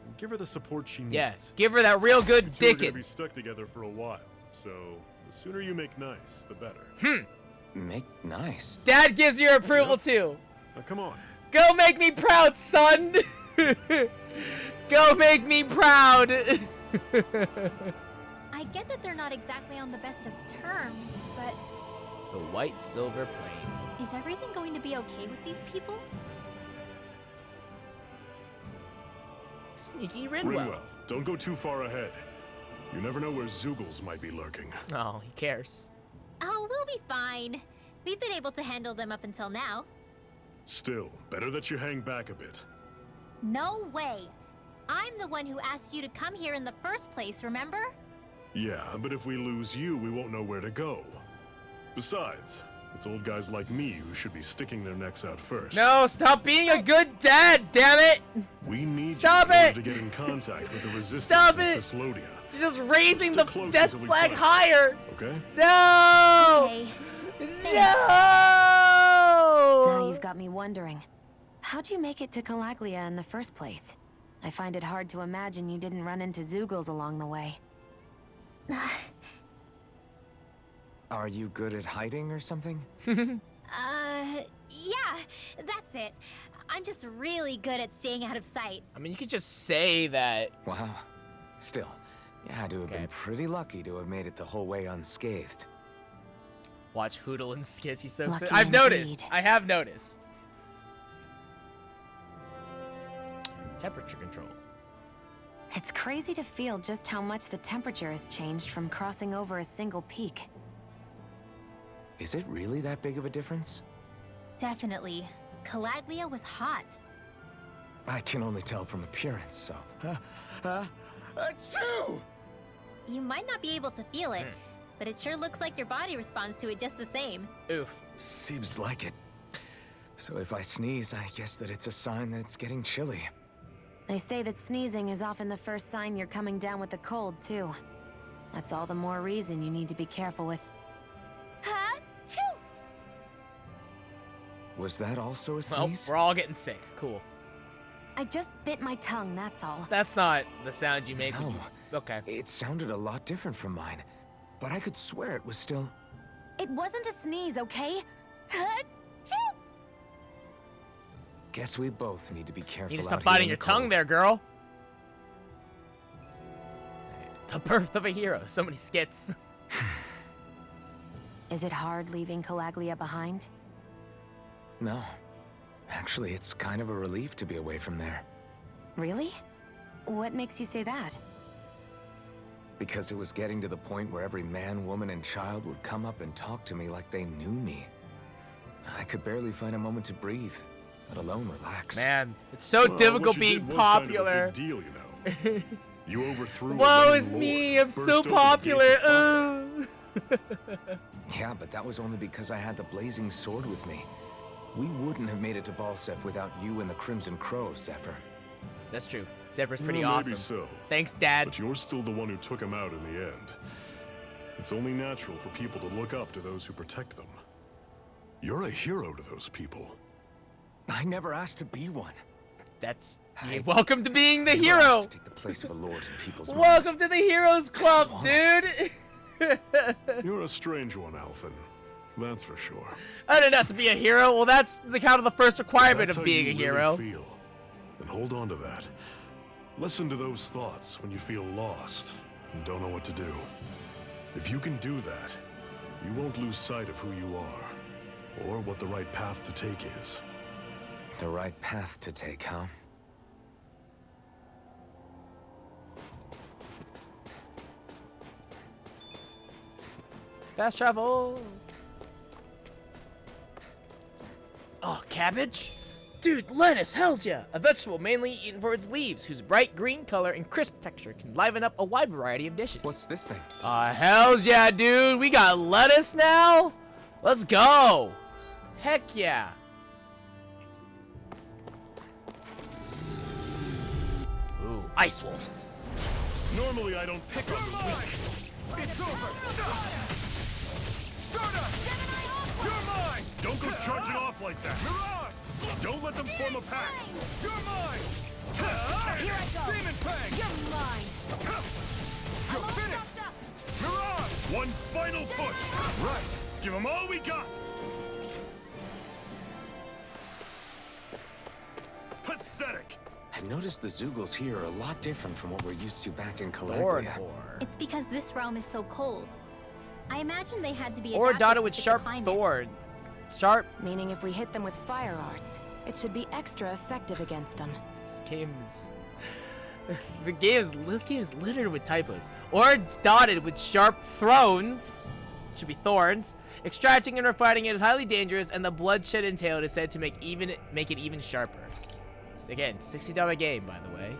And give her the support she needs. Yes, give her that real good You two are gonna dickin'. be stuck together for a while, so the sooner you make nice, the better. Make nice. Dad gives your approval too. Now come on. Go make me proud, son. Go make me proud. I get that they're not exactly on the best of terms, but The white silver plains. is everything going to be okay with these people? Sneaky Rinwell. Rinwell, don't go too far ahead. You never know where Zeugles might be lurking. Oh, he cares. Oh, we'll be fine. We've been able to handle them up until now. Still, better that you hang back a bit. No way. I'm the one who asked you to come here in the first place, remember? Yeah, but if we lose you, we won't know where to go. Besides, it's old guys like me who should be sticking their necks out first. No, stop being a good dad, damn it! We need Stop you in order it! to get in contact with the resistance Stop in it! Cislodia. She's just raising the Stick close death until we flag fight. higher. Okay? No! Okay. Now No! you've got me wondering. How'd you make it to Calaglia in the first place? I find it hard to imagine you didn't run into Zeugles along the way. Are you good at hiding or something? Yeah, that's it. I'm just really good at staying out of sight. I mean, you could just say that. Wow. Still, you had to have Okay. been pretty lucky to have made it the whole way unscathed. Watch Hootle and Skitch. He's so Lucky I've noticed. indeed. I have noticed. Temperature control. It's crazy to feel just how much the temperature has changed from crossing over a single peak. Is it really that big of a difference? Definitely. Calaglia was hot. I can only tell from appearance, so... Achoo! You might not be able to feel it, but it sure looks like your body responds to it just the same. Oof. Seems like it. So if I sneeze, I guess that it's a sign that it's getting chilly. They say that sneezing is often the first sign you're coming down with a cold, too. That's all the more reason you need to be careful with... Ha-choo! Was that also a Well, sneeze? we're all getting sick. Cool. I just bit my tongue, that's all. That's not the sound you make when No. you... Okay. It sounded a lot different from mine, but I could swear it was still... It wasn't a sneeze, okay? Ha-choo! Guess we both need to be careful. You need to out stop here biting in your the tongue cold. there, girl. The birth of a hero. So many skits. Is it hard leaving Calaglia behind? No. Actually, it's kind of a relief to be away from there. Really? What makes you say that? Because it was getting to the point where every man, woman, and child would come up and talk to me like they knew me. I could barely find a moment to breathe, let alone relax. Man, it's so difficult what you being did was kind of a popular. big deal, you know. You overthrew a Woe Renin is lord, me, I'm burst so open the popular. gates of fire. Yeah, but that was only because I had the blazing sword with me. We wouldn't have made it to Balsef without you and the Crimson Crow, Zephyr. That's true. Zephyr's pretty Well, awesome. Maybe so. Thanks, Dad. But you're still the one who took him out in the end. It's only natural for people to look up to those who protect them. You're a hero to those people. I never asked to be one. That's... I welcome to being the never asked hero. to take the place of a lord in people's Welcome to the Heroes Club, What? dude. You're a strange one, Alphen. That's for sure. I didn't have to be a hero. Well, that's the kind of the first requirement That's of how being you a really hero. feel. And hold on to that. Listen to those thoughts when you feel lost and don't know what to do. If you can do that, you won't lose sight of who you are, or what the right path to take is. The right path to take, huh? Fast travel. Oh, cabbage? Dude, lettuce, hells yeah! A vegetable mainly eaten for its leaves, whose bright green color and crisp texture can liven up a wide variety of dishes. What's this thing? Hells yeah, dude! We got lettuce now? Let's go! Heck yeah! Ooh, ice wolves. Normally I don't pick on the weak. It's over! Stardust! You're mine! Don't go charging off like that. Mirage! Don't let them form a pack. You're mine! Here I go! Demon Fang! You're mine! You're I'm all finished! stuffed up! Mirage! One final push. Right! Give them all we got. Pathetic. I noticed the Zeugles here are a lot different from what we're used to back in Lord, Calaglia. It's because this realm is so cold. I imagine they had to be or adapted dotted to with fit the sharp climate. thorn. Sharp. Meaning if we hit them with fire arts, it should be extra effective against them. This game's... This game is littered with typos. Or it's dotted with sharp thrones. Should be thorns. Extracting and refining it is highly dangerous, and the bloodshed entailed is said to make it even sharper. So again, $60 game, by the way.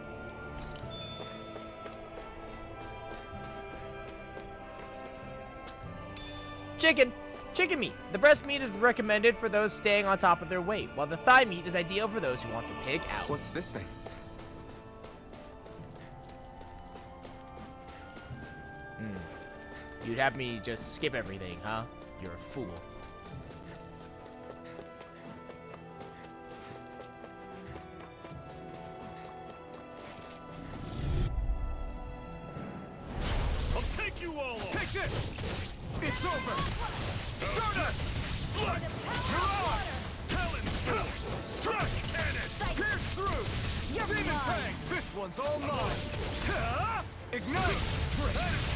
Chicken meat. The breast meat is recommended for those staying on top of their weight, while the thigh meat is ideal for those who want to pig out. What's this thing? You'd have me just skip everything, huh? You're a fool. I'll take you all on. Take this! It's over! Stardust! Slug! Mirage! Talon Storm! Struck Cannon! Pierce through! Demon Fang! This one's all mine! Ignite!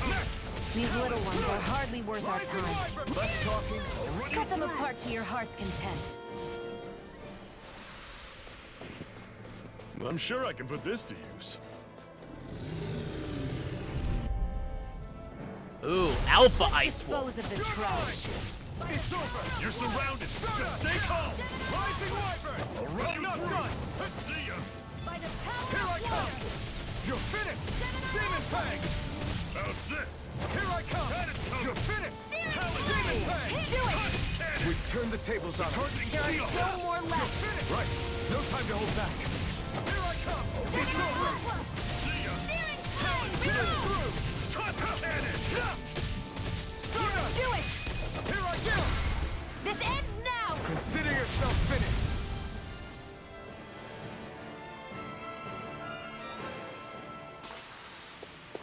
Next! These little ones are hardly worth our Rising time. Wyvern! Less talking, already Cut them apart to your heart's content. I'm sure I can put this to use. Ooh, Alpha Ice Wolf. Dispose of the trash. It's over! You're surrounded. Just stay calm. Rising Wyvern! Already Enough free. done! See ya. By the power Here I of come! water! You're finished! Demon Fang! How's this? Here I come! That is coming. You're finished! We've turned the tables on him. There are still more left. Right. No time to hold back. Here I come! It's over! Do it! Here I go! This ends now! Consider yourself finished.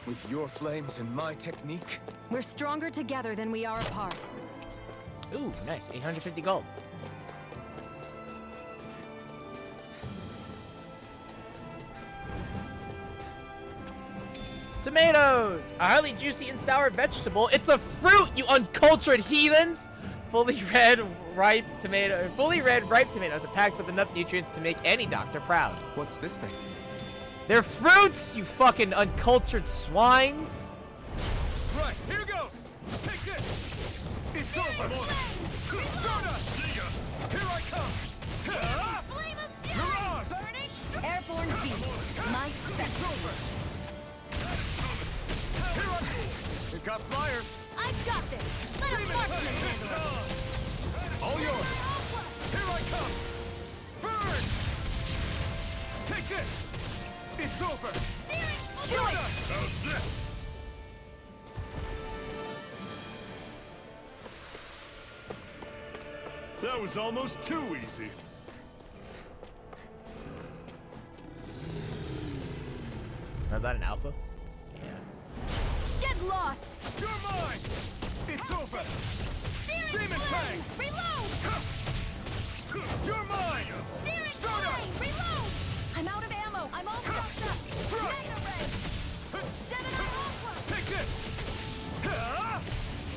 With your flames and my technique, We're stronger together than we are apart. Ooh, nice. 850 gold. Tomatoes! A highly juicy and sour vegetable. It's a fruit, you uncultured heathens! Fully red, ripe tomatoes are packed with enough nutrients to make any doctor proud. What's this thing? They're fruits, you fucking uncultured swines! Right, here goes! Take this! It's over! Stardust! Here I come! Mirage! Airborne beast. My special. they've got flyers. I've got this. Let a marksman handle it. All yours. Here I come! Burn! Take this! It's over! Do it! That was almost too easy. Is that an alpha? Yeah. Get lost! You're mine! It's over! Demon Fang! Reload! You're mine! Stardust! Reload! I'm out of ammo. I'm all stuffed up. Magna Ray! Gemini Alpha! Take this!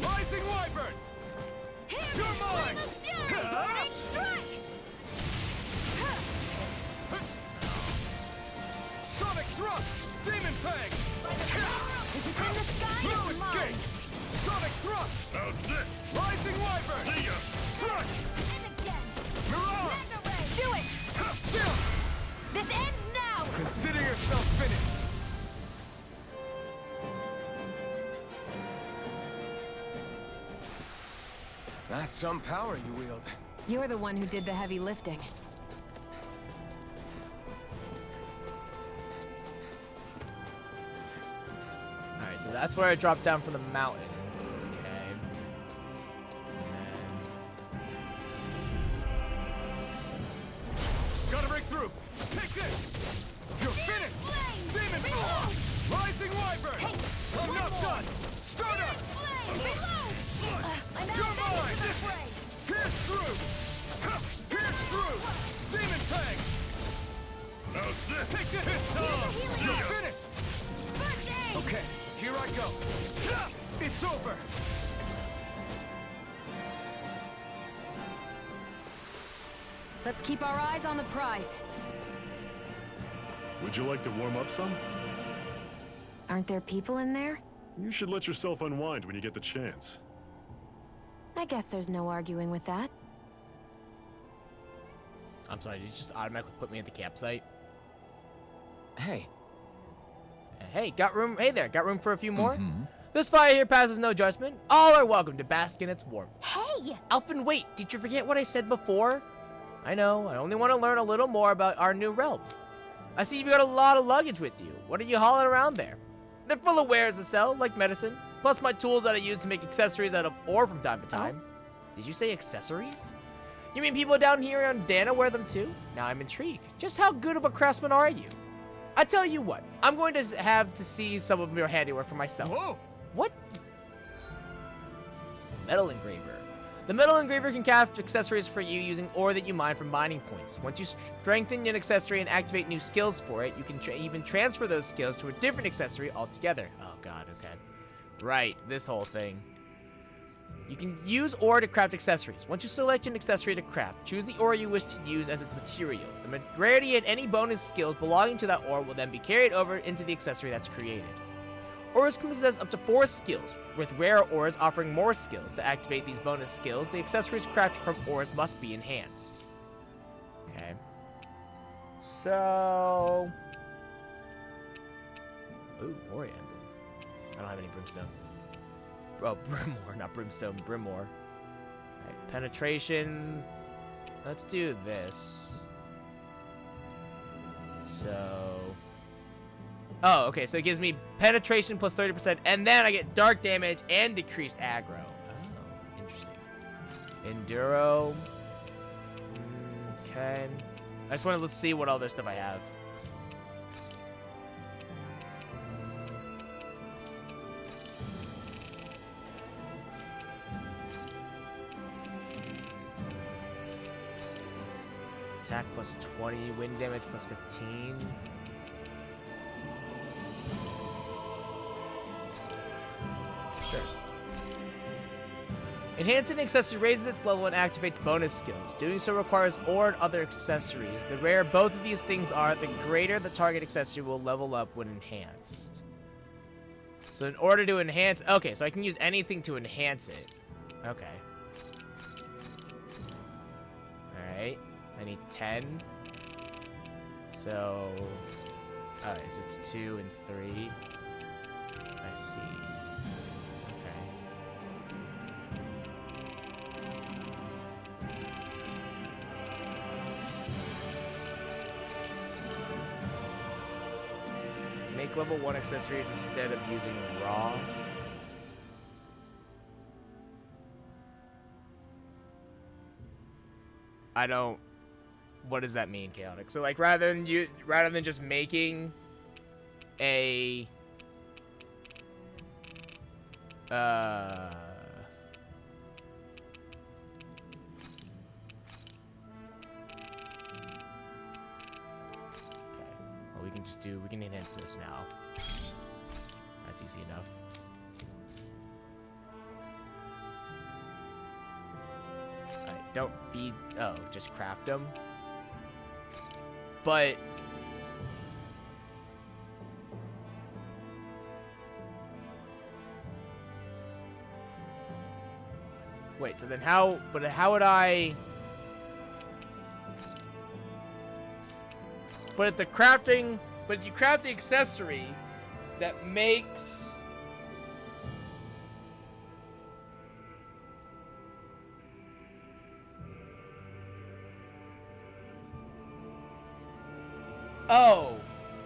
Rising Wyvern! You're mine! Burning Strike! Sonic Thrust! Demon Fang! If it's in the sky, Blue it's mine. Escape! Sonic Thrust! How's this? Rising Wyvern! See ya! Strike! And again. Mirage! Magna Ray! Do it! Still! This ends now! Consider yourself finished. That's some power you wield. You're the one who did the heavy lifting. Alright, so that's where I dropped down from the mountain. Okay. Gotta break through! Take this! You're finished! Demon Flame! Rising Wyvern! I'm not done! Stardust! I'm You're mine! Pierce through! Pierce through! Demon Fang! How's this? Take this! You're finished! Okay, here I go! It's over! Let's keep our eyes on the prize. Would you like to warm up some? Aren't there people in there? You should let yourself unwind when you get the chance. I guess there's no arguing with that. I'm sorry, did you just automatically put me at the campsite? Hey. Hey, got room? Hey there, got room for a few more? This fire here passes no judgment. All are welcome to bask in its warmth. Hey! Alphen, wait, did you forget what I said before? I know, I only want to learn a little more about our new realm. I see you've got a lot of luggage with you. What are you hauling around there? They're full of wares to sell, like medicine, plus my tools that I use to make accessories out of ore from time to time. Did you say accessories? You mean people down here on Dana wear them too? Now I'm intrigued. Just how good of a craftsman are you? I tell you what, I'm going to have to see some of your handiwork for myself. Whoa! What? Metal engraver. The metal engraver can craft accessories for you using ore that you mine from mining points. Once you strengthen an accessory and activate new skills for it, you can even transfer those skills to a different accessory altogether. Oh god, okay. Right, this whole thing. You can use ore to craft accessories. Once you select an accessory to craft, choose the ore you wish to use as its material. The rarity and any bonus skills belonging to that ore will then be carried over into the accessory that's created. Ores can possess up to 4 skills, with rare ores offering more skills. To activate these bonus skills, the accessories crafted from ores must be enhanced. Okay. So... Ooh, Ore Emblem. I don't have any brimstone. Brimore, not Brimstone, Brimore. Alright, penetration. Let's do this. So... Oh, okay, so it gives me penetration plus 30%, and then I get dark damage and decreased aggro. Oh, interesting. Enduro. Okay. I just wanted to see what other stuff I have. Attack plus 20, wind damage plus 15. Sure. Enhancing accessory raises its level and activates bonus skills. Doing so requires ore and other accessories. The rarer both of these things are, the greater the target accessory will level up when enhanced. So in order to enhance... Okay, so I can use anything to enhance it. Okay. Alright. I need 10. So... Alright, so it's 2 and 3. I see. Make level 1 accessories instead of using raw. I don't... What does that mean, Chaotic? So like rather than just making a well, we can enhance this now. That's easy enough. Alright, don't feed, oh, just craft them. But wait, so then how would I... But if you craft the accessory that makes...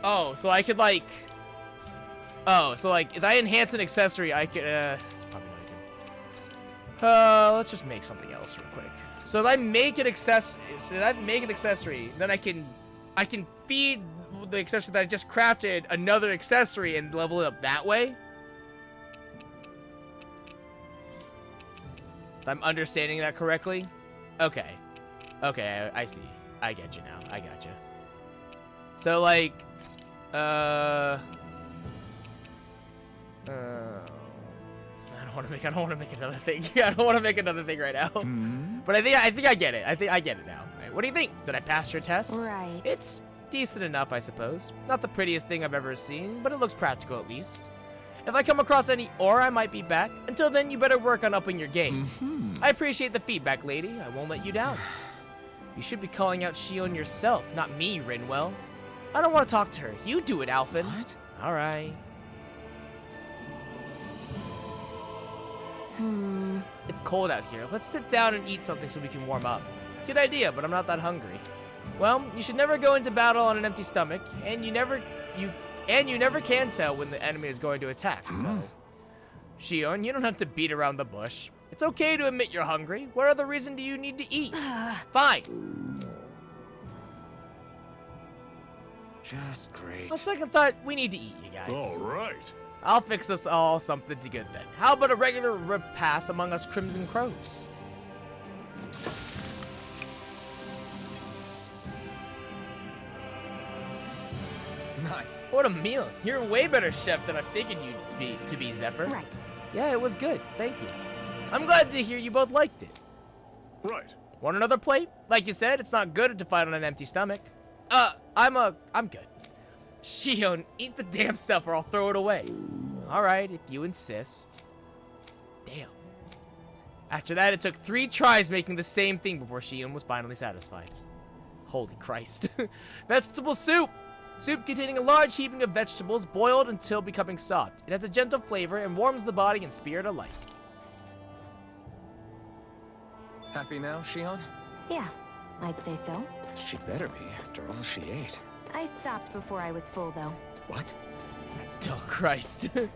Oh, so I could like... Oh, so like, if I enhance an accessory, I could, that's probably what I can... let's just make something else real quick. So if I make an accessory, then I can feed the accessory that I just crafted another accessory and level it up that way. If I'm understanding that correctly. Okay. Okay, I see. I get you now. I got you. So like, I don't want to make another thing. I don't want to make another thing right now. But I think I get it. I think I get it now. Right, what do you think? Did I pass your test? Right. It's decent enough, I suppose. Not the prettiest thing I've ever seen, but it looks practical at least. If I come across any ore, I might be back. Until then, you better work on upping your game. I appreciate the feedback, lady. I won't let you down. You should be calling out Shion yourself, not me, Rinwell. I don't want to talk to her. You do it, Alphen. What? All right. It's cold out here. Let's sit down and eat something so we can warm up. Good idea, but I'm not that hungry. Well, you should never go into battle on an empty stomach, and you never can tell when the enemy is going to attack. So, Shion, you don't have to beat around the bush. It's okay to admit you're hungry. What other reason do you need to eat? Fine. Just great. On second thought, we need to eat, you guys. All right. I'll fix us all something to good then. How about a regular repast among us Crimson Crows? Nice. What a meal. You're a way better chef than I figured you'd be, Zephyr. Right. Yeah, it was good. Thank you. I'm glad to hear you both liked it. Right. Want another plate? Like you said, it's not good to fight on an empty stomach. I'm good. Shion, eat the damn stuff or I'll throw it away. Alright, if you insist. Damn. After that, it took 3 tries making the same thing before Shion was finally satisfied. Holy Christ. Vegetable soup! Soup containing a large heaping of vegetables boiled until becoming soft. It has a gentle flavor and warms the body and spirit alike. Happy now, Shion? Yeah, I'd say so. She better be, after all she ate. I stopped before I was full, though. What? Oh, Christ. Alright,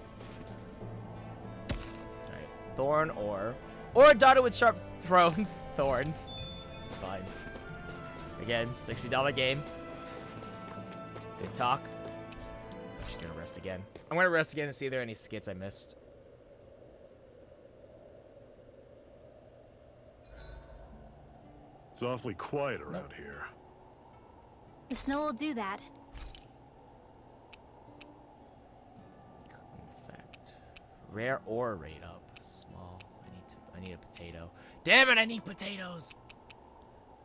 thorn or a daughter with sharp thorns. It's fine. Again, $60 game. Good talk. I'm just gonna rest again. I'm gonna rest again and see if there are any skits I missed. It's awfully quiet around here. The snow will do that. Effect. Rare ore rate up. Small. I need a potato. Damn it, I need potatoes!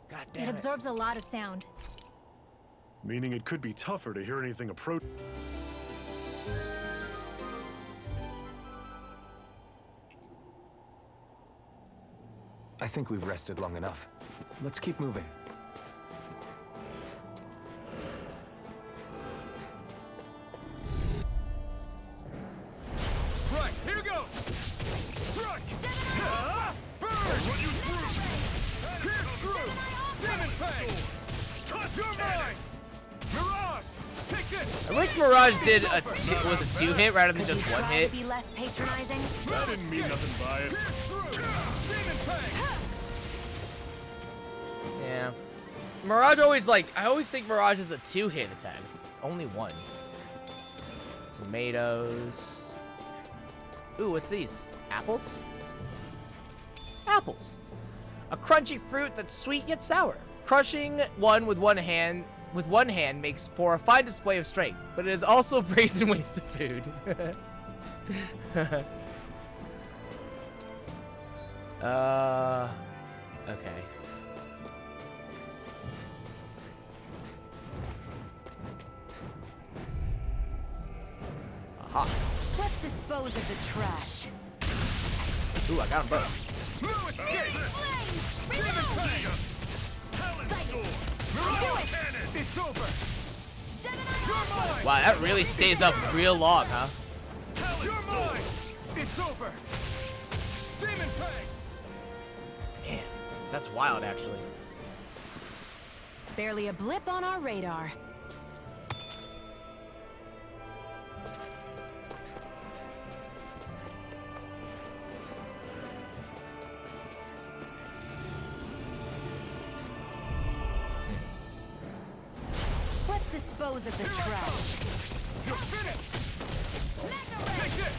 God damn it. It absorbs a lot of sound. Meaning it could be tougher to hear anything approach. I think we've rested long enough. Let's keep moving. Right, here goes! Strike! Burn! Run you through! Pierce through! Demon Fang! Touch your mind! Mirage! Take it! I wish Mirage did was a 2-hit rather than just 1 hit. Be less patronizing. I didn't mean nothing by it. Pierce through! Demon Fang! Yeah. Mirage always I always think Mirage is a 2-hit attack. It's only 1. Tomatoes. Ooh, what's these? Apples? Apples. A crunchy fruit that's sweet yet sour. Crushing one with one hand makes for a fine display of strength, but it is also a brazen waste of food. Okay. Aha. Let's dispose of the trash. Ooh, I got them both. No escape! Demon Fang! Talent Storm! Mirage! It's over! You're mine! Wow, that really stays up real long, huh? You're mine! It's over! Demon Fang! Man, that's wild, actually. Barely a blip on our radar. Let's dispose of the trash. You're finished! Take this!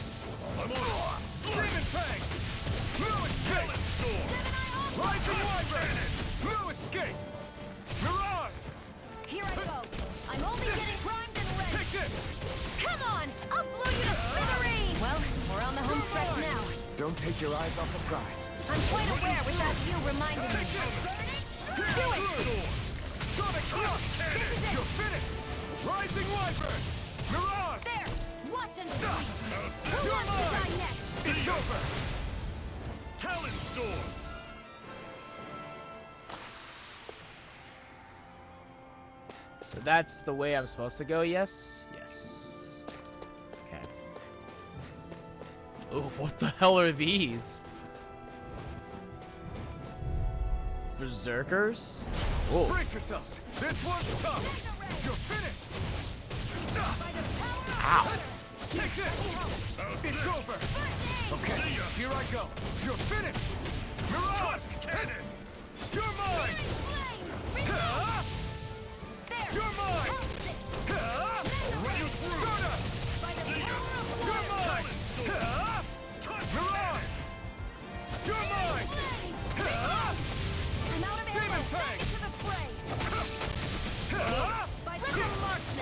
I'm on! Demon Fang! No escape! Rising Wyvern! No escape! Mirage! Here I go. I'm only getting primed and ready. Take this! Come on! I'll blow you to smithereens! Well, we're on the home stretch now. Don't take your eyes off the prize. I'm quite aware without you reminding me. Do it! Sonic Truck! You're finished! Rising Wyvern! Mirage! There! Watch and see! Who You're wants to die mine! next? It's over! Talon Storm! So that's the way I'm supposed to go, yes? Yes. Okay. Oh, what the hell are these? Berserkers? Whoa. Brace yourselves! This one's tough! You're finished! Ow. Take this! It's over! Okay, here I go! You're finished! Mirage! Cannon! You're mine! Huh? You're mine! Huh? I'll run you through! You're mine! Huh? Mirage! You're mine! Huh? I'm out of Demon ammo. Fang! To the fray. Huh?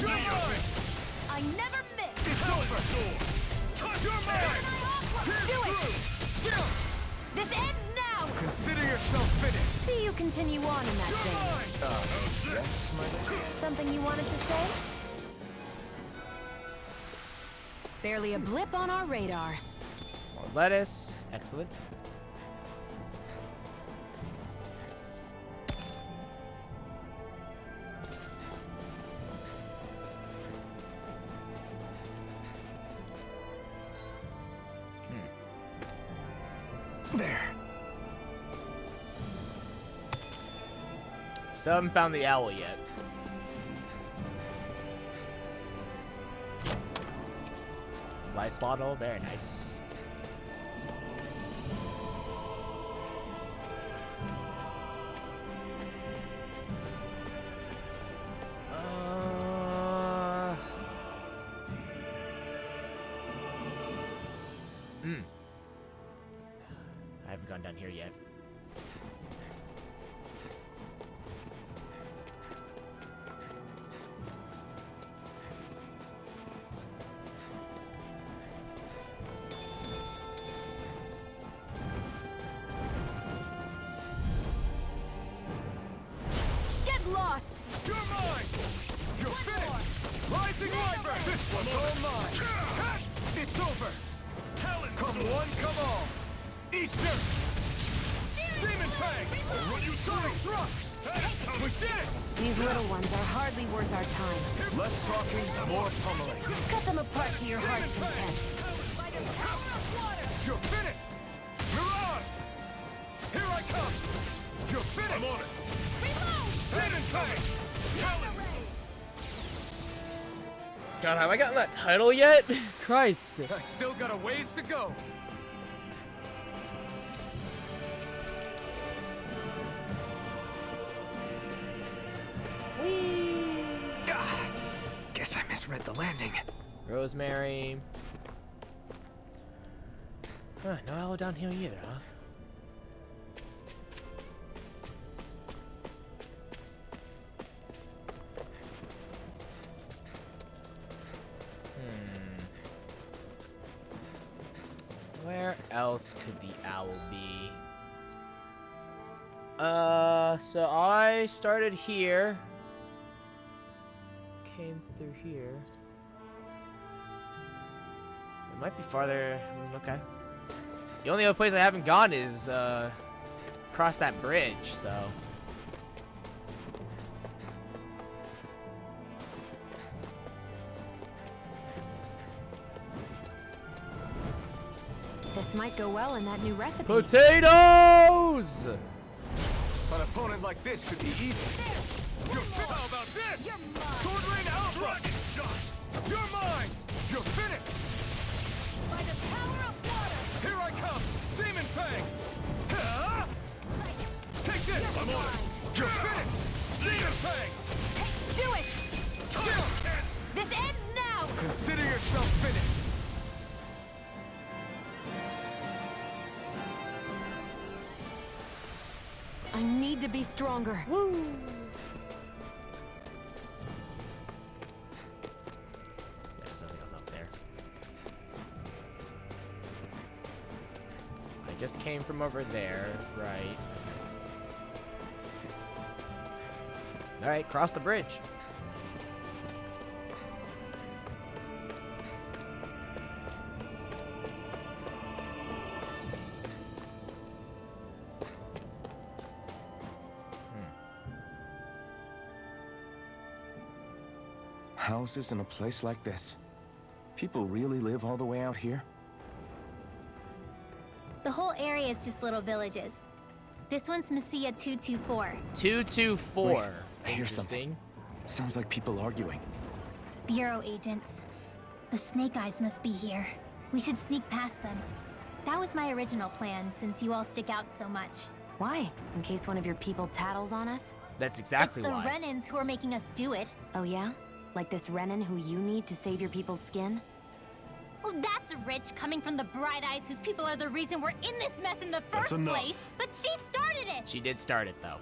You're mine! I never miss. It's over! You're mine! Do it. This ends now. Consider yourself finished! See you continue on in that You're vein. mine! Yes, my lady. Something you wanted to say? Barely a blip on our radar. More lettuce. Excellent. There. Still haven't found the owl yet. Life bottle, very nice. I haven't gone down here yet. Get lost! You're mine! You're finished! Rising Viper! This one's all mine! It's over! Talon come one, come all! Easter! Demon Fang! I'll run you through! Thrust! We did it! These little ones are hardly worth our time. Less talking, more pummeling. Cut them apart to your heart's content. You're finished! Mirage! Here I come! You're finished! I'm on it! Demon Fang! Talon! God, have I gotten that title yet? Christ. I still got a ways to go. Whee! Guess I misread the landing. Rosemary. Huh, no owl down here either, huh? Where else could the owl be? So I started here. Came through here. It might be farther. Okay. The only other place I haven't gone is, across that bridge, so. This might go well in that new recipe. Potatoes! An opponent like this should be easy. How about this? Sword Rain Alpha! Dragon Shot! You're mine! You're finished! By the power of water! Here I come! Demon Fang! Ha! Take this! I'm on it! You're finished! Demon Fang! Do it! This ends now! Consider yourself finished. I need to be stronger. Woo! Yeah, there's something else up there. I just came from over there, right? Alright, cross the bridge. Houses in a place like this. People really live all the way out here? The whole area is just little villages. This one's Messiah 224. 224. Wait, I hear something. Interesting. Sounds like people arguing. Bureau agents. The Snake Eyes must be here. We should sneak past them. That was my original plan, since you all stick out so much. Why? In case one of your people tattles on us? That's exactly It's the why. Renans who are making us do it. Oh yeah? Like this Renan who you need to save your people's skin? Well, that's rich coming from the Bright Eyes whose people are the reason we're in this mess in the That's first enough. place. But she started it! She did start it, though.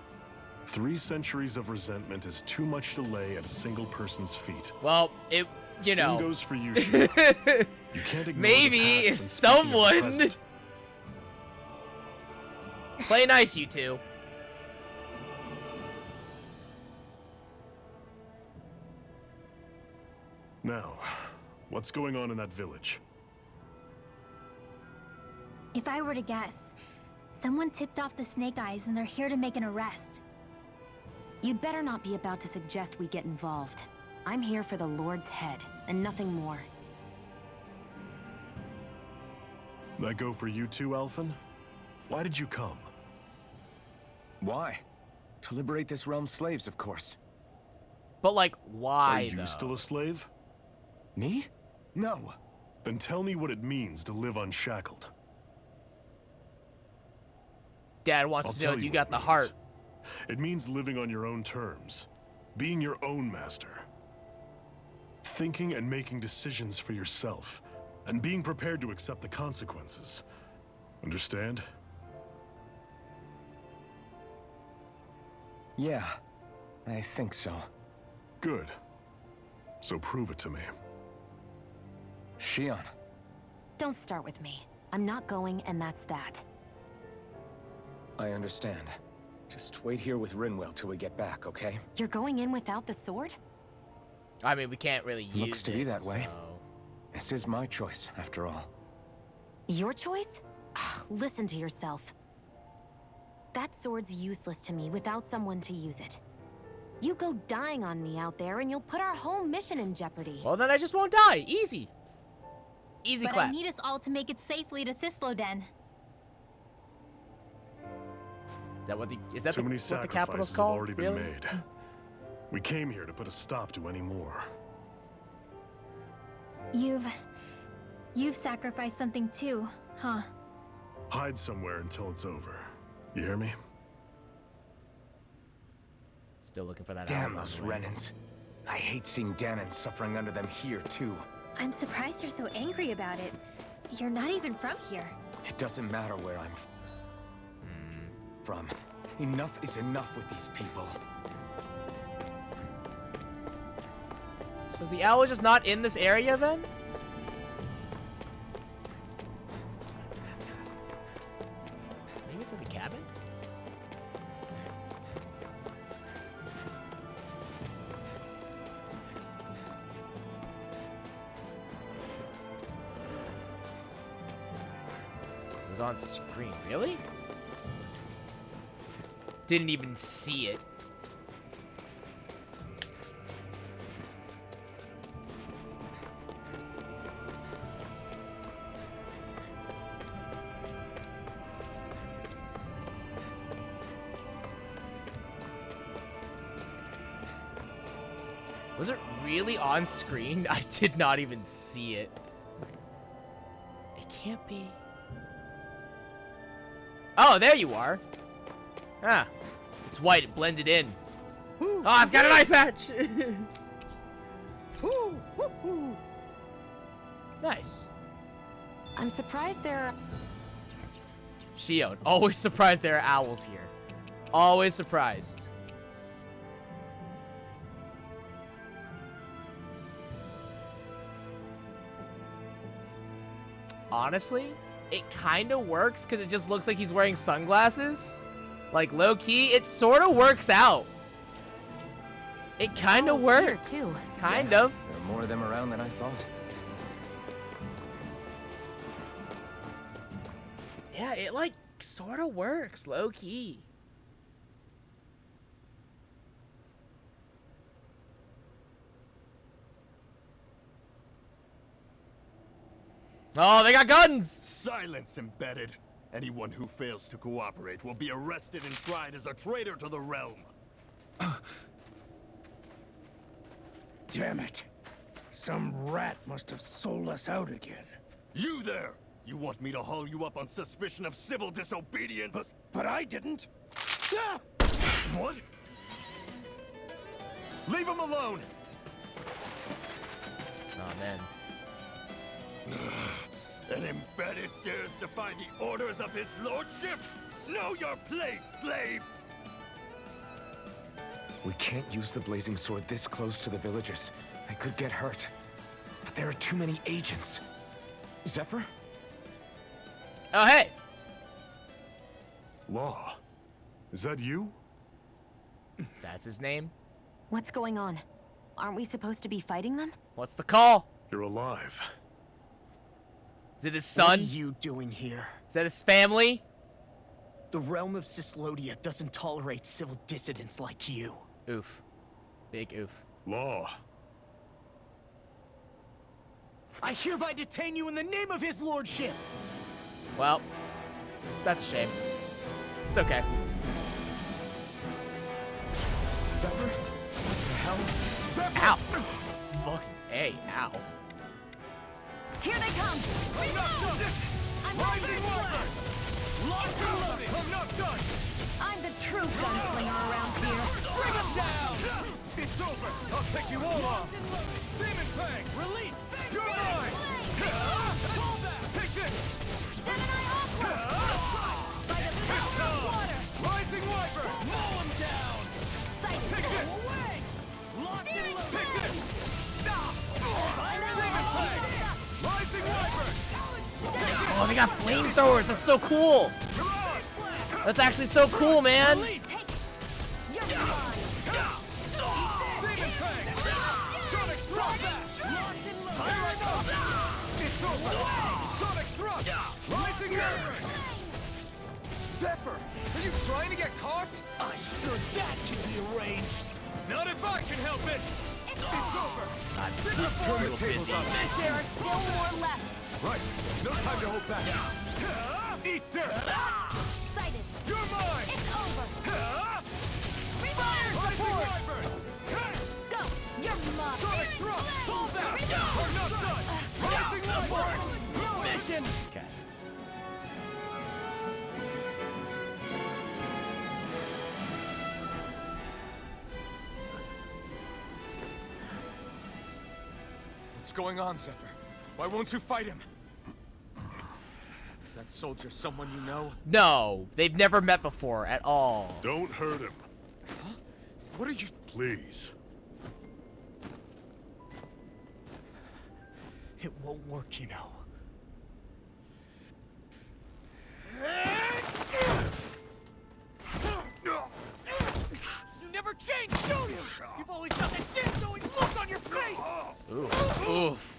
3 centuries of resentment is too much to lay at a single person's feet. Well, you Same know. goes for you, Shiva. You can't ignore Maybe the past if when speaking of the someone present. play nice, you two. Now, what's going on in that village? If I were to guess, someone tipped off the Snake Eyes and they're here to make an arrest. You'd better not be about to suggest we get involved. I'm here for the Lord's head, and nothing more. That go for you too, Alphen? Why did you come? Why? To liberate this realm's slaves, of course. But like, Are why you though? still a slave? Me? No. Then tell me what it means to live unshackled. Dad wants I'll to know tell if you what got it the means. heart. It means living on your own terms. Being your own master. Thinking and making decisions for yourself. And being prepared to accept the consequences. Understand? Yeah, I think so. Good. So prove it to me. Shion. Don't start with me. I'm not going, and that's that. I understand. Just wait here with Rinwell till we get back, okay? You're going in without the sword? I mean, we can't really use it. Looks to be that way. so- This is my choice, after all. Your choice? Listen to yourself. That sword's useless to me without someone to use it. You go dying on me out there and you'll put our whole mission in jeopardy. Well, then I just won't die. Easy. Easy But clap. I need us all to make it safely to Sisloden. Is that what the Too many what the capital's sacrifices have called? already been Really? made. We came here to put a stop to any more. You've sacrificed something too, huh? Hide somewhere until it's over. You hear me? Still looking for that. Damn album, those by the way. Renans. I hate seeing Danon suffering under them here, too. I'm surprised you're so angry about it. You're not even from here. It doesn't matter where I'm from. Enough is enough with these people. So is the owl just not in this area then? Maybe it's in the cabin? It was on screen, really? Didn't even see it. Was it really on screen? I did not even see it. It can't be. Oh, there you are. Ah, it's white. It blended in. Oh, I've got an eye patch. Nice. I'm surprised there are... Shion, always surprised there are owls here. Always surprised. Honestly, it kind of works because it just looks like he's wearing sunglasses. Like, low-key, it sort of works out. It kind of Owls here, works. too. Kind Yeah, of. There are more of them around than I thought. Yeah, it, like, sort of works, low-key. Oh, they got guns! Silence, embedded. Anyone who fails to cooperate will be arrested and tried as a traitor to the realm. Damn it. Some rat must have sold us out again. You there! You want me to haul you up on suspicion of civil disobedience? But I didn't. Ah! What? Leave him alone! Oh, man. An embedded dares defy the orders of his lordship? Know your place, slave! We can't use the blazing sword this close to the villagers. They could get hurt. But there are too many agents. Zephyr? Oh, hey! Law. Is that you? That's his name. What's going on? Aren't we supposed to be fighting them? What's the call? You're alive. Is it his What son? are you doing here? Is that his family? The realm of Cislodia doesn't tolerate civil dissidents like you. Oof. Big oof. Law. I hereby detain you in the name of his lordship! Well, That's a shame. It's okay. Zephyr? What the hell? Zephyr! Ow! Fucking A, ow. Here they come! I'm not done! I'm Rising Wiper! Locked and loaded! I'm not done! I'm the true gunslinger around here. Bring him down! It's over! I'll take you all on! Demon Fang! Release! You're mine! Hold that! Take this! Gemini Aqua! By the power of water! Rising Wiper! Mow him down! Sight Take this! away! Locked and Demon loaded! Take this! Fang! Demon Fang! Rising Wiper! Oh, they got flamethrowers. That's so cool. That's actually so cool, man. Demon Fang! Sonic Thrust! Locked and loaded! Here I go! It's over! Sonic Thrust! Rising Wiper! Zephyr! Are you trying to get caught? I'm sure that can be arranged. Not if I can help it! It's over! I'm real busy. There are still more left. Right, no time to hold back. Eat dirt! Sighted. You're mine! It's over. Fire support! Go. You're mine. Sonic Thrust! Fall back! We're not done! Rising Wiper! Mission! Okay. What's going on, Zephyr? Why won't you fight him? Is that soldier someone you know? No, they've never met before at all. Don't hurt him. Huh? What are you... Please. It won't work, you know. You never change, do you? You've always got that damn-knowing look on your face! Oof. Oof.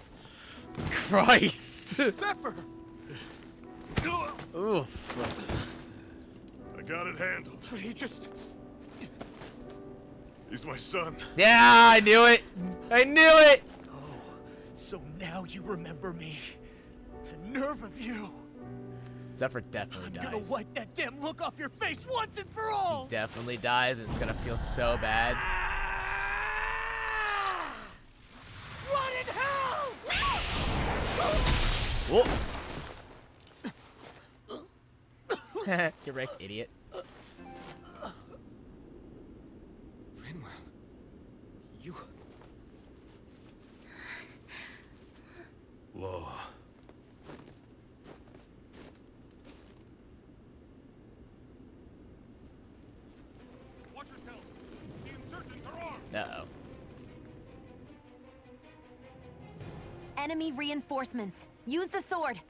Christ. Zephyr! Oof. I got it handled. But he just... He's my son. Yeah, I knew it. I knew it. Oh, so now you remember me. The nerve of you. Zephyr definitely I'm gonna dies. wipe that damn look off your face once and for all! Definitely dies, and it's gonna feel so bad. Run in hell! Whoa. Get wrecked, idiot. Rinwell. You... Law. Watch yourselves. The insurgents are armed. Uh-oh. Enemy reinforcements. Use the sword.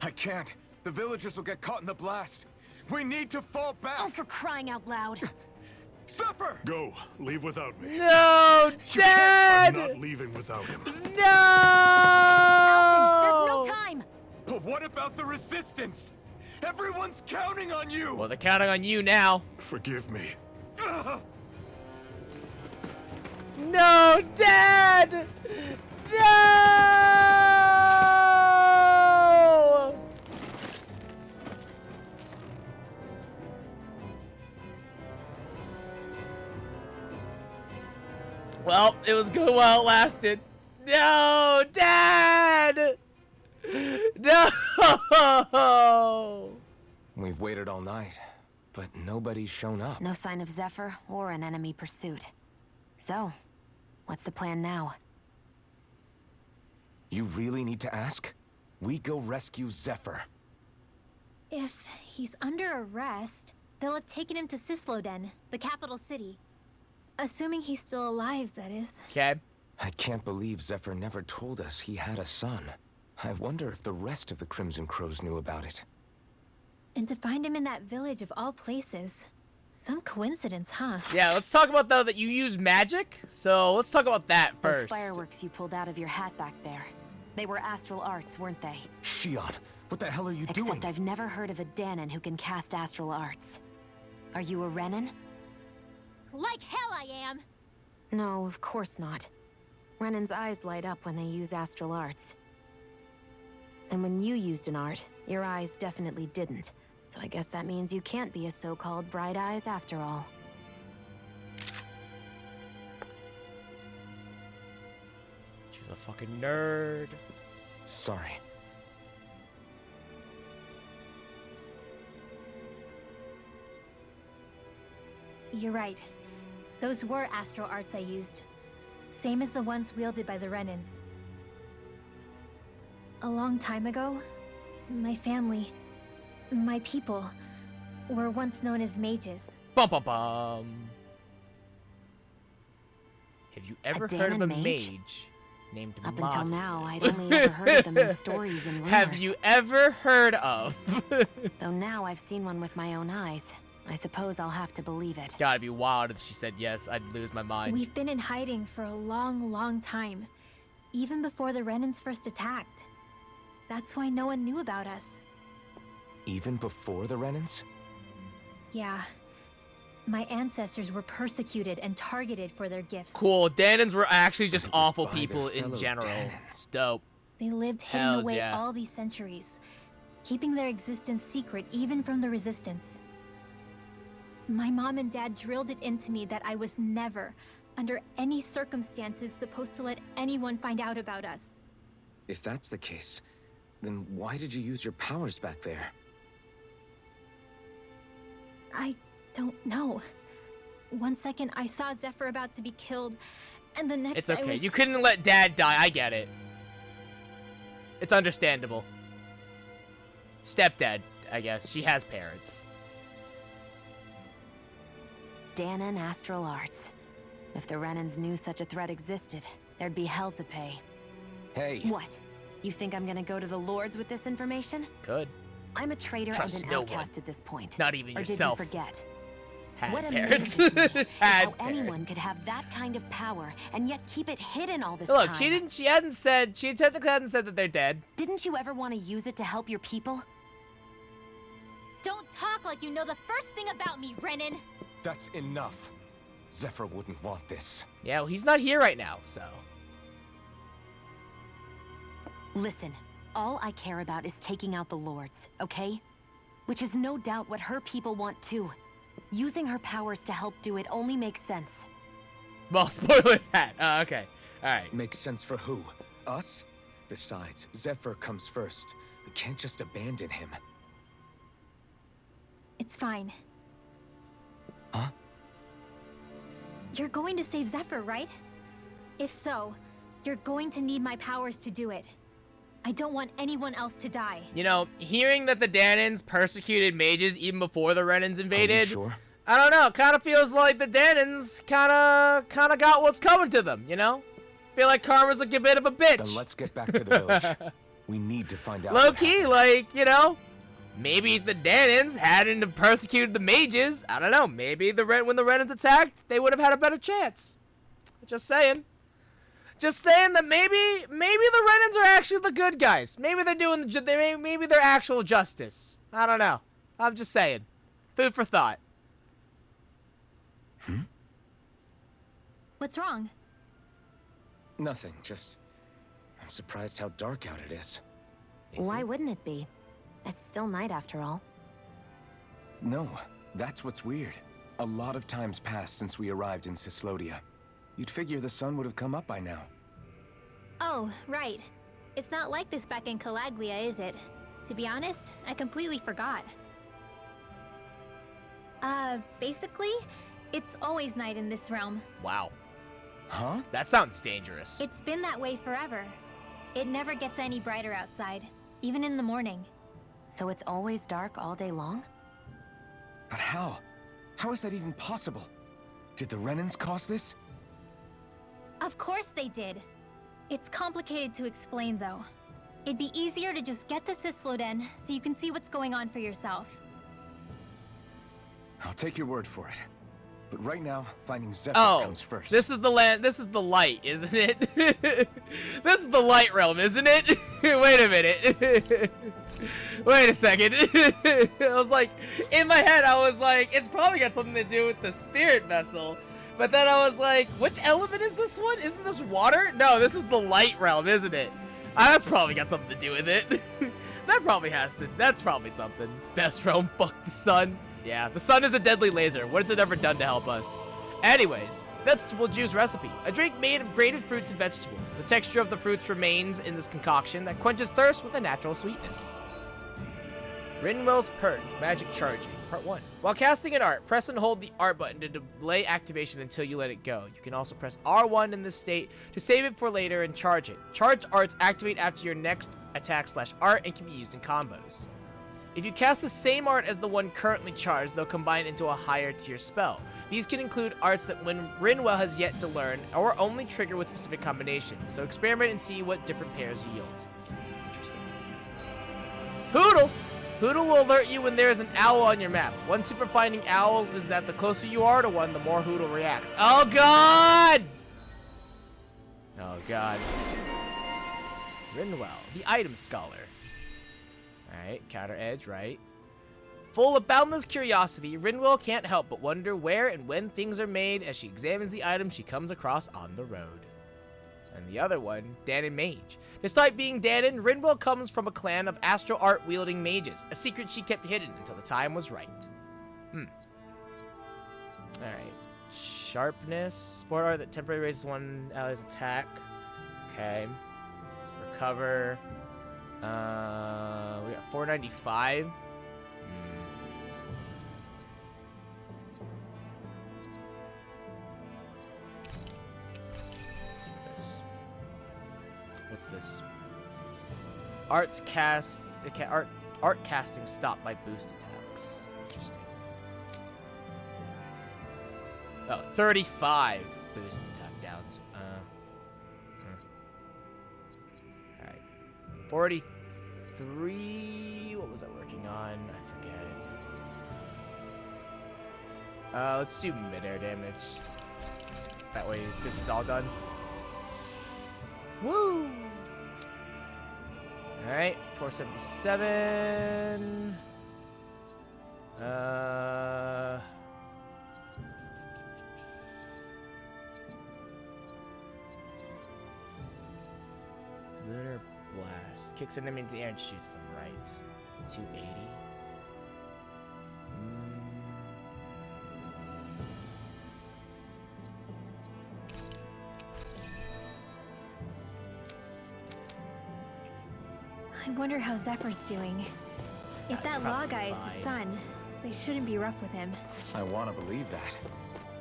I can't. The villagers will get caught in the blast. We need to fall back. Oh, for crying out loud. Zephyr! Go. Leave without me. No, Dad! I'm not leaving without him. No! Alton, there's no time. But what about the resistance? Everyone's counting on you! Well, they're counting on you now. Forgive me. No, Dad! No! Well, it was good while it lasted. No, Dad! No! We've waited all night, but nobody's shown up. No sign of Zephyr or an enemy pursuit. So, what's the plan now? You really need to ask? We go rescue Zephyr. If he's under arrest, they'll have taken him to Cisloden, the capital city. Assuming he's still alive, that is. Okay. I can't believe Zephyr never told us he had a son. I wonder if the rest of the Crimson Crows knew about it. And to find him in that village of all places. Some coincidence, huh? Yeah, let's talk about, though, that you use magic. So let's talk about that Those first. fireworks you pulled out of your hat back there. They were astral arts, weren't they? Shion, what the hell are you Except doing? I've never heard of a Danon who can cast astral arts. Are you a Renan? Like hell I am! No, of course not. Renan's eyes light up when they use astral arts. And when you used an art, your eyes definitely didn't. So I guess that means you can't be a so-called Bright Eyes after all. She's a fucking nerd. Sorry. You're right. Those were astral arts I used. Same as the ones wielded by the Renans. A long time ago, my family, my people, were once known as mages. Bum bum bum. Have you ever heard of a mage named Up Magi? until now, I'd only ever heard of them in stories and rumors. Have you ever heard of? Though now I've seen one with my own eyes. I suppose I'll have to believe it. Gotta be wild if she said yes. I'd lose my mind. We've been in hiding for a long, long time. Even before the Renans first attacked. That's why no one knew about us. Even before the Renans? Yeah. My ancestors were persecuted and targeted for their gifts. Cool. Danans were actually just It was awful by their people in fellow general. Danans. Dope. They lived hidden Hells away yeah. all these centuries, keeping their existence secret even from the Resistance. My mom and dad drilled it into me that I was never, under any circumstances, supposed to let anyone find out about us. If that's the case, then why did you use your powers back there? I don't know. One second I saw Zephyr about to be killed, and the next It's I okay. was... You couldn't let Dad die. I get it. It's understandable. Stepdad, I guess. She has parents. Danan Astral Arts. If the Renans knew such a threat existed, there'd be hell to pay. Hey. What? You think I'm gonna go to the Lords with this information? Good. I'm a traitor Trust and an no outcast one. at this point. Not even or yourself. Did you forget? Had What parents. amazes me is Had how anyone parents. could have that kind of power and yet keep it hidden all this Look, time. she hadn't said, she technically hasn't said that they're dead. Didn't you ever want to use it to help your people? Don't talk like you know the first thing about me, Renan! That's enough. Zephyr wouldn't want this. Yeah, well, he's not here right now, so. Listen, all I care about is taking out the Lords, okay? Which is no doubt what her people want too. Using her powers to help do it only makes sense. Well, spoilers hat. Okay. Alright. Makes sense for who? Us? Besides, Zephyr comes first. We can't just abandon him. It's fine. Huh? You're going to save Zephyr, right? If so, you're going to need my powers to do it. I don't want anyone else to die. You know, hearing that the Danans persecuted mages even before the Renans invaded, Are you sure? I don't know, kind of feels like the Danans kind of got what's coming to them, you know? Feel like Karma's like a bit of a bitch. Then let's get back to the village. We need to find out. Low what key, happened. like, you know, maybe if the Danans hadn't have persecuted the mages, I don't know, maybe when the Renans attacked, they would have had a better chance. Just saying. Just saying that maybe the Renans are actually the good guys. Maybe they're doing maybe they're actual justice. I don't know. I'm just saying. Food for thought. What's wrong? Nothing, just... I'm surprised how dark out it is. Why wouldn't it be? It's still night after all. No, that's what's weird. A lot of time's passed since we arrived in Cislodia. You'd figure the sun would have come up by now. Oh, right. It's not like this back in Calaglia, is it? To be honest, I completely forgot. Basically, it's always night in this realm. Wow. Huh? That sounds dangerous. It's been that way forever. It never gets any brighter outside, even in the morning. So it's always dark all day long? But how? How is that even possible? Did the Renans cause this? Of course they did. It's complicated to explain, though. It'd be easier to just get to Cisloden so you can see what's going on for yourself. I'll take your word for it. But right now, finding Zephyr comes first. This is the land. This is the light, isn't it? This is the light realm, isn't it? Wait a minute. Wait a second. I was like, in my head, I was like, it's probably got something to do with the spirit vessel. But then I was like, which element is this one? Isn't this water? No, this is the light realm, isn't it? That's probably got something to do with it. That probably has to. That's probably something. Best realm, fuck the sun. Yeah, the sun is a deadly laser. What has it ever done to help us? Anyways, vegetable juice recipe. A drink made of grated fruits and vegetables. The texture of the fruits remains in this concoction that quenches thirst with a natural sweetness. Rinwell's Purge, Magic Charging, Part 1. While casting an art, press and hold the art button to delay activation until you let it go. You can also press R1 in this state to save it for later and charge it. Charged arts activate after your next attack/art and can be used in combos. If you cast the same art as the one currently charged, they'll combine into a higher tier spell. These can include arts that Rinwell has yet to learn or only trigger with specific combinations, so experiment and see what different pairs yield. Interesting. Hootle! Hootle will alert you when there is an owl on your map. One tip for finding owls is that the closer you are to one, the more Hootle reacts. Oh god! Oh god. Rinwell, the item scholar. Alright, counter edge, right? Full of boundless curiosity, Rinwell can't help but wonder where and when things are made as she examines the items she comes across on the road. And the other one, Danon Mage. Despite being Danon, Rinwell comes from a clan of astral art-wielding mages, a secret she kept hidden until the time was right. Alright. Sharpness. Sport art that temporarily raises one ally's attack. Okay. Recover. We got 495. Take this. What's this? Arts cast. Art casting stopped by boost attacks. Interesting. Oh, 35 boost attack downs. Alright. 43. What was I working on? I forget. Let's do mid-air damage. That way, this is all done. Woo! Alright, 477. Lunar Blast. Kicks an enemy into the air and shoots them right. 280. I wonder how Zephyr's doing. If that law guy is his son, they shouldn't be rough with him. I want to believe that.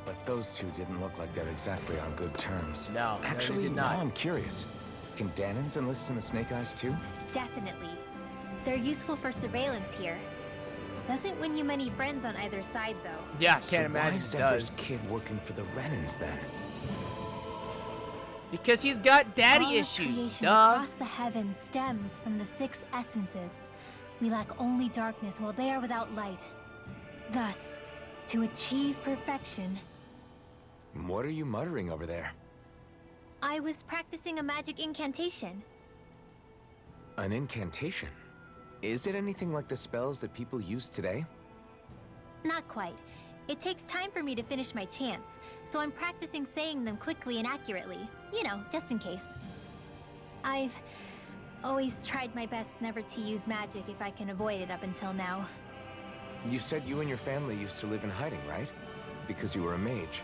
But those two didn't look like they're exactly on good terms. No, actually, they did not. Now I'm curious. Can Danons enlist in the Snake Eyes too? Definitely. They're useful for surveillance here. Doesn't win you many friends on either side, though. Yeah, can't imagine why it Zephyr's does. kid working for the Renans then? Because he's got daddy All issues, creation duh. across the heavens stems from the 6 essences. We lack only darkness while they are without light. Thus, to achieve perfection... What are you muttering over there? I was practicing a magic incantation. An incantation? Is it anything like the spells that people use today? Not quite. It takes time for me to finish my chants, so I'm practicing saying them quickly and accurately. You know, just in case. I've always tried my best never to use magic if I can avoid it up until now. You said you and your family used to live in hiding, right? Because you were a mage.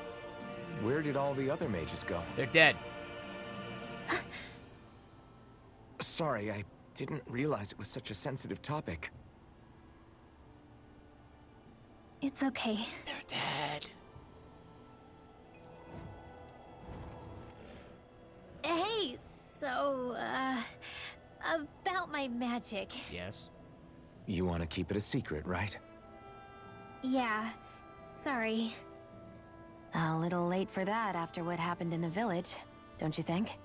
Where did all the other mages go? They're dead. Sorry, I didn't realize it was such a sensitive topic. It's okay. They're dead. Hey, so, about my magic. Yes. You want to keep it a secret, right? Yeah, sorry. A little late for that after what happened in the village, don't you think?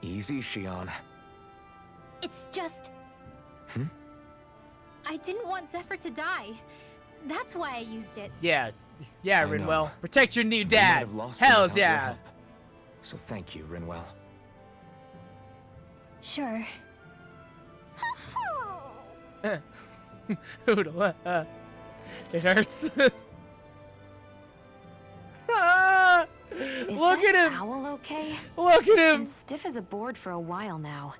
Easy, Shion. It's just... I didn't want Zephyr to die. That's why I used it. Yeah, I Rinwell. know. Protect your new We might dad. have lost him Hells without your yeah. help. So thank you, Rinwell. Sure. Hoodle. It hurts. Ah, Is look that at him. owl okay? Look at him. Been stiff as a board for a while now.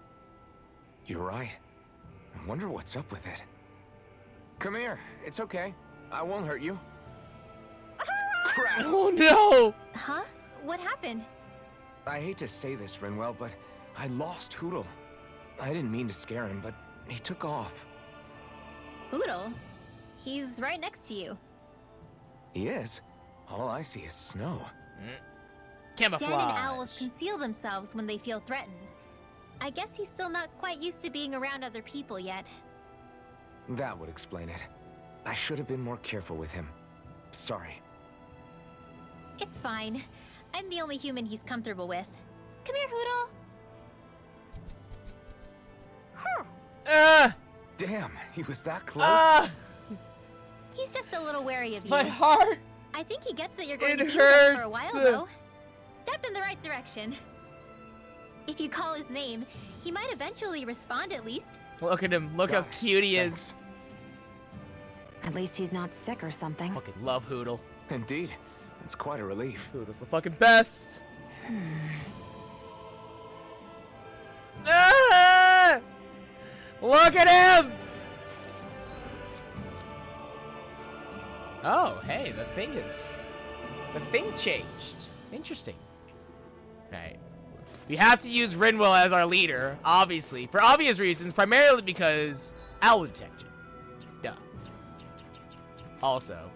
You're right. I wonder what's up with it. Come here. It's okay. I won't hurt you. Crap! Oh no! Huh? What happened? I hate to say this, Rinwell, but I lost Hootle. I didn't mean to scare him, but he took off. Hootle? He's right next to you. He is? All I see is snow. Camouflage. Den and owls conceal themselves when they feel threatened. I guess he's still not quite used to being around other people yet. That would explain it. I should have been more careful with him. Sorry. It's fine. I'm the only human he's comfortable with. Come here, Hootle. Damn, he was that close? He's just a little wary of you. My heart! I think he gets that you're going It to be with him for a while, hurts. though. Step in the right direction. If you call his name, he might eventually respond at least. Look at him. Look how cute he is. At least he's not sick or something. Fucking love Hootle. Indeed. It's quite a relief. Hootle's the fucking best. Ah! Look at him! Oh, hey, the thing changed. Interesting. Alright. We have to use Rinwell as our leader, obviously. For obvious reasons, primarily because owl detection. Duh. Also.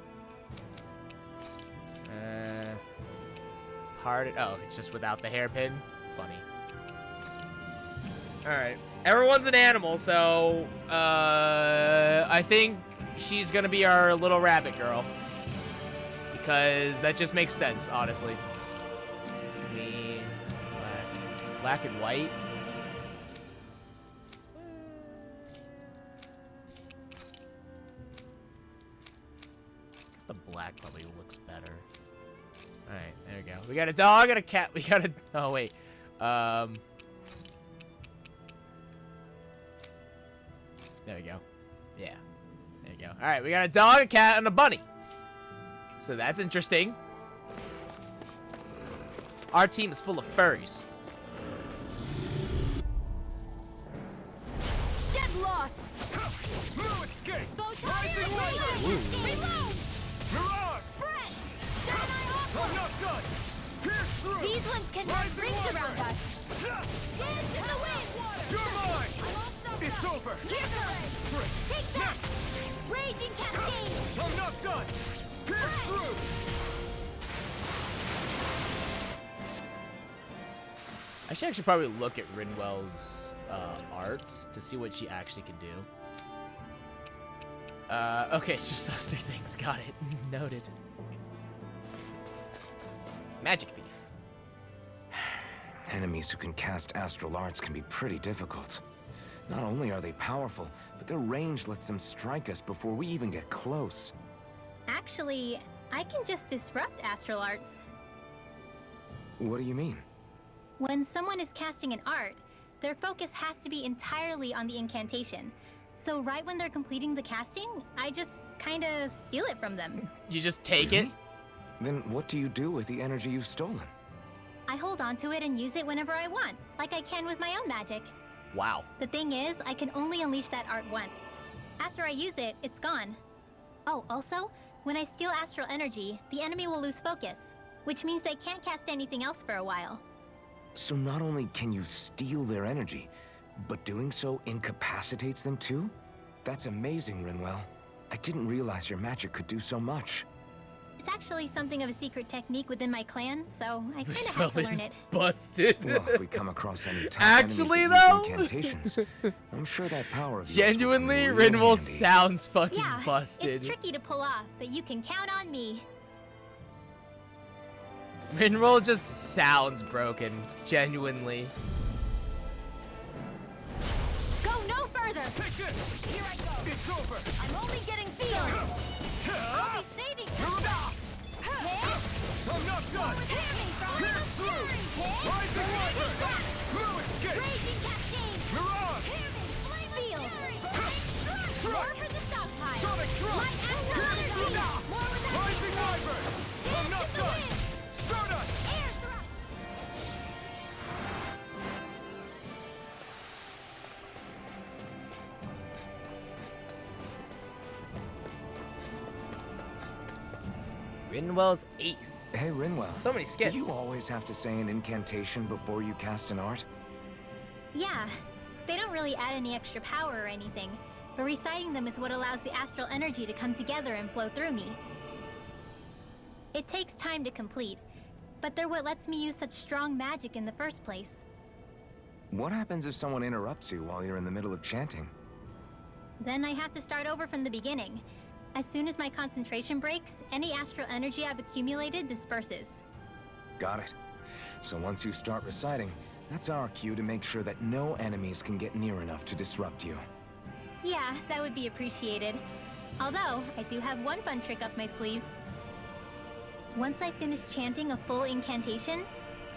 Oh, it's just without the hairpin? Funny. Alright. Everyone's an animal, so, I think she's gonna be our little rabbit girl. Because that just makes sense, honestly. Green, black and white. I guess the black probably looks better. Alright, there we go. We got a dog and a cat. We got a... Oh, wait. There we go. Yeah. There we go. Alright, we got a dog, a cat, and a bunny. So that's interesting. Our team is full of furries. Get lost! No escape! Rising Reload! Mirage! I'm not done! Pierce through! These ones can run rings around us. Dance in the wind! You're mine! It's over! Take that! Raging cascade! I'm not done! Pierce through! I should actually probably look at Rinwell's arts to see what she actually can do. Okay, just those three things. Got it. Noted. Magic Thief. Enemies who can cast astral arts can be pretty difficult. Not only are they powerful, but their range lets them strike us before we even get close. Actually, I can just disrupt astral arts. What do you mean? When someone is casting an art, their focus has to be entirely on the incantation. So right when they're completing the casting, I just kinda steal it from them. You just take it? Then what do you do with the energy you've stolen? I hold on to it and use it whenever I want, like I can with my own magic. Wow. The thing is, I can only unleash that art once. After I use it, it's gone. Oh, also, when I steal astral energy, the enemy will lose focus, which means they can't cast anything else for a while. So not only can you steal their energy, but doing so incapacitates them too? That's amazing, Rinwell. I didn't realize your magic could do so much. It's actually something of a secret technique within my clan, so I kinda had to learn it. Busted. Well, if we come across any tough Actually, enemies that use though? incantations, I'm sure that power of yours Genuinely, will come in real Rinwell handy. sounds fucking Yeah, busted. it's tricky to pull off, but you can count on me. Rinwell just sounds broken. Genuinely. Go no further! Take this! Here I go! It's over! I'm only getting sealed! I'll be saving you! I'm not done! Pierce through! Rising Wyvern! No escape! Raging cascade! Mirage! Sealed! More for the stockpile! Sonic Thrust! Light astral Pierce through! energy! More with that Rising Wyvern! I'm not done! Start us! Air thrust! Rinwell's ace. Hey, Rinwell. So many skits. Do you always have to say an incantation before you cast an art? Yeah, they don't really add any extra power or anything, but reciting them is what allows the astral energy to come together and flow through me. It takes time to complete, but they're what lets me use such strong magic in the first place. What happens if someone interrupts you while you're in the middle of chanting? Then I have to start over from the beginning. As soon as my concentration breaks, any astral energy I've accumulated disperses. Got it. So once you start reciting, that's our cue to make sure that no enemies can get near enough to disrupt you. Yeah, that would be appreciated. Although, I do have one fun trick up my sleeve. Once I finish chanting a full incantation,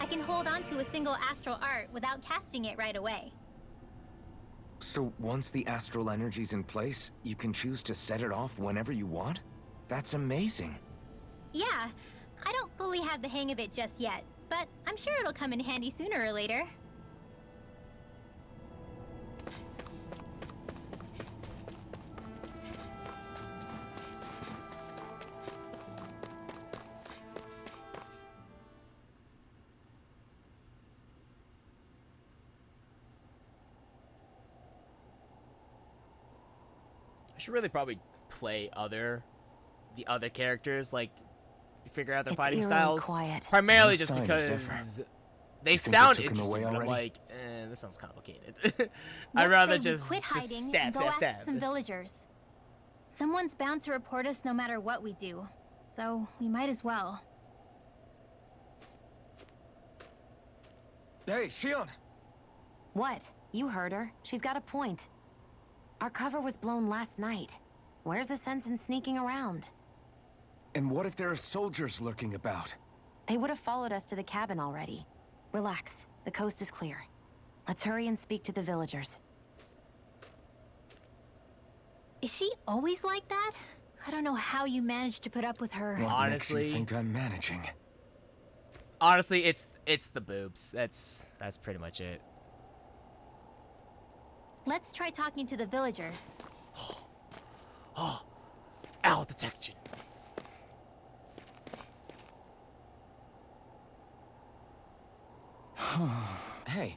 I can hold on to a single astral art without casting it right away. So once the astral energy's in place, you can choose to set it off whenever you want? That's amazing. Yeah, I don't fully have the hang of it just yet, but I'm sure it'll come in handy sooner or later. I should really probably play the other characters, like figure out their fighting eerily styles. quiet. Primarily No just sign of because Zephyr. they You think they sound took him interesting, away but I'm already? like, this sounds complicated. Let's I'd rather say we just quit hiding stab, and go stab, ask stab. some villagers. Someone's bound to report us no matter what we do, so we might as well. Hey, Shion! What? You heard her. She's got a point. Our cover was blown last night. Where's the sense in sneaking around? And what if there are soldiers lurking about? They would have followed us to the cabin already. Relax. The coast is clear. Let's hurry and speak to the villagers. Is she always like that? I don't know how you managed to put up with her. What Honestly- makes you think I'm managing? Honestly, it's the boobs. That's pretty much it. Let's try talking to the villagers. Oh, owl detection. Hey.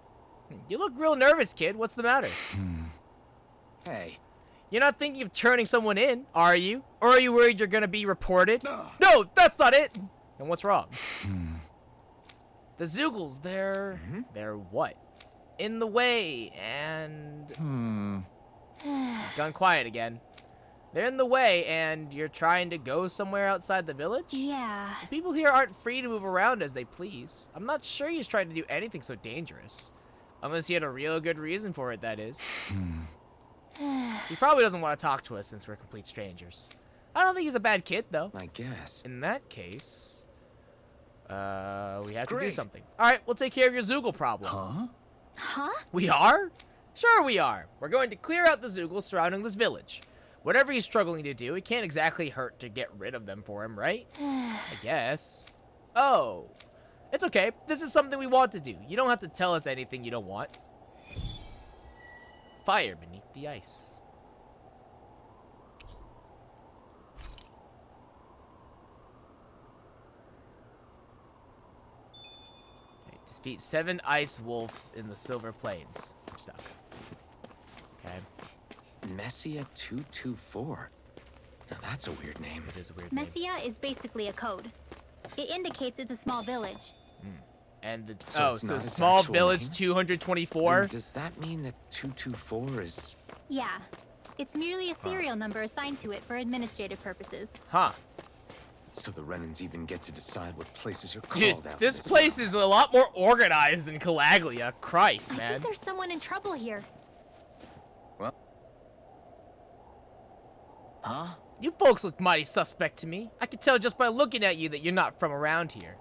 You look real nervous, kid. What's the matter? Hey. You're not thinking of turning someone in, are you? Or are you worried you're gonna be reported? No, that's not it. And what's wrong? The Zoogles, they're what? In the way, and... It's gone quiet again. They're in the way, and you're trying to go somewhere outside the village? Yeah. The people here aren't free to move around as they please. I'm not sure he's trying to do anything so dangerous. Unless he had a real good reason for it, that is. He probably doesn't want to talk to us since we're complete strangers. I don't think he's a bad kid, though. I guess. In that case, we have to do Great. something. All right, we'll take care of your Zoogle problem. Huh? Huh? We are? Sure we are. We're going to clear out the Zoogles surrounding this village. Whatever he's struggling to do, it can't exactly hurt to get rid of them for him, right? I guess. Oh. It's okay. This is something we want to do. You don't have to tell us anything you don't want. Fire beneath the ice. Okay, defeat 7 ice wolves in the Silver Plains. Stuff. Okay. Messia 224. Now that's a weird name. It is a weird name. Messia is basically a code. It indicates it's a small village. And the So it's so not its small actual village name? 224. Then does that mean that 224 is... Yeah. It's merely a serial number assigned to it for administrative purposes. Huh. So the Renans even get to decide what places are Dude, called after this place is a lot more organized than Calaglia. Christ, I man. think there's someone in trouble here. Huh? You folks look mighty suspect to me. I can tell just by looking at you that you're not from around here.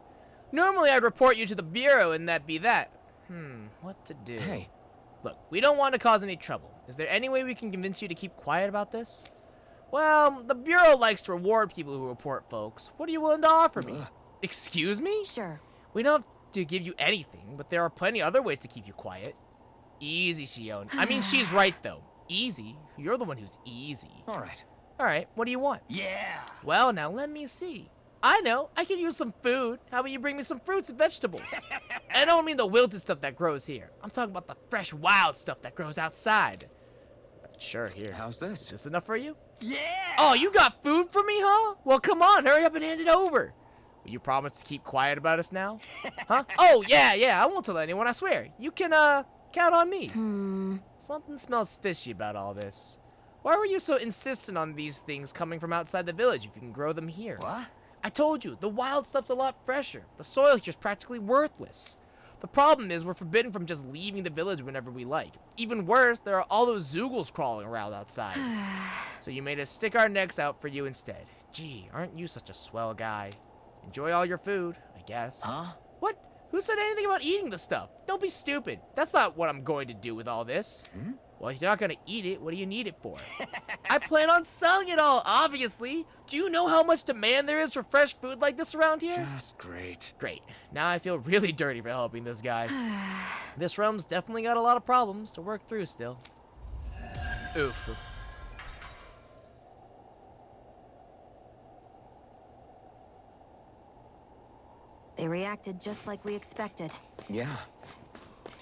Normally I'd report you to the Bureau and that be that. What to do? Hey. Look, we don't want to cause any trouble. Is there any way we can convince you to keep quiet about this? Well, the Bureau likes to reward people who report folks. What are you willing to offer me? Excuse me? Sure. We don't have to give you anything, but there are plenty other ways to keep you quiet. Easy, Shion. I mean, she's right, though. Easy. You're the one who's easy. All right. All right, what do you want? Yeah. Well, now let me see. I know. I can use some food. How about you bring me some fruits and vegetables? I don't mean the wilted stuff that grows here. I'm talking about the fresh, wild stuff that grows outside. Sure, here. How's this? Is this enough for you? Yeah! Oh, you got food for me, huh? Well, come on, hurry up and hand it over. Will you promise to keep quiet about us now? Huh? Oh, yeah, I won't tell anyone, I swear. You can, count on me. Something smells fishy about all this. Why were you so insistent on these things coming from outside the village if you can grow them here? What? I told you, the wild stuff's a lot fresher. The soil here's practically worthless. The problem is we're forbidden from just leaving the village whenever we like. Even worse, there are all those Zoogles crawling around outside. So you made us stick our necks out for you instead. Gee, aren't you such a swell guy? Enjoy all your food, I guess. Huh? What? Who said anything about eating the stuff? Don't be stupid. That's not what I'm going to do with all this. Well, if you're not going to eat it, what do you need it for? I plan on selling it all, obviously. Do you know how much demand there is for fresh food like this around here? Just great. Great. Now I feel really dirty for helping this guy. This realm's definitely got a lot of problems to work through still. Oof. They reacted just like we expected. Yeah.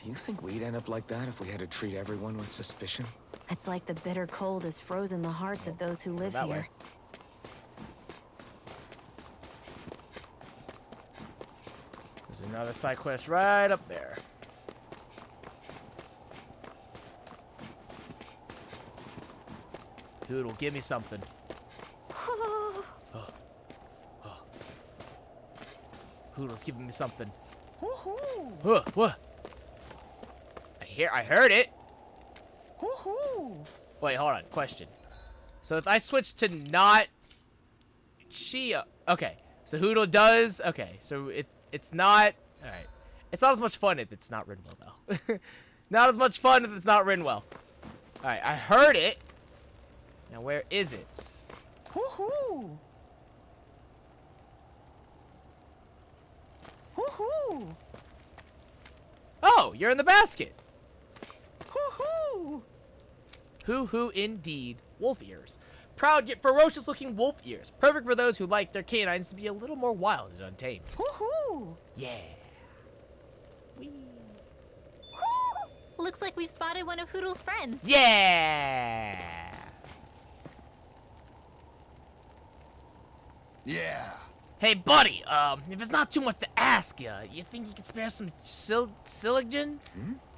Do you think we'd end up like that if we had to treat everyone with suspicion? It's like the bitter cold has frozen the hearts of those who live that here. way. There's another side quest right up there. Hoodle, give me something. Hoodle's giving me something. What? I heard it. Wait, hold on. Question. So if I switch to not Chia, okay. So Hoodle does. Okay. So it's not. All right. It's not as much fun if it's not written well though. Not as much fun if it's not written well. All right. I heard it. Now where is it? Oh, you're in the basket. Hoo-hoo indeed. Wolf ears. Proud yet ferocious looking wolf ears. Perfect for those who like their canines to be a little more wild and untamed. Yeah. Whee. Looks like we've spotted one of Hoodle's friends. Yeah. Yeah. Hey, buddy, if it's not too much to ask you think you could spare some Silogen?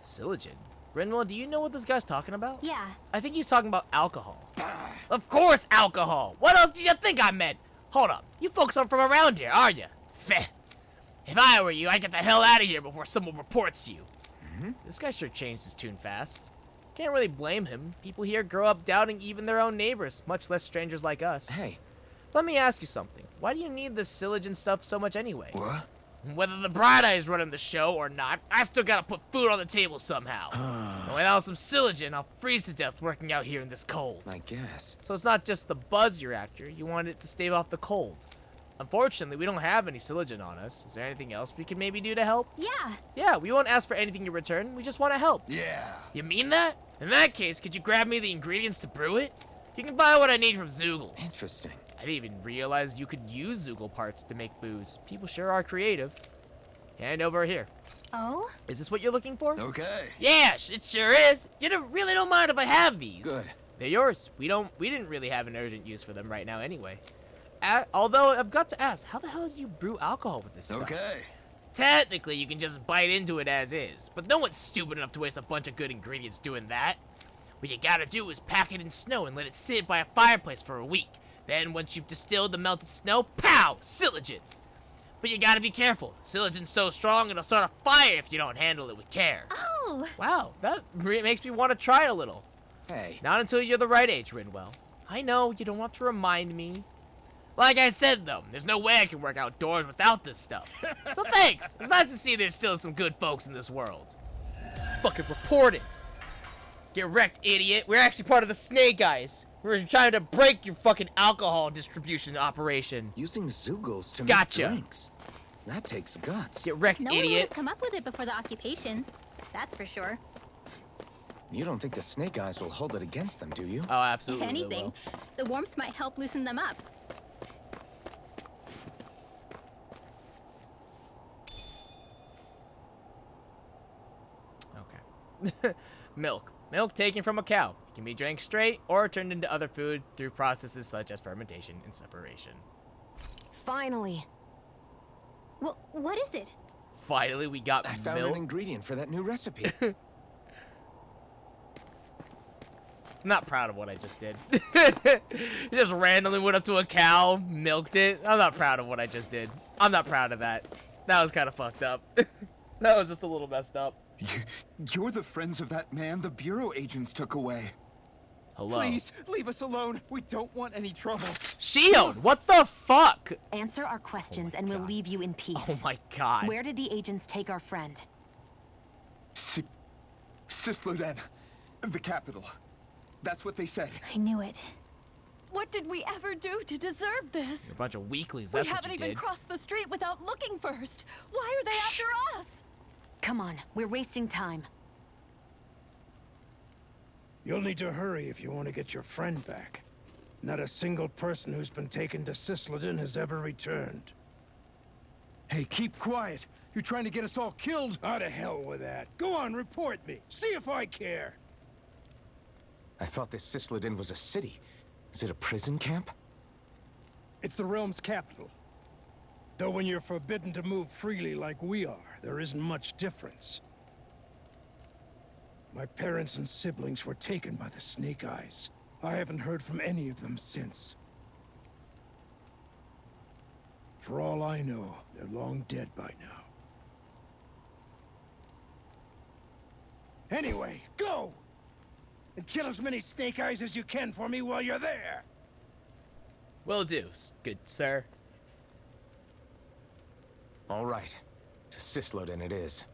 Silogen? Renwell, do you know what this guy's talking about? Yeah. I think he's talking about alcohol. Of course, alcohol. What else did you think I meant? Hold up. You folks aren't from around here, are you? Feh. If I were you, I'd get the hell out of here before someone reports you. This guy sure changed his tune fast. Can't really blame him. People here grow up doubting even their own neighbors, much less strangers like us. Hey. Let me ask you something. Why do you need this Silogen stuff so much anyway? What? Whether the Bright Eye's running the show or not, I still gotta put food on the table somehow. And without some Silogen, I'll freeze to death working out here in this cold. I guess. So it's not just the buzz you're after, you want it to stave off the cold. Unfortunately, we don't have any Silogen on us. Is there anything else we can maybe do to help? Yeah. Yeah, we won't ask for anything in return, we just want to help. Yeah. You mean that? In that case, could you grab me the ingredients to brew it? You can buy what I need from Zoogles. Interesting. I didn't even realize you could use Zoogle parts to make booze. People sure are creative. Hand over here. Oh? Is this what you're looking for? Okay. Yeah, it sure is. Really don't mind if I have these. Good. They're yours. We didn't really have an urgent use for them right now anyway. Although I've got to ask, how the hell do you brew alcohol with this stuff? Okay. Technically, you can just bite into it as is, but no one's stupid enough to waste a bunch of good ingredients doing that. What you gotta do is pack it in snow and let it sit by a fireplace for a week. Then, once you've distilled the melted snow, pow! Silogen! But you gotta be careful. Silogen's so strong it'll start a fire if you don't handle it with care. Oh! Wow, that makes me want to try it a little. Hey. Not until you're the right age, Rinwell. I know, you don't want to remind me. Like I said, though, there's no way I can work outdoors without this stuff. So thanks! It's nice to see there's still some good folks in this world. Fucking reporting. Get wrecked, idiot. We're actually part of the Snake Eyes. We're trying to break your fucking alcohol distribution operation. Using Zoogles to Gotcha. make drinks. That takes guts. Get wrecked, No one would idiot. have come up with it before the occupation. That's for sure. You don't think the Snake Eyes will hold it against them, do you? Oh, absolutely. If anything, the warmth might help loosen them up. Milk. Milk taken from a cow. It can be drank straight or turned into other food through processes such as fermentation and separation. Finally. Well, what is it? Finally, we got I found milk. an ingredient for that new recipe. I'm not proud of what I just did. You just randomly went up to a cow, milked it. I'm not proud of what I just did. I'm not proud of that. That was kind of fucked up. That was just a little messed up. You're the friends of that man the Bureau agents took away. Hello. Please, leave us alone. We don't want any trouble. Shield, what the fuck? Answer our questions and we'll leave you in peace. Oh my god. Where did the agents take our friend? Cisloden, the capital. That's what they said. I knew it. What did we ever do to deserve this? You're a bunch of weaklings, that's we what haven't you even did. crossed the street without looking first. Why are they after us? Come on, we're wasting time. You'll need to hurry if you want to get your friend back. Not a single person who's been taken to Cisloden has ever returned. Hey, keep quiet. You're trying to get us all killed. Out of hell with that. Go on, report me. See if I care. I thought this Cisloden was a city. Is it a prison camp? It's the realm's capital. Though when you're forbidden to move freely like we are, there isn't much difference. My parents and siblings were taken by the Snake Eyes. I haven't heard from any of them since. For all I know, they're long dead by now. Anyway, go! And kill as many Snake Eyes as you can for me while you're there! Will do, good sir. All right. To Cisloden it is.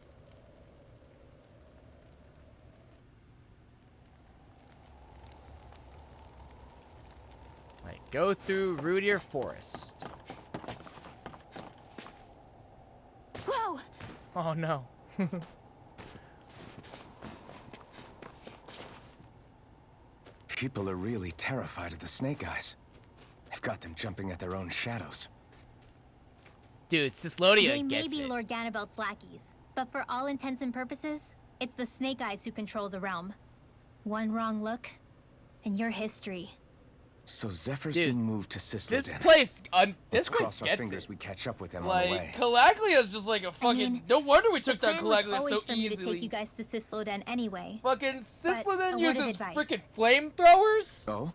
Right, go through Rudier Forest. Whoa! Oh no. People are really terrified of the Snake Eyes. They've got them jumping at their own shadows. Dude, Cislodia They may gets be it. Lord Ganabelt's lackeys, but for all intents and purposes, it's the Snake Eyes who control the realm. One wrong look, and your history. So Zephyr's Dude, being moved to Cisloden. This place Let's gets cross our fingers it. we catch up with them on the way. Like, Calaglia's just like a fucking... no wonder we took down Plan was Calaglia always so for me to take you easily. guys to Cisloden anyway. Fucking But a Cisloden word of uses advice. freaking flamethrowers? Oh?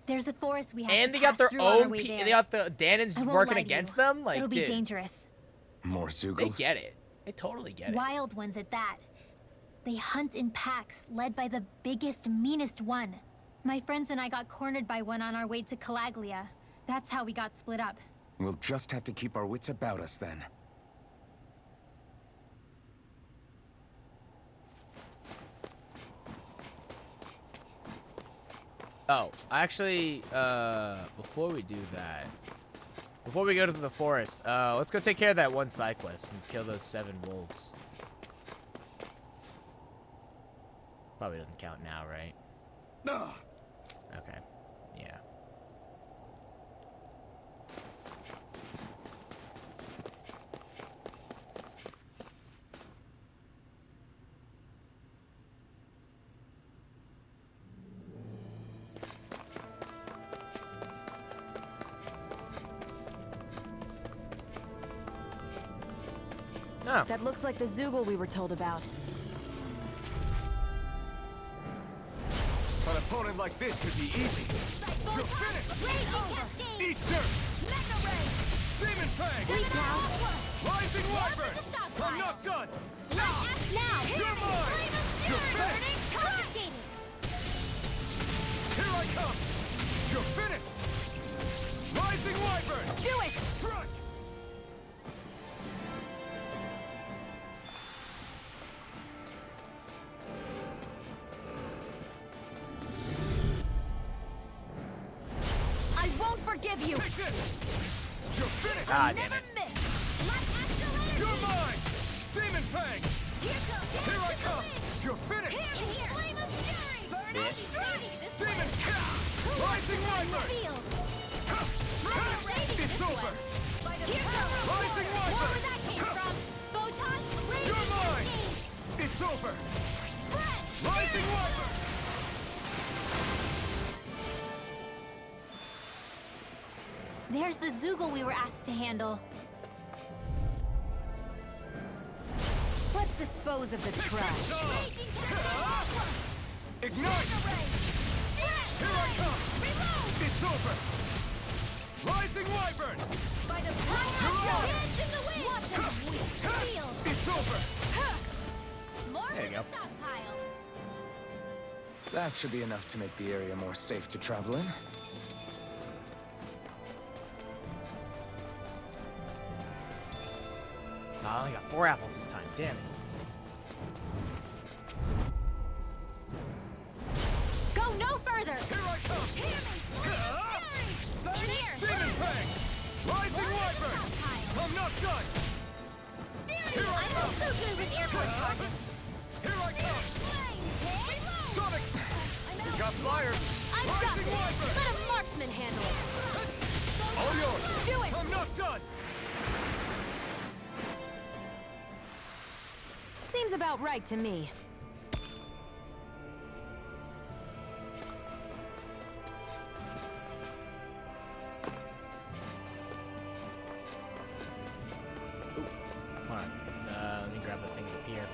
There's a forest we have And to they got pass their through on our own... way there. They got the Danons I won't working lie to against you. them? Like, It'll be dude, dangerous. More they Zeugles? get it. They totally get it. Wild ones at that. They hunt in packs, led by the biggest, meanest one. My friends and I got cornered by one on our way to Calaglia. That's how we got split up. We'll just have to keep our wits about us then. Oh, actually, before we do that, before we go to the forest, let's go take care of that one side quest and kill those 7 wolves. Probably doesn't count now, right? Ugh. Okay, yeah. Oh. That looks like the Zeugle we were told about. An opponent like this could be easy. You're finished! Eat dirt! Demon Fang! Rising Wyvern! I'm not done! Now! You're mine! You're finished! Here I come! You're finished! Rising Wyvern! Do it! Strike! I won't forgive you! Take this! You're finished! Ah, damn it. You're mine! Demon Fang! Here I come! You're finished! Demon Cow! Rising Wyvern! It's over! Rising Wyvern! You're mine! It's over! Rising Wyvern! There's the Zoogle we were asked to handle. Let's dispose of the trash. Ignite! Here I come! It's over! Rising Wyvern! By the hands in the wind! Watch them feel! It's over! More There you for go. the stockpile! That should be enough to make the area more safe to travel in. Oh, I got 4 apples this time. Damn it. Go no further! Here I come! In here! Demon Fang! Rising Wyvern! I'm not done! Here I I'm come! so good with airport targets! Here I come! Sonic! We got flyers! I've got Rising this! Wyvern! Let a marksman handle it! All yours! Do it! I'm not done! Seems about right to me. Hold on. Let me grab the things up here.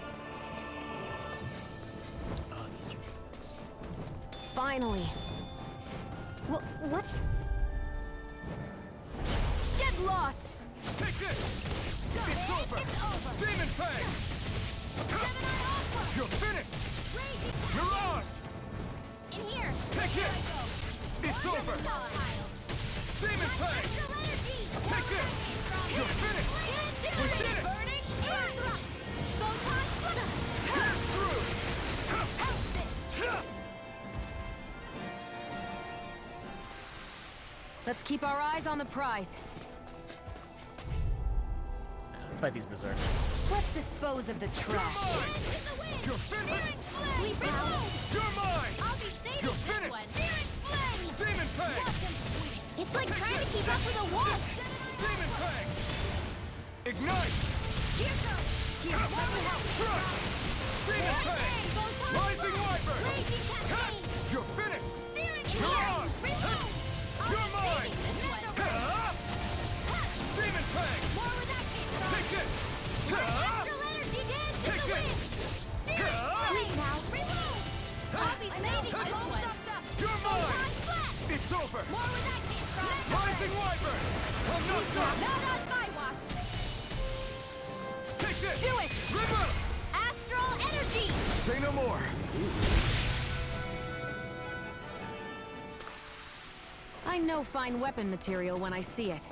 Oh, these are goods. Finally. What? Get lost! Take this! It's over! Demon Fang! You're finished! Mirage! In here! Take it! It's over! Demon Fang! Take this! You're finished! We did it! Get through! Let's keep our eyes on the prize. Let's fight these berserkers. Let's dispose of the trash. You're finished! Sleep out! You're mine! I'll be saving You're this finished! one! Demon Fang! It's like trying to keep up with a wolf! Demon Fang! Ignite! Here's what we have! Strike! Demon Fang! Rising Wyvern! Raging Cascade! You're finished! Steering You're here! on! Reload! You're mine! Demon Fang! More where that came from! Take it! Astral energy dance in Take the it! wind! Steering Sleep now! Reload! I'll be saving this one! You're mine! Flat! It's over! More where that came from! Rising Wyvern! I'm not done! Not on my watch! Take this! Do it! Remote! Astral energy! Say no more. I know fine weapon material when I see it.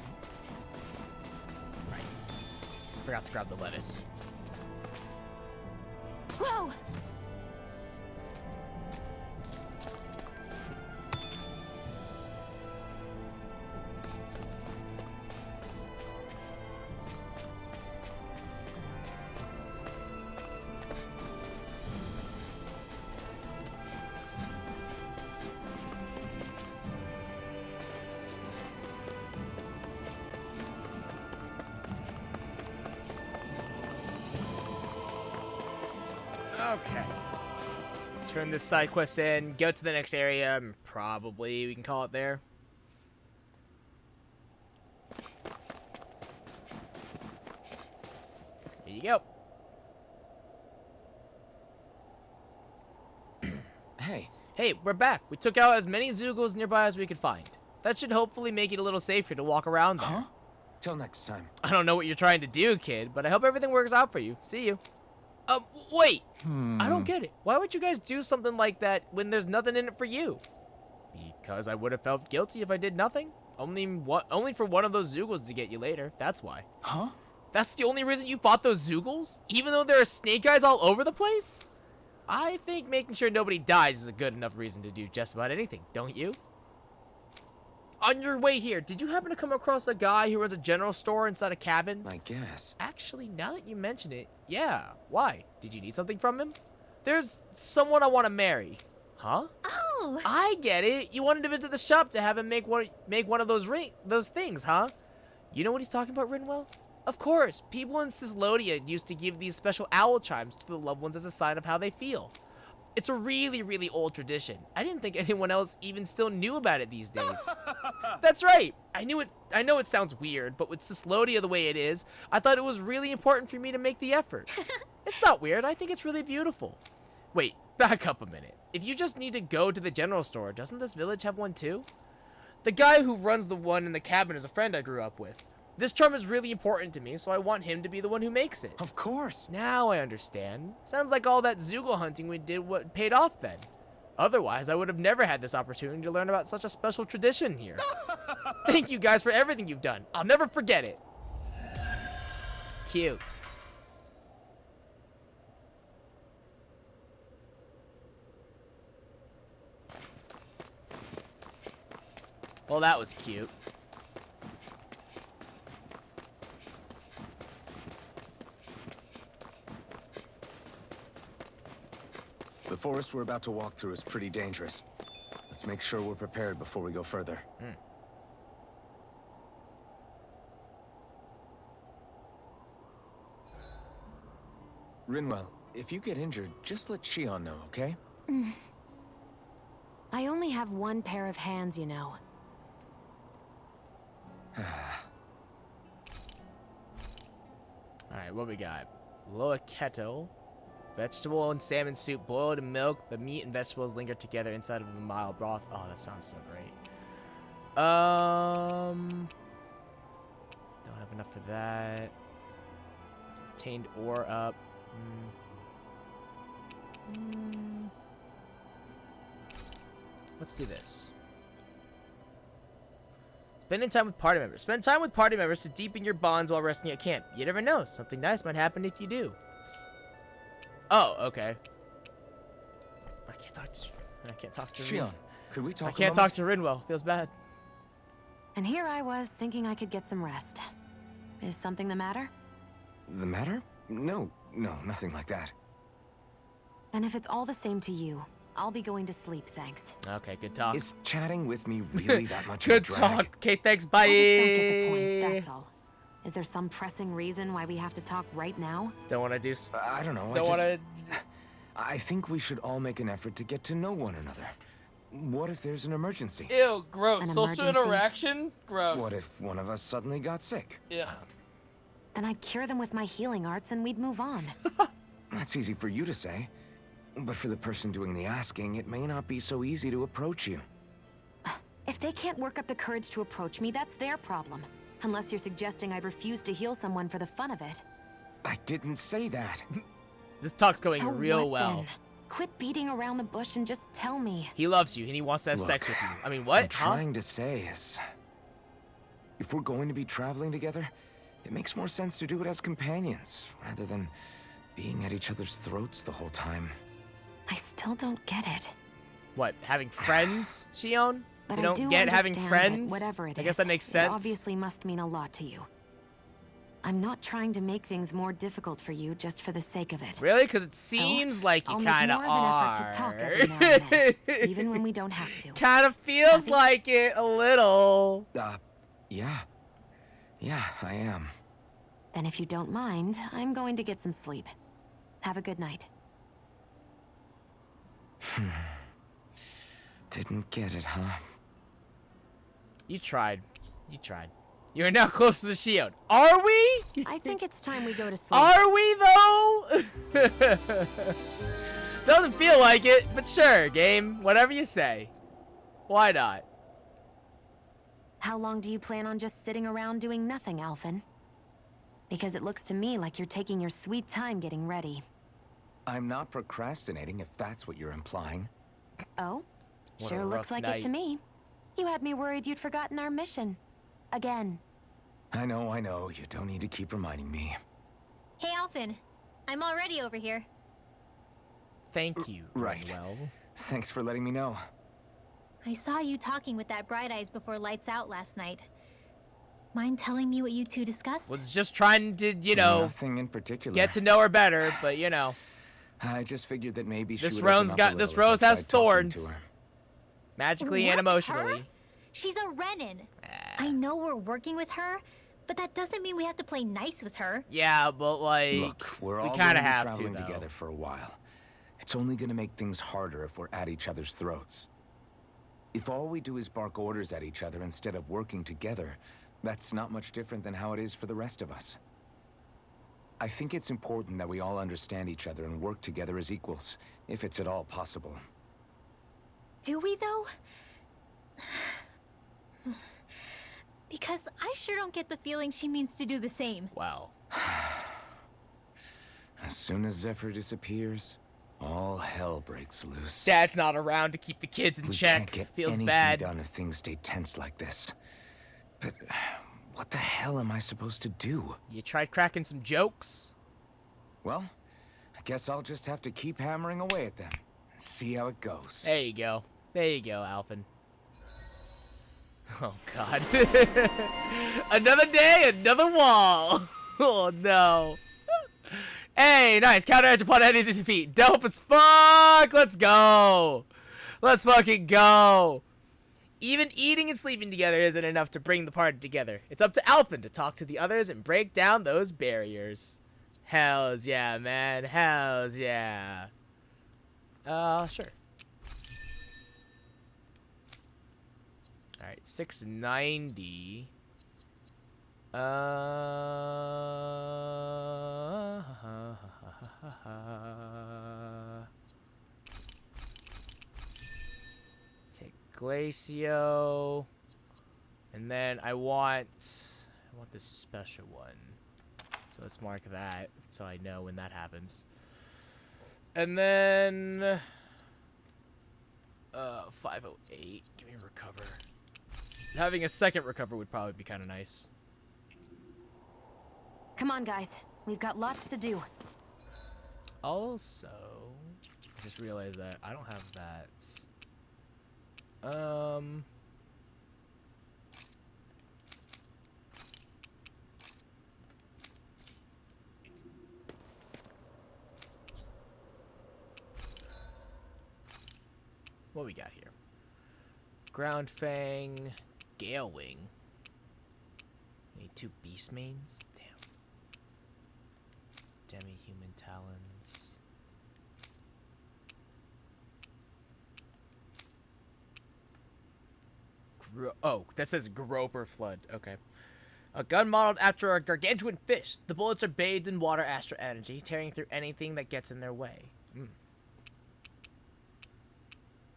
Forgot to grab the lettuce. Whoa! Okay. Turn this side quest in, go to the next area, and probably we can call it there. Here you go. Hey. Hey, we're back. We took out as many Zoogles nearby as we could find. That should hopefully make it a little safer to walk around there. Huh? Till next time. I don't know what you're trying to do, kid, but I hope everything works out for you. See you. Wait. I don't get it. Why would you guys do something like that when there's nothing in it for you? Because I would have felt guilty if I did nothing. Only for one of those Zoogles to get you later. That's why. Huh? That's the only reason you fought those Zoogles? Even though there are snake eyes all over the place? I think making sure nobody dies is a good enough reason to do just about anything, don't you? On your way here, did you happen to come across a guy who runs a general store inside a cabin? I guess. Actually, now that you mention it, yeah. Why? Did you need something from him? There's someone I want to marry. Huh? Oh! I get it. You wanted to visit the shop to have him make one of those things, huh? You know what he's talking about, Rinwell? Of course, people in Cislodia used to give these special owl chimes to the loved ones as a sign of how they feel. It's a really, really old tradition. I didn't think anyone else even still knew about it these days. That's right. I know it sounds weird, but with Cislodia the way it is, I thought it was really important for me to make the effort. It's not weird. I think it's really beautiful. Wait, back up a minute. If you just need to go to the general store, doesn't this village have one too? The guy who runs the one in the cabin is a friend I grew up with. This charm is really important to me, so I want him to be the one who makes it. Of course. Now I understand. Sounds like all that Zoogle hunting we did what paid off then. Otherwise, I would have never had this opportunity to learn about such a special tradition here. Thank you guys for everything you've done. I'll never forget it. Cute. Well, that was cute. The forest we're about to walk through is pretty dangerous. Let's make sure we're prepared before we go further. Rinwell, if you get injured, just let Shion know, okay? I only have one pair of hands, you know. Alright, what we got? Loa kettle. Vegetable and salmon soup boiled in milk. The meat and vegetables linger together inside of a mild broth. Oh, that sounds so great. Don't have enough for that. Obtained ore up. Let's do this. Spending time with party members. Spend time with party members to deepen your bonds while resting at camp. You never know. Something nice might happen if you do. Oh, okay. I can't talk to Shion, could we talk? I can't talk to Rinwell. Feels bad. And here I was thinking I could get some rest. Is something the matter? The matter? No, nothing like that. Then if it's all the same to you, I'll be going to sleep, thanks. Okay, good talk. Is chatting with me really that much good of a drag? talk. Okay, thanks. Bye. I just don't get the point, that's all. Is there some pressing reason why we have to talk right now? Don't want to do... I don't know. Don't want to... I think we should all make an effort to get to know one another. What if there's an emergency? Ew, gross. An Social emergency? interaction? Gross. What if one of us suddenly got sick? Ugh. Then I'd cure them with my healing arts and we'd move on. That's easy for you to say. But for the person doing the asking, it may not be so easy to approach you. If they can't work up the courage to approach me, that's their problem. Unless you're suggesting I refuse to heal someone for the fun of it. I didn't say that. This talk's going So real what, well. then? Quit beating around the bush and just tell me. He loves you and he wants to have sex with you. I mean, what? What I'm trying to say is... if we're going to be traveling together, it makes more sense to do it as companions, rather than being at each other's throats the whole time. I still don't get it. What, having friends, Shion? But You I don't do get having understand friends? that whatever it I guess is, that makes It sense. obviously must mean a lot to you. I'm not trying to make things more difficult for you just for the sake of it. Really? Because it seems like you I'll kind make of more of an are. effort to talk every now and then, even when we don't have to. Kind of feels Happy? like it a little. Yeah. Yeah, I am. Then if you don't mind, I'm going to get some sleep. Have a good night. Didn't get it, huh? You tried. You tried. You're now close to the shield. Are we? I think it's time we go to sleep. Are we, though? Doesn't feel like it, but sure, game. Whatever you say. Why not? How long do you plan on just sitting around doing nothing, Alphen? Because it looks to me like you're taking your sweet time getting ready. I'm not procrastinating, if that's what you're implying. Oh? What Sure a looks rough like it to night. me. You had me worried you'd forgotten our mission. Again. I know. You don't need to keep reminding me. Hey, Alphen. I'm already over here. Thank you. Right. Well. Thanks for letting me know. I saw you talking with that Bright Eyes before lights out last night. Mind telling me what you two discussed? Was just trying to, you know, Nothing in particular. get to know her better, but you know. I just figured that maybe she This would rose open up a this little rose if I has tried talking to thorns. her. Magically and What, emotionally. her? She's a Renin. I know we're working with her, But that doesn't mean we have to play nice with her. Yeah, but like, Look, we're we all kind going of to be have traveling to, though. together for a while. It's only going to make things harder if we're at each other's throats. If all we do is bark orders at each other instead of working together, that's not much different than how it is for the rest of us. I think it's important that we all understand each other and work together as equals, if it's at all possible. Do we, though? Because I sure don't get the feeling she means to do the same. Wow. As soon as Zephyr disappears, all hell breaks loose. Dad's not around to keep the kids in We check. can't get Feels anything bad. done if things stay tense like this. But what the hell am I supposed to do? You tried cracking some jokes? Well, I guess I'll just have to keep hammering away at them and see how it goes. There you go. There you go, Alphen. Oh, God. Another day, another wall. Oh, no. Hey, nice. Counter-edge upon enemy to defeat. Dope as fuck. Let's go. Let's fucking go. Even eating and sleeping together isn't enough to bring the party together. It's up to Alphen to talk to the others and break down those barriers. Hells yeah, man. Hells yeah. Sure. Alright, 690. Take Glacio. And then I want this special one. So let's mark that so I know when that happens. And then 508. Give me a recover. Having a second recover would probably be kind of nice. Come on, guys. We've got lots to do. Also, I just realized that I don't have that. What we got here? Ground Fang, Gale Wing. Need 2 Beast Mains? Damn. Demi-Human Talons. Oh, that says Groper Flood. Okay. A gun modeled after a gargantuan fish. The bullets are bathed in water astral energy, tearing through anything that gets in their way.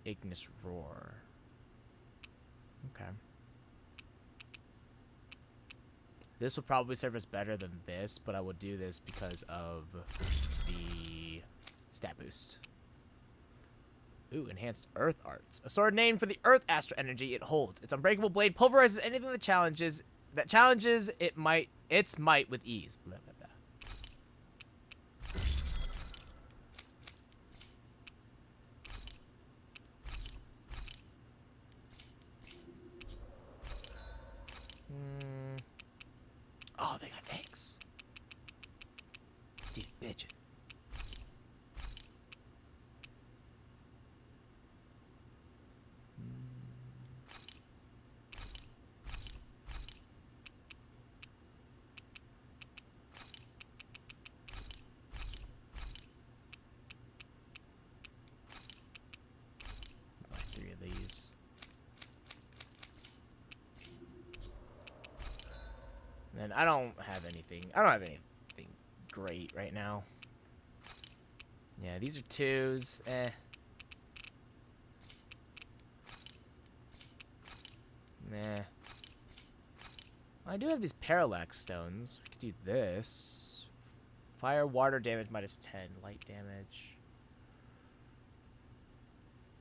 Ignis Roar. Okay. This will probably serve us better than this, but I will do this because of the stat boost. Ooh, enhanced Earth Arts. A sword named for the Earth astral energy it holds. Its unbreakable blade pulverizes anything that challenges its might with ease. Blah, blah, blah. Oh, they got eggs. Dude, bitch. Buy 3 of these. And I don't have anything great right now. Yeah, these are 2s. Nah. I do have these parallax stones. We could do this. Fire, water damage minus 10. Light damage.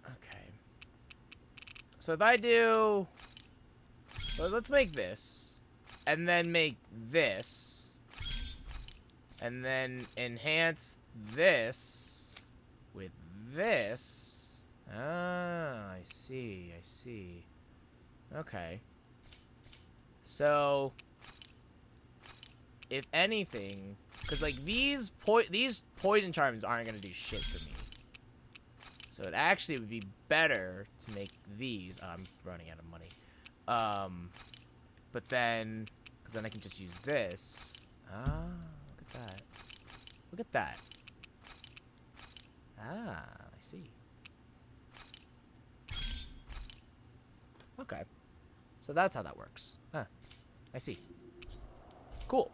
Okay. So if I do... So let's make this. And then make this. And then enhance this with this. Ah, I see. Okay. So, if anything, because like these poison charms aren't gonna do shit for me. So it actually would be better to make these. I'm running out of money. But then, because then I can just use this. Ah, look at that. Look at that. Ah, I see. Okay. So that's how that works. Huh. I see. Cool.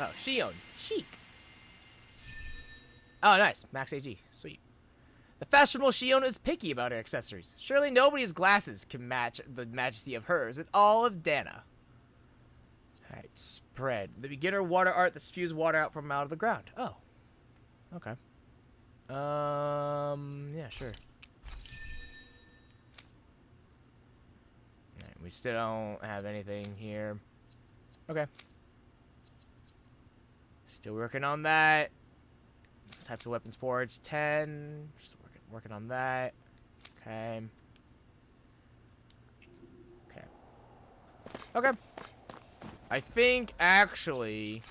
Oh, Shion. Chic. Oh, nice. Max AG. Sweet. The fashionable Shion is picky about her accessories. Surely nobody's glasses can match the majesty of hers in all of Dana. Alright, spread. The beginner water art that spews water out from out of the ground. Oh. Okay. Yeah, sure. Alright, we still don't have anything here. Okay. Still working on that. Types of weapons forged, 10. Still working on that. Okay. Okay. Okay. I think, actually,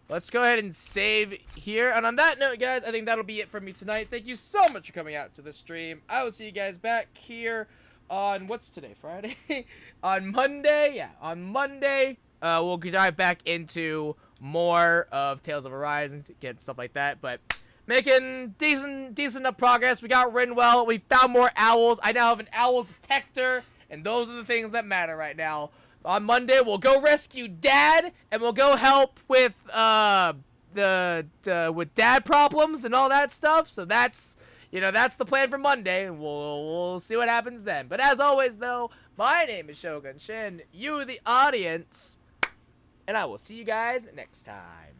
let's go ahead and save here. And on that note, guys, I think that'll be it for me tonight. Thank you so much for coming out to the stream. I will see you guys back here on, what's today, Friday? On Monday. Yeah, on Monday, we'll dive back into more of Tales of Arise and get stuff like that. But making decent enough progress. We got Rinwell. We found more owls. I now have an owl detector. And those are the things that matter right now. On Monday, we'll go rescue Dad, and we'll go help with with Dad problems and all that stuff. So that's, you know, that's the plan for Monday. We'll see what happens then. But as always, though, my name is Shogun Shin. You, the audience, and I will see you guys next time.